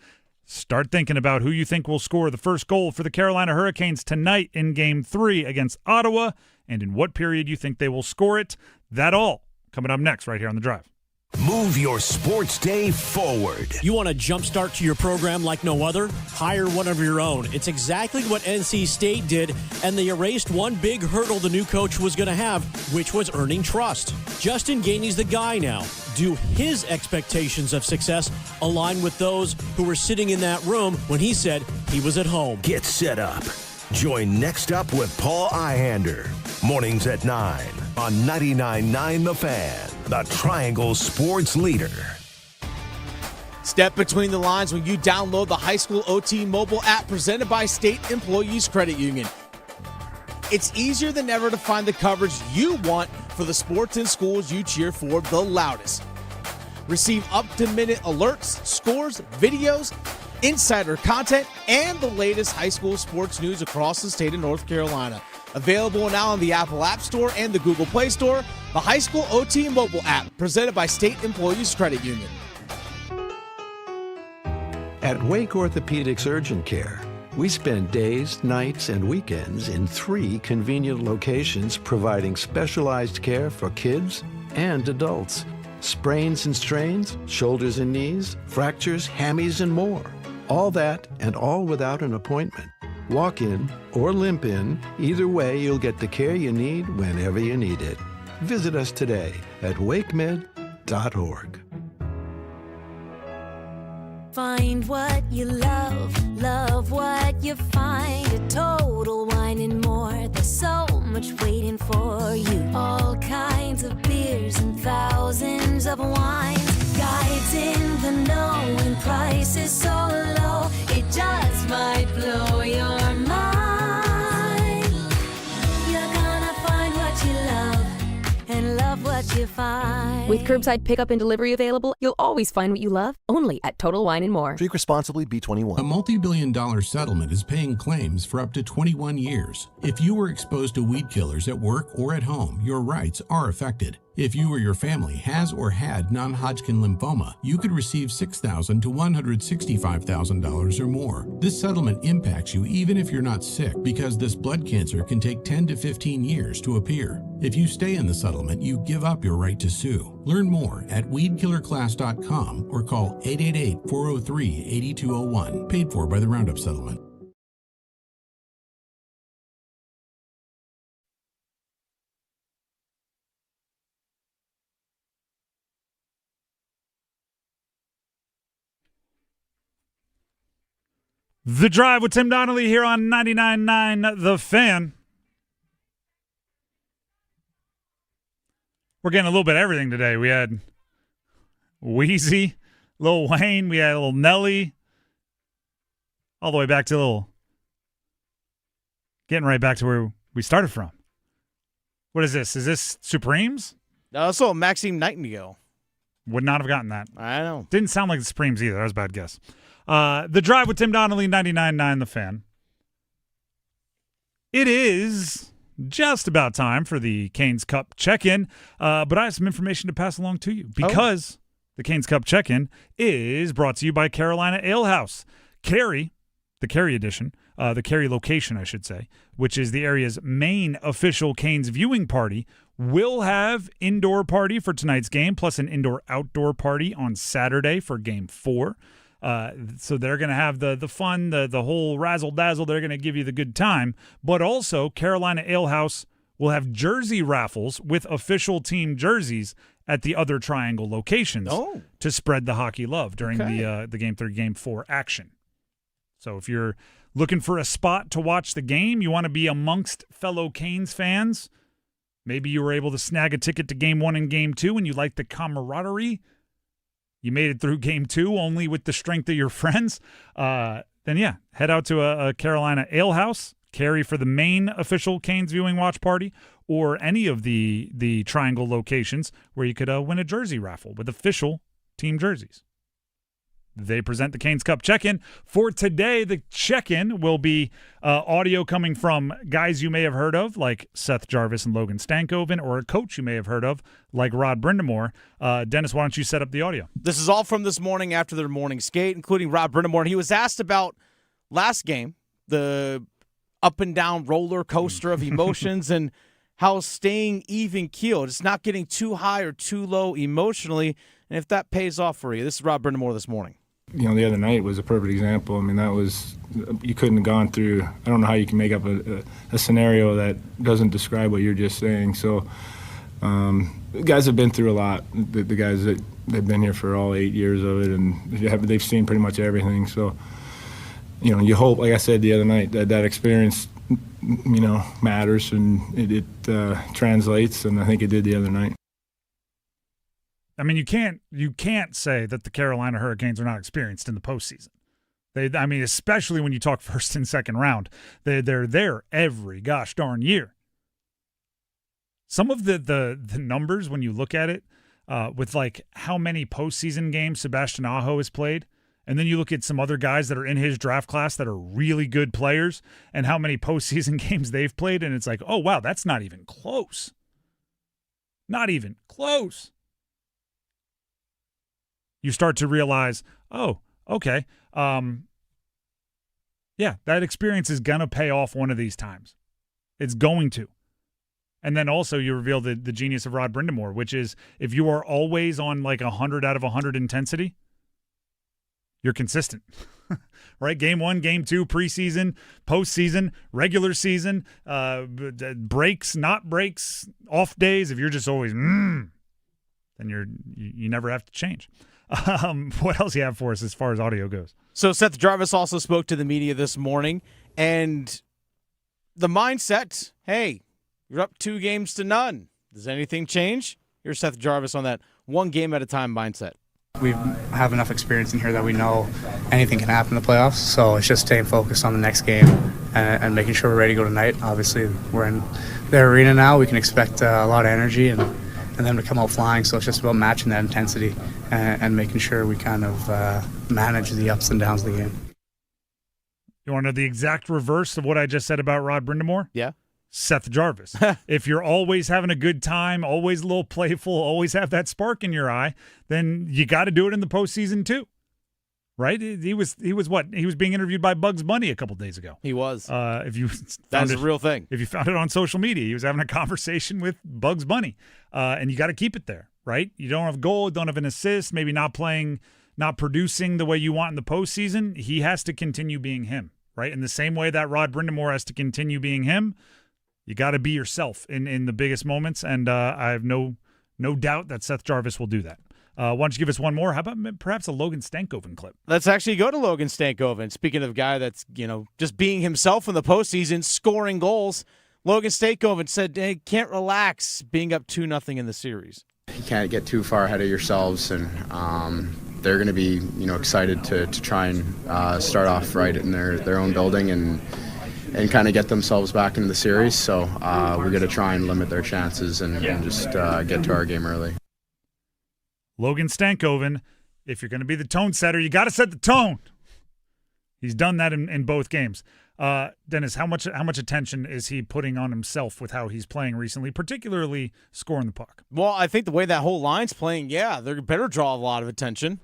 start thinking about who you think will score the first goal for the Carolina Hurricanes tonight in Game 3 against Ottawa, and in what period you think they will score it. That all coming up next right here on The Drive. Move your sports day forward. You want a jump start to your program like no other? Hire one of your own. It's exactly what NC State did, and they erased one big hurdle the new coach was going to have, which was earning trust. Justin Gainey's the guy now. Do his expectations of success align with those who were sitting in that room when he said he was at home? Get set up. Join Next Up with Paul Ihander. Mornings at 9 on 99.9 The Fan, the Triangle Sports Leader. Step between the lines when you download the High School OT mobile app presented by State Employees Credit Union. It's easier than ever to find the coverage you want for the sports and schools you cheer for the loudest. Receive up-to-minute alerts, scores, videos, insider content, and the latest high school sports news across the state of North Carolina. Available now on the Apple App Store and the Google Play Store. The High School OT mobile app, presented by State Employees Credit Union. At Wake Orthopedics Urgent Care, we spend days, nights, and weekends in 3 convenient locations providing specialized care for kids and adults. Sprains and strains, shoulders and knees, fractures, hammies, and more. All that and all without an appointment. Walk in or limp in, either way you'll get the care you need whenever you need it. Visit us today at wakemed.org. Find what you love, love what you find. A Total Wine and More. There's so much waiting for you. All kinds of beers and thousands of wines. Guides in the know and prices so low. It just might blow your mind. You're gonna find what you love and love what you find. With curbside pickup and delivery available, you'll always find what you love, only at Total Wine & More. Drink responsibly, B21. A multi-billion-dollar settlement is paying claims for up to 21 years. If you were exposed to weed killers at work or at home, your rights are affected. If you or your family has or had non-Hodgkin lymphoma, you could receive $6,000 to $165,000 or more. This settlement impacts you even if you're not sick, because this blood cancer can take 10 to 15 years to appear. If you stay in the settlement, you give up your right to sue. Learn more at weedkillerclass.com or call 888-403-8201. Paid for by the Roundup Settlement. The Drive with Tim Donnelly here on 99.9 The Fan. We're getting a little bit of everything today. We had Wheezy, Lil Wayne, we had a little Nelly, all the way back to getting right back to where we started from. What is this? Is this Supremes? No, it's all Maxime Nightingale. Would not have gotten that. I know. Didn't sound like the Supremes either. That was a bad guess. The Drive with Tim Donnelly, 99.9 The Fan. It is just about time for the Canes Cup check-in, but I have some information to pass along to you because the Canes Cup check-in is brought to you by Carolina Ale House. Cary, the Cary edition, the Cary location, I should say, which is the area's main official Canes viewing party, will have indoor party for tonight's game, plus an indoor-outdoor party on Saturday for Game 4. So they're going to have the fun, the whole razzle-dazzle. They're going to give you the good time. But also, Carolina Ale House will have jersey raffles with official team jerseys at the other Triangle locations to spread the hockey love during the Game 3, Game 4 action. So if you're looking for a spot to watch the game, you want to be amongst fellow Canes fans, maybe you were able to snag a ticket to Game 1 and Game 2 and you like the camaraderie, you made it through Game 2 only with the strength of your friends, then yeah, head out to a Carolina Ale House, Cary for the main official Canes viewing watch party, or any of the Triangle locations where you could win a jersey raffle with official team jerseys. They present the Canes Cup check-in. For today, the check-in will be audio coming from guys you may have heard of, like Seth Jarvis and Logan Stankoven, or a coach you may have heard of, like Rod Brindamore. Dennis, why don't you set up the audio? This is all from this morning after their morning skate, including Rod Brindamore. And he was asked about last game, the up-and-down roller coaster of emotions, and how staying even-keeled, it's not getting too high or too low emotionally, and if that pays off for you. This is Rod Brindamore this morning. You know, the other night was a perfect example. I mean, you couldn't have gone through, I don't know how you can make up a scenario that doesn't describe what you're just saying. So the guys have been through a lot. The guys that they've been here for all 8 years of it, and they've seen pretty much everything. So, you know, you hope, like I said the other night, that experience, you know, matters and it translates, and I think it did the other night. I mean, you can't say that the Carolina Hurricanes are not experienced in the postseason. I mean, especially when you talk first and second round, they're there every gosh darn year. Some of the numbers when you look at it, with like how many postseason games Sebastian Aho has played, and then you look at some other guys that are in his draft class that are really good players, and how many postseason games they've played, and it's like, oh wow, that's not even close. Not even close. You start to realize, oh, okay, yeah, that experience is going to pay off one of these times. It's going to. And then also you reveal the genius of Rod Brindamore, which is if you are always on like 100 out of 100 intensity, you're consistent, right? Game 1, Game 2, preseason, postseason, regular season, breaks, not breaks, off days. If you're just always, then you never have to change. What else do you have for us as far as audio goes? So Seth Jarvis also spoke to the media this morning, and the mindset, hey, you're up 2-0. Does anything change? Here's Seth Jarvis on that one game at a time mindset. We have enough experience in here that we know anything can happen in the playoffs, so it's just staying focused on the next game and making sure we're ready to go tonight. Obviously, we're in the arena now. We can expect a lot of energy and them to come out flying, so it's just about matching that intensity and making sure we kind of manage the ups and downs of the game. You want to know the exact reverse of what I just said about Rod Brindamore? Yeah. Seth Jarvis. If you're always having a good time, always a little playful, always have that spark in your eye, then you got to do it in the postseason too. Right? He was what? He was being interviewed by Bugs Bunny a couple days ago. He was. That's a real thing. If you found it on social media, he was having a conversation with Bugs Bunny. And you got to keep it there, right? You don't have a goal, don't have an assist, maybe not playing, not producing the way you want in the postseason. He has to continue being him, right? In the same way that Rod Brindamore has to continue being him, you got to be yourself in the biggest moments. And I have no doubt that Seth Jarvis will do that. Why don't you give us one more? How about perhaps a Logan Stankoven clip? Let's actually go to Logan Stankoven. Speaking of a guy that's, just being himself in the postseason, scoring goals, Logan Stankoven said, hey, can't relax being up 2-0 in the series. You can't get too far ahead of yourselves, and they're going to be, excited to try and start off right in their own building and kind of get themselves back into the series. So we're going to try and limit their chances and just get to our game early. Logan Stankoven, if you're going to be the tone setter, you got to set the tone. He's done that in both games. Dennis, how much attention is he putting on himself with how he's playing recently, particularly scoring the puck? Well, I think the way that whole line's playing, yeah, they better draw a lot of attention.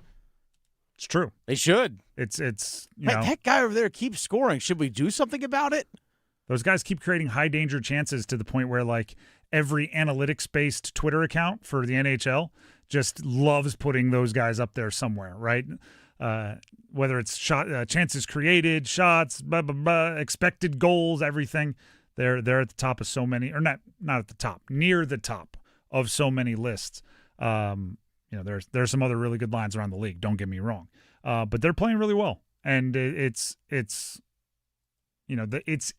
It's true. They should. It's that guy over there keeps scoring. Should we do something about it? Those guys keep creating high-danger chances to the point where, like, every analytics-based Twitter account for the NHL just loves putting those guys up there somewhere, right? Whether it's chances created, shots, blah, blah, blah, expected goals, everything. They're at the top of so many, or not at the top, near the top of so many lists. There's some other really good lines around the league, don't get me wrong. But they're playing really well. And it's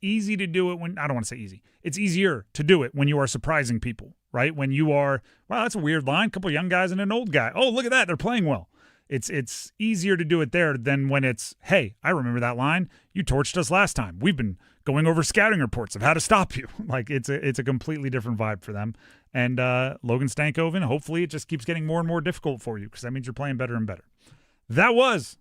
easy to do it when, I don't want to say easy. It's easier to do it when you are surprising people, right? When you are, wow, that's a weird line. A couple of young guys and an old guy. Oh, look at that. They're playing well. It's easier to do it there than when it's, hey, I remember that line. You torched us last time. We've been going over scouting reports of how to stop you. Like, it's a completely different vibe for them. And Logan Stankoven, hopefully it just keeps getting more and more difficult for you because that means you're playing better and better. That was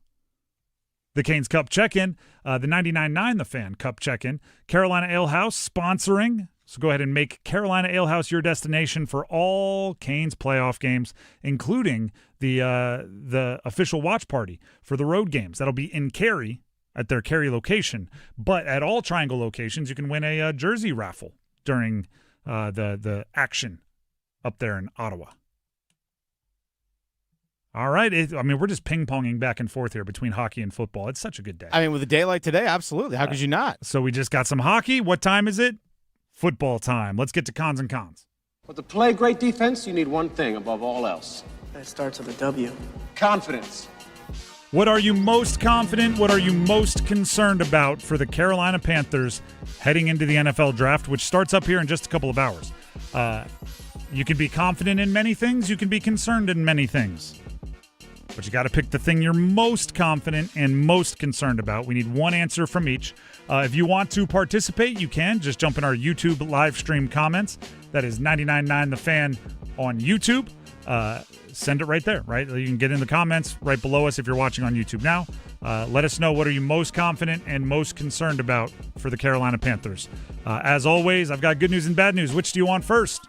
the Canes Cup check-in, the 99.9 The Fan Cup check-in. Carolina Ale House sponsoring. So go ahead and make Carolina Ale House your destination for all Canes playoff games, including the official watch party for the road games. That'll be in Cary at their Cary location. But at all Triangle locations, you can win a jersey raffle during the action up there in Ottawa. All right. We're just ping-ponging back and forth here between hockey and football. It's such a good day. I mean, with a day like today, absolutely. How could you not? So we just got some hockey. What time is it? Football time. Let's get to cons and cons. But to play great defense, you need one thing above all else. It starts with a W. Confidence. What are you most confident? What are you most concerned about for the Carolina Panthers heading into the NFL draft, which starts up here in just a couple of hours? You can be confident in many things. You can be concerned in many things. But you got to pick the thing you're most confident and most concerned about. We need one answer from each. If you want to participate, you can. Just jump in our YouTube live stream comments. That is 99.9 The Fan on YouTube. Send it right there, right? You can get in the comments right below us if you're watching on YouTube now. Let us know what are you most confident and most concerned about for the Carolina Panthers. As always, I've got good news and bad news. Which do you want first?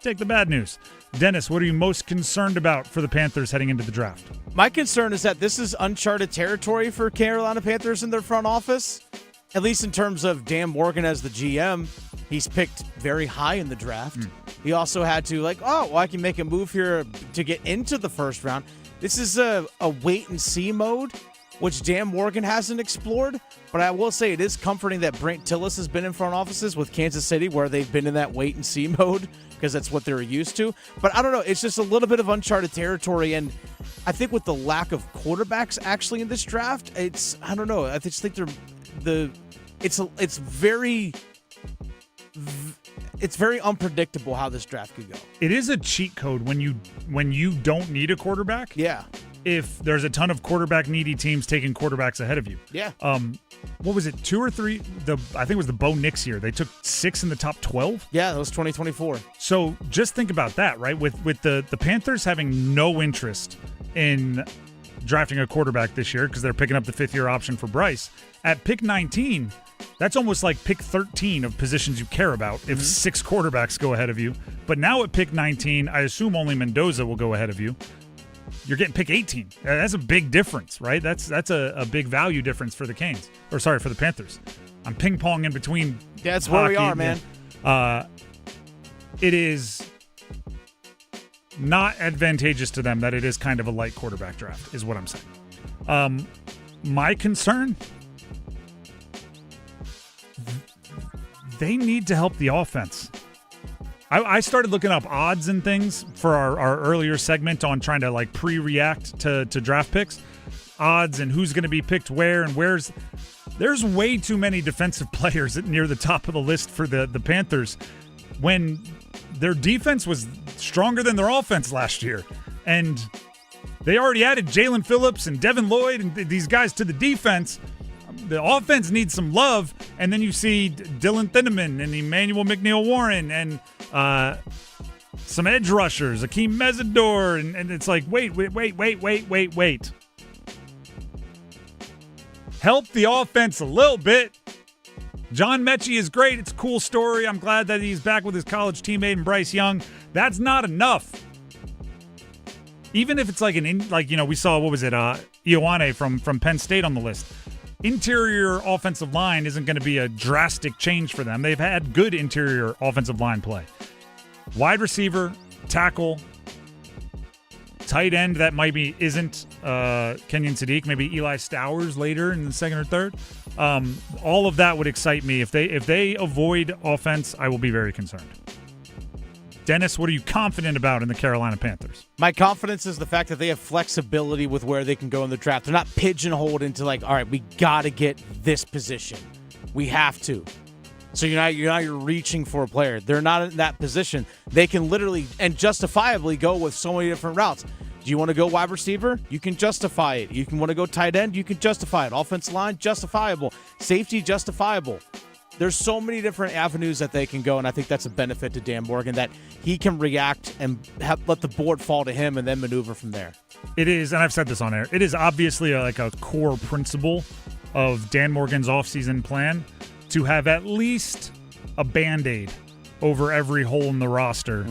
Take the bad news. Dennis, what are you most concerned about for the Panthers heading into the draft? My concern is that this is uncharted territory for Carolina Panthers in their front office, at least in terms of Dan Morgan as the GM. He's picked very high in the draft. He also had to I can make a move here to get into the first round. This is a wait-and-see mode, which Dan Morgan hasn't explored. But I will say it is comforting that Brent Tillis has been in front offices with Kansas City where they've been in that wait-and-see mode because that's what they're used to. But I don't know. It's just a little bit of uncharted territory. And I think with the lack of quarterbacks actually in this draft, I don't know. I just think it's very unpredictable how this draft could go. It is a cheat code when you don't need a quarterback. Yeah. If there's a ton of quarterback needy teams taking quarterbacks ahead of you. Yeah. What was it, 2 or 3? I think it was the Bo Nix year. They took 6 in the top 12. Yeah, that was 2024. So just think about that, right? With the Panthers having no interest in drafting a quarterback this year because they're picking up the 5th-year option for Bryce. At pick 19, that's almost like pick 13 of positions you care about if 6 quarterbacks go ahead of you. But now at pick 19, I assume only Mendoza will go ahead of you. You're getting pick 18. That's a big difference, right? That's a big value difference for the Canes. Or sorry, for the Panthers. I'm ping-pong in between. Yeah, that's where we are, man. It is not advantageous to them that it is kind of a light quarterback draft, is what I'm saying. My concern, they need to help the offense. I started looking up odds and things for our earlier segment on trying to pre-react to draft picks. Odds and who's going to be picked where and where's. There's way too many defensive players near the top of the list for the Panthers when their defense was stronger than their offense last year. And they already added Jalen Phillips and Devin Lloyd and these guys to the defense. The offense needs some love, and then you see Dylan Thieneman and Emmanuel McNeil-Warren and some edge rushers, Akeem Mesidor, and it's like, wait. help the offense a little bit. John Mechie is great. It's a cool story. I'm glad that he's back with his college teammate and Bryce Young. That's not enough. Even if it's we saw, what was it, Ioane from Penn State on the list. Interior offensive line isn't going to be a drastic change for them. They've had good interior offensive line play. Wide receiver, tackle, tight end that isn't Kenyon Sadiq, maybe Eli Stowers later in the second or third. All of that would excite me. If they avoid offense, I will be very concerned. Dennis, what are you confident about in the Carolina Panthers? My confidence is the fact that they have flexibility with where they can go in the draft. They're not pigeonholed into all right, we got to get this position. We have to. So you're reaching for a player. They're not in that position. They can literally and justifiably go with so many different routes. Do you want to go wide receiver? You can justify it. You can want to go tight end? You can justify it. Offensive line, justifiable. Safety, justifiable. There's so many different avenues that they can go, and I think that's a benefit to Dan Morgan, that he can react and let the board fall to him and then maneuver from there. It is, and I've said this on air, it is obviously a core principle of Dan Morgan's offseason plan to have at least a Band-Aid over every hole in the roster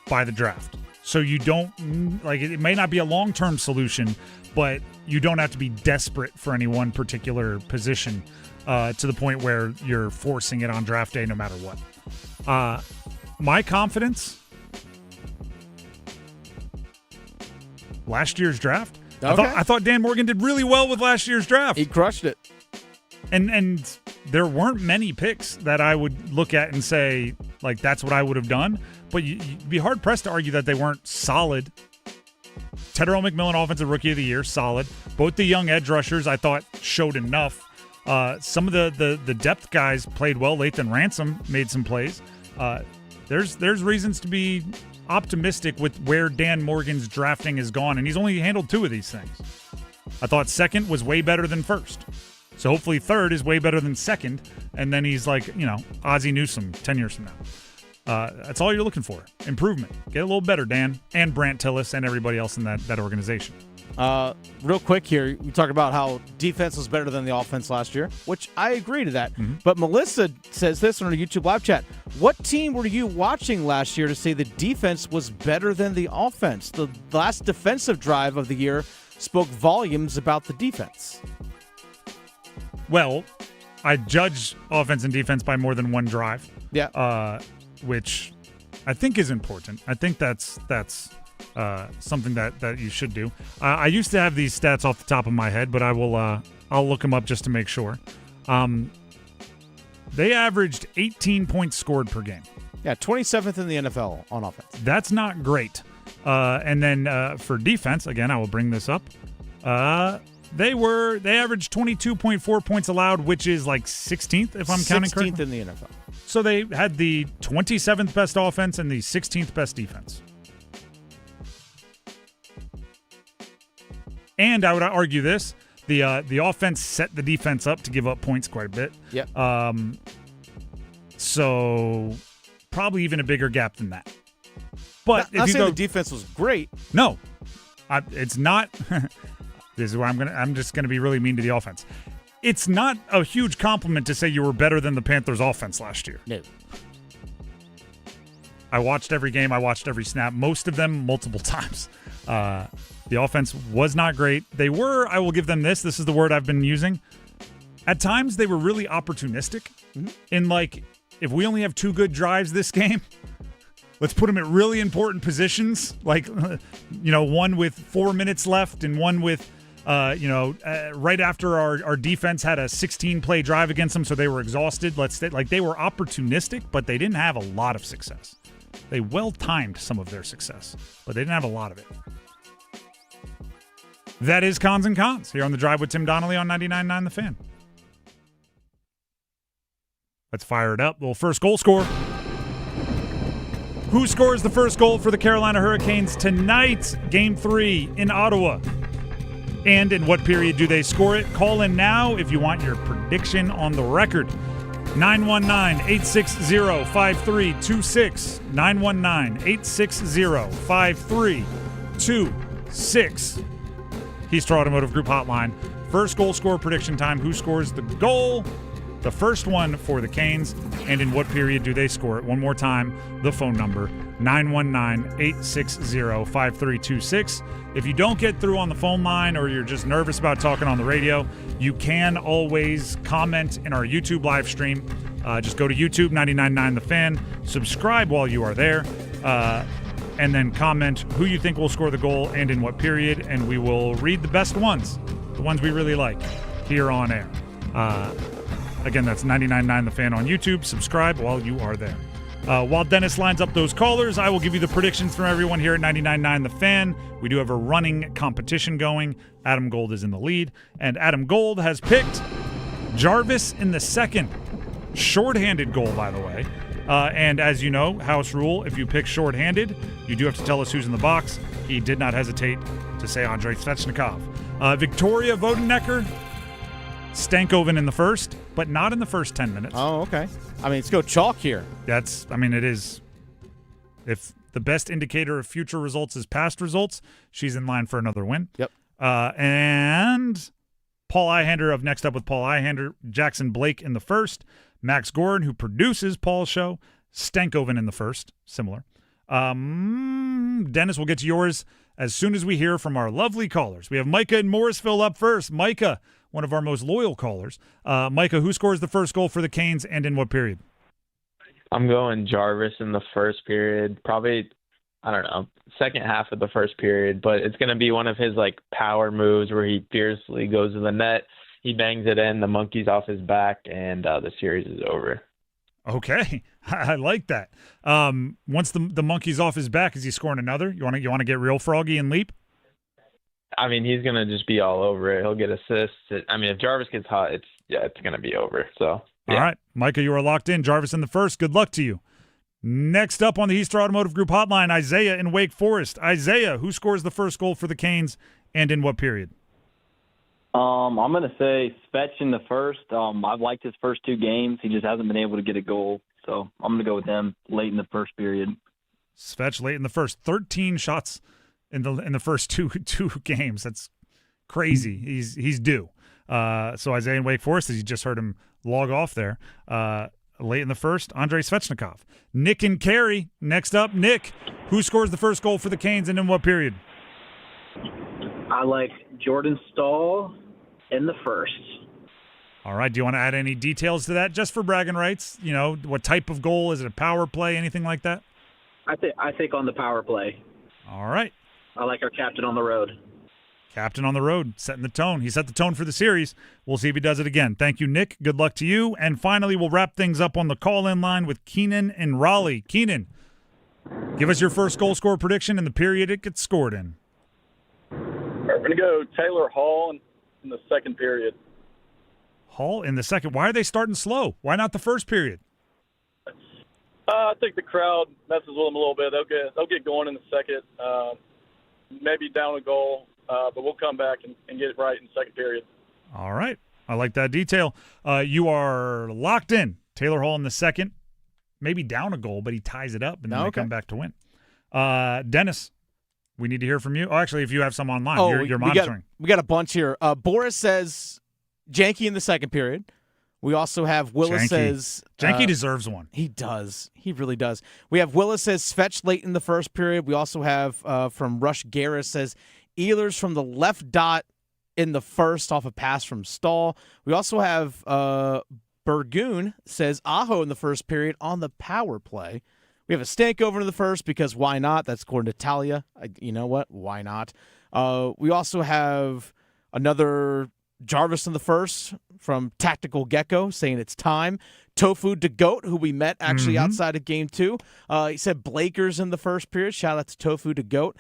by the draft. So you don't, it may not be a long-term solution, but you don't have to be desperate for any one particular position to the point where you're forcing it on draft day no matter what. My confidence, last year's draft. Okay. I thought Dan Morgan did really well with last year's draft. He crushed it. And there weren't many picks that I would look at and say, that's what I would have done. But you'd be hard-pressed to argue that they weren't solid. Tedero McMillan, Offensive Rookie of the Year, solid. Both the young edge rushers, I thought, showed enough. Some of the depth guys played well. Lathan Ransom made some plays. There's reasons to be optimistic with where Dan Morgan's drafting has gone, and he's only handled two of these things. I thought second was way better than first. So hopefully third is way better than second, and then he's Ozzie Newsome 10 years from now. That's all you're looking for. Improvement. Get a little better, Dan, and Brant Tillis and everybody else in that organization. Real quick here, we talked about how defense was better than the offense last year, which I agree to that. But Melissa says this on our YouTube live chat. What team were you watching last year to say the defense was better than the offense? The last defensive drive of the year spoke volumes about the defense. Well, I judge offense and defense by more than one drive. Yeah. Which I think is important. I think that's something that you should do. I used to have these stats off the top of my head, but I'll look them up just to make sure. They averaged 18 points scored per game. Yeah, 27th in the NFL on offense. That's not great. And then for defense, again, I will bring this up. They averaged 22.4 points allowed, which is 16th if I'm counting correctly. 16th in the NFL. So they had the 27th best offense and the 16th best defense. And I would argue this: the offense set the defense up to give up points quite a bit. Yep. So probably even a bigger gap than that. But not saying the defense was great. No, it's not. This is where I'm just gonna be really mean to the offense. It's not a huge compliment to say you were better than the Panthers' offense last year. No. I watched every game. I watched every snap. Most of them multiple times. The offense was not great. They were, I will give them this. This is the word I've been using. At times, they were really opportunistic. In if we only have two good drives this game, let's put them at really important positions. One with 4 minutes left and one with, right after our defense had a 16-play drive against them, so they were exhausted. They were opportunistic, but they didn't have a lot of success. They well-timed some of their success, but they didn't have a lot of it. That is Cons and Cons here on The Drive with Tim Donnelly on 99.9 The Fan. Let's fire it up. Little first goal score. Who scores the first goal for the Carolina Hurricanes tonight? Game 3 in Ottawa. And in what period do they score it? Call in now if you want your prediction on the record. 919-860-5326. 919-860-5326. Keystar Automotive Group Hotline, First goal score prediction time. Who scores the goal? The first one for the Canes, and in what period do they score it? One more time, the phone number, 919-860-5326. If you don't get through on the phone line or you're just nervous about talking on the radio, you can always comment in our YouTube live stream. Just go to YouTube, 99.9 The Fan, subscribe while you are there, and then comment who you think will score the goal and in what period, and we will read the best ones, the ones we really like, here on air. Again, that's 99.9 The Fan on YouTube. Subscribe while you are there. While Dennis lines up those callers, I will give you the predictions from everyone here at 99.9 The Fan. We do have a running competition going. Adam Gold is in the lead, and Adam Gold has picked Jarvis in the second. Shorthanded goal, by the way. And as you know, house rule, if you pick shorthanded, you do have to tell us who's in the box. He did not hesitate to say Andrei Svechnikov. Victoria Vodenecker, Stankoven in the first, but not in the first 10 minutes. Oh, okay. I mean, let's go chalk here. It is. If the best indicator of future results is past results, she's in line for another win. Yep. And Paul Ihander next up with Paul Ihander, Jackson Blake in the first, Max Gordon, who produces Paul's show, Stankoven in the first, similar. Dennis, we'll get to yours as soon as we hear from our lovely callers. We have Micah in Morrisville up first. Micah, one of our most loyal callers. Micah, who scores the first goal for the Canes and in what period? I'm going Jarvis in the first period, probably, I don't know, second half of the first period, but it's going to be one of his power moves where he fiercely goes to the net, he bangs it in, the monkey's off his back, and the series is over. Okay, I like that. Once the monkey's off his back, is he scoring another? You want to get real froggy and leap? I mean, he's going to just be all over it. He'll get assists. If Jarvis gets hot, it's going to be over. So, yeah. All right, Micah, you are locked in. Jarvis in the first. Good luck to you. Next up on the Easter Automotive Group hotline, Isaiah in Wake Forest. Isaiah, who scores the first goal for the Canes and in what period? I'm going to say Svech in the first. I've liked his first two games. He just hasn't been able to get a goal. So I'm going to go with him late in the first period. Svech late in the first. 13 shots in the first two games. That's crazy. He's due. So Isaiah in Wake Forest, as you just heard him log off there, late in the first, Andrei Svechnikov. Nick and Carey, next up. Nick, who scores the first goal for the Canes and in what period? I like Jordan Stahl in the first. All right. Do you want to add any details to that, just for bragging rights? You know, what type of goal? Is it a power play, anything like that? I think on the power play. All right. I like our captain on the road. Captain on the road, setting the tone. He set the tone for the series. We'll see if he does it again. Thank you, Nick. Good luck to you. And finally, we'll wrap things up on the call-in line with Keenan in Raleigh. Keenan, give us your first goal score prediction and the period it gets scored in. We're going to go Taylor Hall in the second period. Hall in the second. Why are they starting slow? Why not the first period? I think the crowd messes with them a little bit. They'll get going in the second, maybe down a goal, but we'll come back and get it right in the second period. All right. I like that detail. You are locked in. Taylor Hall in the second, maybe down a goal, but he ties it up, and then they come back to win. Dennis, we need to hear from you. Oh, actually, if you have some online, you're monitoring. We got a bunch here. Boris says Janky in the second period. We also have Willis says Janky deserves one. He does. He really does. We have Willis says Svech late in the first period. We also have from Rush Garris says Ehlers from the left dot in the first off a pass from Stahl. We also have Burgoon says Aho in the first period on the power play. We have a Stankover in the first because why not? That's according to Talia. You know what? Why not? We also have another Jarvis in the first from Tactical Gecko saying it's time. Tofu to Goat, who we met actually outside of game 2. He said Blakers in the first period. Shout out to Tofu to Goat.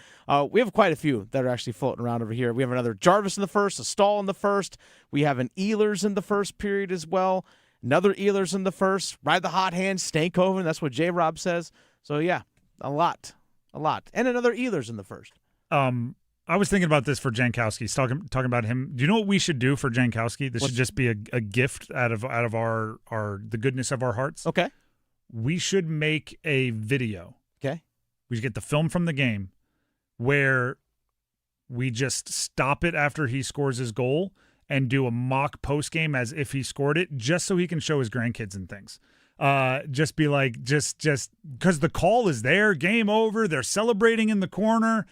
We have quite a few that are actually floating around over here. We have another Jarvis in the first, a Stahl in the first. We have an Ehlers in the first period as well. Another Ehlers in the first. Ride the hot hand, Stankoven. That's what J-Rob says. So, yeah, a lot. And another Ehlers in the first. I was thinking about this for Jankowski. Talking about him. Do you know what we should do for Jankowski? This should just be a gift out of our the goodness of our hearts. Okay. We should make a video. Okay. We should get the film from the game where we just stop it after he scores his goal and do a mock post game as if he scored it, just so he can show his grandkids and things. Just be like, just because the call is there, game over. They're celebrating in the corner,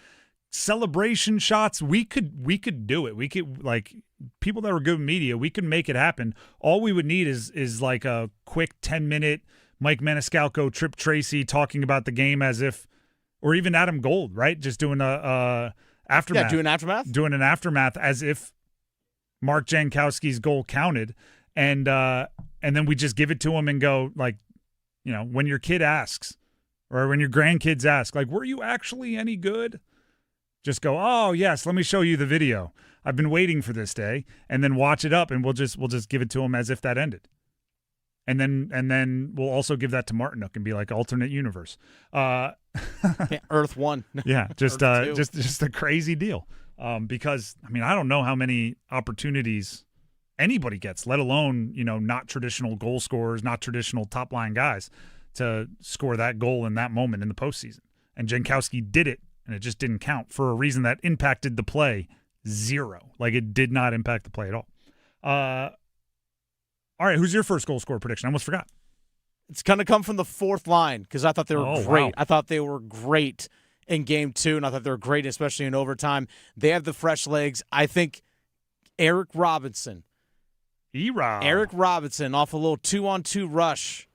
celebration shots. We could do it. We could, like, people that were good with media, we could make it happen. All we would need is like a quick 10-minute Mike Maniscalco, Trip Tracy talking about the game as if, or even Adam Gold, right? Just doing a aftermath. Yeah, doing aftermath. Doing an aftermath as if Mark Jankowski's goal counted, and then we just give it to him and go, like, you know, when your kid asks or when your grandkids ask, like, were you actually any good? Just go, oh yes, let me show you the video. I've been waiting for this day, and then watch it up, and we'll just give it to him as if that ended. And then we'll also give that to Martinook and be like, alternate universe. Earth 1. Yeah, just Earth 2. just a crazy deal. Because I mean, I don't know how many opportunities anybody gets, let alone, you know, not traditional goal scorers, not traditional top line guys, to score that goal in that moment in the postseason. And Jankowski did it, and it just didn't count for a reason that impacted the play zero. Like, it did not impact the play at all. All right, who's your first goal scorer prediction? I almost forgot. It's going to come from the fourth line because I thought they were great. Wow. I thought they were great in game 2, and I thought they were great, especially in overtime. They have the fresh legs. I think Eric Robinson. Eric Robinson off a little 2-on-2 rush.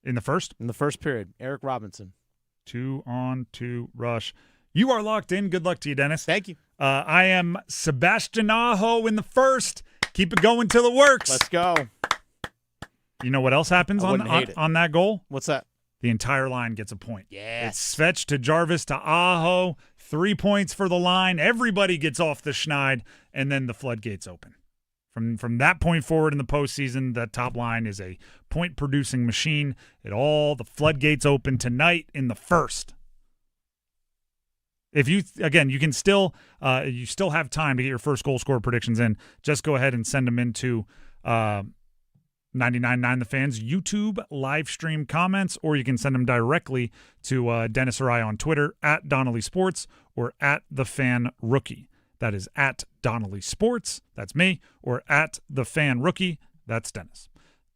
In the first? In the first period. Eric Robinson. 2-on-2 rush. You are locked in. Good luck to you, Dennis. Thank you. I am Sebastian Aho in the first. Keep it going till it works. Let's go. You know what else happens on that goal? What's that? The entire line gets a point. Yes. It's Svech to Jarvis to Aho. 3 points for the line. Everybody gets off the schneid, and then the floodgates open. From that point forward in the postseason, that top line is a point-producing machine. The floodgates open tonight in the first. If you can still you still have time to get your first goal scorer predictions in. Just go ahead and send them into 99.9 The Fan's YouTube live stream comments, or you can send them directly to Dennis or I on Twitter at Donnelly Sports or at The Fan Rookie. That is at Donnelly Sports. That's me. Or at The Fan Rookie. That's Dennis.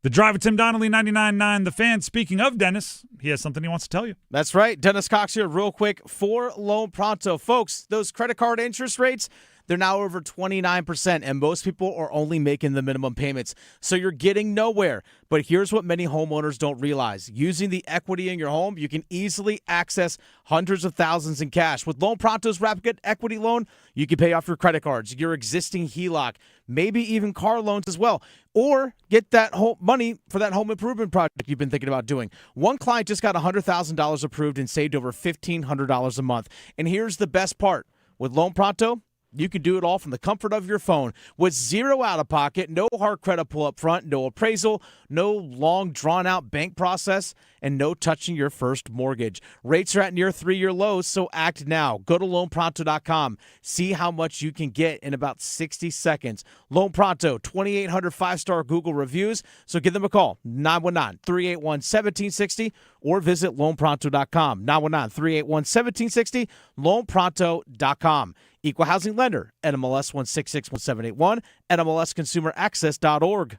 The Drive with Tim Donnelly, 99.9 The Fan. Speaking of Dennis, he has something he wants to tell you. That's right. Dennis Cox here real quick for Loan Pronto. Folks, those credit card interest rates, they're now over 29%, and most people are only making the minimum payments. So you're getting nowhere. But here's what many homeowners don't realize. Using the equity in your home, you can easily access hundreds of thousands in cash. With Loan Pronto's Rapid Equity Loan, you can pay off your credit cards, your existing HELOC, maybe even car loans as well, or get that money for that home improvement project you've been thinking about doing. One client just got $100,000 approved and saved over $1,500 a month. And here's the best part. With Loan Pronto, you can do it all from the comfort of your phone with zero out-of-pocket, no hard credit pull up front, no appraisal, no long, drawn-out bank process, and no touching your first mortgage. Rates are at near 3-year lows, so act now. Go to loanpronto.com. See how much you can get in about 60 seconds. Loan Pronto, 2,800 5-star Google reviews, so give them a call, 919-381-1760, or visit loanpronto.com, 919-381-1760, loanpronto.com. Equal housing lender, NMLS 1661781, NMLSconsumeraccess.org.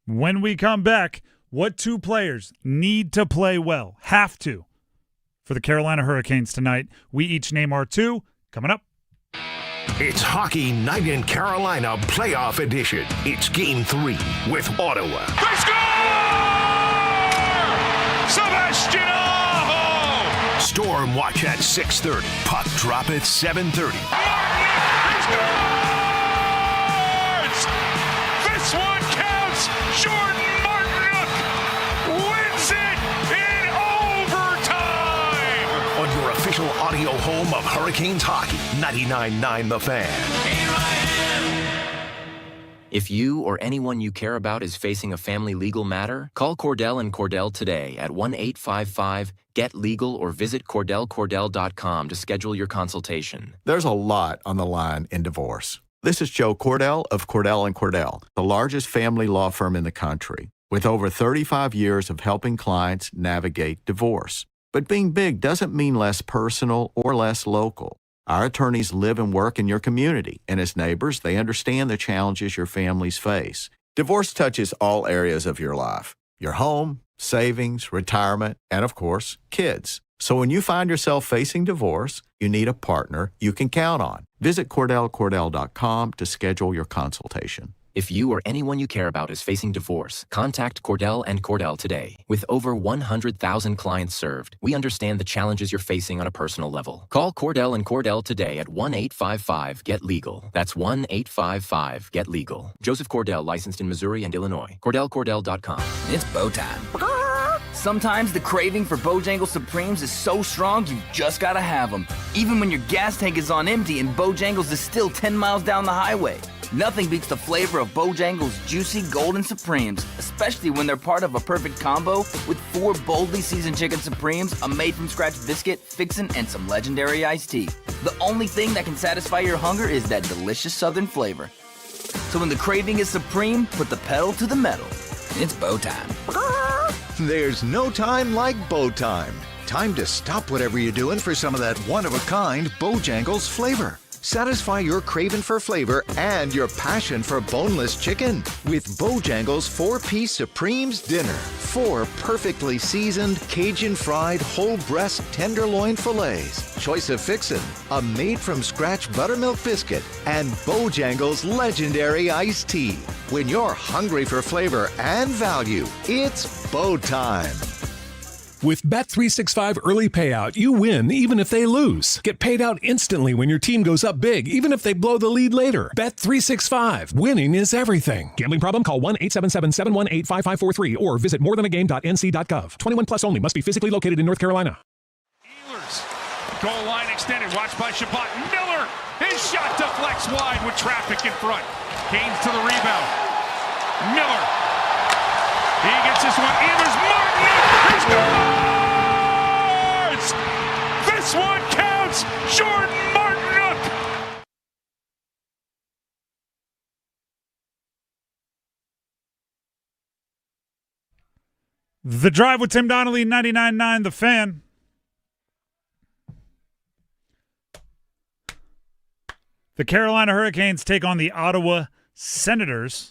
When we come back, what 2 players need to play well, have to, for the Carolina Hurricanes tonight? We each name our 2. Coming up. It's Hockey Night in Carolina Playoff Edition. It's Game 3 with Ottawa. They score! Sebastian Aho! Storm watch at 6:30. Puck drop at 7:30. This one counts. Jordan Martinook wins it in overtime. On your official audio home of Hurricanes hockey, 99.9 The Fan. If you or anyone you care about is facing a family legal matter, call Cordell & Cordell today at 1-855-GET-LEGAL or visit CordellCordell.com to schedule your consultation. There's a lot on the line in divorce. This is Joe Cordell of Cordell & Cordell, the largest family law firm in the country, with over 35 years of helping clients navigate divorce. But being big doesn't mean less personal or less local. Our attorneys live and work in your community, and as neighbors, they understand the challenges your families face. Divorce touches all areas of your life: your home, savings, retirement, and of course, kids. So when you find yourself facing divorce, you need a partner you can count on. Visit CordellCordell.com to schedule your consultation. If you or anyone you care about is facing divorce, contact Cordell and Cordell today. With over 100,000 clients served, we understand the challenges you're facing on a personal level. Call Cordell and Cordell today at 1-855-GET-LEGAL. That's 1-855-GET-LEGAL. Joseph Cordell, licensed in Missouri and Illinois. CordellCordell.com. It's bow time. Sometimes the craving for Bojangles Supremes is so strong you just gotta have them. Even when your gas tank is on empty and Bojangles is still 10 miles down the highway. Nothing beats the flavor of Bojangles' juicy golden Supremes, especially when they're part of a perfect combo with 4 boldly seasoned chicken Supremes, a made-from-scratch biscuit, fixin', and some legendary iced tea. The only thing that can satisfy your hunger is that delicious southern flavor. So when the craving is supreme, put the pedal to the metal. It's bow time. There's no time like bow time. Time to stop whatever you're doing for some of that one-of-a-kind Bojangles flavor. Satisfy your craving for flavor and your passion for boneless chicken with Bojangles 4-piece Supremes Dinner. 4 perfectly seasoned, Cajun-fried, whole breast tenderloin fillets, choice of fixin', a made-from-scratch buttermilk biscuit, and Bojangles' legendary iced tea. When you're hungry for flavor and value, it's bow time. With Bet365 Early Payout, you win even if they lose. Get paid out instantly when your team goes up big, even if they blow the lead later. Bet365. Winning is everything. Gambling problem? Call 1-877-718-5543 or visit morethanagame.nc.gov. 21 plus only. Must be physically located in North Carolina. Ehlers, goal line extended. Watched by Shabbat. Miller, his shot deflects wide with traffic in front. Canes to the rebound. Miller. He gets this one. Ehlers, Martin, he scores! This one counts. Jordan Martinook. The Drive with Tim Donnelly, 99.9 The Fan. The Carolina Hurricanes take on the Ottawa Senators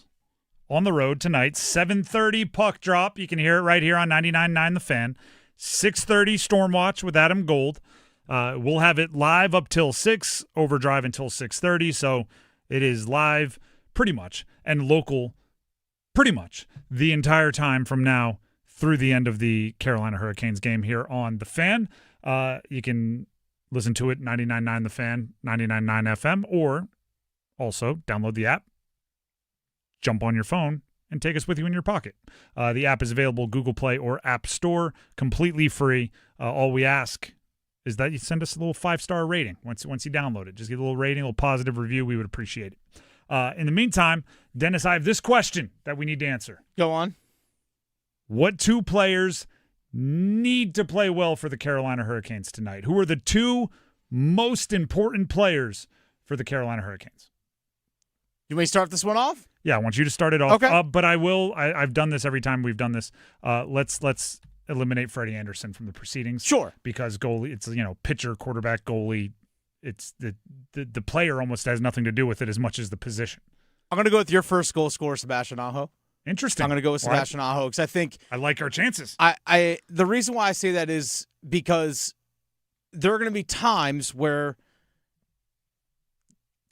on the road tonight. 7:30 puck drop. You can hear it right here on 99.9 The Fan. 6:30 Storm Watch with Adam Gold. We'll have it live up till 6, overdrive until 6:30. So it is live pretty much and local pretty much the entire time from now through the end of the Carolina Hurricanes game here on The Fan. You can listen to it 99.9 The Fan, 99.9 FM, or also download the app, jump on your phone, and take us with you in your pocket. The app is available Google Play or App Store, completely free. All we ask is that you send us a little 5-star rating once you download it. Just get a little rating, a little positive review. We would appreciate it. In the meantime, Dennis, I have this question that we need to answer. Go on. What 2 players need to play well for the Carolina Hurricanes tonight? Who are the 2 most important players for the Carolina Hurricanes? You may start this one off? Yeah, I want you to start it off. Okay. But I will. I've done this every time we've done this. Let's eliminate Freddie Anderson from the proceedings. Sure. Because goalie, it's pitcher, quarterback, goalie. It's the player almost has nothing to do with it as much as the position. I'm going to go with your first goal scorer, Sebastian Aho. Interesting. I'm going to go with Sebastian Aho because I think I like our chances. The reason why I say that is because there are going to be times where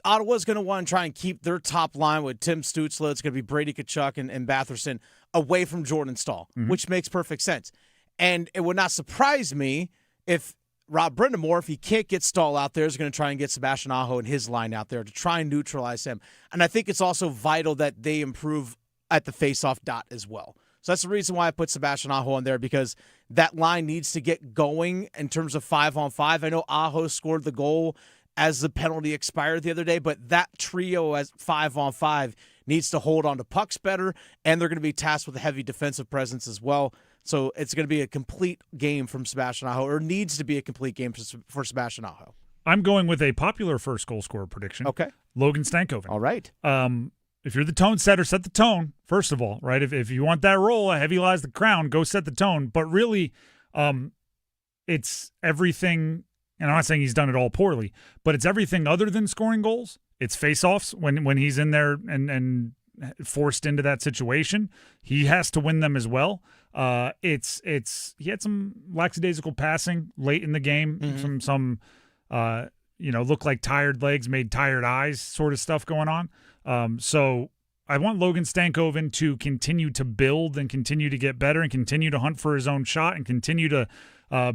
Ottawa's going to want to try and keep their top line with Tim Stützle. It's going to be Brady Tkachuk and Batherson away from Jordan Staal, which makes perfect sense. And it would not surprise me if Rob Brindamore, if he can't get Staal out there, is going to try and get Sebastian Aho and his line out there to try and neutralize him. And I think it's also vital that they improve at the faceoff dot as well. So that's the reason why I put Sebastian Aho in there, because that line needs to get going in terms of 5-on-5. I know Aho scored the goal as the penalty expired the other day, but that trio as 5-on-5 needs to hold on to pucks better, and they're going to be tasked with a heavy defensive presence as well. So it's going to be a complete game from Sebastian Aho, or needs to be a complete game for Sebastian Aho. I'm going with a popular first goal scorer prediction. Okay. Logan Stankoven. All right. If you're the tone setter, set the tone, first of all, right? If you want that role, a heavy lies the crown, go set the tone. But really, it's everything and I'm not saying he's done it all poorly, but it's everything other than scoring goals. It's faceoffs when he's in there and forced into that situation. He has to win them as well. He had some lackadaisical passing late in the game, some look like tired legs made tired eyes sort of stuff going on. So I want Logan Stankoven to continue to build and continue to get better and continue to hunt for his own shot and continue to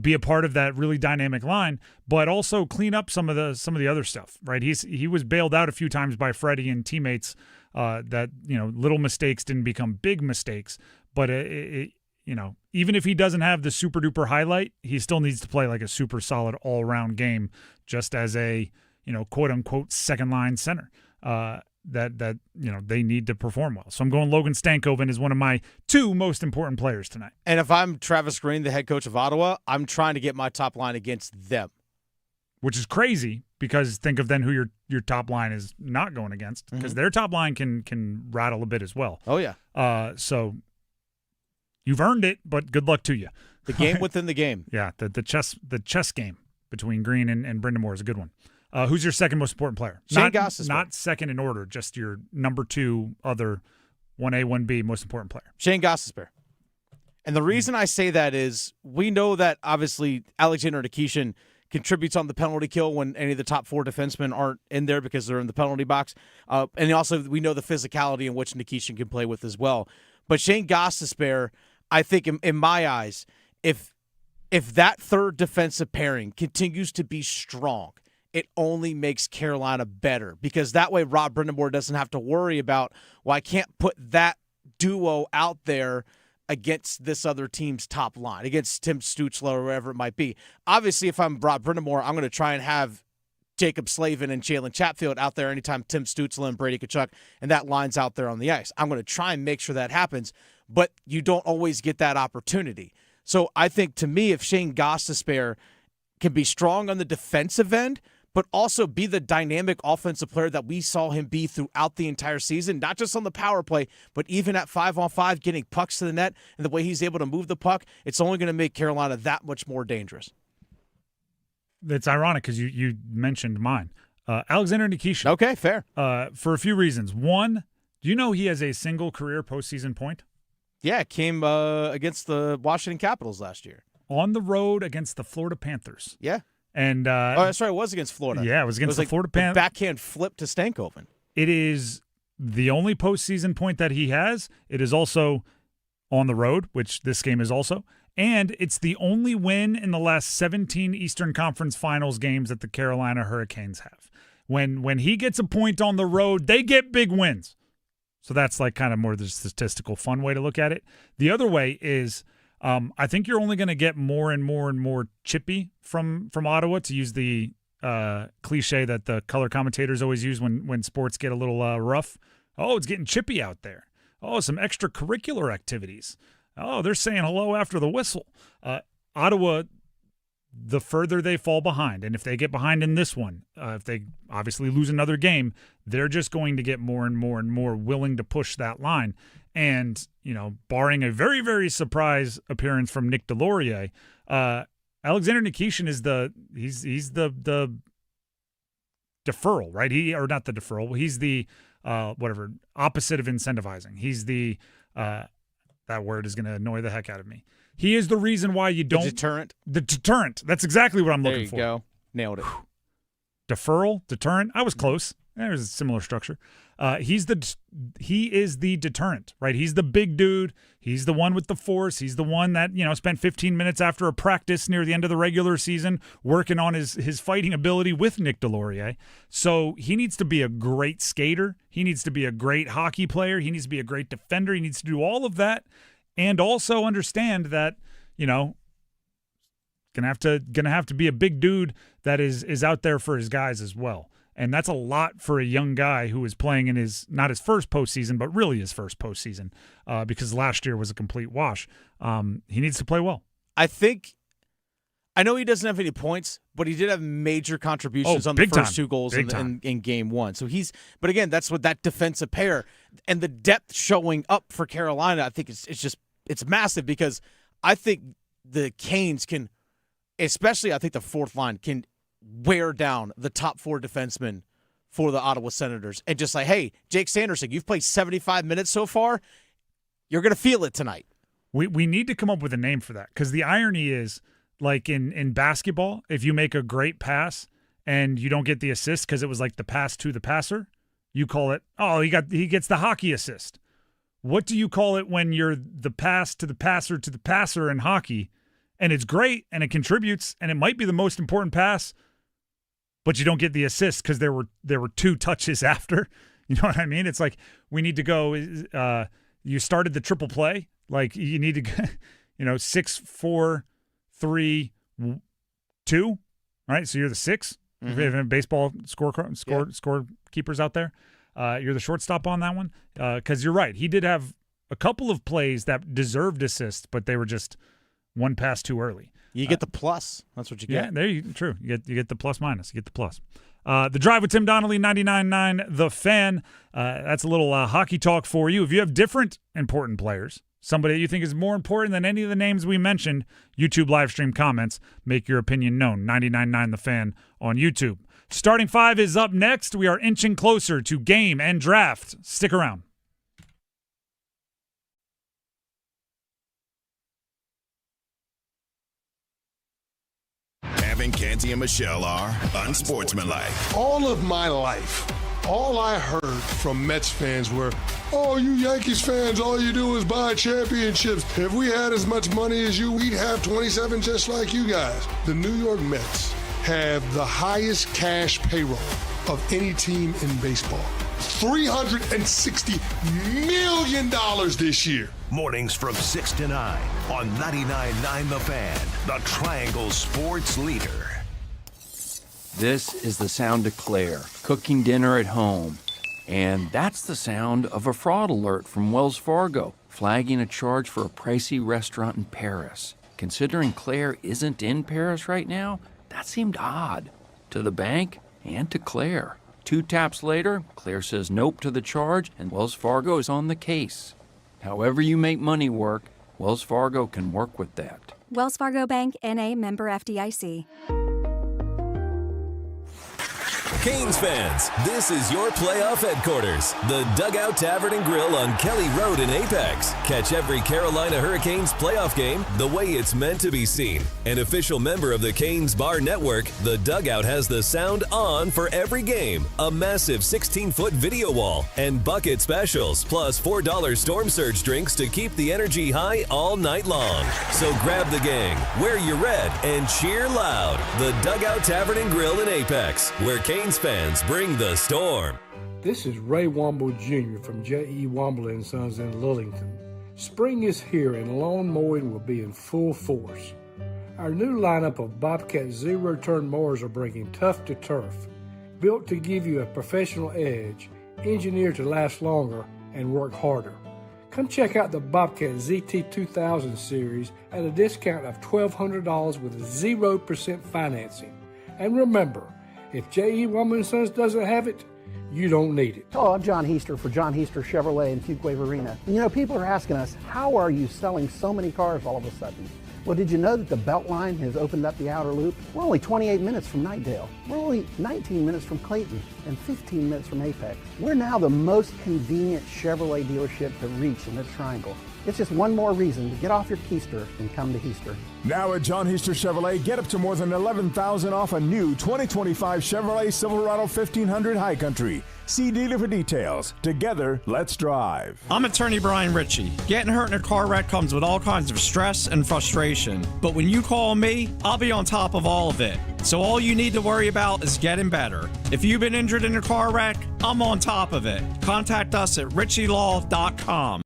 be a part of that really dynamic line, but also clean up some of the other stuff, right? He was bailed out a few times by Freddie and teammates that, little mistakes didn't become big mistakes, but even if he doesn't have the super duper highlight, he still needs to play like a super solid all around game, just as a, quote unquote second line center. That they need to perform well. So I'm going Logan Stankoven as one of my 2 most important players tonight. And if I'm Travis Green, the head coach of Ottawa, I'm trying to get my top line against them. Which is crazy because think of then who your top line is not going against, because their top line can rattle a bit as well. Oh, yeah. So you've earned it, but good luck to you. The game within the game. Yeah, the chess game between Green and Brind'Amour is a good one. Who's your second most important player? Shane Gostisbehere. Not second in order, just your number 2 other 1A, 1B most important player. Shane Gostisbehere. And the reason I say that is we know that obviously Alexander Nikishin contributes on the penalty kill when any of the top 4 defensemen aren't in there because they're in the penalty box. And also we know the physicality in which Nikishin can play with as well. But Shane Gostisbehere, I think in my eyes, if that third defensive pairing continues to be strong, it only makes Carolina better because that way Rob Brind'Amour doesn't have to worry about, well, I can't put that duo out there against this other team's top line, against Tim Stützle or wherever it might be. Obviously, if I'm Rob Brind'Amour, I'm going to try and have Jacob Slavin and Jalen Chatfield out there anytime Tim Stützle and Brady Tkachuk and that line's out there on the ice. I'm going to try and make sure that happens, but you don't always get that opportunity. So I think, to me, if Shane Gostisbehere can be strong on the defensive end, but also be the dynamic offensive player that we saw him be throughout the entire season, not just on the power play, but even at 5-on-5, getting pucks to the net, and the way he's able to move the puck, it's only going to make Carolina that much more dangerous. It's ironic because you mentioned mine. Alexander Nikishin. Okay, fair. For a few reasons. One, do you know he has a single career postseason point? Yeah, it came against the Washington Capitals last year. On the road against the Florida Panthers. Yeah. And that's right, it was against Florida. Yeah, it was against the Florida Panthers. Backhand flip to Stankoven. It is the only postseason point that he has. It is also on the road, which this game is also. And it's the only win in the last 17 Eastern Conference Finals games that the Carolina Hurricanes have. When he gets a point on the road, they get big wins. So that's like kind of more the statistical fun way to look at it. The other way is I think you're only going to get more and more and more chippy from Ottawa, to use the cliche that the color commentators always use when sports get a little rough. Oh, it's getting chippy out there. Oh, some extracurricular activities. Oh, they're saying hello after the whistle. Ottawa, the further they fall behind, and if they get behind in this one, if they obviously lose another game, they're just going to get more and more and more willing to push that line. And, barring a very, very surprise appearance from Nick Delorier, Alexander Nikishin is he's the deferral, right? Not the deferral. He's the opposite of incentivizing. He's the that word is going to annoy the heck out of me. He is the reason why you don't. The deterrent. That's exactly what I'm looking for. There you go. Nailed it. Deferral, deterrent. I was close. There's a similar structure. He is the deterrent, right? He's the big dude. He's the one with the force. He's the one that, spent 15 minutes after a practice near the end of the regular season working on his fighting ability with Nick Delorier. So he needs to be a great skater. He needs to be a great hockey player. He needs to be a great defender. He needs to do all of that, and also understand that, gonna have to be a big dude that is out there for his guys as well. And that's a lot for a young guy who is playing in not his first postseason, but really his first postseason, because last year was a complete wash. He needs to play well. I know he doesn't have any points, but he did have major contributions on the first 2 goals in game 1. So but again, that's what that defensive pair and the depth showing up for Carolina. I think it's massive, because I think the Canes can, especially I think the fourth line can wear down the top 4 defensemen for the Ottawa Senators and just like, hey, Jake Sanderson, you've played 75 minutes so far. You're going to feel it tonight. We need to come up with a name for that, because the irony is, like in basketball, if you make a great pass and you don't get the assist because it was like the pass to the passer, you call it, oh, he gets the hockey assist. What do you call it when you're the pass to the passer in hockey, and it's great and it contributes and it might be the most important pass, but you don't get the assist because there were 2 touches after? You know what I mean? It's like we need to go. You started the triple play. Like you need to, 6, 4, 3, 2, right? So you're the 6. If you have baseball score keepers out there, you're the shortstop on that one. Because you're right, he did have a couple of plays that deserved assists, but they were just one pass too early. You get the plus. That's what you get. Yeah, true. You get the plus minus. You get the plus. The Drive with Tim Donnelly, 99.9 The Fan. That's a little hockey talk for you. If you have different important players, somebody that you think is more important than any of the names we mentioned, YouTube live stream comments, make your opinion known. 99.9 The Fan on YouTube. Starting 5 is up next. We are inching closer to game and draft. Stick around. Evan, Canty, and Michelle are unsportsmanlike. All of my life, all I heard from Mets fans were, oh, you Yankees fans, all you do is buy championships. If we had as much money as you, we'd have 27 just like you guys. The New York Mets have the highest cash payroll of any team in baseball. $360 million this year. Mornings from 6 to 9 on 99.9 The Fan, the Triangle Sports Leader. This is the sound of Claire cooking dinner at home. And that's the sound of a fraud alert from Wells Fargo, flagging a charge for a pricey restaurant in Paris. Considering Claire isn't in Paris right now, that seemed odd to the bank and to Claire. 2 taps later, Claire says nope to the charge, and Wells Fargo is on the case. However you make money work, Wells Fargo can work with that. Wells Fargo Bank, N.A., member FDIC. Canes fans, this is your playoff headquarters, the Dugout Tavern and Grill on Kelly Road in Apex. Catch every Carolina Hurricanes playoff game the way it's meant to be seen. An official member of the Canes Bar Network, the Dugout has the sound on for every game, a massive 16-foot video wall, and bucket specials, plus $4 Storm Surge drinks to keep the energy high all night long. So grab the gang, wear your red, and cheer loud. The Dugout Tavern and Grill in Apex, where Canes fans bring the storm. This is Ray Womble Jr. from J.E. Womble & Sons in Lillington. Spring is here and lawn mowing will be in full force. Our new lineup of Bobcat zero-turn mowers are bringing tough to turf. Built to give you a professional edge, engineered to last longer and work harder. Come check out the Bobcat ZT 2000 series at a discount of $1,200 with 0% financing. And remember, if J.E. Womble & Sons doesn't have it, you don't need it. Hello, I'm John Heaster for John Heaster Chevrolet in Fuquay Varina. You know, people are asking us, how are you selling so many cars all of a sudden? Well, did you know that the Beltline has opened up the outer loop? We're only 28 minutes from Knightdale. We're only 19 minutes from Clayton and 15 minutes from Apex. We're now the most convenient Chevrolet dealership to reach in this triangle. It's just one more reason to get off your keister and come to Heaster. Now at John Heaster Chevrolet, get up to more than $11,000 off a new 2025 Chevrolet Silverado 1500 High Country. See dealer for details. Together, let's drive. I'm attorney Brian Ritchie. Getting hurt in a car wreck comes with all kinds of stress and frustration. But when you call me, I'll be on top of all of it. So all you need to worry about is getting better. If you've been injured in a car wreck, I'm on top of it. Contact us at ritchielaw.com.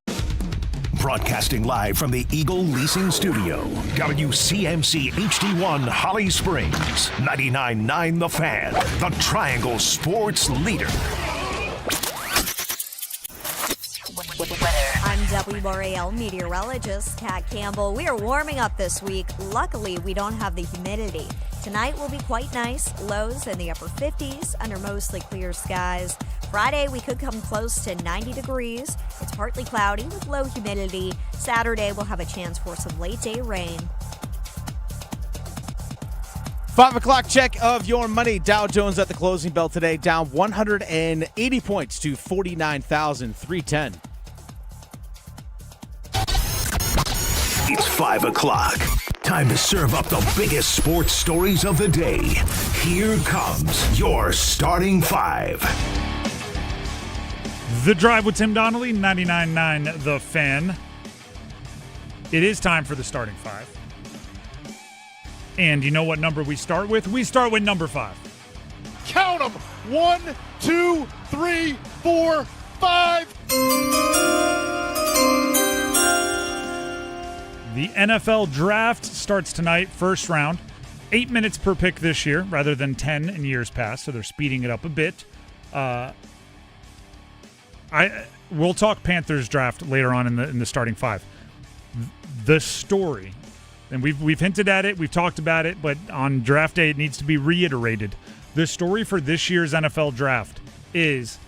Broadcasting live from the Eagle Leasing Studio. WCMC HD1 Holly Springs. 99.9 The Fan. The Triangle Sports Leader. I'm WRAL meteorologist Kat Campbell. We are warming up this week. Luckily, we don't have the humidity. Tonight will be quite nice. Lows in the upper 50s under mostly clear skies. Friday, we could come close to 90 degrees. It's partly cloudy with low humidity. Saturday, we'll have a chance for some late-day rain. 5 o'clock check of your money. Dow Jones at the closing bell today, down 180 points to 49,310. It's 5 o'clock. Time to serve up the biggest sports stories of the day. Here comes your starting five. The Drive with Tim Donnelly, 99.9 The Fan. It is time for the starting five. And you know what number we start with? We start with number 5. Count them. 1, 2, 3, 4, 5. The NFL Draft starts tonight, first round. 8 minutes per pick this year, rather than 10 in years past, so they're speeding it up a bit. We'll talk Panthers draft later on in the starting five. The story, and we've hinted at it, we've talked about it, but on draft day it needs to be reiterated. The story for this year's NFL draft is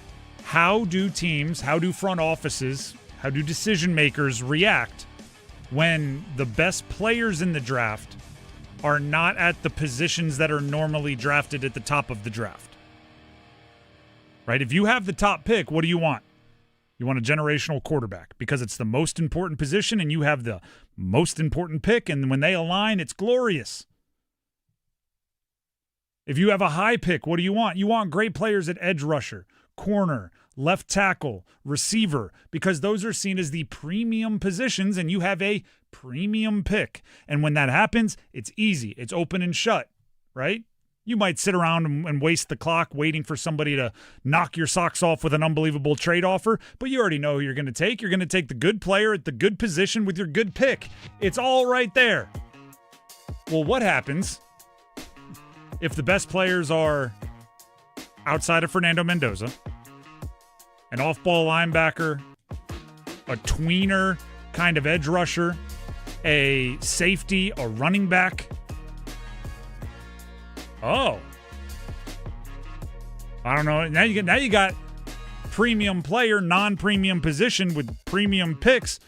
how do teams, how do front offices, how do decision makers react when the best players in the draft are not at the positions that are normally drafted at the top of the draft. Right? If you have the top pick, what do you want? You want a generational quarterback because it's the most important position and you have the most important pick, and when they align, it's glorious. If you have a high pick, what do you want? You want great players at edge rusher, corner, left tackle, receiver, because those are seen as the premium positions and you have a premium pick. And when that happens, it's easy. It's open and shut, right? You might sit around and waste the clock waiting for somebody to knock your socks off with an unbelievable trade offer, but you already know who you're going to take. You're going to take the good player at the good position with your good pick. It's all right there. Well, what happens if the best players are outside of Fernando Mendoza, an off-ball linebacker, a tweener kind of edge rusher, a safety, a running back? Oh. I don't know. Now you got premium player, non-premium position with premium picks.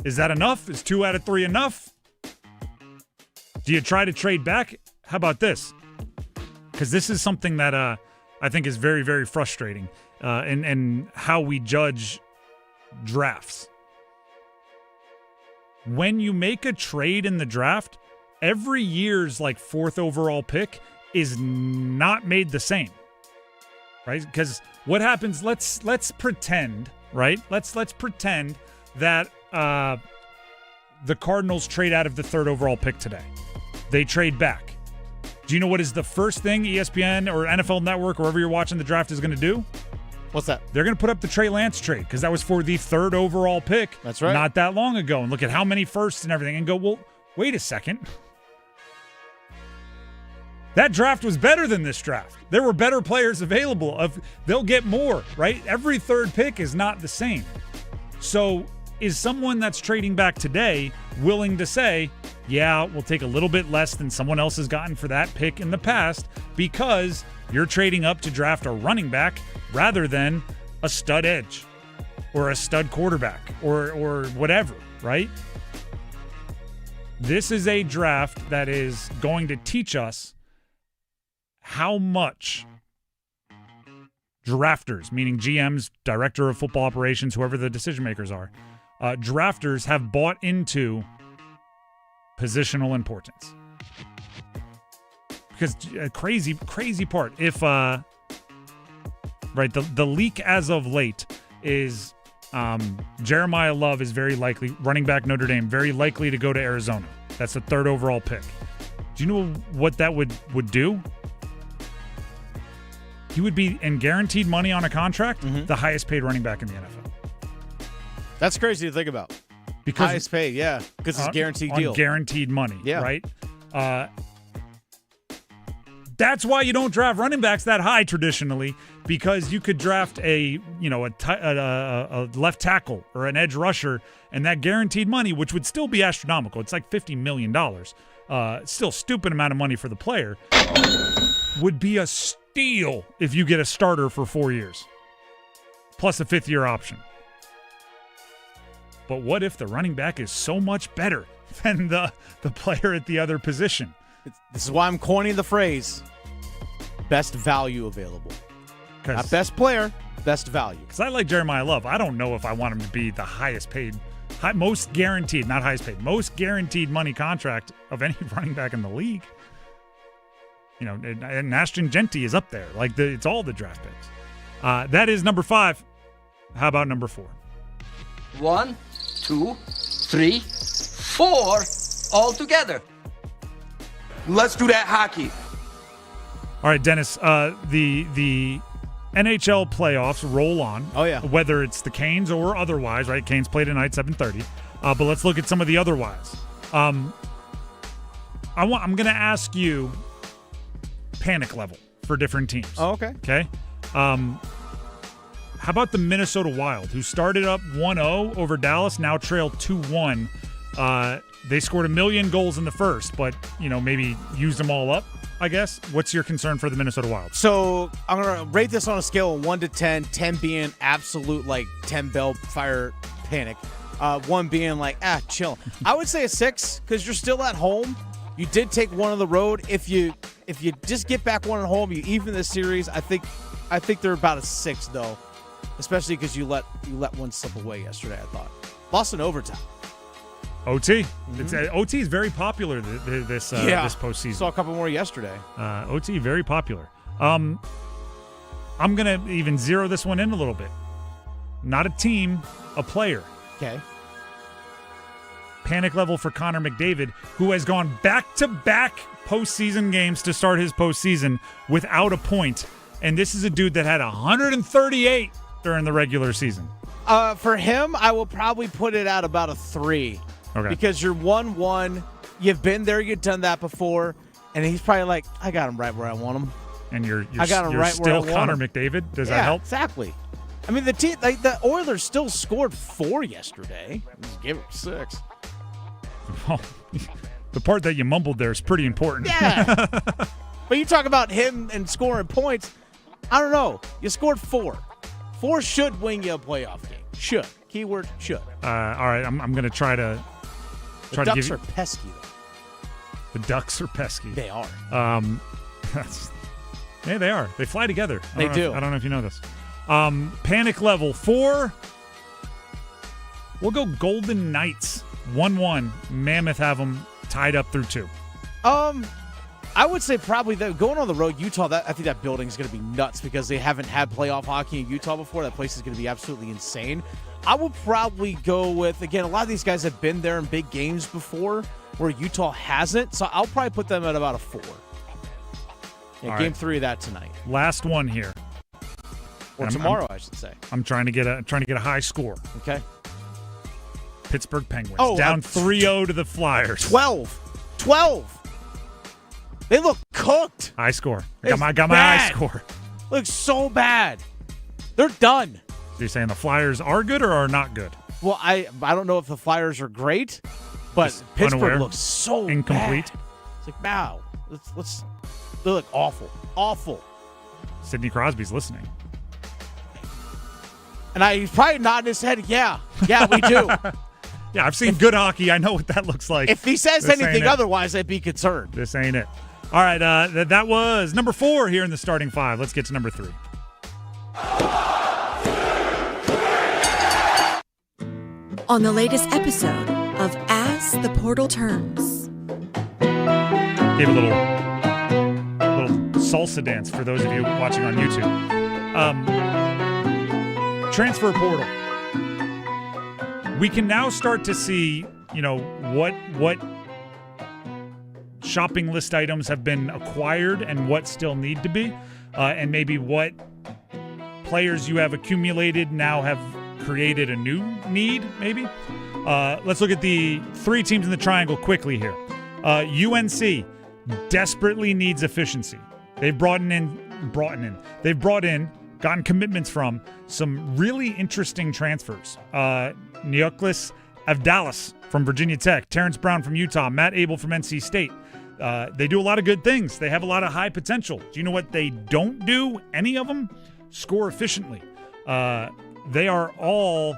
Is that enough? Is 2 out of 3 enough? Do you try to trade back? How about this? Because this is something that I think is very, very frustrating. And how we judge drafts. When you make a trade in the draft, every year's 4th overall pick is not made the same, right? Because what happens? Let's pretend, right? Let's pretend that the Cardinals trade out of the 3rd overall pick today. They trade back. Do you know what is the first thing ESPN or NFL Network or wherever you're watching the draft is going to do? What's that? They're going to put up the Trey Lance trade because that was for the 3rd overall pick. That's right. Not that long ago. And look at how many firsts and everything and go, well, wait a second. That draft was better than this draft. There were better players available. They'll get more, right? Every 3rd pick is not the same. So is someone that's trading back today willing to say, yeah, we'll take a little bit less than someone else has gotten for that pick in the past because you're trading up to draft a running back rather than a stud edge or a stud quarterback or whatever, right? This is a draft that is going to teach us how much drafters, meaning GMs, director of football operations, whoever the decision makers are, drafters have bought into positional importance. Because crazy part, if right, the leak as of late is Jeremiah Love is very likely, running back Notre Dame, very likely to go to Arizona. That's the 3rd overall pick. Do you know what that would do? He would be in guaranteed money on a contract, the highest paid running back in the NFL. That's crazy to think about. Because highest paid, yeah, because it's a guaranteed deal. Guaranteed money, yeah. Right? That's why you don't draft running backs that high traditionally, because you could draft a left tackle or an edge rusher, and that guaranteed money, which would still be astronomical, it's like $50 million, still stupid amount of money for the player, would be a steal if you get a starter for 4 years, plus a 5th-year option. But what if the running back is so much better than the player at the other position? This is why I'm coining the phrase best value available. Not best player, best value. Because I like Jeremiah Love. I don't know if I want him to be the highest paid, most guaranteed, not highest paid, most guaranteed money contract of any running back in the league. And Ashton Genty is up there. It's all the draft picks. That is number 5. How about number 4? 1, 2, 3, 4 all together. Let's do that hockey. All right, Dennis, the NHL playoffs roll on. Oh, yeah. Whether it's the Canes or otherwise, right? Canes play tonight, 7:30. But let's look at some of the otherwise. I'm going to ask you panic level for different teams. Oh, okay. Okay. How about the Minnesota Wild, who started up 1-0 over Dallas, now trail 2-1. They scored 1 million goals in the first, but, maybe used them all up, I guess. What's your concern for the Minnesota Wild? So I'm going to rate this on a scale of 1 to 10, 10 being absolute, 10 bell fire panic, 1 being chill. I would say a 6 because you're still at home. You did take one on the road. If you just get back one at home, you even the series. I think they're about a 6 though, especially because you let one slip away yesterday. I thought lost in overtime. OT. Mm-hmm. OT is very popular this postseason. Saw a couple more yesterday. OT very popular. I'm gonna even zero this one in a little bit. Not a team, a player. Okay. Panic level for Connor McDavid, who has gone back-to-back postseason games to start his postseason without a point. And this is a dude that had 138 during the regular season. For him, I will probably put it at about a 3. Okay. Because you're 1-1. You've been there. You've done that before. And he's probably like, I got him right where I want him. And you're right still where I Connor want him. McDavid? Does that help? Exactly. I mean, the Oilers still scored 4 yesterday. Just give it 6. Well, the part that you mumbled there is pretty important. Yeah. But you talk about him and scoring points. I don't know. You scored 4. 4 should win you a playoff game. Should. Keyword should. All right. I'm going to try to The give Ducks you. are pesky, though. The Ducks are pesky. They are. Yeah, they are. They fly together. They do. I don't know if you know this. Panic level 4. We'll go Golden Knights. 1-1. Mammoth have them tied up through 2. I would say probably going on the road, Utah. I think that building is going to be nuts because they haven't had playoff hockey in Utah before. That place is going to be absolutely insane. I would probably go with, again, a lot of these guys have been there in big games before where Utah hasn't. So I'll probably put them at about a 4. Yeah, game 3 of that tonight. Last one here. Or tomorrow, I should say. I'm trying to get a high score. Okay. Pittsburgh Penguins down 3-0 to the Flyers. 12. They look cooked. High score. Got my high score. Looks so bad. They're done. So you're saying the Flyers are good or are not good? Well, I don't know if the Flyers are great, but Just Pittsburgh unaware. looks so Incomplete. bad. It's like, wow. They look awful. Awful. Sidney Crosby's listening. And he's probably nodding his head, yeah, we do. Yeah, I've seen good hockey. I know what that looks like. If he says This anything ain't it. otherwise, I'd be concerned. This ain't it. All right, that was number 4 here in the starting 5. Let's get to number 3. On the latest episode of As the Portal Turns. Gave a little salsa dance for those of you watching on YouTube. Transfer portal. We can now start to see, what shopping list items have been acquired and what still need to be, and maybe what players you have accumulated now have created a new need, maybe. Let's look at the 3 teams in the triangle quickly here. UNC desperately needs efficiency. They've gotten commitments from some really interesting transfers. Neoklis Avdalis from Virginia Tech, Terrence Brown from Utah, Matt Abel from NC State. They do a lot of good things. They have a lot of high potential. Do you know what they don't do? Any of them? Score efficiently. They are all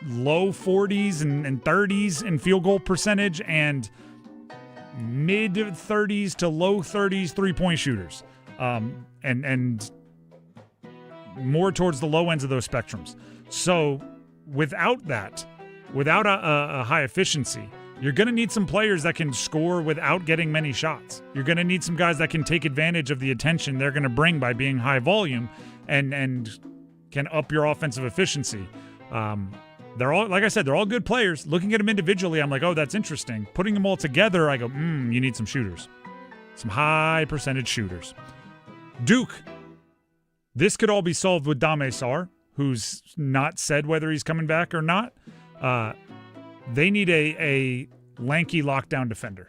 low 40s and 30s in field goal percentage and mid-30s to low 30s three-point shooters, and more towards the low ends of those spectrums. So without that, without a high efficiency, you're going to need some players that can score without getting many shots. You're going to need some guys that can take advantage of the attention they're going to bring by being high volume and can up your offensive efficiency. They're all, like I said, they're all good players. Looking at them individually, I'm like, oh, that's interesting. Putting them all together, I go, you need some shooters. Some high percentage shooters. Duke. This could all be solved with Dame Sarr, who's not said whether he's coming back or not. They need a lanky lockdown defender.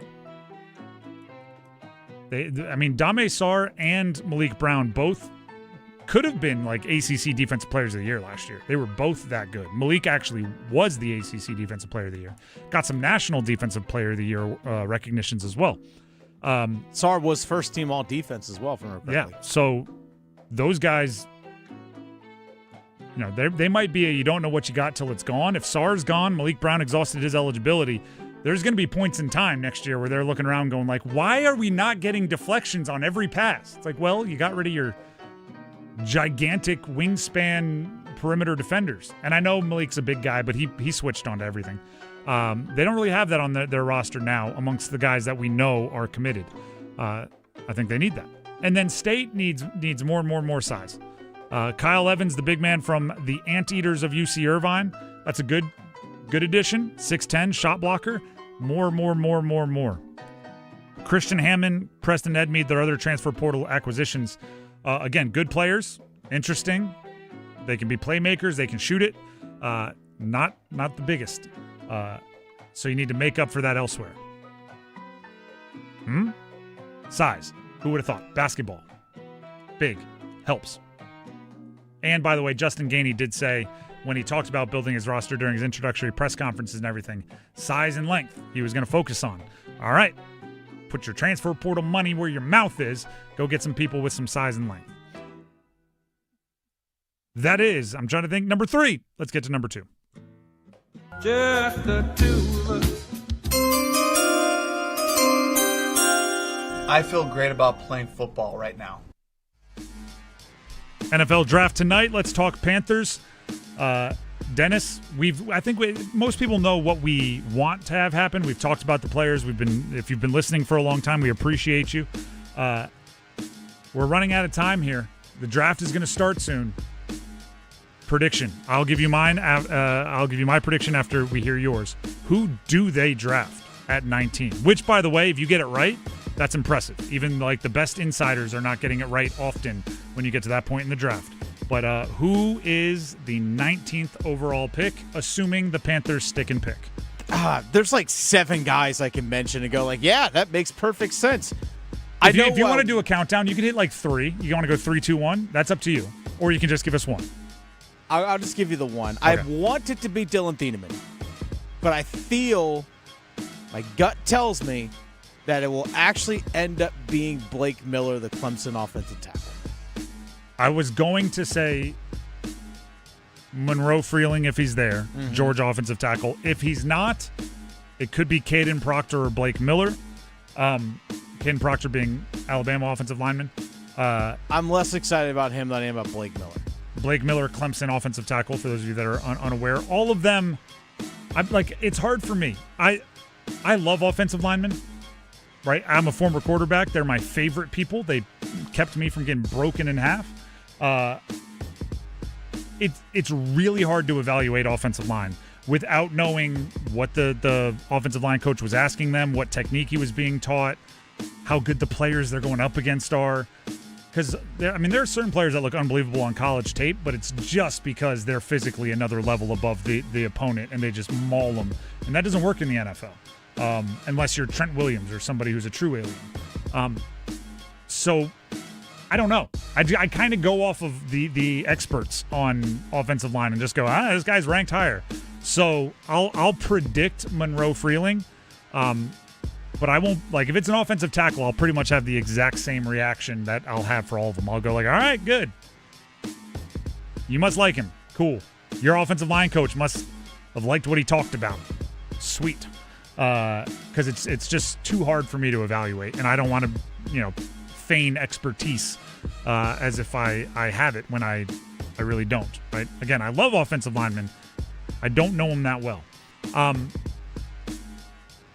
Dame Sarr and Malik Brown both could have been like ACC Defensive Players of the Year last year. They were both that good. Malik actually was the ACC Defensive Player of the Year. Got some National Defensive Player of the Year recognitions as well. Sarr was first team all defense as well, from correctly. Yeah, so those guys, they might be you don't know what you got till it's gone. If Sarr's gone, Malik Brown exhausted his eligibility, there's going to be points in time next year where they're looking around going like, why are we not getting deflections on every pass? It's like, well, you got rid of your gigantic wingspan perimeter defenders. And I know Malik's a big guy, but he switched onto everything. They don't really have that on their roster now amongst the guys that we know are committed. I think they need that. And then State needs more size. Kyle Evans, the big man from the Anteaters of UC Irvine, that's a good addition. 6'10", shot blocker. More. Christian Hammond, Preston Edmeade, their other transfer portal acquisitions. Again, good players, interesting. They can be playmakers. They can shoot it. Not the biggest. So you need to make up for that elsewhere. Size. Who would have thought? Basketball. Big. Helps. And by the way, Justin Gainey did say when he talked about building his roster during his introductory press conferences and everything, size and length he was going to focus on. All right. Put your transfer portal money where your mouth is. Go get some people with some size and length. That is, I'm trying to think, number 3. Let's get to number 2. Just the two of us. I feel great about playing football right now. NFL draft tonight. Let's talk Panthers. Dennis, most people know what we want to have happen. We've talked about the players. If you've been listening for a long time, we appreciate you. We're running out of time here. The draft is going to start soon. Prediction. I'll give you mine. I'll give you my prediction after we hear yours. Who do they draft at 19? Which, by the way, if you get it right, that's impressive. Even like the best insiders are not getting it right often when you get to that point in the draft. But who is the 19th overall pick, assuming the Panthers stick and pick? There's like 7 guys I can mention and go like, yeah, that makes perfect sense. If you want to do a countdown, you can hit like 3. You want to go 3, 2, 1? That's up to you. Or you can just give us 1. I'll just give you the one. Okay. I want it to be Dylan Thieneman, but I feel, my gut tells me that it will actually end up being Blake Miller, the Clemson offensive tackle. I was going to say Monroe Freeling if he's there, Georgia offensive tackle. If he's not, it could be Caden Proctor or Blake Miller. Caden Proctor being Alabama offensive lineman. I'm less excited about him than I am about Blake Miller. Blake Miller, Clemson offensive tackle, for those of you that are unaware. All of them, it's hard for me. I love offensive linemen, right? I'm a former quarterback. They're my favorite people. They kept me from getting broken in half. It's really hard to evaluate offensive line without knowing what the offensive line coach was asking them, what technique he was being taught, how good the players they're going up against are. Because, there are certain players that look unbelievable on college tape, but it's just because they're physically another level above the opponent, and they just maul them. And that doesn't work in the NFL, unless you're Trent Williams or somebody who's a true alien. So, I don't know. I kind of go off of the experts on offensive line and just go, this guy's ranked higher. So, I'll predict Monroe Freeling. But I won't, if it's an offensive tackle, I'll pretty much have the exact same reaction that I'll have for all of them. I'll go all right, good. You must like him. Cool. Your offensive line coach must have liked what he talked about. Sweet. because it's just too hard for me to evaluate, and I don't want to, feign expertise as if I have it when I really don't. Right? Again, I love offensive linemen. I don't know them that well.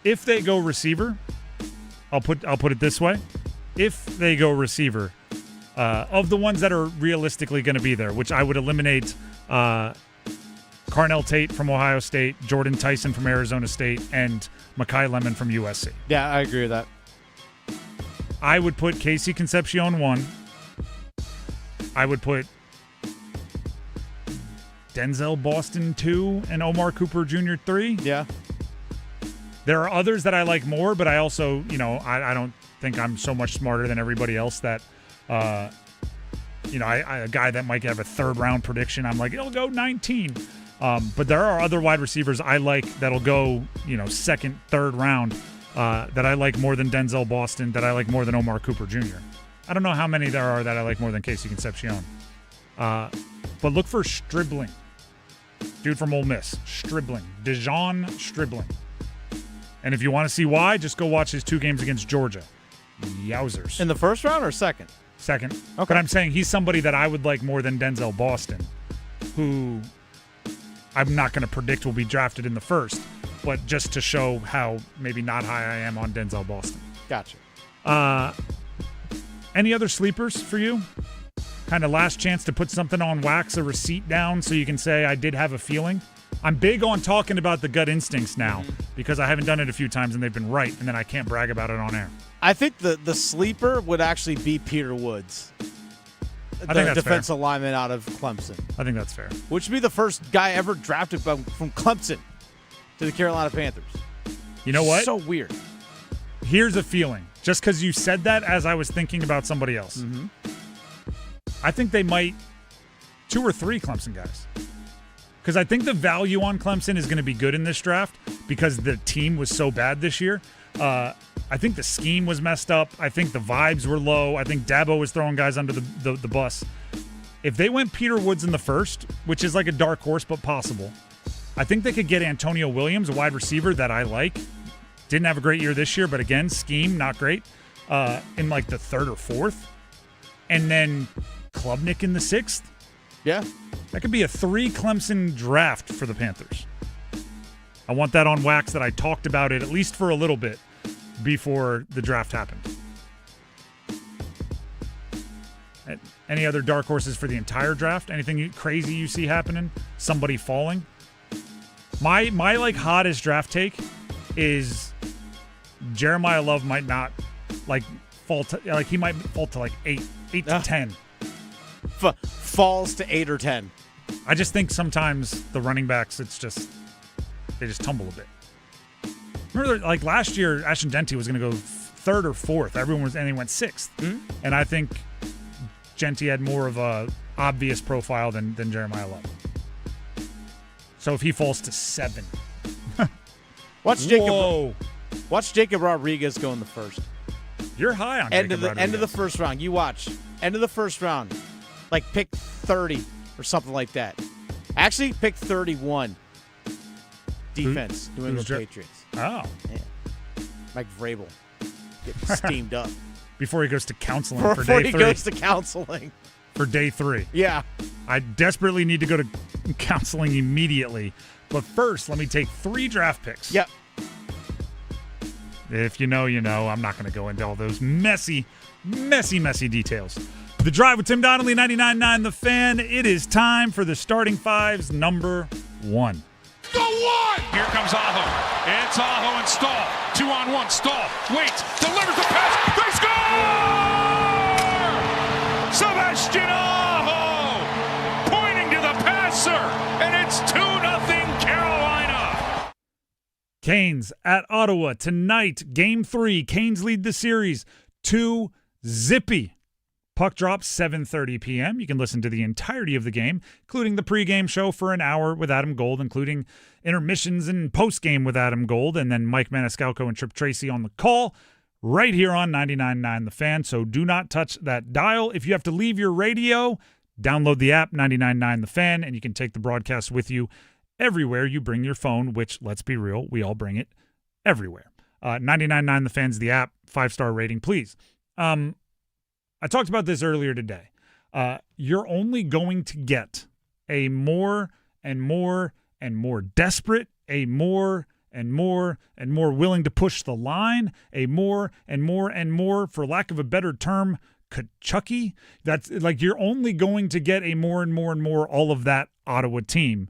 If they go receiver, I'll put it this way: if they go receiver, of the ones that are realistically going to be there, which I would eliminate. Carnell Tate from Ohio State, Jordan Tyson from Arizona State, and Mekhi Lemon from USC. Yeah, I agree with that. I would put Casey Concepcion 1. I would put Denzel Boston 2 and Omar Cooper Jr. 3. Yeah. There are others that I like more, but I also, I don't think I'm so much smarter than everybody else that, a guy that might have a third-round prediction, I'm like, it'll go 19. But there are other wide receivers I like that'll go, second, third round that I like more than Denzel Boston, that I like more than Omar Cooper Jr. I don't know how many there are that I like more than Casey Concepcion. But look for Stribling. Dude from Ole Miss. Stribling. Dejon Stribling. And if you want to see why, just go watch his 2 games against Georgia. Yowzers. In the first round or second? Second. Okay. But I'm saying he's somebody that I would like more than Denzel Boston, who I'm not going to predict will be drafted in the first, but just to show how maybe not high I am on Denzel Boston. Gotcha. Any other sleepers for you? Kind of last chance to put something on wax, a receipt down, so you can say, I did have a feeling. I'm big on talking about the gut instincts now because I haven't done it a few times and they've been right, and then I can't brag about it on air. I think the sleeper would actually be Peter Woods, I think that's defensive fair. lineman out of Clemson. I think that's fair. Which would be the first guy ever drafted from Clemson to the Carolina Panthers. You know what? So weird. Here's a feeling. Just because you said that as I was thinking about somebody else. Mm-hmm. I think they might 2 or 3 Clemson guys. Because I think the value on Clemson is going to be good in this draft because the team was so bad this year. I think the scheme was messed up. I think the vibes were low. I think Dabo was throwing guys under the bus. If they went Peter Woods in the first, which is like a dark horse but possible, I think they could get Antonio Williams, a wide receiver that I like. Didn't have a great year this year, but again, scheme, not great, in like the 3rd or 4th. And then Klubnik in the 6th. Yeah. That could be a 3 Clemson draft for the Panthers. I want that on wax that I talked about it at least for a little bit before the draft happened. Any other dark horses for the entire draft? Anything crazy you see happening? Somebody falling? My like hottest draft take is Jeremiah Love might not fall to, he might fall to 8 to 10. Falls to 8 or 10. I just think sometimes the running backs, they just tumble a bit. Remember, last year, Ashton Genty was going to go 3rd or 4th. And he went 6th. Mm-hmm. And I think Genty had more of a obvious profile than Jeremiah Love. So if he falls to 7. Watch Jacob Rodriguez go in the first. You're high on Jacob Rodriguez. End of the first round. You watch. End of the first round. Pick 30 or something like that. Actually, pick 31. Defense. New England Patriots. Oh. Yeah. Mike Vrabel getting steamed up. Before he goes to counseling for day 3. Before he goes to counseling. For day 3. Yeah. I desperately need to go to counseling immediately. But first, let me take 3 draft picks. Yep. If you know, you know. I'm not going to go into all those messy details. The Drive with Tim Donnelly, 99.9 The Fan. It is time for the starting fives, number 1. The 1! Here comes Aho. It's Aho and Stahl. 2-on-1. Stahl waits, delivers the pass. They score! Sebastian Aho pointing to the passer, and it's 2-0 Carolina. Canes at Ottawa tonight. Game 3. Canes lead the series 2-0. Puck drops 7:30 p.m. You can listen to the entirety of the game, including the pregame show for an hour with Adam Gold, including intermissions and postgame with Adam Gold, and then Mike Maniscalco and Trip Tracy on the call right here on 99.9 The Fan. So do not touch that dial. If you have to leave your radio, download the app 99.9 The Fan, and you can take the broadcast with you everywhere you bring your phone, which, let's be real, we all bring it everywhere. 99.9 The Fan's the app, 5-star rating, please. I talked about this earlier today. You're only going to get a more and more and more desperate, a more and more and more willing to push the line, a more and more and more, for lack of a better term, Kachuk-y. That's like, you're only going to get a more and more and more all of that Ottawa team.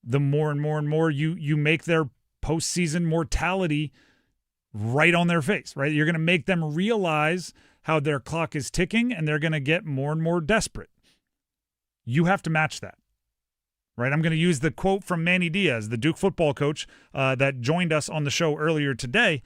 The more and more and more you make their postseason mortality right on their face, right? You're going to make them realize how their clock is ticking, and they're going to get more and more desperate. You have to match that, right? I'm going to use the quote from Manny Diaz, the Duke football coach that joined us on the show earlier today,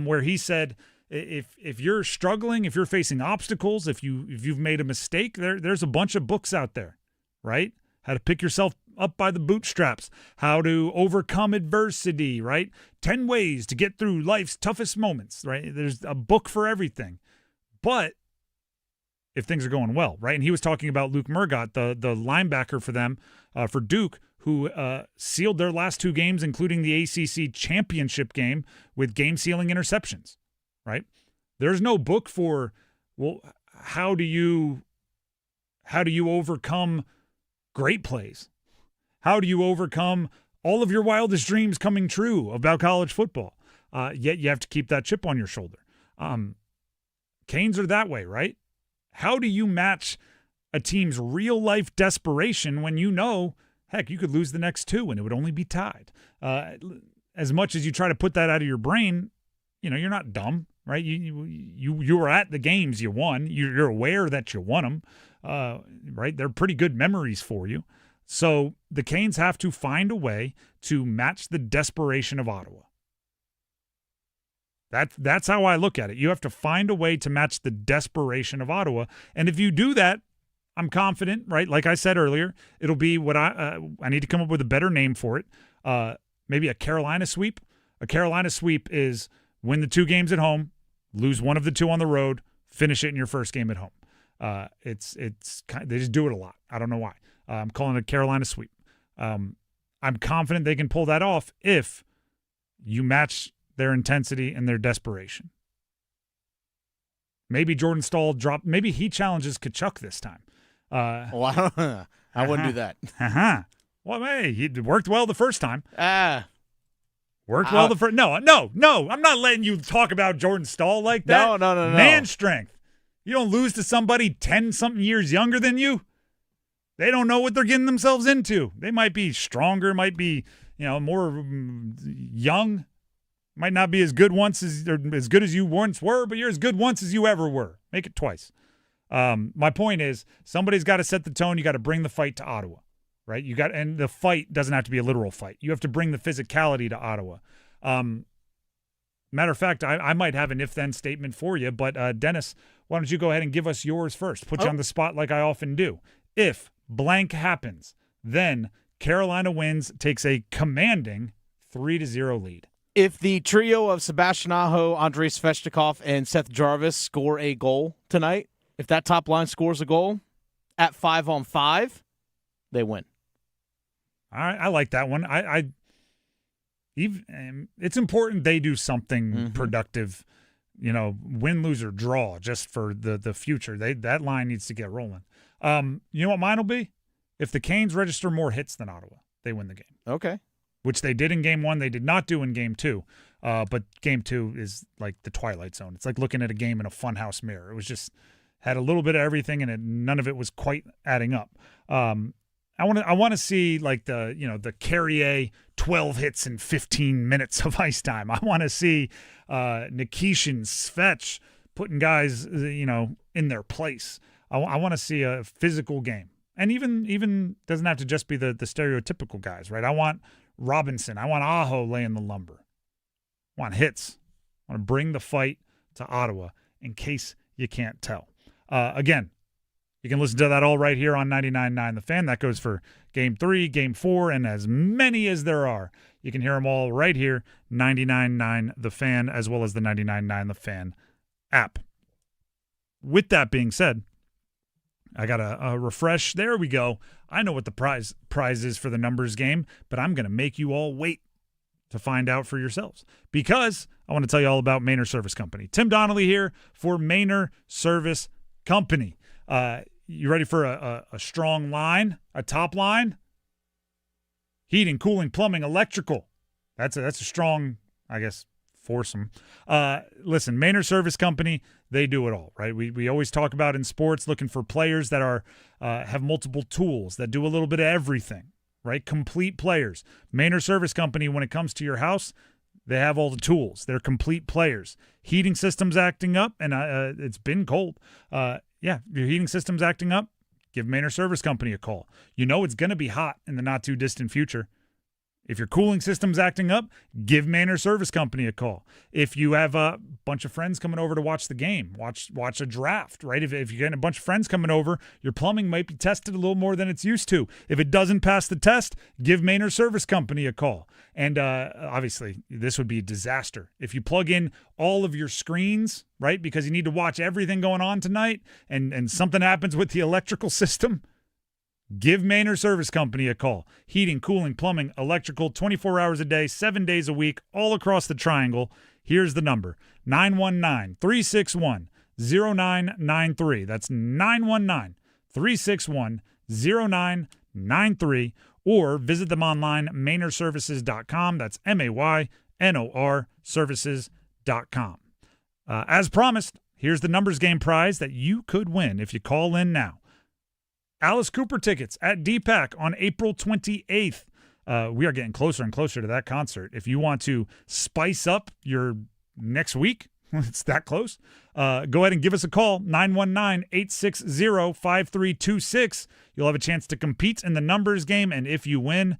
where he said, if you're struggling, if you're facing obstacles, if you've made a mistake, there's a bunch of books out there, right? How to pick yourself up by the bootstraps, how to overcome adversity, right? 10 ways to get through life's toughest moments, right? There's a book for everything. But if things are going well, right? And he was talking about Luke Murgott, the linebacker for them, for Duke, who sealed their last 2 games, including the ACC championship game, with game-sealing interceptions, right? There's no book for, well, how do you overcome great plays? How do you overcome all of your wildest dreams coming true about college football? Yet you have to keep that chip on your shoulder. Canes are that way, right? How do you match a team's real-life desperation when you know, heck, you could lose the next 2 and it would only be tied? As much as you try to put that out of your brain, you're not dumb, right? You were at the games you won. You're aware that you won them, right? They're pretty good memories for you. So the Canes have to find a way to match the desperation of Ottawa. That's how I look at it. You have to find a way to match the desperation of Ottawa. And if you do that, I'm confident, right? Like I said earlier, it'll be what I need to come up with a better name for it. Maybe a Carolina sweep. A Carolina sweep is win the 2 games at home, lose 1 of the 2 on the road, finish it in your first game at home. They just do it a lot. I don't know why. I'm calling it a Carolina sweep. I'm confident they can pull that off if you match their intensity and their desperation. Maybe Jordan Stahl maybe he challenges Kachuk this time. I wouldn't do that. Well, hey, he worked well the first time. Worked well the first. No. I'm not letting you talk about Jordan Stahl like that. No. Man strength. You don't lose to somebody 10-something years younger than you. They don't know what they're getting themselves into. They might be stronger, might be, more young, might not be as good as good as you once were, but you're as good once as you ever were. Make it twice. My point is, somebody's got to set the tone. You got to bring the fight to Ottawa, right? And the fight doesn't have to be a literal fight. You have to bring the physicality to Ottawa. Matter of fact, I might have an if-then statement for you, but Dennis, why don't you go ahead and give us yours first? Put you on the spot like I often do. If blank happens, then Carolina wins, takes a commanding 3-0 lead. If the trio of Sebastian Aho, Andrei Svechnikov, and Seth Jarvis score a goal tonight, if that top line scores a goal at 5-on-5, they win. All right, I like that one. It's important they do something productive, win, lose, or draw, just for the future. That line needs to get rolling. You know what mine will be? If the Canes register more hits than Ottawa, they win the game. Okay. Which they did in Game 1. They did not do in Game 2. But Game 2 is like the Twilight Zone. It's like looking at a game in a funhouse mirror. It was just had a little bit of everything, and none of it was quite adding up. I want to see like the Carrier 12 hits in 15 minutes of ice time. I want to see Nikishin, Svech putting guys in their place. I want to see a physical game. And even doesn't have to just be the stereotypical guys, right? I want Robinson. I want Aho laying the lumber. I want hits. I want to bring the fight to Ottawa in case you can't tell. Again, you can listen to that all right here on 99.9 The Fan. That goes for Game 3, Game 4, and as many as there are. You can hear them all right here, 99.9 The Fan, as well as the 99.9 The Fan app. With that being said, I got a refresh. There we go. I know what the prize is for the numbers game, but I'm going to make you all wait. to find out for yourselves, because I want to tell you all about Maynard Service Company. Tim Donnelly here for Maynard Service Company. You ready for a strong line, a top line? Heating, cooling, plumbing, electrical. That's a strong, I guess, foursome. Listen, Maynard Service Company, they do it all, right? We always talk about in sports looking for players that are have multiple tools, that do a little bit of everything, right? Complete players. Maynard Service Company, when it comes to your house, they have all the tools. They're complete players. Heating systems acting up, and it's been cold. Your heating system's acting up, give Maynard Service Company a call. You know it's going to be hot in the not-too-distant future. If your cooling system's acting up, give Maynard Service Company a call. If you have a bunch of friends coming over to watch the game, watch a draft, right? If you're getting a bunch of friends coming over, your plumbing might be tested a little more than it's used to. If it doesn't pass the test, give Maynard Service Company a call. And obviously, this would be a disaster. If you plug in all of your screens, right, because you need to watch everything going on tonight, and something happens with the electrical system, give Maynard Service Company a call. Heating, cooling, plumbing, electrical, 24 hours a day, 7 days a week, all across the triangle. Here's the number, 919-361-0993. That's 919-361-0993. Or visit them online, MaynardServices.com. That's MAYNOR Services.com. As promised, here's the numbers game prize that you could win if you call in now. Alice Cooper tickets at DPAC on April 28th. We are getting closer and closer to that concert. If you want to spice up your next week, it's that close, go ahead and give us a call, 919-860-5326. You'll have a chance to compete in the numbers game, and if you win,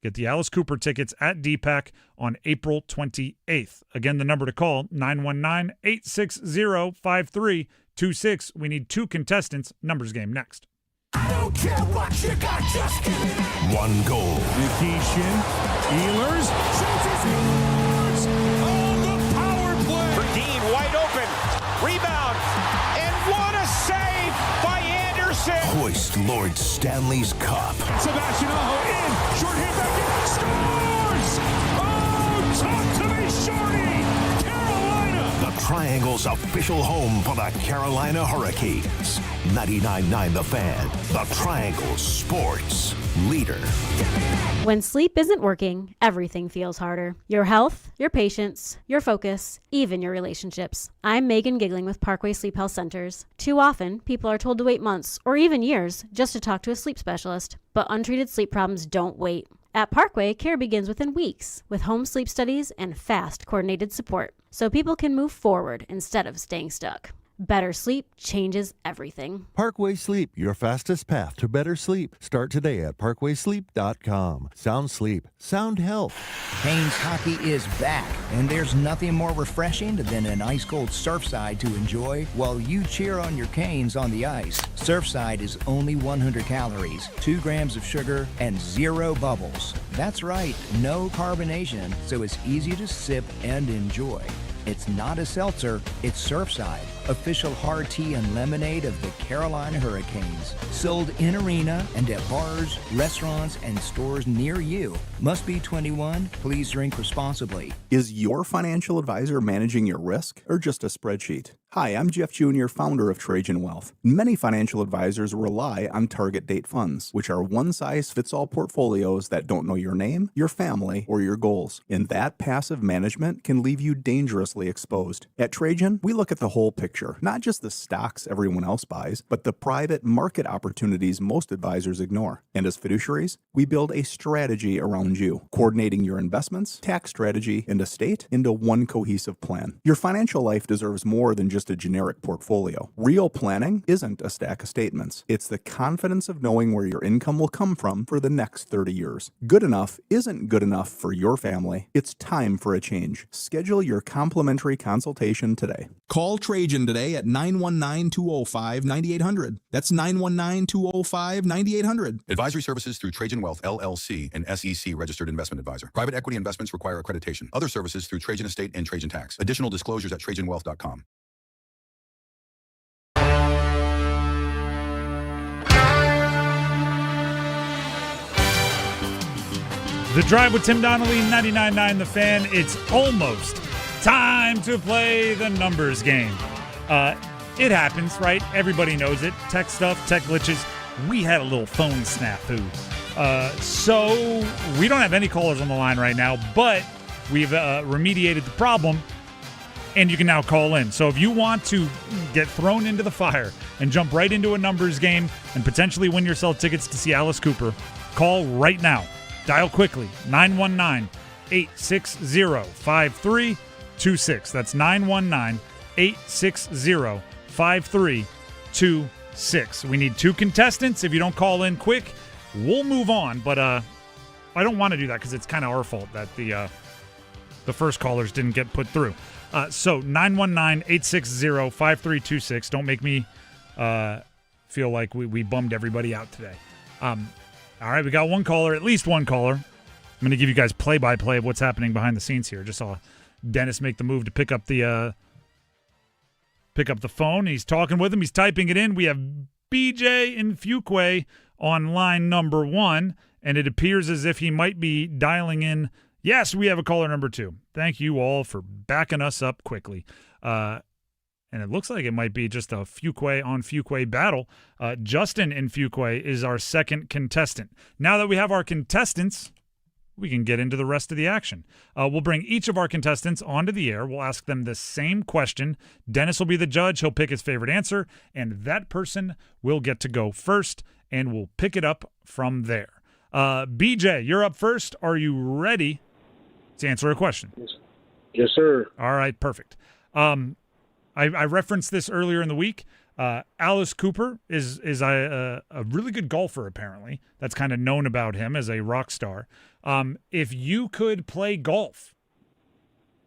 get the Alice Cooper tickets at DPAC on April 28th. Again, the number to call, 919-860-5326. We need 2 contestants. Numbers game next. I don't care what you got, just give it. One goal. Nikishin, Ehlers, scores! On the power play! Verdeen wide open, rebound, and what a save by Anderson! Hoist Lord Stanley's Cup. Sebastian Aho in, short hit back in, scores! Oh, talk to me, shorty! Carolina! The Triangle's official home for the Carolina Hurricanes. 99.9 The Fan, the Triangle sports leader. When sleep isn't working, everything feels harder. Your health, your patience, your focus, even your relationships. I'm Megan Giggling with Parkway Sleep Health Centers. Too often, people are told to wait months or even years just to talk to a sleep specialist. But untreated sleep problems don't wait. At Parkway, care begins within weeks with home sleep studies and fast, coordinated support so people can move forward instead of staying stuck. Better sleep changes everything. Parkway Sleep, your fastest path to better sleep. Start today at parkwaysleep.com. Sound sleep, sound health. Canes hockey is back, and there's nothing more refreshing than an ice-cold Surfside to enjoy while you cheer on your Canes on the ice. Surfside is only 100 calories, 2 grams of sugar, and 0 bubbles. That's right, no carbonation, so it's easy to sip and enjoy. It's not a seltzer, it's Surfside, official hard tea and lemonade of the Carolina Hurricanes. Sold in arena and at bars, restaurants, and stores near you. Must be 21. Please drink responsibly. Is your financial advisor managing your risk or just a spreadsheet? Hi, I'm Jeff Jr., founder of Trajan Wealth. Many financial advisors rely on target date funds, which are one-size-fits-all portfolios that don't know your name, your family, or your goals. And that passive management can leave you dangerously exposed. At Trajan, we look at the whole picture, not just the stocks everyone else buys, but the private market opportunities most advisors ignore. And as fiduciaries, we build a strategy around you, coordinating your investments, tax strategy, and estate into one cohesive plan. Your financial life deserves more than just a generic portfolio. Real planning isn't a stack of statements. It's the confidence of knowing where your income will come from for the next 30 years. Good enough isn't good enough for your family. It's time for a change. Schedule your complimentary consultation today. Call Trajan today at 919-205-9800. That's 919-205-9800. Advisory services through Trajan Wealth, LLC, an SEC registered investment advisor. Private equity investments require accreditation. Other services through Trajan Estate and Trajan Tax. Additional disclosures at TrajanWealth.com. The Drive with Tim Donnelly, 99.9 The Fan. It's almost time to play the numbers game. It happens, right? Everybody knows it. Tech stuff, tech glitches. We had a little phone snafu. So we don't have any callers on the line right now, but we've remediated the problem, and you can now call in. So if you want to get thrown into the fire and jump right into a numbers game and potentially win yourself tickets to see Alice Cooper, call right now. Dial quickly, 919-860-5326. That's 919-860-5326. We need 2 contestants. If you don't call in quick, we'll move on. But I don't want to do that because it's kind of our fault that the first callers didn't get put through. So 919-860-5326. Don't make me feel like we bummed everybody out today. All right, we got one caller, at least one caller. I'm going to give you guys play-by-play of what's happening behind the scenes here. Just saw Dennis make the move to pick up the phone. He's talking with him. He's typing it in. We have BJ in Fuquay on line number 1, and it appears as if he might be dialing in. Yes, we have a caller number 2. Thank you all for backing us up quickly. And it looks like it might be just a Fuquay on Fuquay battle. Justin in Fuquay is our second contestant. Now that we have our contestants, we can get into the rest of the action. We'll bring each of our contestants onto the air. We'll ask them the same question. Dennis will be the judge. He'll pick his favorite answer, and that person will get to go first, and we'll pick it up from there. BJ, you're up first. Are you ready to answer a question? Yes, sir. All right, perfect. I referenced this earlier in the week. Alice Cooper is a really good golfer, apparently. That's kind of known about him as a rock star. If you could play golf,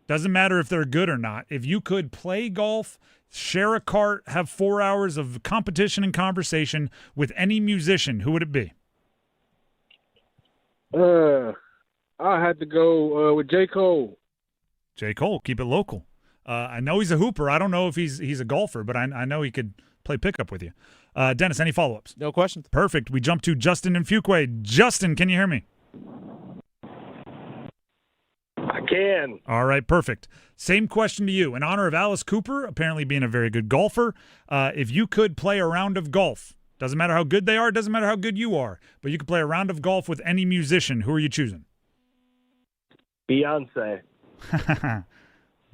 doesn't matter if they're good or not, if you could play golf, share a cart, have 4 hours of competition and conversation with any musician, who would it be? I had to go with J. Cole. J. Cole, keep it local. I know he's a hooper. I don't know if he's a golfer, but I know he could play pickup with you. Dennis, any follow-ups? No questions. Perfect. We jump to Justin in Fuquay. Justin, can you hear me? I can. All right, perfect. Same question to you. In honor of Alice Cooper, apparently being a very good golfer, if you could play a round of golf, doesn't matter how good they are, doesn't matter how good you are, but you could play a round of golf with any musician, who are you choosing? Beyonce.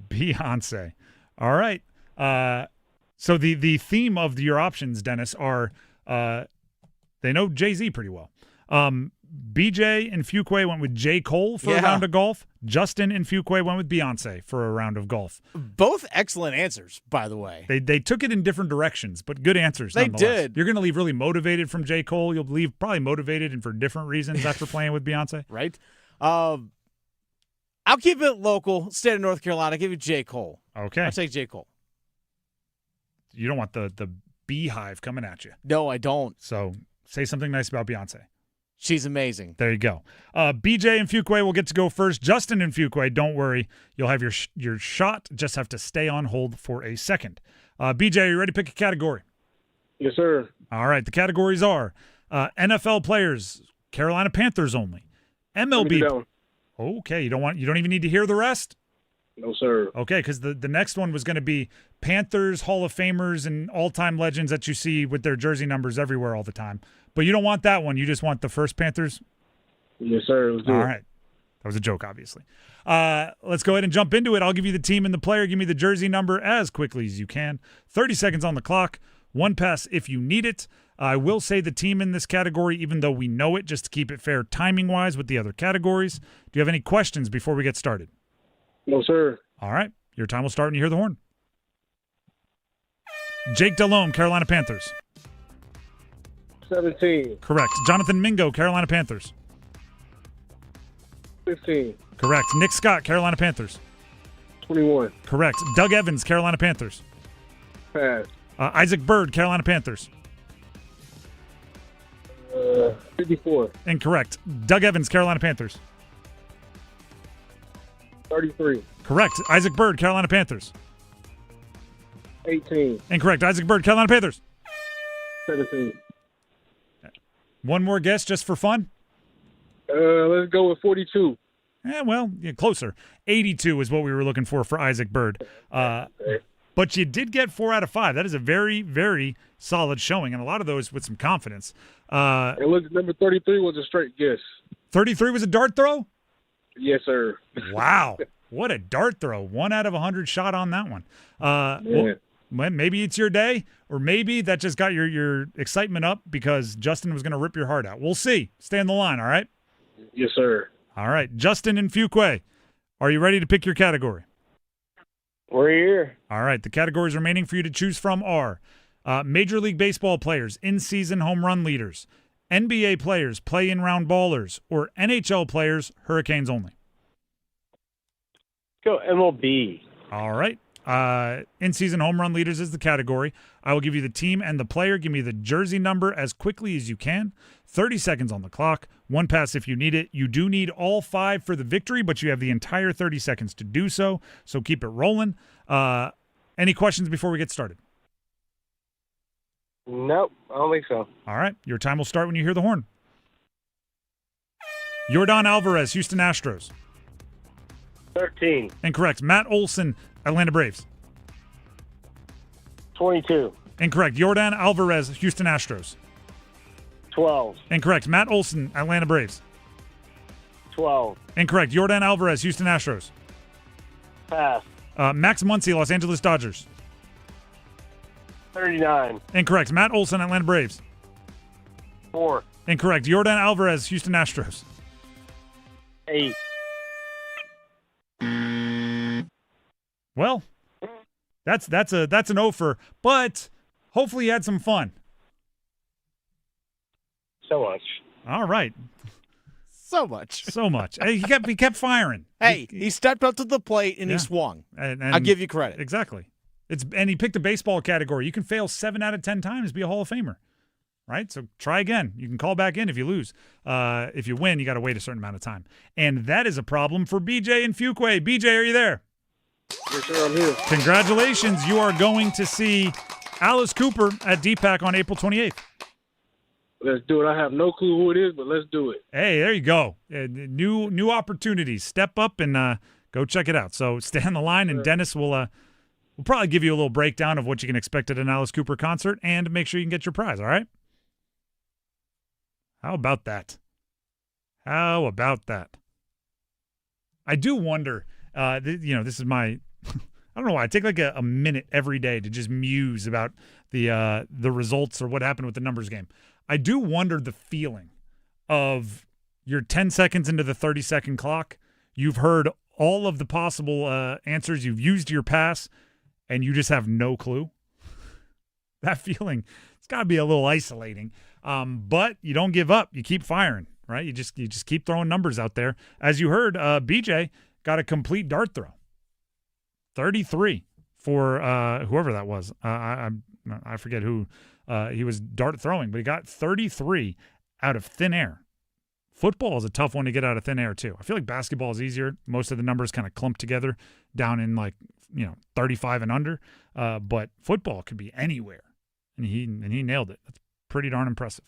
Beyonce. All right. So the theme of your options, Dennis, are they know Jay-Z pretty well. BJ in Fuquay went with J. Cole for a round of golf. Justin in Fuquay went with Beyonce for a round of golf. Both excellent answers, by the way. They took it in different directions, but good answers They nonetheless. did. You're going to leave really motivated from J. Cole. You'll leave probably motivated and for different reasons after playing with Beyonce. Right? I'll keep it local, state of North Carolina. I'll give you J. Cole. Okay. I'll take J. Cole. You don't want the beehive coming at you. No, I don't. So say something nice about Beyonce. She's amazing. There you go. BJ in Fuquay will get to go first. Justin in Fuquay, don't worry. You'll have your shot. Just have to stay on hold for a second. BJ, are you ready to pick a category? Yes, sir. All right. The categories are NFL players, Carolina Panthers only. MLB. Okay. You don't even need to hear the rest? No, sir. Okay, because the next one was going to be Panthers, Hall of Famers, and all-time legends that you see with their jersey numbers everywhere all the time. But you don't want that one. You just want the first Panthers? Yes, sir. Let's do all it. right. That was a joke, obviously. Let's go ahead and jump into it. I'll give you the team and the player. Give me the jersey number as quickly as you can. 30 seconds on the clock. One pass if you need it. I will say the team in this category, even though we know it, just to keep it fair timing-wise with the other categories. Do you have any questions before we get started? No, sir. All right. Your time will start when you hear the horn. Jake Delhomme, Carolina Panthers. 17. Correct. Jonathan Mingo, Carolina Panthers. 15. Correct. Nick Scott, Carolina Panthers. 21. Correct. Doug Evans, Carolina Panthers. Pass. Isaac Bird, Carolina Panthers. 54. Incorrect. Doug Evans, Carolina Panthers. 33. Correct. Isaac Bird, Carolina Panthers. 18. Incorrect. Isaac Bird, Carolina Panthers. 17. One more guess just for fun. Let's go with 42. Well, closer. 82 is what we were looking for Isaac Bird. But you did get 4 out of 5. That is a very, very solid showing, and a lot of those with some confidence. And look, number 33 was a straight guess. 33 was a dart throw? Yes, sir. Wow. What a dart throw. 1 out of 100 shot on that one. Well, maybe it's your day, or maybe that just got your excitement up because Justin was going to rip your heart out. We'll see. Stay on the line, all right? Yes, sir. All right. Justin and Fuquay, are you ready to pick your category? We're here. All right. The categories remaining for you to choose from are Major League Baseball players, in-season home run leaders, NBA players, play-in round ballers, or NHL players, Hurricanes only. Go MLB. All right. In-season home run leaders is the category. I will give you the team and the player. Give me the jersey number as quickly as you can. 30 seconds on the clock. 1 pass if you need it. You do need all 5 for the victory, but you have the entire 30 seconds to do so, so keep it rolling. Any questions before we get started? Nope, I don't think so. All right. Your time will start when you hear the horn. Yordan Alvarez, Houston Astros. 13. Incorrect. Matt Olson, Atlanta Braves. 22. Incorrect. Yordan Alvarez, Houston Astros. 12. Incorrect. Matt Olson, Atlanta Braves. 12. Incorrect. Yordan Alvarez, Houston Astros. Pass. Max Muncy, Los Angeles Dodgers. 39. Incorrect. Matt Olson, Atlanta Braves. 4. Incorrect. Yordan Alvarez, Houston Astros. 8. Well, that's an offer, but hopefully you had some fun. So much. All right. So much. So much. Hey, he kept firing. Hey, he stepped up to the plate and he swung. And I'll give you credit. Exactly. And he picked a baseball category. You can fail 7 out of 10 times, be a Hall of Famer. Right? So try again. You can call back in if you lose. If you win, you got to wait a certain amount of time. And that is a problem for BJ and Fuquay. BJ, are you there? Yes, sir, I'm here. Congratulations. You are going to see Alice Cooper at DPAC on April 28th. Let's do it. I have no clue who it is, but let's do it. Hey, there you go. New opportunities. Step up and go check it out. So stay on the line, and Dennis will probably give you a little breakdown of what you can expect at an Alice Cooper concert and make sure you can get your prize, all right? How about that? How about that? I do wonder, this is my I don't know why. I take like a minute every day to just muse about the results or what happened with the numbers game. I do wonder the feeling of you're 10 seconds into the 30-second clock. You've heard all of the possible answers. You've used your pass, and you just have no clue. That feeling, it's got to be a little isolating. But you don't give up. You keep firing, right? You just keep throwing numbers out there. As you heard, BJ got a complete dart throw. 33 for whoever that was. I forget who he was dart throwing, but he got 33 out of thin air. Football is a tough one to get out of thin air too. I feel like basketball is easier. Most of the numbers kind of clump together down in 35 and under. But football could be anywhere, and he nailed it. That's pretty darn impressive.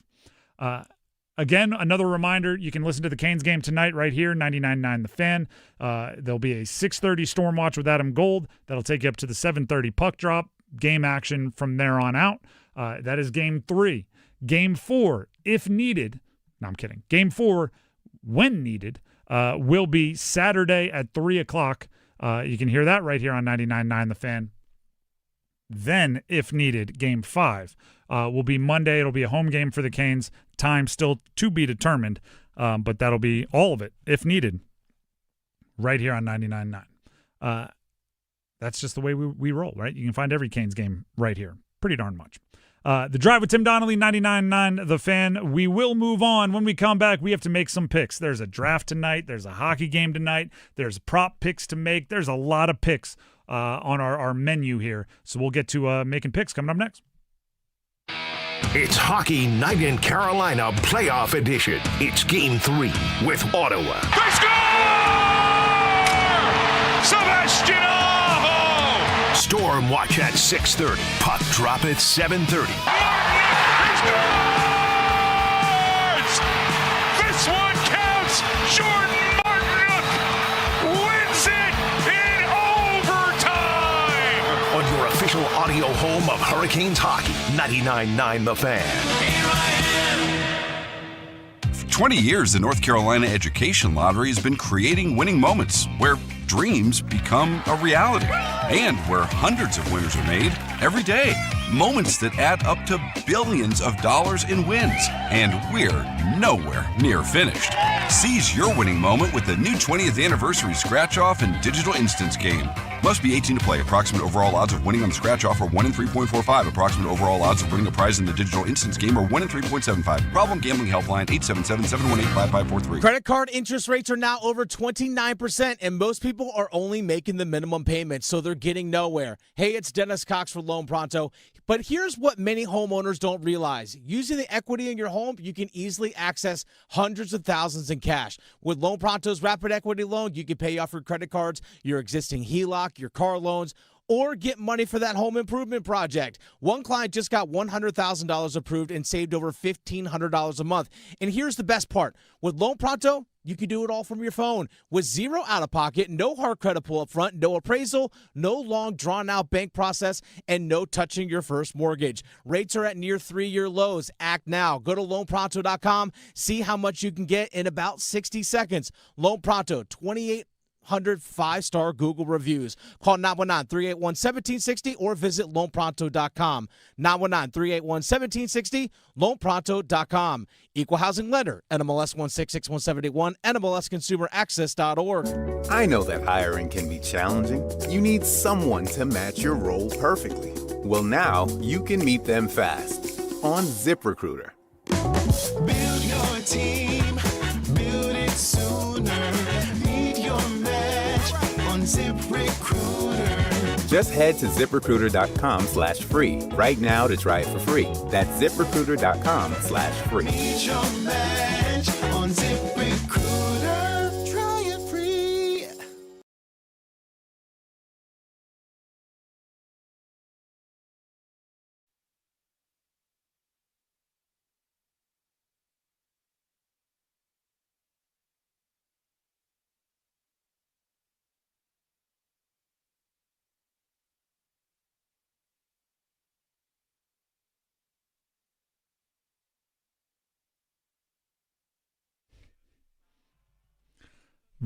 Again, another reminder, you can listen to the Canes game tonight right here, 99.9 The Fan. There'll be a 6:30 Storm Watch with Adam Gold. That'll take you up to the 7:30 puck drop. Game action from there on out. That is Game 3. Game 4, if needed. No, I'm kidding. Game 4, when needed, will be Saturday at 3 o'clock. You can hear that right here on 99.9 The Fan. Then, if needed, Game 5 will be Monday. It'll be a home game for the Canes. Time still to be determined, but that'll be all of it, if needed, right here on 99.9. That's just the way we roll, right? You can find every Canes game right here. Pretty darn much. The Drive with Tim Donnelly, 99.9 The Fan. We will move on. When we come back, we have to make some picks. There's a draft tonight. There's a hockey game tonight. There's prop picks to make. There's a lot of picks on our menu here. So we'll get to making picks coming up next. It's Hockey Night in Carolina Playoff Edition. It's Game 3 with Ottawa. They score! Sebastian Aho! Storm Watch at 6:30. Puck drop at 7:30. He scores! This one counts! radio home of Hurricanes hockey. 99.9 The Fan. For 20 years, the North Carolina Education Lottery has been creating winning moments where dreams become a reality and where hundreds of winners are made every day. Moments that add up to billions of dollars in wins. And we're nowhere near finished. Seize your winning moment with the new 20th anniversary scratch-off and digital instance game. Must be 18 to play. Approximate overall odds of winning on the scratch-off are 1 in 3.45. Approximate overall odds of winning a prize in the digital instance game are 1 in 3.75. Problem Gambling Helpline 877-718-5543. Credit card interest rates are now over 29%, and most people are only making the minimum payment, so they're getting nowhere. Hey, it's Dennis Cox for Loan Pronto. But here's what many homeowners don't realize. Using the equity in your home, you can easily access hundreds of thousands in cash. With Loan Pronto's Rapid Equity Loan, you can pay off your credit cards, your existing HELOC, your car loans, or get money for that home improvement project. One client just got $100,000 approved and saved over $1,500 a month. And here's the best part. With Loan Pronto, you can do it all from your phone with zero out-of-pocket, no hard credit pull up front, no appraisal, no long drawn-out bank process, and no touching your first mortgage. Rates are at near 3-year lows. Act now. Go to loanpronto.com. See how much you can get in about 60 seconds. Loan Pronto, 2,800 5-star Google reviews. Call 919-381-1760 or visit loanpronto.com. 919-381-1760, loanpronto.com. Equal housing lender, NMLS 1661781, NMLSconsumeraccess.org. I know that hiring can be challenging. You need someone to match your role perfectly. Well, now you can meet them fast on ZipRecruiter. Build your team, build it sooner. Meet your match on ZipRecruiter. Just head to ZipRecruiter.com/free right now to try it for free. That's ZipRecruiter.com/free. Meet your match on ZipRecruiter. Try it free.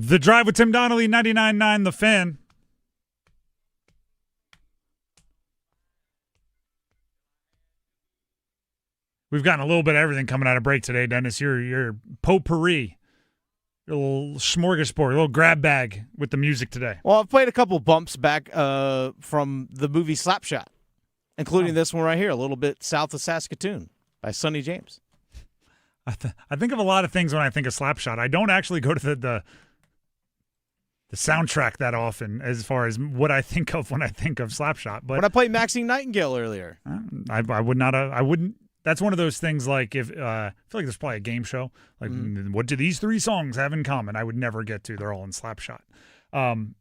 The Drive with Tim Donnelly, 99.9 The Fan. We've gotten a little bit of everything coming out of break today, Dennis. Your potpourri, your little smorgasbord, a little grab bag with the music today. Well, I've played a couple bumps back from the movie Slapshot, including this one right here, a little bit south of Saskatoon by Sonny James. I think of a lot of things when I think of Slapshot. I don't actually go to the soundtrack that often as far as what I think of when I think of Slapshot. But when I played Maxine Nightingale earlier, I would not. I wouldn't. That's one of those things like if I feel like there's probably a game show. Like, what do these three songs have in common? I would never get to. They're all in Slapshot. That'd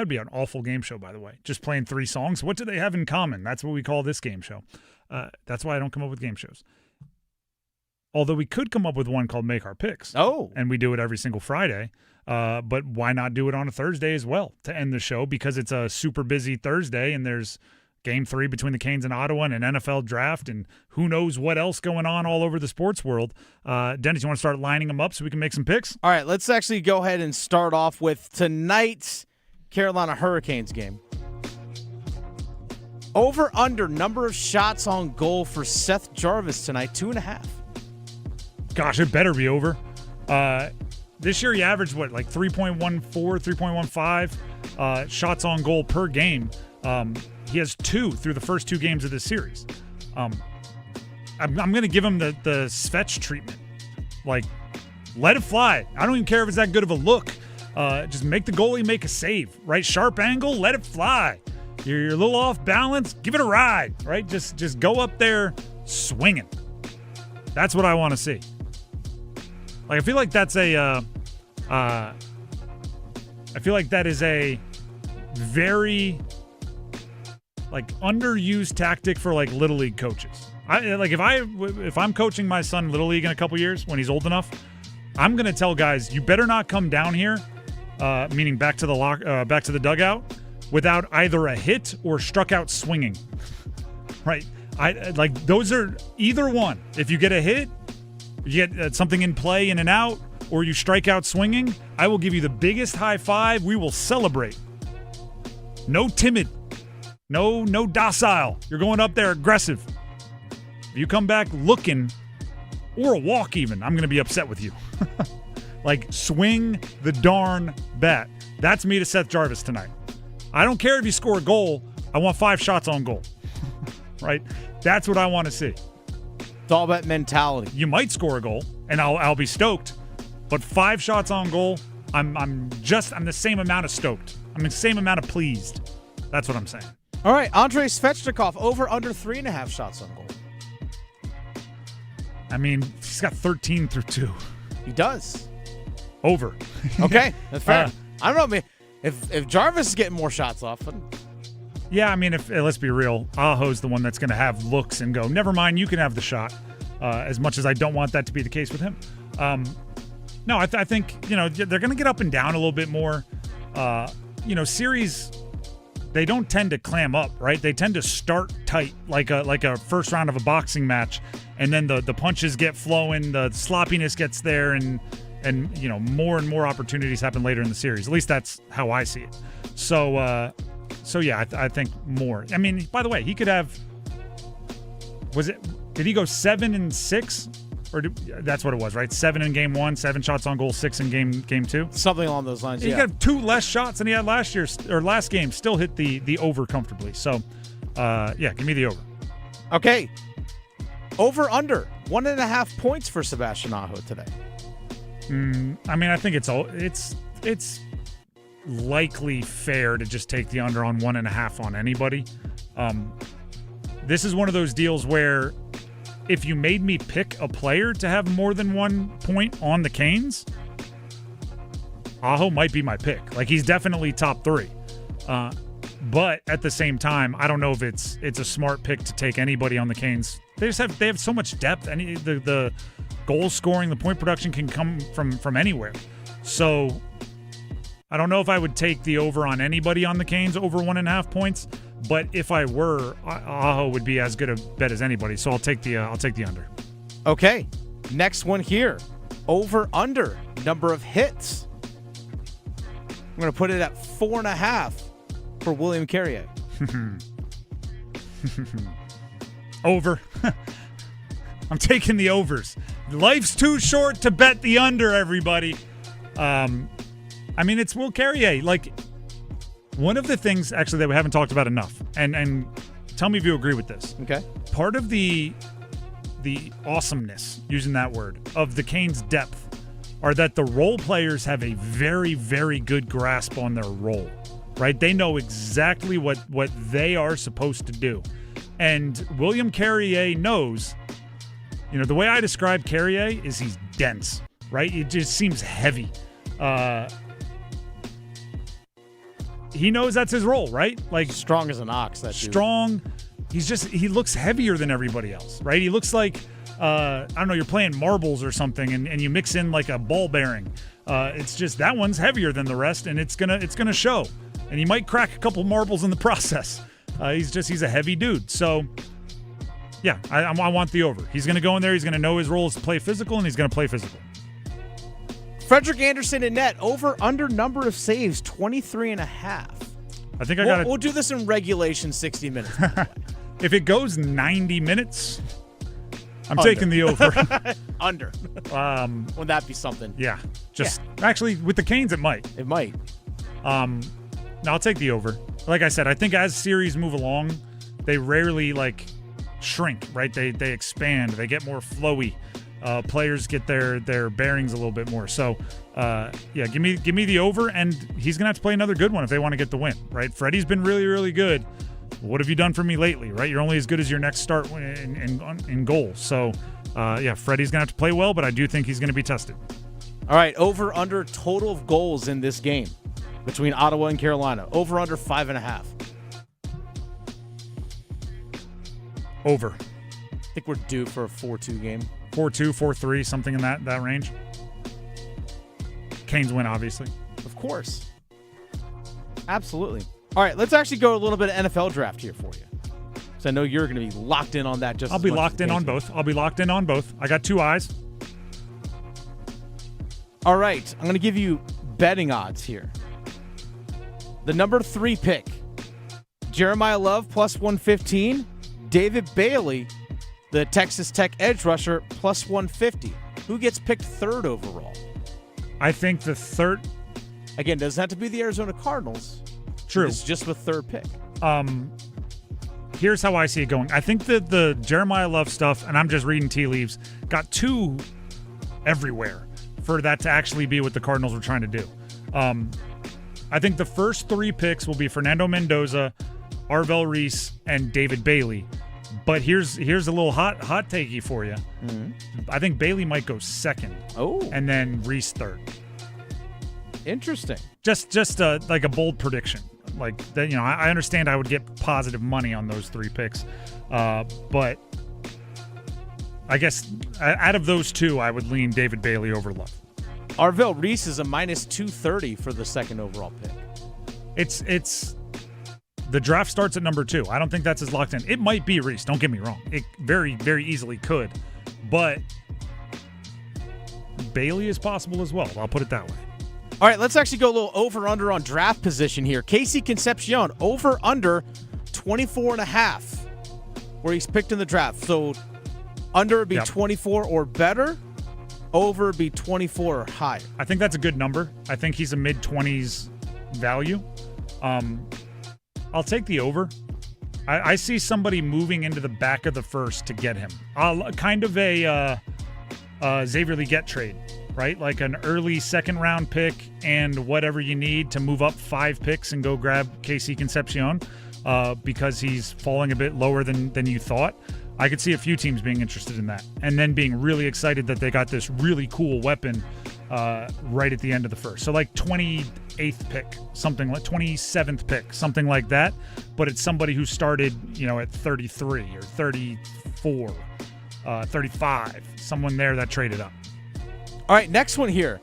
be an awful game show, by the way. Just playing three songs. What do they have in common? That's what we call this game show. That's why I don't come up with game shows. Although we could come up with one called Make Our Picks. Oh. And we do it every single Friday. But why not do it on a Thursday as well to end the show? Because it's a super busy Thursday and there's Game 3 between the Canes and Ottawa and an NFL draft and who knows what else going on all over the sports world. Dennis, you want to start lining them up so we can make some picks? All right, let's actually go ahead and start off with tonight's Carolina Hurricanes game. Over under number of shots on goal for Seth Jarvis tonight, 2.5. Gosh, it better be over. This year he averaged, like 3.14, 3.15 shots on goal per game. He has 2 through the first 2 games of this series. I'm going to give him the Svetch treatment. Like, let it fly. I don't even care if it's that good of a look. Just make the goalie make a save, right? Sharp angle, let it fly. You're a little off balance, give it a ride, right? Just go up there swinging. That's what I want to see. Like, I feel like that's I feel like that is a very underused tactic for Little League coaches. If I'm coaching my son Little League in a couple years when he's old enough, I'm gonna tell guys, you better not come down here, meaning back to the dugout, without either a hit or struck out swinging. Right? Those are either one. If you get a hit, you get something in play in and out, or you strike out swinging, I will give you the biggest high five. We will celebrate. No timid. No docile. You're going up there aggressive. If you come back looking, or a walk even, I'm going to be upset with you. Swing the darn bat. That's me to Seth Jarvis tonight. I don't care if you score a goal. I want 5 shots on goal. Right? That's what I want to see. It's all about mentality. You might score a goal, and I'll be stoked. But 5 shots on goal, I'm the same amount of stoked. I'm the same amount of pleased. That's what I'm saying. All right, Andrei Svechnikov, over under 3.5 shots on goal. I mean, he's got 13 through 2. He does. Over. Okay, that's fair. I don't know, man. If Jarvis is getting more shots off, yeah, I mean, let's be real, Aho's the one that's going to have looks and go, never mind, you can have the shot. As much as I don't want that to be the case with him. No, I think, they're going to get up and down a little bit more. Series, they don't tend to clam up, right? They tend to start tight, like a first round of a boxing match, and then the punches get flowing, the sloppiness gets there, and more and more opportunities happen later in the series. At least that's how I see it. So yeah, I think more. I mean, by the way, he could have. Did he go 7 and 6? That's what it was, right? 7 in game 1, 7 shots on goal, 6 in game 2. Something along those lines. He got 2 less shots than he had last year, or last game. Still hit the over comfortably. So, yeah, give me the over. Okay, over under 1.5 points for Sebastian Aho today. I mean, I think it's likely fair to just take the under on 1.5 on anybody. This is one of those deals where if you made me pick a player to have more than 1 point on the Canes, Aho might be my pick. He's definitely top 3. But at the same time, I don't know if it's a smart pick to take anybody on the Canes. They have so much depth. The goal scoring, the point production can come from anywhere. So I don't know if I would take the over on anybody on the Canes over 1.5 points. But if I were, Aho would be as good a bet as anybody. So I'll take the under. Okay, next one here, over under number of hits. I'm going to put it at 4.5 for William Carrier. Over. I'm taking the overs. Life's too short to bet the under, everybody. I mean, it's Will Carrier. One of the things, actually, that we haven't talked about enough, and tell me if you agree with this. Okay. Part of the awesomeness, using that word, of the Canes' depth are that the role players have a very, very good grasp on their role, right? They know exactly what they are supposed to do. And William Carrier knows, the way I describe Carrier is he's dense, right? It just seems heavy. He knows that's his role, right? Strong as an ox. That dude. Strong. He looks heavier than everybody else, right? He looks like, I don't know, you're playing marbles or something and you mix in a ball bearing. It's just that one's heavier than the rest, and it's gonna show. And he might crack a couple marbles in the process. He's a heavy dude. So, yeah, I want the over. He's gonna go in there. He's gonna know his role is to play physical, and he's gonna play physical. Frederick Anderson in net, over under number of saves, 23.5. I think I we'll do this in regulation 60 minutes. If it goes 90 minutes, I'm taking the over. Under. Would that be something? Yeah. Actually, with the Canes, it might. It might. No, I'll take the over. Like I said, I think as series move along, they rarely shrink, right? They expand. They get more flowy. Players get their bearings a little bit more. So, yeah, give me the over, and he's going to have to play another good one if they want to get the win, right? Freddie's been really, really good. What have you done for me lately, right? You're only as good as your next start in goal. So, yeah, Freddie's going to have to play well, but I do think he's going to be tested. All right, over under total of goals in this game between Ottawa and Carolina. Over under 5.5. Over. I think we're due for a 4-2 game. 4-2, 4-3, something in that range. Canes win, obviously. Of course. Absolutely. All right, let's actually go a little bit of NFL draft here for you. So I know you're going to be locked in on that. I'll be locked in on both. I got 2 eyes. All right, I'm going to give you betting odds here. The number 3 pick, Jeremiah Love plus 115. David Bailey, the Texas Tech edge rusher, plus 150. Who gets picked 3rd overall? I think the 3rd. Again, doesn't have to be the Arizona Cardinals. True. It's just the 3rd pick. Here's how I see it going. I think that the Jeremiah Love stuff, and I'm just reading tea leaves, got too everywhere for that to actually be what the Cardinals were trying to do. I think the first 3 picks will be Fernando Mendoza, Arvell Reese, and David Bailey. But here's a little hot takey for you. Mm-hmm. I think Bailey might go 2nd. Oh. And then Reese 3rd. Interesting. Just like a bold prediction. Like that, I understand I would get positive money on those 3 picks, but I guess out of those 2, I would lean David Bailey over Love. Arvell Reese is a minus 230 for the 2nd overall pick. It's the draft starts at number 2. I don't think that's as locked in. It might be Reese. Don't get me wrong. It very, very easily could, but Bailey is possible as well. I'll put it that way. All right, let's actually go a little over-under on draft position here. Casey Concepcion, over-under 24.5, where he's picked in the draft. So under would be 24 or better, over would be 24 or higher. I think that's a good number. I think he's a mid-20s value. I'll take the over. I see somebody moving into the back of the first to get him. Kind of a Xavier Legette trade. Right? Like an early 2nd round pick and whatever you need to move up 5 picks and go grab Casey Concepcion because he's falling a bit lower than you thought. I could see a few teams being interested in that and then being really excited that they got this really cool weapon right at the end of the first. So like 28th pick, something like 27th pick, something like that. But it's somebody who started, at 33 or 34, 35, someone there that traded up. All right, next one here.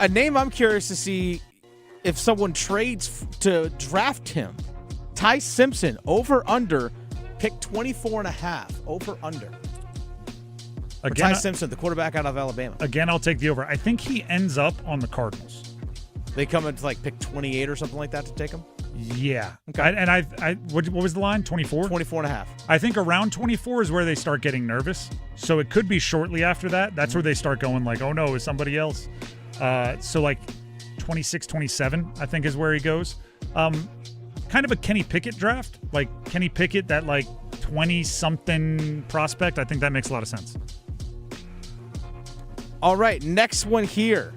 A name I'm curious to see if someone trades to draft him. Ty Simpson, over-under, pick 24.5, over-under. Again, Ty Simpson, the quarterback out of Alabama. Again, I'll take the over. I think he ends up on the Cardinals. They come into like pick 28 or something like that to take him? Yeah. Okay. What was the line? 24? 24.5. I think around 24 is where they start getting nervous. So it could be shortly after that. That's where they start going like, oh no, is somebody else? So like 26, 27, I think is where he goes. Kind of a Kenny Pickett draft. Like Kenny Pickett, that like 20-something prospect. I think that makes a lot of sense. All right, next one here.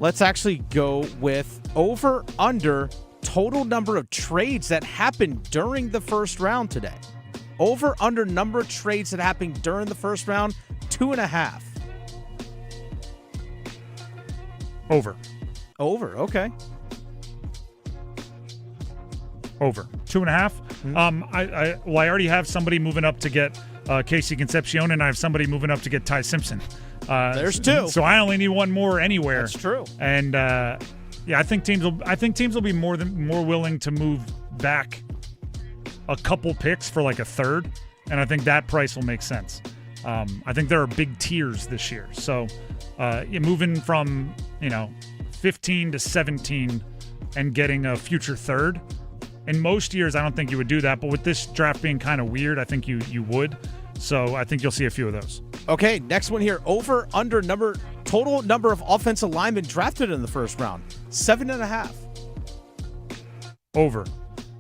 Let's actually go with over-under total number of trades that happened during the first round today. Over-under number of trades that happened during the first round, 2.5. Over. Over, okay. Over. 2.5. Mm-hmm. I already have somebody moving up to get Casey Concepcion, and I have somebody moving up to get Ty Simpson. There's 2. So I only need one more anywhere. That's true. And I think teams will be more willing to move back a couple picks for like a 3rd, and I think that price will make sense. I think there are big tiers this year, so you're moving from 15 to 17 and getting a future 3rd. In most years, I don't think you would do that, but with this draft being kind of weird, I think you would. So I think you'll see a few of those. Okay, next one here. Over, under total number of offensive linemen drafted in the first round. 7.5. Over.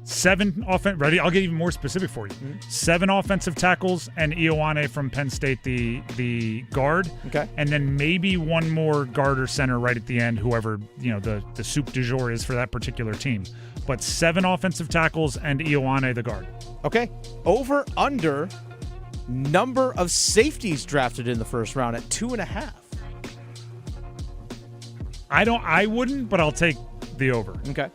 7 ready? I'll get even more specific for you. Mm-hmm. 7 offensive tackles and Ioane from Penn State, the guard. Okay. And then maybe one more guard or center right at the end, whoever the soup du jour is for that particular team. But 7 offensive tackles and Ioane the guard. Okay. Over, under number of safeties drafted in the first round at 2.5. I wouldn't, but I'll take the over. Okay.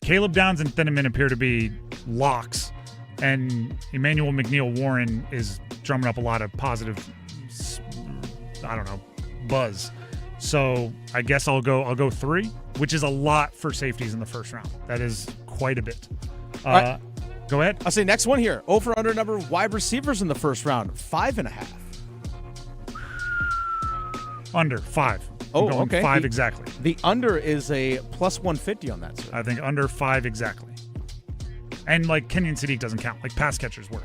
Caleb Downs and Thieneman appear to be locks, and Emmanuel McNeil-Warren is drumming up a lot of positive, buzz. So I guess I'll go 3, which is a lot for safeties in the first round. That is quite a bit. Right. Go ahead. I'll say next one here. Over under number of wide receivers in the first round, 5.5. Under 5. Oh, I'm going okay. 5 exactly. The under is a plus 150 on that, sir. I think under 5 exactly. And like Kenyon Sadiq doesn't count, like pass catchers work.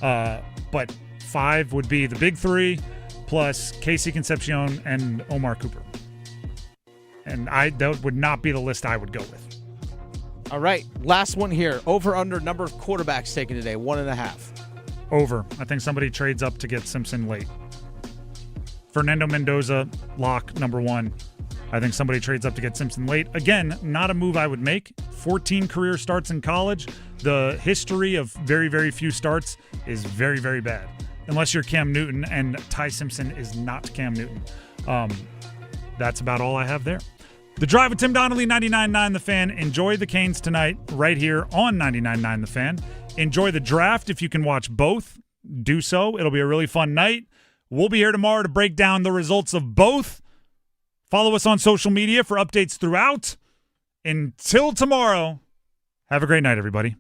But 5 would be the big 3 plus Casey Concepcion and Omar Cooper. And that would not be the list I would go with. All right, last one here. Over under number of quarterbacks taken today, 1.5. Over. I think somebody trades up to get Simpson late. Fernando Mendoza, lock, number 1. I think somebody trades up to get Simpson late. Again, not a move I would make. 14 career starts in college. The history of very, very few starts is very, very bad. Unless you're Cam Newton, and Ty Simpson is not Cam Newton. That's about all I have there. The Drive with Tim Donnelly, 99.9 The Fan. Enjoy the Canes tonight right here on 99.9 The Fan. Enjoy the draft if you can watch both. Do so. It'll be a really fun night. We'll be here tomorrow to break down the results of both. Follow us on social media for updates throughout. Until tomorrow, have a great night, everybody.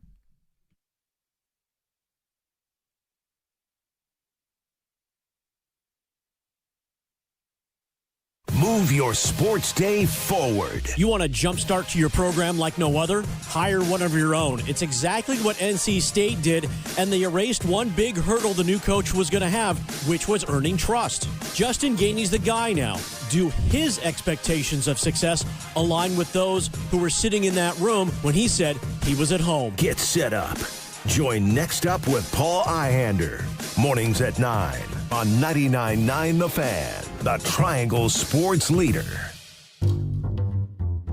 Move your sports day forward. You want a jump start to your program like no other? Hire one of your own. It's exactly what NC State did, and they erased one big hurdle the new coach was going to have, which was earning trust. Justin Gainey's the guy now. Do his expectations of success align with those who were sitting in that room when he said he was at home? Get set up. Join Next Up with Paul Ihander. Mornings at 9 on 99.9 The Fan, the Triangle Sports Leader.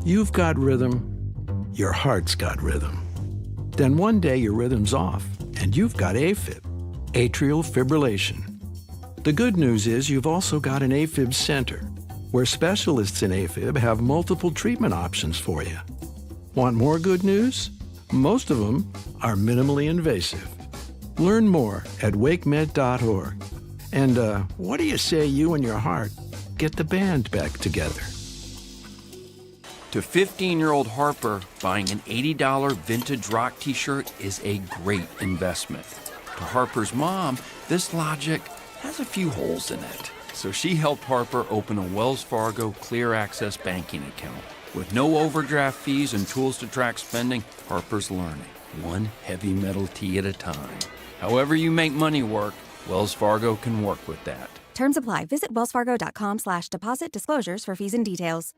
You've got rhythm. Your heart's got rhythm. Then one day your rhythm's off, and you've got AFib, atrial fibrillation. The good news is you've also got an AFib center, where specialists in AFib have multiple treatment options for you. Want more good news? Most of them are minimally invasive. Learn more at wakemed.org. And what do you say you and your heart get the band back together? To 15-year-old Harper, buying an $80 vintage rock t-shirt is a great investment. To Harper's mom, this logic has a few holes in it. So she helped Harper open a Wells Fargo Clear Access banking account. With no overdraft fees and tools to track spending, Harper's learning, one heavy metal tee at a time. However you make money work, Wells Fargo can work with that. Terms apply. Visit wellsfargo.com/deposit disclosures for fees and details.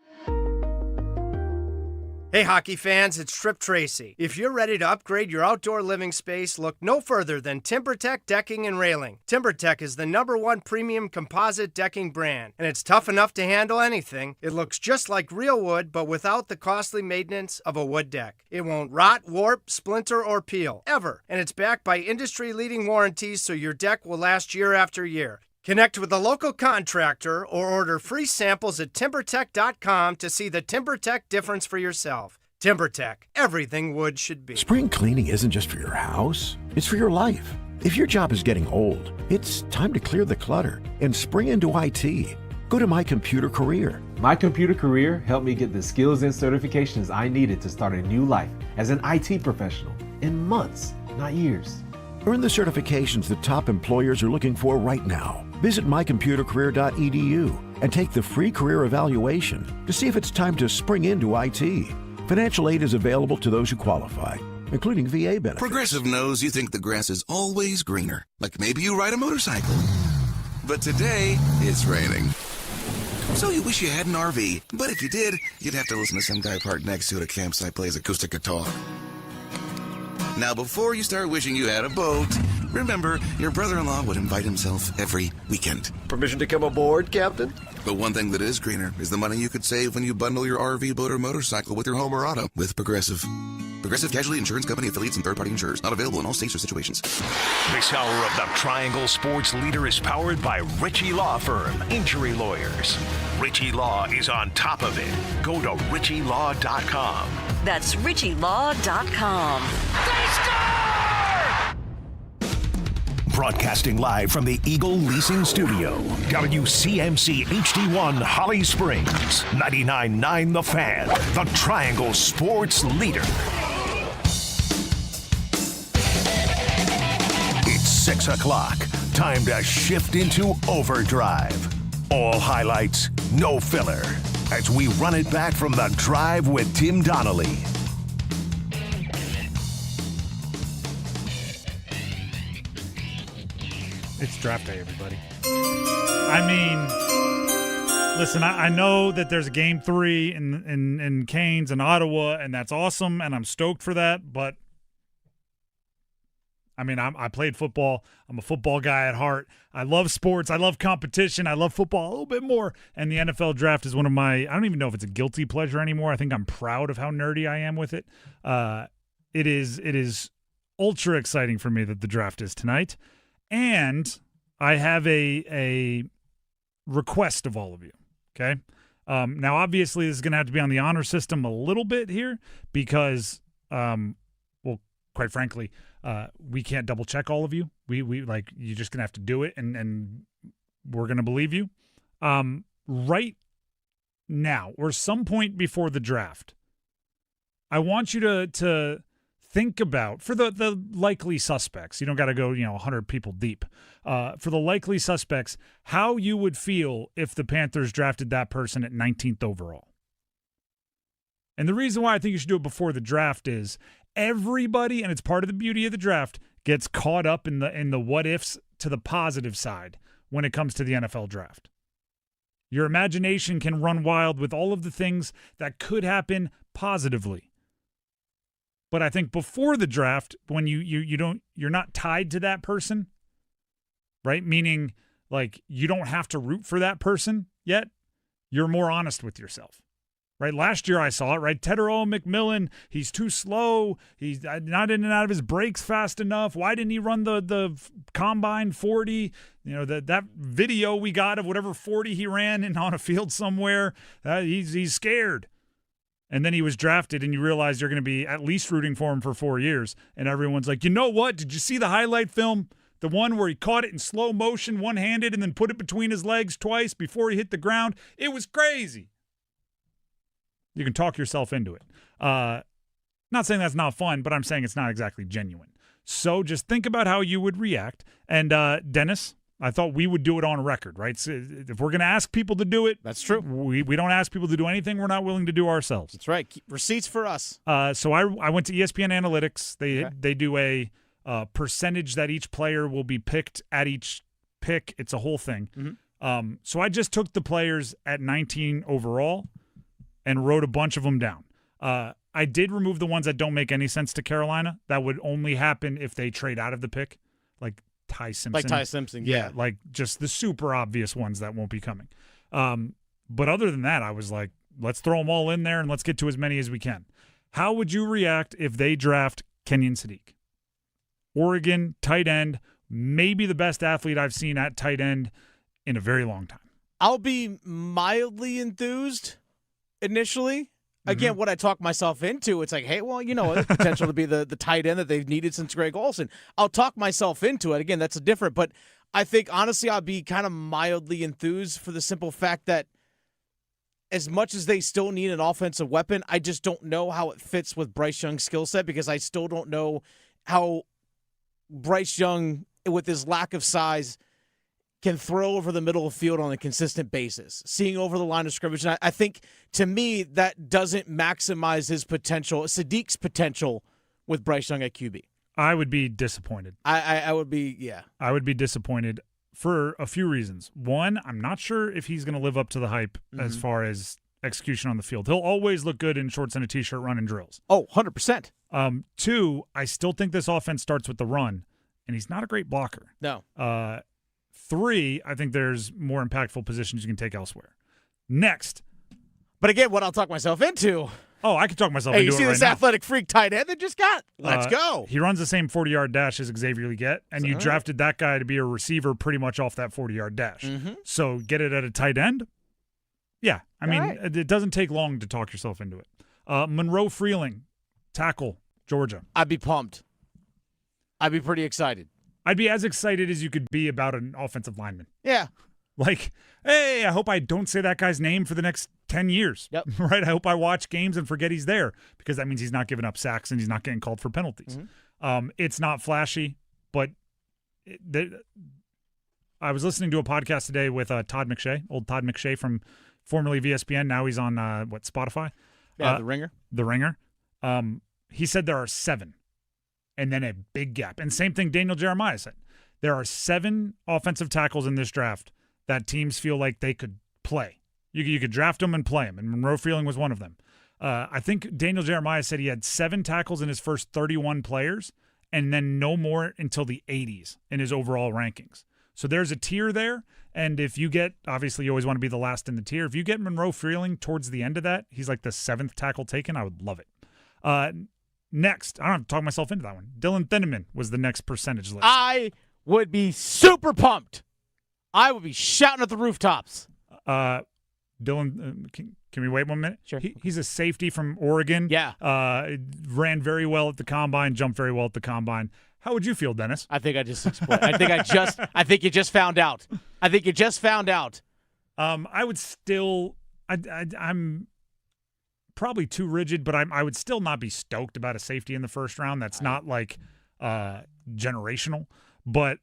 Hey hockey fans, it's Trip Tracy. If you're ready to upgrade your outdoor living space, look no further than TimberTech Decking and Railing. TimberTech is the #1 premium composite decking brand, and it's tough enough to handle anything. It looks just like real wood, but without the costly maintenance of a wood deck. It won't rot, warp, splinter, or peel, ever. And it's backed by industry-leading warranties, so your deck will last year after year. Connect with a local contractor or order free samples at TimberTech.com to see the TimberTech difference for yourself. TimberTech, everything wood should be. Spring cleaning isn't just for your house, it's for your life. If your job is getting old, it's time to clear the clutter and spring into IT. Go to My Computer Career. My Computer Career helped me get the skills and certifications I needed to start a new life as an IT professional in months, not years. Earn the certifications that top employers are looking for right now. Visit mycomputercareer.edu and take the free career evaluation to see if it's time to spring into IT. Financial aid is available to those who qualify, including VA benefits. Progressive knows you think the grass is always greener, like maybe you ride a motorcycle. But today, it's raining. So you wish you had an RV, but if you did, you'd have to listen to some guy parked next to it at a campsite plays acoustic guitar. Now, before you start wishing you had a boat, remember, your brother-in-law would invite himself every weekend. Permission to come aboard, Captain? But one thing that is greener is the money you could save when you bundle your RV, boat, or motorcycle with your home or auto with Progressive. Progressive Casualty Insurance Company affiliates and third-party insurers. Not available in all states or situations. This hour of the Triangle Sports Leader is powered by Ritchie Law Firm, injury lawyers. Ritchie Law is on top of it. Go to ritchielaw.com. That's ritchielaw.com. Broadcasting live from the Eagle Leasing Studio. WCMC HD1 Holly Springs. 99.9 The Fan. The Triangle Sports Leader. It's 6 o'clock. Time to shift into overdrive. All highlights, no filler. As we run it back from the drive with Tim Donnelly. It's draft day, everybody. I mean, listen, I know that there's a game 3 in Canes and Ottawa, and that's awesome, and I'm stoked for that. But I mean, I played football. I'm a football guy at heart. I love sports. I love competition. I love football a little bit more. And the NFL draft is one of my, I don't even know if it's a guilty pleasure anymore. I think I'm proud of how nerdy I am with it. It is ultra exciting for me that the draft is tonight. And I have a request of all of you, okay? Now, obviously, this is going to have to be on the honor system a little bit here because, well, quite frankly, we can't double-check all of you. We like, you're just going to have to do it, and we're going to believe you. Right now, or some point before the draft, I want you to think about, for the likely suspects, you don't got to go 100 people deep, for the likely suspects, how you would feel if the Panthers drafted that person at 19th overall. And the reason why I think you should do it before the draft is everybody, and it's part of the beauty of the draft, gets caught up in the what ifs to the positive side when it comes to the NFL draft. Your imagination can run wild with all of the things that could happen positively. But I think before the draft, when you're not tied to that person, right? Meaning, like, you don't have to root for that person yet. You're more honest with yourself, right? Last year I saw it, right? Tedero McMillan, he's too slow. He's not in and out of his breaks fast enough. Why didn't he run the combine 40? That video we got of whatever 40 he ran on a field somewhere. He's scared. And then he was drafted, and you realize you're going to be at least rooting for him for 4 years. And everyone's like, you know what? Did you see the highlight film? The one where he caught it in slow motion, one-handed, and then put it between his legs twice before he hit the ground? It was crazy. You can talk yourself into it. Not saying that's not fun, but I'm saying it's not exactly genuine. So just think about how you would react. And Dennis, I thought we would do it on record, right? So if we're going to ask people to do it, that's true. We don't ask people to do anything we're not willing to do ourselves. That's right. Keep receipts for us. So I went to ESPN Analytics. They do a percentage that each player will be picked at each pick. It's a whole thing. Mm-hmm. So I just took the players at 19 overall and wrote a bunch of them down. I did remove the ones that don't make any sense to Carolina. That would only happen if they trade out of the pick, like Ty Simpson. Like Ty Simpson, yeah. Like just the super obvious ones that won't be coming. But other than that, I was like, let's throw them all in there and let's get to as many as we can. How would you react if they draft Kenyon Sadiq? Oregon, tight end, maybe the best athlete I've seen at tight end in a very long time. I'll be mildly enthused initially. Again, what I talk myself into, it's like, hey, well, the potential to be the tight end that they've needed since Greg Olsen. I'll talk myself into it. Again, that's a different. But I think, honestly, I'll be kind of mildly enthused for the simple fact that as much as they still need an offensive weapon, I just don't know how it fits with Bryce Young's skill set because I still don't know how Bryce Young, with his lack of size, can throw over the middle of the field on a consistent basis, seeing over the line of scrimmage. And I think, to me, that doesn't maximize his potential, Sadiq's potential, with Bryce Young at QB. I would be disappointed. I would be, yeah. I would be disappointed for a few reasons. One, I'm not sure if he's going to live up to the hype as far as execution on the field. He'll always look good in shorts and a T-shirt running drills. Oh, 100%. Two, I still think this offense starts with the run, and he's not a great blocker. No. Three, I think there's more impactful positions you can take elsewhere. Next. But again, what I'll talk myself into. Oh, I could talk myself into it you see right this now. Athletic freak tight end they just got? Let's go. He runs the same 40-yard dash as Xavier Legette, and you drafted that guy to be a receiver pretty much off that 40-yard dash. So get it at a tight end? Yeah. I mean, it doesn't take long to talk yourself into it. Monroe Freeling, tackle, Georgia. I'd be pumped. I'd be pretty excited. I'd be as excited as you could be about an offensive lineman. Yeah. Like, hey, I hope I don't say that guy's name for the next 10 years. Yep. Right? I hope I watch games and forget he's there because that means he's not giving up sacks and he's not getting called for penalties. It's not flashy, but I was listening to a podcast today with Todd McShay, old Todd McShay from formerly of ESPN. Now he's on, Spotify? Yeah, The Ringer. The Ringer. He said there are 7 and then a big gap. And same thing Daniel Jeremiah said. There are 7 offensive tackles in this draft that teams feel like they could play. You could draft them and play them, and Monroe Freeling was one of them. I think Daniel Jeremiah said he had 7 tackles in his first 31 players and then no more until the 80s in his overall rankings. So there's a tier there, and if you get, obviously you always want to be the last in the tier. If you get Monroe Freeling towards the end of that, he's like the 7th tackle taken, I would love it. Next, I don't have to talk myself into that one. Dylan Thieneman was the next percentage list. I would be super pumped. I would be shouting at the rooftops. Dylan, can we wait 1 minute? Sure. He's a safety from Oregon. Yeah. Ran very well at the combine, jumped very well at the combine. How would you feel, Dennis? I think I just explained. I think you just found out. I would still, I'm probably too rigid, but I would still not be stoked about a safety in the first round. That's not like generational, but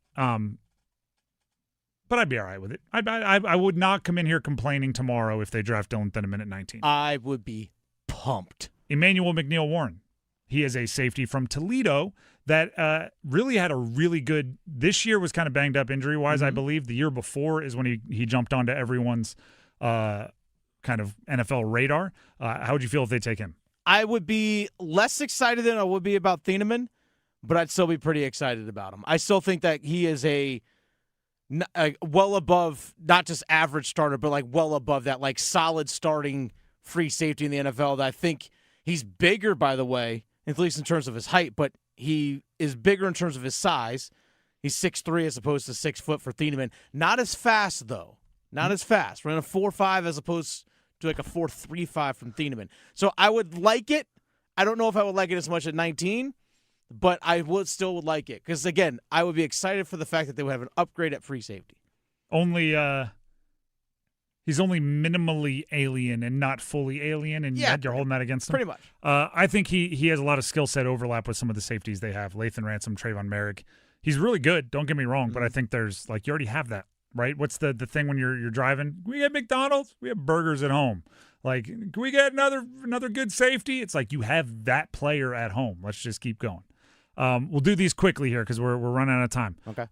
I'd be all right with it. I would not come in here complaining tomorrow if they draft Dylan Thieneman at 19. I would be pumped. Emmanuel McNeil-Warren. He is a safety from Toledo that really had a really good – this year was kind of banged up injury-wise, I believe. The year before is when he jumped onto everyone's kind of NFL radar. How would you feel if they take him? I would be less excited than I would be about Thieneman, but I'd still be pretty excited about him. I still think that he is a well above, not just average starter, but like well above that, like solid starting free safety in the NFL. That I think he's bigger, by the way, at least in terms of his height, but he is bigger in terms of his size. He's 6'3" as opposed to 6 foot for Thieneman. Not as fast, though. Not as fast. Running a 4.5 as opposed to like a 4.35 from Thieneman. So I would like it. I don't know if I would like it as much at 19, but I would like it. Because, again, I would be excited for the fact that they would have an upgrade at free safety. He's only minimally alien and not fully alien, and you're holding that against him? Pretty much. I think he has a lot of skill set overlap with some of the safeties they have. Lathan Ransom, Trayvon Merrick. He's really good, don't get me wrong, but I think there's, like, you already have that, right? What's the thing when you're driving? Can we get McDonald's? We have burgers at home. Like, can we get another good safety? It's like you have that player at home. Let's just keep going. We'll do these quickly here because we're running out of time. Okay.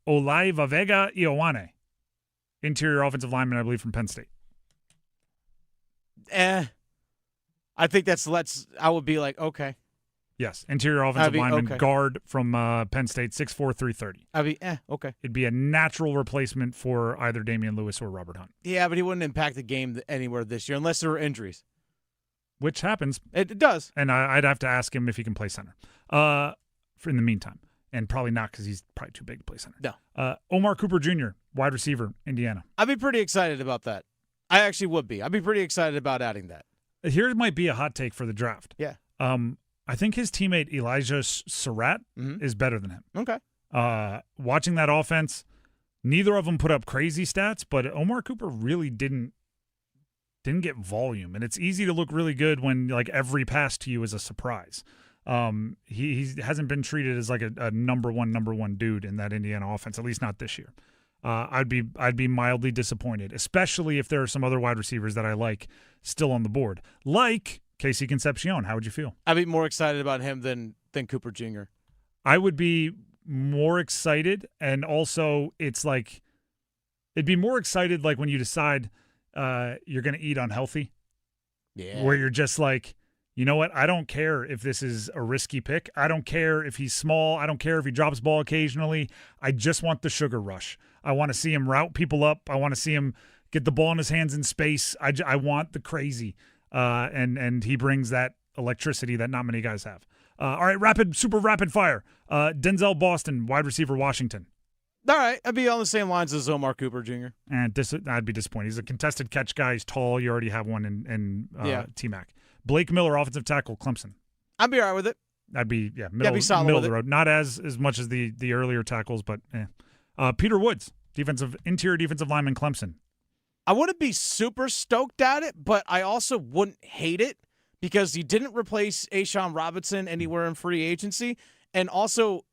Olaiva Vega Ioane, interior offensive lineman, I believe, from Penn State. I think I would be like, okay. Yes, interior offensive lineman, guard from Penn State, 6'4", 330. I'd be, okay. It'd be a natural replacement for either Damian Lewis or Robert Hunt. Yeah, but he wouldn't impact the game anywhere this year unless there were injuries. Which happens. It does. And I'd have to ask him if he can play center in the meantime. And probably not because he's probably too big to play center. No. Omar Cooper Jr., wide receiver, Indiana. I'd be pretty excited about that. I actually would be. I'd be pretty excited about adding that. Here might be a hot take for the draft. Yeah. I think his teammate Elijah Surratt is better than him. Okay. Watching that offense, neither of them put up crazy stats, but Omar Cooper really didn't get volume, and it's easy to look really good when like every pass to you is a surprise. He hasn't been treated as like a number one dude in that Indiana offense, at least not this year. I'd be mildly disappointed, especially if there are some other wide receivers that I like still on the board, like Casey Concepcion. How would you feel? I'd be more excited about him than Cooper Jr. I would be more excited, and also it's like it'd be more excited like when you decide you're going to eat unhealthy. Yeah. Where you're just like, you know what? I don't care if this is a risky pick. I don't care if he's small. I don't care if he drops ball occasionally. I just want the sugar rush. I want to see him route people up. I want to see him get the ball in his hands in space. I want the crazy. And he brings that electricity that not many guys have. All right, super rapid fire. Denzel Boston, wide receiver, Washington. All right, I'd be on the same lines as Omar Cooper Jr. And I'd be disappointed. He's a contested catch guy. He's tall. You already have one in T-Mac. Blake Miller, offensive tackle, Clemson. I'd be all right with it. I'd be be solid middle with of the it. road. Not as much as the earlier tackles, but Peter Woods, interior defensive lineman, Clemson. I wouldn't be super stoked at it, but I also wouldn't hate it because you didn't replace A'Shawn Robinson anywhere in free agency, and also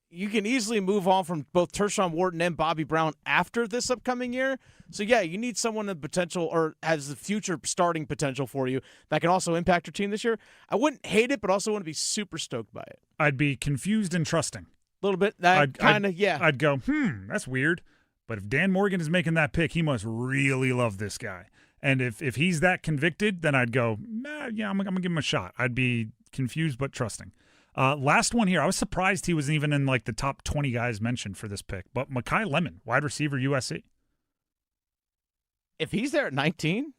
you can easily move on from both Tershawn Wharton and Bobby Brown after this upcoming year. So, yeah, you need someone in potential or has the future starting potential for you that can also impact your team this year. I wouldn't hate it, but also wouldn't be super stoked by it. I'd be confused and trusting. A little bit. Yeah. I'd go, that's weird. But if Dan Morgan is making that pick, he must really love this guy. And if he's that convicted, then I'd go, I'm going to give him a shot. I'd be confused but trusting. Last one here. I was surprised he wasn't even in like the top 20 guys mentioned for this pick. But Mekhi Lemon, wide receiver, USC. If he's there at 19?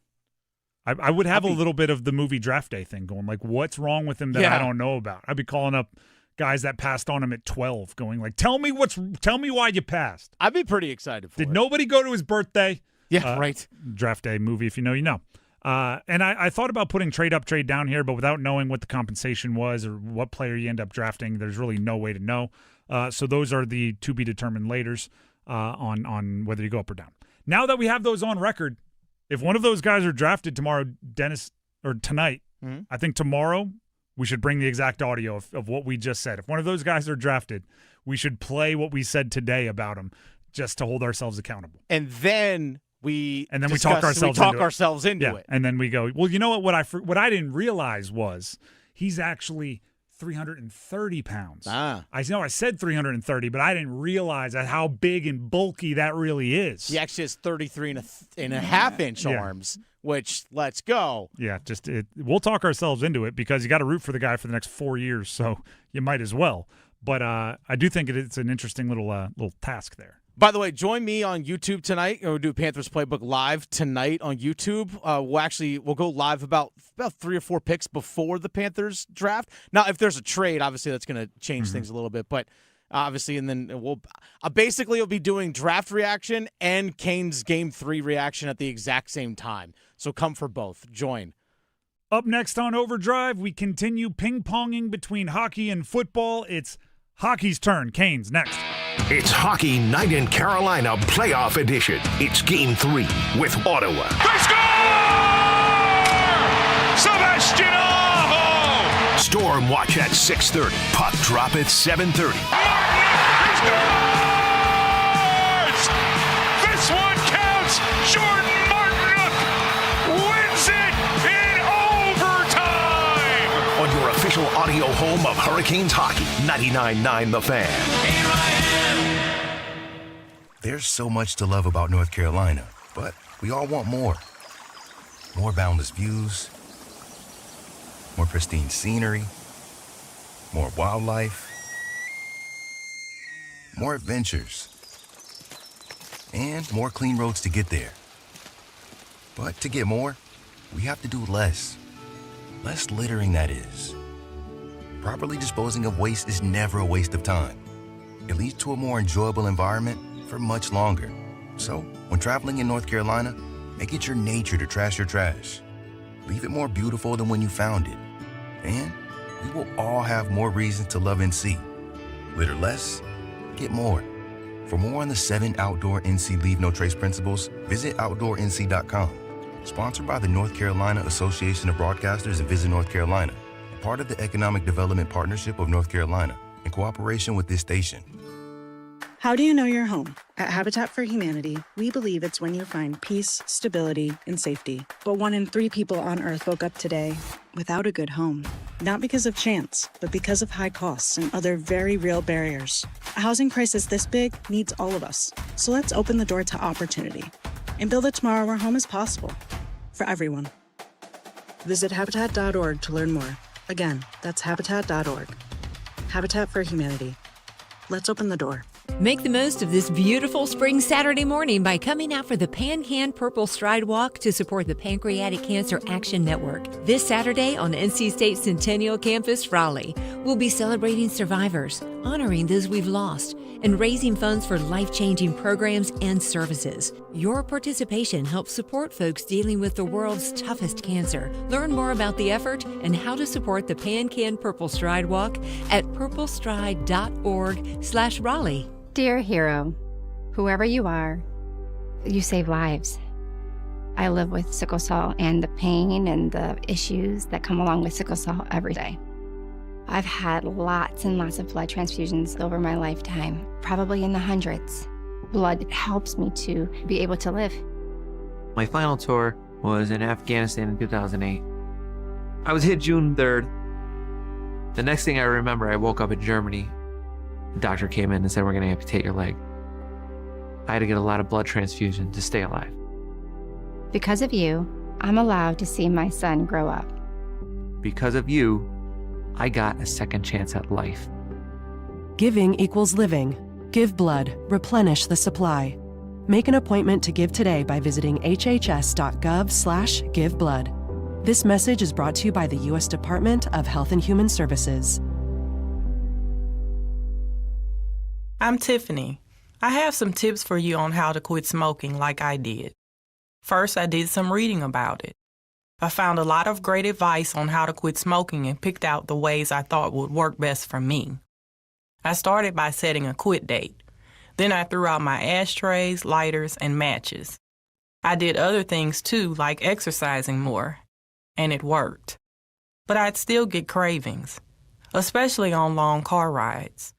I would have a little bit of the movie Draft Day thing going, like, what's wrong with him that I don't know about? I'd be calling up guys that passed on him at 12 going, like, tell me why you passed. I'd be pretty excited for it. Did nobody go to his birthday? Yeah, right. Draft Day movie, if you know, you know. And I thought about putting trade up, trade down here, but without knowing what the compensation was or what player you end up drafting, there's really no way to know. So those are the to-be-determined laters on whether you go up or down. Now that we have those on record, if one of those guys are drafted tomorrow, tonight, I think tomorrow we should bring the exact audio of what we just said. If one of those guys are drafted, we should play what we said today about him just to hold ourselves accountable. And then we talk ourselves into it. And then we go, well, you know what I didn't realize was he's actually 330 pounds. I know I said 330, but I didn't realize how big and bulky that really is. He actually has 33 and a half inch arms, which, let's go. Yeah, we'll talk ourselves into it because you got to root for the guy for the next 4 years, so you might as well. But I do think it's an interesting little task there. By the way, join me on YouTube tonight. We'll do Panthers Playbook live tonight on YouTube. We'll go live about 3 or 4 picks before the Panthers draft. Now, if there's a trade, obviously that's going to change things a little bit. But obviously, and then we'll be doing draft reaction and Kane's Game 3 reaction at the exact same time. So come for both. Join. Up next on Overdrive, we continue ping-ponging between hockey and football. It's hockey's turn. Canes next. It's Hockey Night in Carolina Playoff Edition. It's Game 3 with Ottawa. They score! Sebastian Aho! Storm watch at 6:30. Puck drop at 7:30. He scores! This one counts! Jordan Martinook wins it in overtime! On your official audio home of Hurricanes hockey, 99.9 The Fan. There's so much to love about North Carolina, but we all want more. More boundless views, more pristine scenery, more wildlife, more adventures, and more clean roads to get there. But to get more, we have to do less. Less littering, that is. Properly disposing of waste is never a waste of time. It leads to a more enjoyable environment for much longer. So, when traveling in North Carolina, make it your nature to trash your trash. Leave it more beautiful than when you found it. And we will all have more reasons to love NC. Litter less, get more. For more on the 7 outdoor NC Leave No Trace principles, visit OutdoorNC.com. Sponsored by the North Carolina Association of Broadcasters and Visit North Carolina. Part of the Economic Development Partnership of North Carolina, in cooperation with this station. How do you know you're home? At Habitat for Humanity, we believe it's when you find peace, stability, and safety. But 1 in 3 people on Earth woke up today without a good home. Not because of chance, but because of high costs and other very real barriers. A housing crisis this big needs all of us. So let's open the door to opportunity and build a tomorrow where home is possible for everyone. Visit Habitat.org to learn more. Again, that's Habitat.org. Habitat for Humanity. Let's open the door. Make the most of this beautiful spring Saturday morning by coming out for the PanCan Purple Stride Walk to support the Pancreatic Cancer Action Network. This Saturday on NC State Centennial Campus, Raleigh, we'll be celebrating survivors, honoring those we've lost, and raising funds for life-changing programs and services. Your participation helps support folks dealing with the world's toughest cancer. Learn more about the effort and how to support the PanCan Purple Stride Walk at purplestride.org/Raleigh. Dear hero, whoever you are, you save lives. I live with sickle cell and the pain and the issues that come along with sickle cell every day. I've had lots and lots of blood transfusions over my lifetime, probably in the hundreds. Blood helps me to be able to live. My final tour was in Afghanistan in 2008. I was hit June 3rd. The next thing I remember, I woke up in Germany. The doctor came in and said, "We're going to amputate your leg." I had to get a lot of blood transfusion to stay alive. Because of you, I'm allowed to see my son grow up. Because of you, I got a second chance at life. Giving equals living. Give blood. Replenish the supply. Make an appointment to give today by visiting hhs.gov/giveblood. This message is brought to you by the U.S. Department of Health and Human Services. I'm Tiffany. I have some tips for you on how to quit smoking like I did. First, I did some reading about it. I found a lot of great advice on how to quit smoking and picked out the ways I thought would work best for me. I started by setting a quit date. Then I threw out my ashtrays, lighters, and matches. I did other things too, like exercising more, and it worked. But I'd still get cravings, especially on long car rides.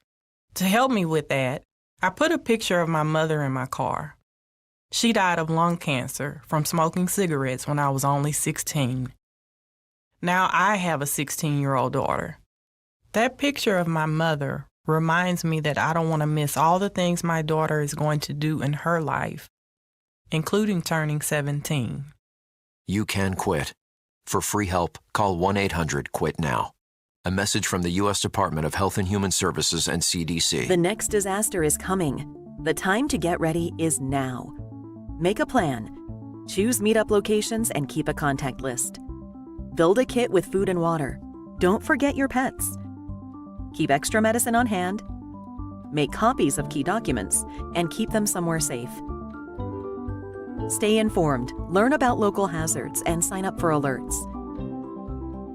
To help me with that, I put a picture of my mother in my car. She died of lung cancer from smoking cigarettes when I was only 16. Now I have a 16-year-old daughter. That picture of my mother reminds me that I don't want to miss all the things my daughter is going to do in her life, including turning 17. You can quit. For free help, call 1-800-QUIT-NOW. A message from the U.S. Department of Health and Human Services and CDC. The next disaster is coming. The time to get ready is now. Make a plan. Choose meetup locations and keep a contact list. Build a kit with food and water. Don't forget your pets. Keep extra medicine on hand. Make copies of key documents and keep them somewhere safe. Stay informed, learn about local hazards, and sign up for alerts.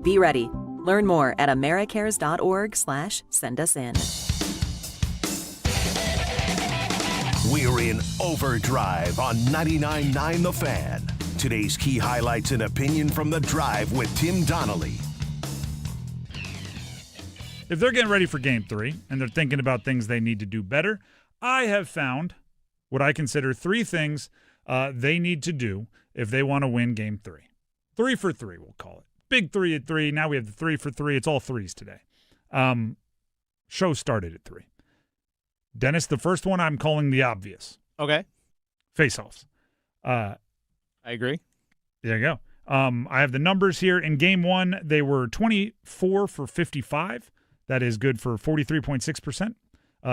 Be ready. Learn more at americares.org/sendusin. We're in overdrive on 99.9 The Fan. Today's key highlights and opinion from The Drive with Tim Donnelly. If they're getting ready for Game 3 and they're thinking about things they need to do better, I have found what I consider 3 things they need to do if they want to win Game 3. 3 for 3, we'll call it. Big 3 at 3. Now we have the 3 for 3. It's all 3s today. Show started at 3. Dennis, the first one I'm calling the obvious. Okay. Face-offs. I agree. There you go. I have the numbers here. In Game 1, they were 24 for 55. That is good for 43.6%.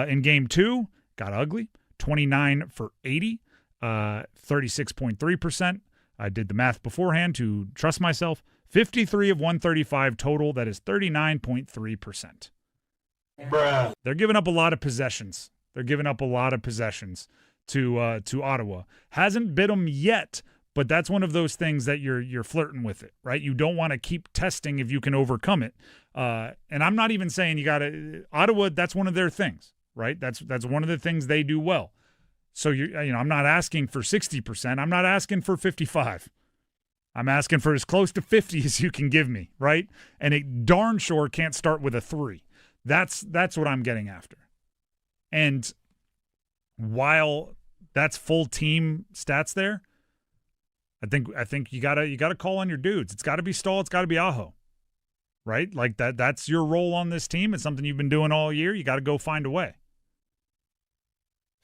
In Game 2, got ugly. 29 for 80, 36.3%. I did the math beforehand to trust myself. 53 of 135 total. That is 39.3%. Bruh. They're giving up a lot of possessions. To Ottawa. Hasn't bit them yet, but that's one of those things that you're flirting with it, right? You don't want to keep testing if you can overcome it. And I'm not even saying you got to Ottawa. That's one of their things, right? That's one of the things they do well. So I'm not asking for 60%. I'm not asking for 55. I'm asking for as close to 50 as you can give me, right? And it darn sure can't start with a 3. That's what I'm getting after. And while that's full team stats there, I think you gotta call on your dudes. It's got to be Stahl. It's got to be Aho, right? Like that's your role on this team. It's something you've been doing all year. You got to go find a way.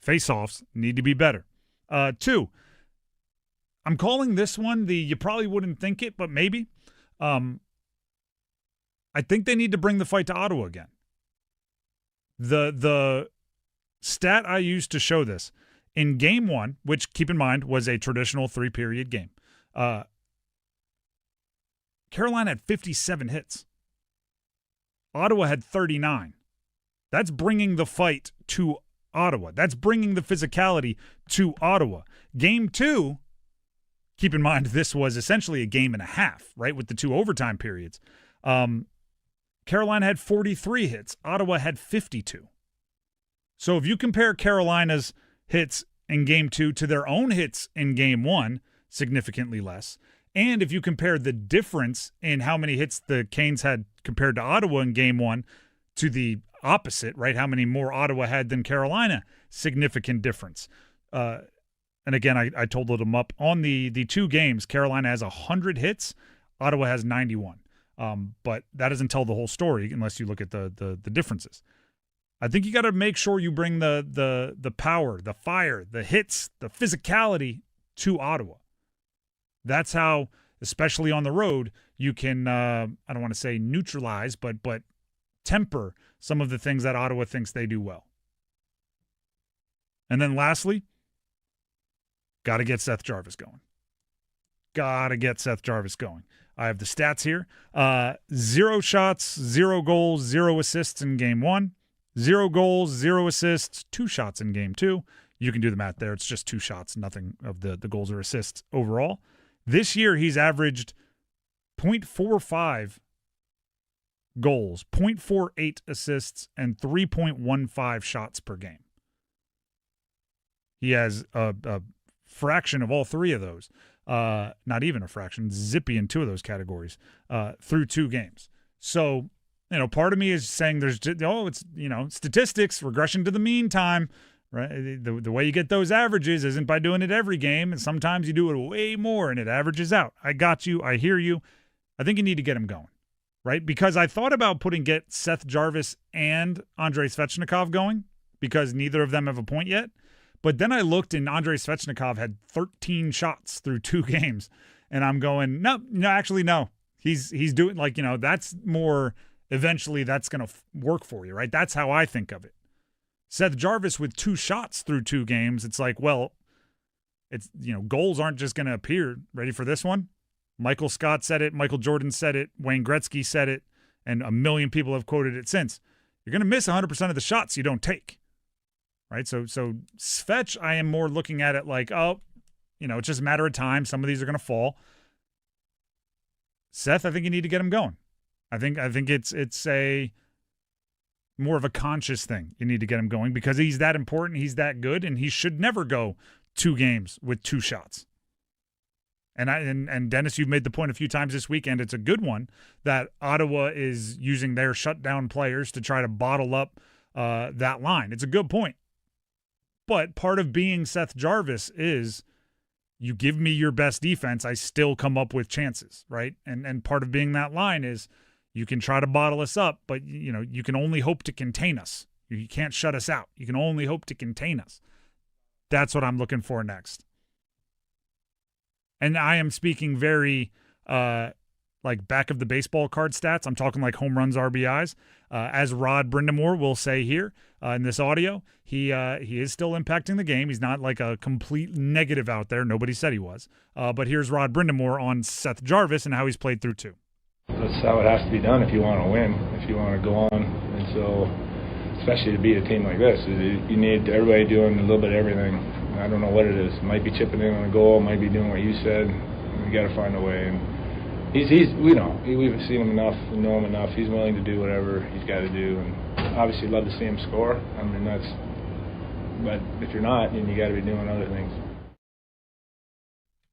Face-offs need to be better. 2, I'm calling this one you probably wouldn't think it, but maybe. I think they need to bring the fight to Ottawa again. The stat I used to show this, in Game 1, which, keep in mind, was a traditional 3-period game, Carolina had 57 hits. Ottawa had 39. That's bringing the fight to Ottawa. That's bringing the physicality to Ottawa. Game 2, keep in mind this was essentially a game and a half, right, with the 2 overtime periods. Carolina had 43 hits. Ottawa had 52. So if you compare Carolina's hits in Game 2 to their own hits in Game 1, significantly less, and if you compare the difference in how many hits the Canes had compared to Ottawa in Game 1 to the opposite, right, how many more Ottawa had than Carolina, significant difference. And again, I totaled them up. On the 2 games, Carolina has 100 hits, Ottawa has 91. But that doesn't tell the whole story unless you look at the differences. I think you got to make sure you bring the power, the fire, the hits, the physicality to Ottawa. That's how, especially on the road, you can, I don't want to say neutralize, but temper some of the things that Ottawa thinks they do well. And then lastly, got to get Seth Jarvis going. I have the stats here. 0 shots, 0 goals, 0 assists in Game 1. 0 goals, 0 assists, 2 shots in Game 2. You can do the math there. It's just 2 shots, nothing of the goals or assists overall. This year, he's averaged 0.45 goals, 0.48 assists, and 3.15 shots per game. He has a fraction of all 3 of those. Not even a fraction, zippy in 2 of those categories through 2 games. So, part of me is saying it's, statistics, regression to the mean time, right? The way you get those averages isn't by doing it every game, and sometimes you do it way more and it averages out. I got you. I hear you. I think you need to get him going, right? Because I thought about get Seth Jarvis and Andrei Svechnikov going because neither of them have a point yet. But then I looked and Andrei Svechnikov had 13 shots through 2 games. And I'm going, no. He's doing that's more, eventually that's going to work for you, right? That's how I think of it. Seth Jarvis with 2 shots through 2 games, it's like, well, it's, goals aren't just going to appear. Ready for this one? Michael Scott said it. Michael Jordan said it. Wayne Gretzky said it. And a million people have quoted it since. You're going to miss 100% of the shots you don't take. Right, so Svech, I am more looking at it like, it's just a matter of time. Some of these are going to fall. Seth, I think you need to get him going. I think it's a more of a conscious thing. You need to get him going because he's that important, he's that good, and he should never go 2 games with 2 shots. And Dennis, you've made the point a few times this weekend. It's a good one that Ottawa is using their shutdown players to try to bottle up that line. It's a good point. But part of being Seth Jarvis is you give me your best defense, I still come up with chances, right? And part of being that line is you can try to bottle us up, but you can only hope to contain us. You can't shut us out. You can only hope to contain us. That's what I'm looking for next. And I am speaking very back of the baseball card stats. I'm talking like home runs, RBIs. As Rod Brindamore will say here in this audio, he is still impacting the game. He's not like a complete negative out there. Nobody said he was. But here's Rod Brindamore on Seth Jarvis and how he's played through 2. That's how it has to be done if you want to win, if you want to go on. And so, especially to beat a team like this, you need everybody doing a little bit of everything. I don't know what it is. It might be chipping in on a goal, might be doing what you said. We got to find a way. And we've seen him enough, know him enough. He's willing to do whatever he's got to do, and obviously love to see him score. I mean, but if you're not, then you got to be doing other things.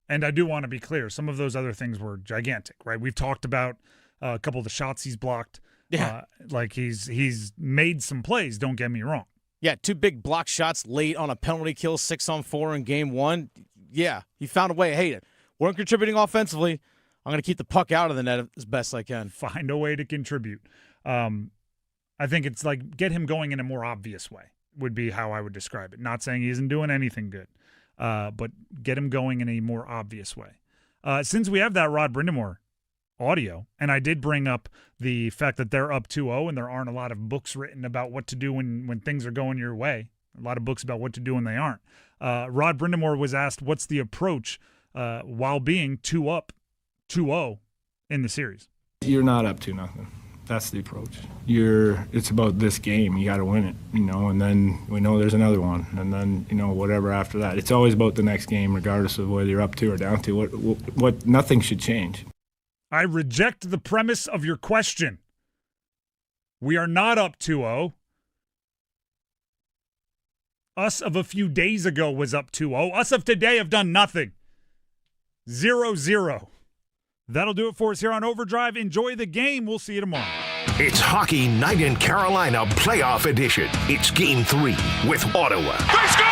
And I do want to be clear, some of those other things were gigantic, right? We've talked about a couple of the shots he's blocked. Yeah, he's made some plays. Don't get me wrong. Yeah, 2 big block shots late on a penalty kill, 6-on-4 in Game 1. Yeah, he found a way. Hey, weren't contributing offensively. I'm going to keep the puck out of the net as best I can. Find a way to contribute. I think it's like get him going in a more obvious way would be how I would describe it. Not saying he isn't doing anything good, but get him going in a more obvious way. Since we have that Rod Brindamore audio, and I did bring up the fact that they're up 2-0 and there aren't a lot of books written about what to do when things are going your way. A lot of books about what to do when they aren't. Rod Brindamore was asked what's the approach while being 2-0 in the series. You're not up 2-0. That's the approach. It's about this game. You got to win it, and then we know there's another one, and then, whatever after that. It's always about the next game, regardless of whether you're up 2 or down 2. What nothing should change. I reject the premise of your question. We are not up 2-0. Us of a few days ago was up 2-0. Us of today have done nothing. 0-0. That'll do it for us here on Overdrive. Enjoy the game. We'll see you tomorrow. It's Hockey Night in Carolina Playoff Edition. It's Game 3 with Ottawa. They score!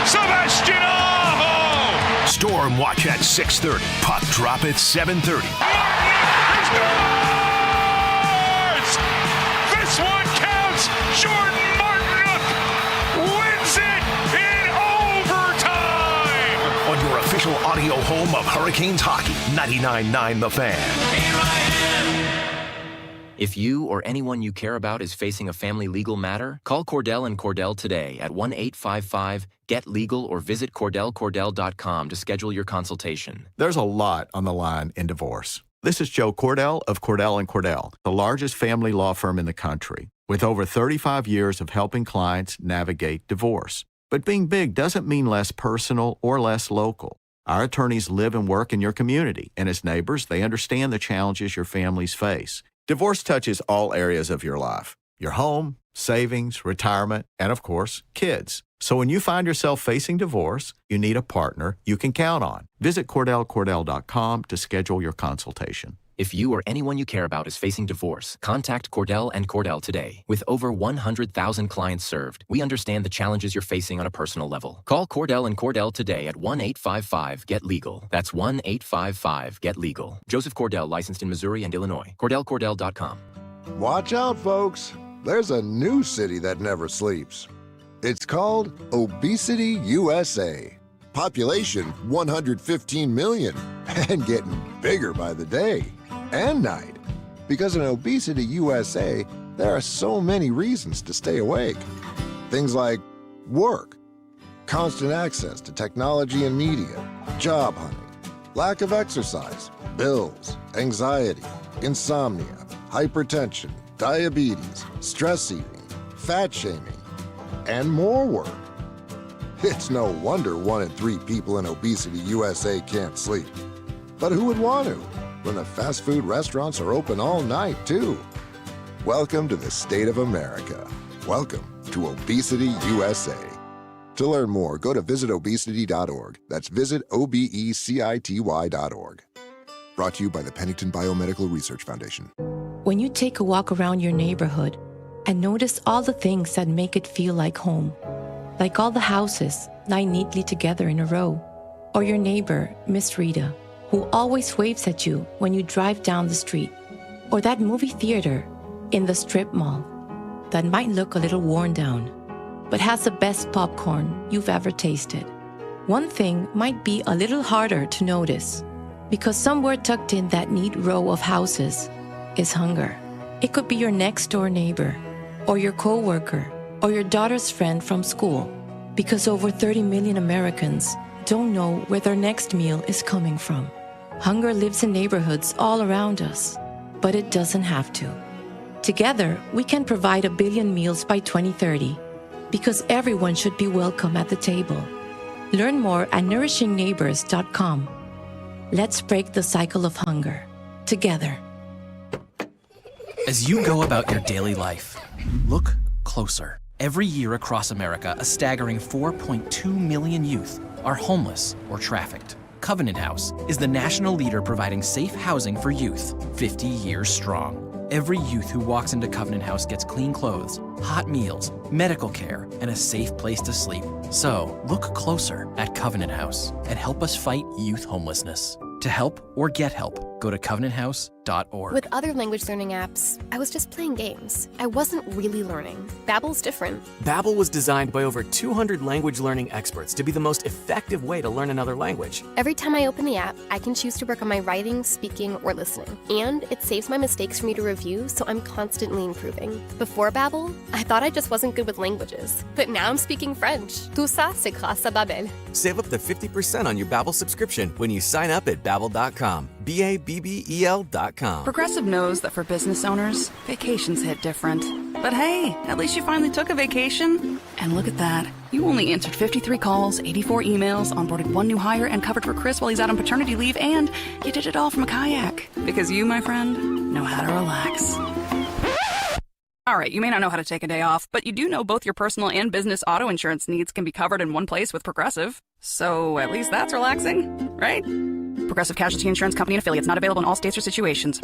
Sebastian Aho! Storm watch at 6:30. Puck drop at 7:30. This one counts! Jordan Martinook wins it in overtime! On your official audio home of Hurricanes hockey, 99.9 The Fan. If you or anyone you care about is facing a family legal matter, call Cordell & Cordell today at 1-855-GET-LEGAL or visit CordellCordell.com to schedule your consultation. There's a lot on the line in divorce. This is Joe Cordell of Cordell & Cordell, the largest family law firm in the country, with over 35 years of helping clients navigate divorce. But being big doesn't mean less personal or less local. Our attorneys live and work in your community, and as neighbors, they understand the challenges your families face. Divorce touches all areas of your life: your home, savings, retirement, and of course, kids. So when you find yourself facing divorce, you need a partner you can count on. Visit CordellCordell.com to schedule your consultation. If you or anyone you care about is facing divorce, contact Cordell & Cordell today. With over 100,000 clients served, we understand the challenges you're facing on a personal level. Call Cordell & Cordell today at 1-855-GET-LEGAL. That's 1-855-GET-LEGAL. Joseph Cordell, licensed in Missouri and Illinois. CordellCordell.com. Watch out, folks. There's a new city that never sleeps. It's called Obesity, USA. Population 115 million and getting bigger by the day and night. Because in Obesity, USA, there are so many reasons to stay awake. Things like work, constant access to technology and media, job hunting, lack of exercise, bills, anxiety, insomnia, hypertension, diabetes, stress eating, fat shaming, and more work. It's no wonder 1 in 3 people in Obesity USA can't sleep. But who would want to, when the fast food restaurants are open all night, too? Welcome to the state of America. Welcome to Obesity USA. To learn more, go to visitobesity.org. That's visitobecity.org. Brought to you by the Pennington Biomedical Research Foundation. When you take a walk around your neighborhood and notice all the things that make it feel like home, like all the houses lined neatly together in a row, or your neighbor, Miss Rita, who always waves at you when you drive down the street, or that movie theater in the strip mall that might look a little worn down, but has the best popcorn you've ever tasted. One thing might be a little harder to notice, because somewhere tucked in that neat row of houses is hunger. It could be your next door neighbor, or your coworker, or your daughter's friend from school, because over 30 million Americans don't know where their next meal is coming from. Hunger lives in neighborhoods all around us, but it doesn't have to. Together, we can provide 1 billion meals by 2030, because everyone should be welcome at the table. Learn more at nourishingneighbors.com. Let's break the cycle of hunger, together. As you go about your daily life, look closer. Every year across America, a staggering 4.2 million youth are homeless or trafficked. Covenant House is the national leader providing safe housing for youth, 50 years strong. Every youth who walks into Covenant House gets clean clothes, hot meals, medical care, and a safe place to sleep. So, look closer at Covenant House and help us fight youth homelessness. To help or get help, go to covenanthouse.org. With other language learning apps, I was just playing games. I wasn't really learning. Babbel's different. Babbel was designed by over 200 language learning experts to be the most effective way to learn another language. Every time I open the app, I can choose to work on my writing, speaking, or listening. And it saves my mistakes for me to review, so I'm constantly improving. Before Babbel, I thought I just wasn't good with languages. But now I'm speaking French. Tout ça, c'est grâce à Babbel. Save up to 50% on your Babbel subscription when you sign up at Babbel.com. BABBEL.com. Progressive knows that for business owners, vacations hit different. But hey, at least you finally took a vacation. And look at that. You only answered 53 calls, 84 emails, onboarded one new hire, and covered for Chris while he's out on paternity leave, and you did it all from a kayak. Because you, my friend, know how to relax. All right, you may not know how to take a day off, but you do know both your personal and business auto insurance needs can be covered in one place with Progressive. So at least that's relaxing, right? Progressive Casualty Insurance Company and Affiliates, not available in all states or situations.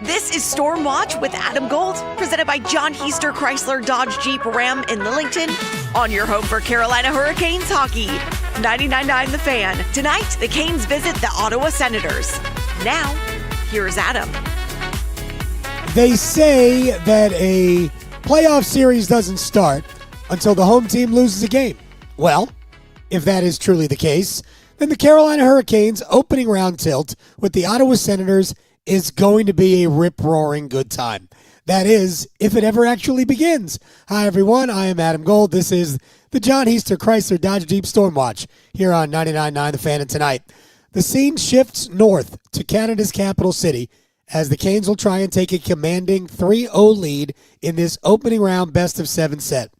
This is Storm Watch with Adam Gold, presented by John Heister Chrysler Dodge Jeep Ram in Lillington, on your home for Carolina Hurricanes hockey. 99.9 The Fan. Tonight, the Canes visit the Ottawa Senators. Now, here's Adam. They say that a playoff series doesn't start until the home team loses a game. Well, if that is truly the case, then the Carolina Hurricanes opening round tilt with the Ottawa Senators is going to be a rip-roaring good time. That is, if it ever actually begins. Hi, everyone. I am Adam Gold. This is the John Heister Chrysler Dodge Jeep Storm Watch here on 99.9 The Fan. And tonight, the scene shifts north to Canada's capital city as the Canes will try and take a commanding 3-0 lead in this opening round best-of-7 set.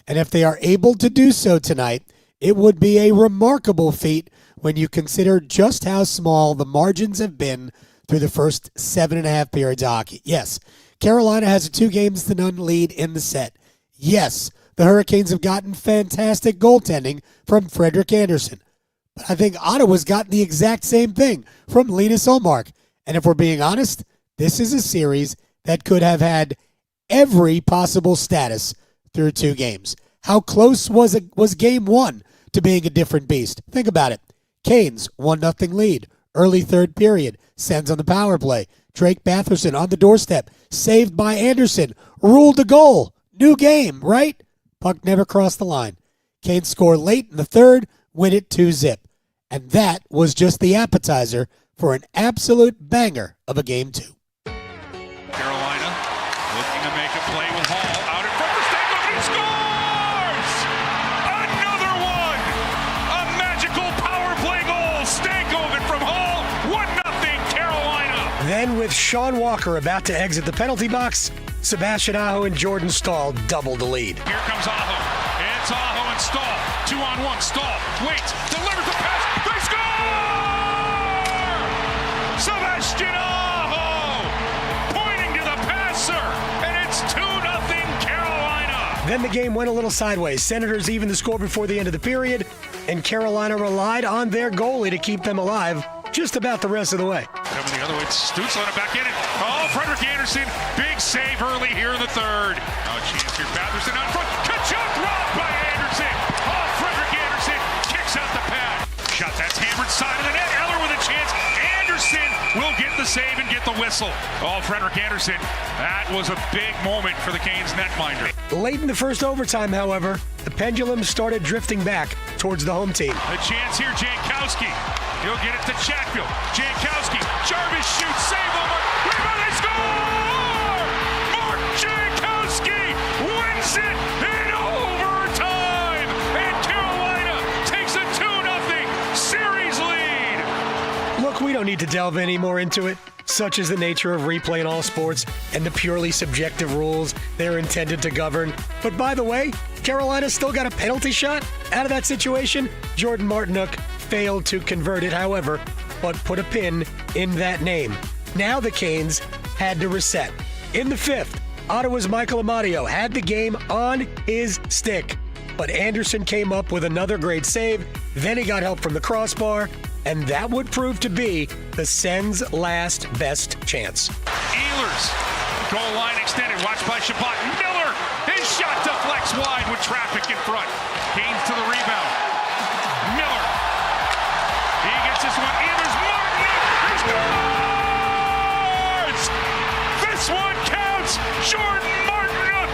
And if they are able to do so tonight, it would be a remarkable feat when you consider just how small the margins have been through the first 7.5 periods of hockey. Yes, Carolina has a 2-0 lead in the set. Yes, the Hurricanes have gotten fantastic goaltending from Frederik Andersen. But I think Ottawa's gotten the exact same thing from Linus Ullmark. And if we're being honest, this is a series that could have had every possible status through 2 games. How close was game 1 to being a different beast? Think about it. Canes, 1-0 lead. Early third period. Sens on the power play. Drake Batherson on the doorstep. Saved by Anderson. Ruled a goal. New game, right? Puck never crossed the line. Canes score late in the third. Win it 2-0. And that was just the appetizer for an absolute banger of a game 2. Carolina looking to make a play with Hall out in front of Stanley. He scores! Another one! A magical power play goal. Stankoven from Hall. 1-0 Carolina. Then with Sean Walker about to exit the penalty box, Sebastian Aho and Jordan Stahl doubled the lead. Here comes Aho. It's Aho and Stahl. 2-on-1. Stahl waits. Delivers the pass. They score! Sebastian Aho pointing to the passer, and it's 2-0 Carolina. Then the game went a little sideways. Senators evened the score before the end of the period, and Carolina relied on their goalie to keep them alive just about the rest of the way. Coming the other way, Stutz let it back in. Oh, Frederik Andersen, big save early here in the third. Now a chance here, Batherson out front. Kachuk robbed by Andersen. Oh, Frederik Andersen kicks out the pad. Shot that's hammered side of the net. Eller with a chance. Andersen will get the save and get the whistle. Oh, Frederik Andersen, that was a big moment for the Canes netminder. Late in the first overtime, however, the pendulum started drifting back towards the home team. A chance here, Jankowski. He'll get it to Chatfield. Jankowski, Jarvis shoots, save over. Rebound, they score! Mark Jankowski wins it in overtime, and Carolina takes a 2-0 series lead. Look, we don't need to delve any more into it. Such is the nature of replay in all sports and the purely subjective rules they're intended to govern. But by the way, Carolina still got a penalty shot out of that situation. Jordan Martinook failed to convert it, however, but put a pin in that name. Now the Canes had to reset. In the fifth, Ottawa's Michael Amadio had the game on his stick, but Anderson came up with another great save. Then he got help from the crossbar, and that would prove to be the Sens' last best chance. Ehlers, goal line extended, watched by Chabot. Miller, his shot deflects wide with traffic in front. Canes to the rebound. Miller, he gets this one. Ehlers, Martin, he scores! This one counts. Jordan Martinook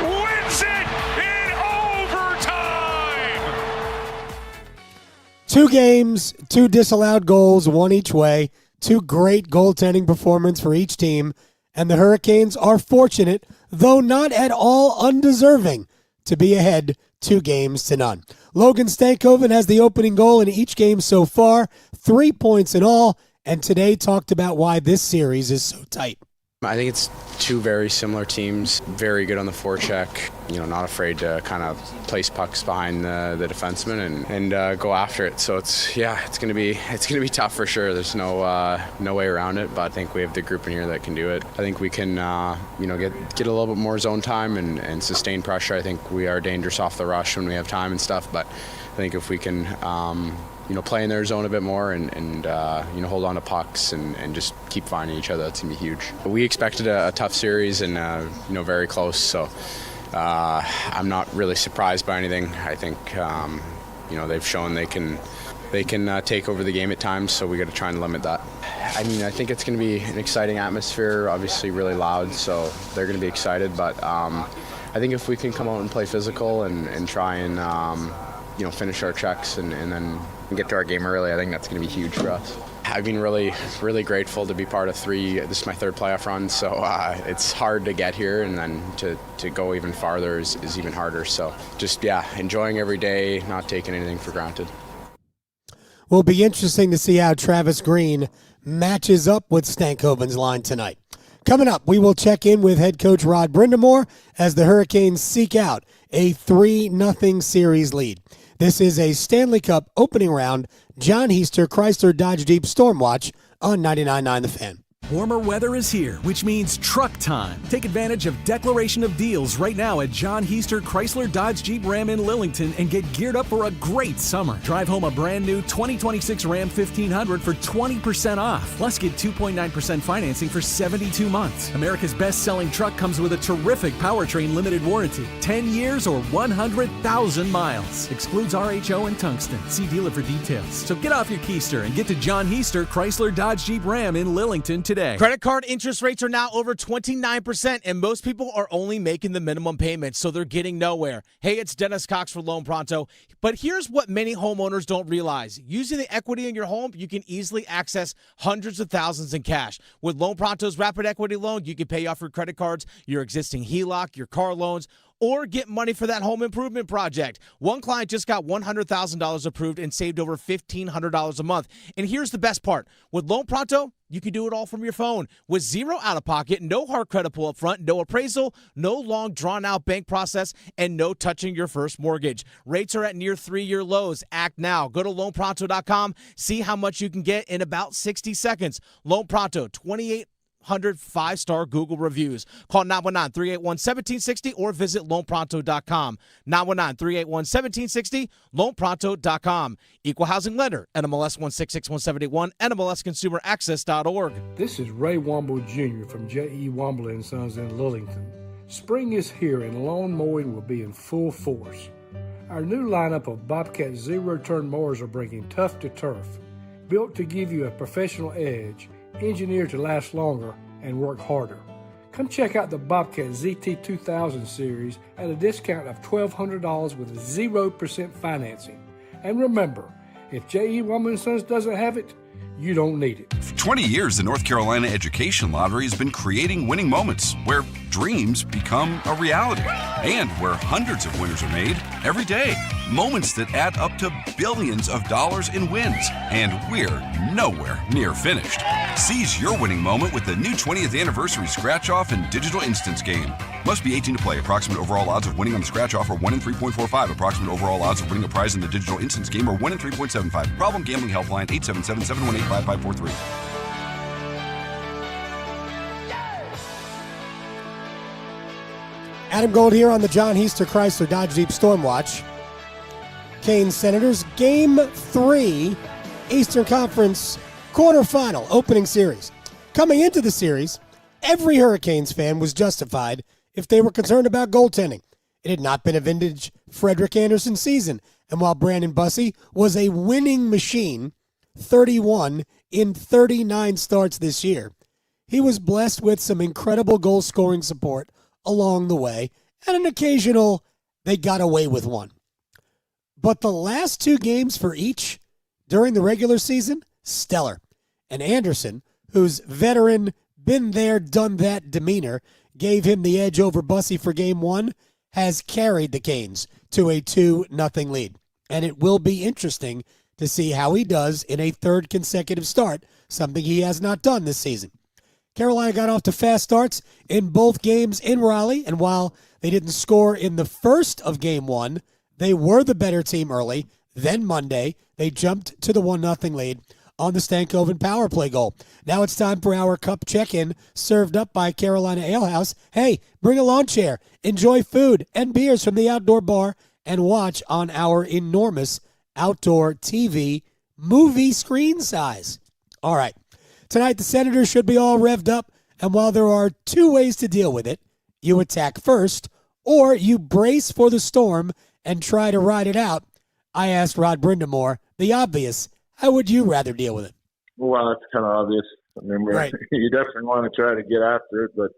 wins it in overtime. 2 games, 2 disallowed goals, 1 each way, 2 great goaltending performances for each team, and the Hurricanes are fortunate, though not at all undeserving, to be ahead 2-0. Logan Stankoven has the opening goal in each game so far, 3 points in all, and today talked about why this series is so tight. I think it's two very similar teams, very good on the forecheck, not afraid to kind of place pucks behind the defenseman and go after it. So it's going to be tough for sure. There's no way around it, but I think we have the group in here that can do it. I think we can get a little bit more zone time and sustain pressure. I think we are dangerous off the rush when we have time and stuff, but I think if we can play in their zone a bit more and hold on to pucks and just keep finding each other, that's going to be huge. We expected a tough series and, very close, so I'm not really surprised by anything. I think, they've shown they can take over the game at times, so we got to try and limit that. I think it's going to be an exciting atmosphere, obviously really loud, so they're going to be excited, but I think if we can come out and play physical and try and finish our checks and then get to our game early, I think that's going to be huge for us. I've been really, really grateful to be part of 3. This is my 3rd playoff run, so it's hard to get here, and then to go even farther is even harder. So just, enjoying every day, not taking anything for granted. Will be interesting to see how Travis Green matches up with Stankoven's line tonight. Coming up, we will check in with head coach Rod Brindamore as the Hurricanes seek out a 3-0 series lead. This is a Stanley Cup opening round John Heister Chrysler Dodge Jeep Storm Watch on 99.9 The Fan. Warmer weather is here, which means truck time. Take advantage of Declaration of Deals right now at John Heister Chrysler Dodge Jeep Ram in Lillington and get geared up for a great summer. Drive home a brand new 2026 Ram 1500 for 20% off. Plus get 2.9% financing for 72 months. America's best-selling truck comes with a terrific powertrain limited warranty. 10 years or 100,000 miles. Excludes RHO and tungsten. See dealer for details. So get off your keister and get to John Heister Chrysler Dodge Jeep Ram in Lillington today. Credit card interest rates are now over 29%, and most people are only making the minimum payment, so they're getting nowhere. Hey, it's Dennis Cox for Loan Pronto. But here's what many homeowners don't realize. Using the equity in your home, you can easily access hundreds of thousands in cash. With Loan Pronto's Rapid Equity Loan, you can pay off your credit cards, your existing HELOC, your car loans, or get money for that home improvement project. One client just got $100,000 approved and saved over $1,500 a month. And here's the best part. With Loan Pronto, you can do it all from your phone with zero out-of-pocket, no hard credit pull up front, no appraisal, no long drawn-out bank process, and no touching your first mortgage. Rates are at near 3-year lows. Act now. Go to loanpronto.com. See how much you can get in about 60 seconds. Loan Pronto, 2,800 5-star Google reviews. Call 919-381-1760 or visit loanpronto.com. 919-381-1760, loanpronto.com. Equal housing lender, NMLS 166171, NMLSconsumeraccess.org. This is Ray Womble Jr. from J.E. Womble & Sons in Lillington. Spring is here and lawn mowing will be in full force. Our new lineup of Bobcat zero-turn mowers are bringing tough to turf. Built to give you a professional edge, engineered to last longer and work harder. Come check out the Bobcat ZT2000 series at a discount of $1,200 with 0% financing. And remember, if J.E. Womble & Sons doesn't have it, you don't need it. For 20 years, the North Carolina Education Lottery has been creating winning moments where dreams become a reality and where hundreds of winners are made every day. Moments that add up to billions of dollars in wins. And we're nowhere near finished. Seize your winning moment with the new 20th anniversary scratch-off and digital instance game. Must be 18 to play. Approximate overall odds of winning on the scratch-off are 1 in 3.45. Approximate overall odds of winning a prize in the digital instance game are 1 in 3.75. Problem Gambling Helpline 877-718-5543. Adam Gold here on the John Heister Chrysler Dodge Jeep Storm Watch. Canes Senators, Game 3, Eastern Conference quarterfinal opening series. Coming into the series, every Hurricanes fan was justified if they were concerned about goaltending. It had not been a vintage Frederick Anderson season, and while Brandon Bussey was a winning machine, 31 in 39 starts this year, he was blessed with some incredible goal-scoring support along the way, and an occasional they got away with one. But the last 2 games for each during the regular season, stellar. And Anderson, whose veteran, been there, done that demeanor gave him the edge over Bussey for Game 1, has carried the Canes to a 2-0 lead. And it will be interesting to see how he does in a third consecutive start, something he has not done this season. Carolina got off to fast starts in both games in Raleigh, and while they didn't score in the first of Game 1, they were the better team early. Then Monday, they jumped to the 1-0 lead on the Stankoven power play goal. Now it's time for our cup check-in, served up by Carolina Ale House. Hey, bring a lawn chair, enjoy food and beers from the outdoor bar, and watch on our enormous outdoor TV movie screen size. All right. Tonight, the Senators should be all revved up, and while there are two ways to deal with it, you attack first, or you brace for the storm and try to ride it out. I asked Rod Brindamore the obvious. How would you rather deal with it? Well, it's kind of obvious. I mean, right. You definitely want to try to get after it, but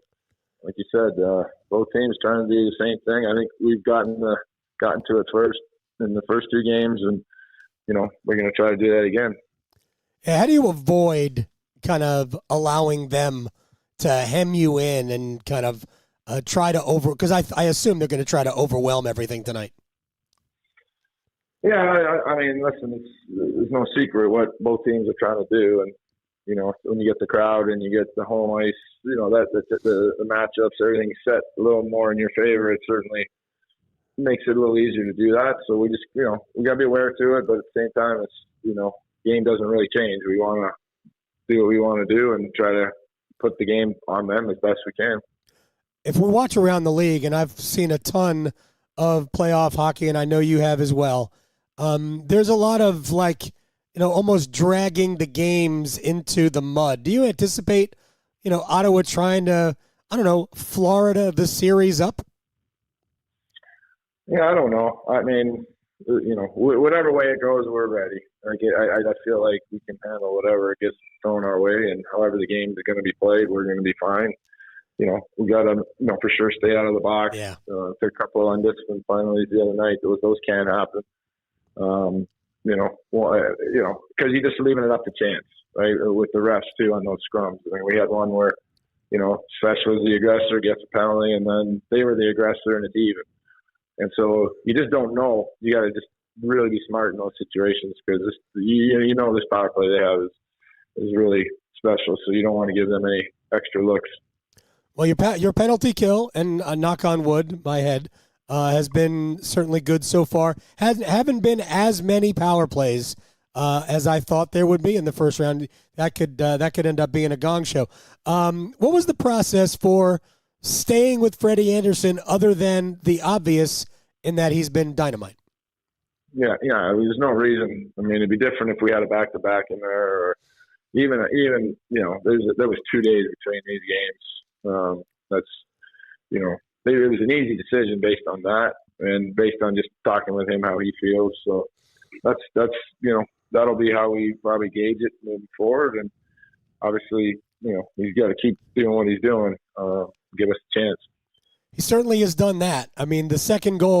like you said, both teams trying to do the same thing. I think we've gotten to it first in the first two games, and we're going to try to do that again. Yeah, how do you avoid kind of allowing them to hem you in and kind of try to because I assume they're going to try to overwhelm everything tonight. Yeah, I mean, listen, there's no secret what both teams are trying to do, and when you get the crowd and you get the home ice, the matchups, everything's set a little more in your favor. It certainly makes it a little easier to do that. So we just, we got to be aware to it, but at the same time, it's game doesn't really change. We want to do what we want to do and try to put the game on them as best we can. If we watch around the league, and I've seen a ton of playoff hockey, and I know you have as well, there's a lot of almost dragging the games into the mud. Do you anticipate, Ottawa trying to, Florida the series up? Yeah, I don't know. I mean, whatever way it goes, we're ready. I feel like we can handle whatever gets thrown our way, and however the games are going to be played, we're going to be fine. We got to, for sure stay out of the box. Yeah. Took a couple of undisciplined penalties the other night. Those can't happen. Because you're just leaving it up to chance, right? With the refs too on those scrums. I mean, we had one where, Sesh was the aggressor, gets a penalty, and then they were the aggressor, and it's even. And so you just don't know. You got to just really be smart in those situations because this power play they have is really special. So you don't want to give them any extra looks. Well, your penalty kill, and knock on wood, my head, has been certainly good so far. Haven't been as many power plays as I thought there would be in the first round. That could end up being a gong show. What was the process for staying with Freddie Anderson other than the obvious in that he's been dynamite? Yeah. There's no reason. I mean, it'd be different if we had a back-to-back in there, or even there was 2 days between these games. It was an easy decision based on that and based on just talking with him how he feels. So that's that'll be how we probably gauge it moving forward. And obviously, he's got to keep doing what he's doing. Give us a chance. He certainly has done that. I mean, the second goal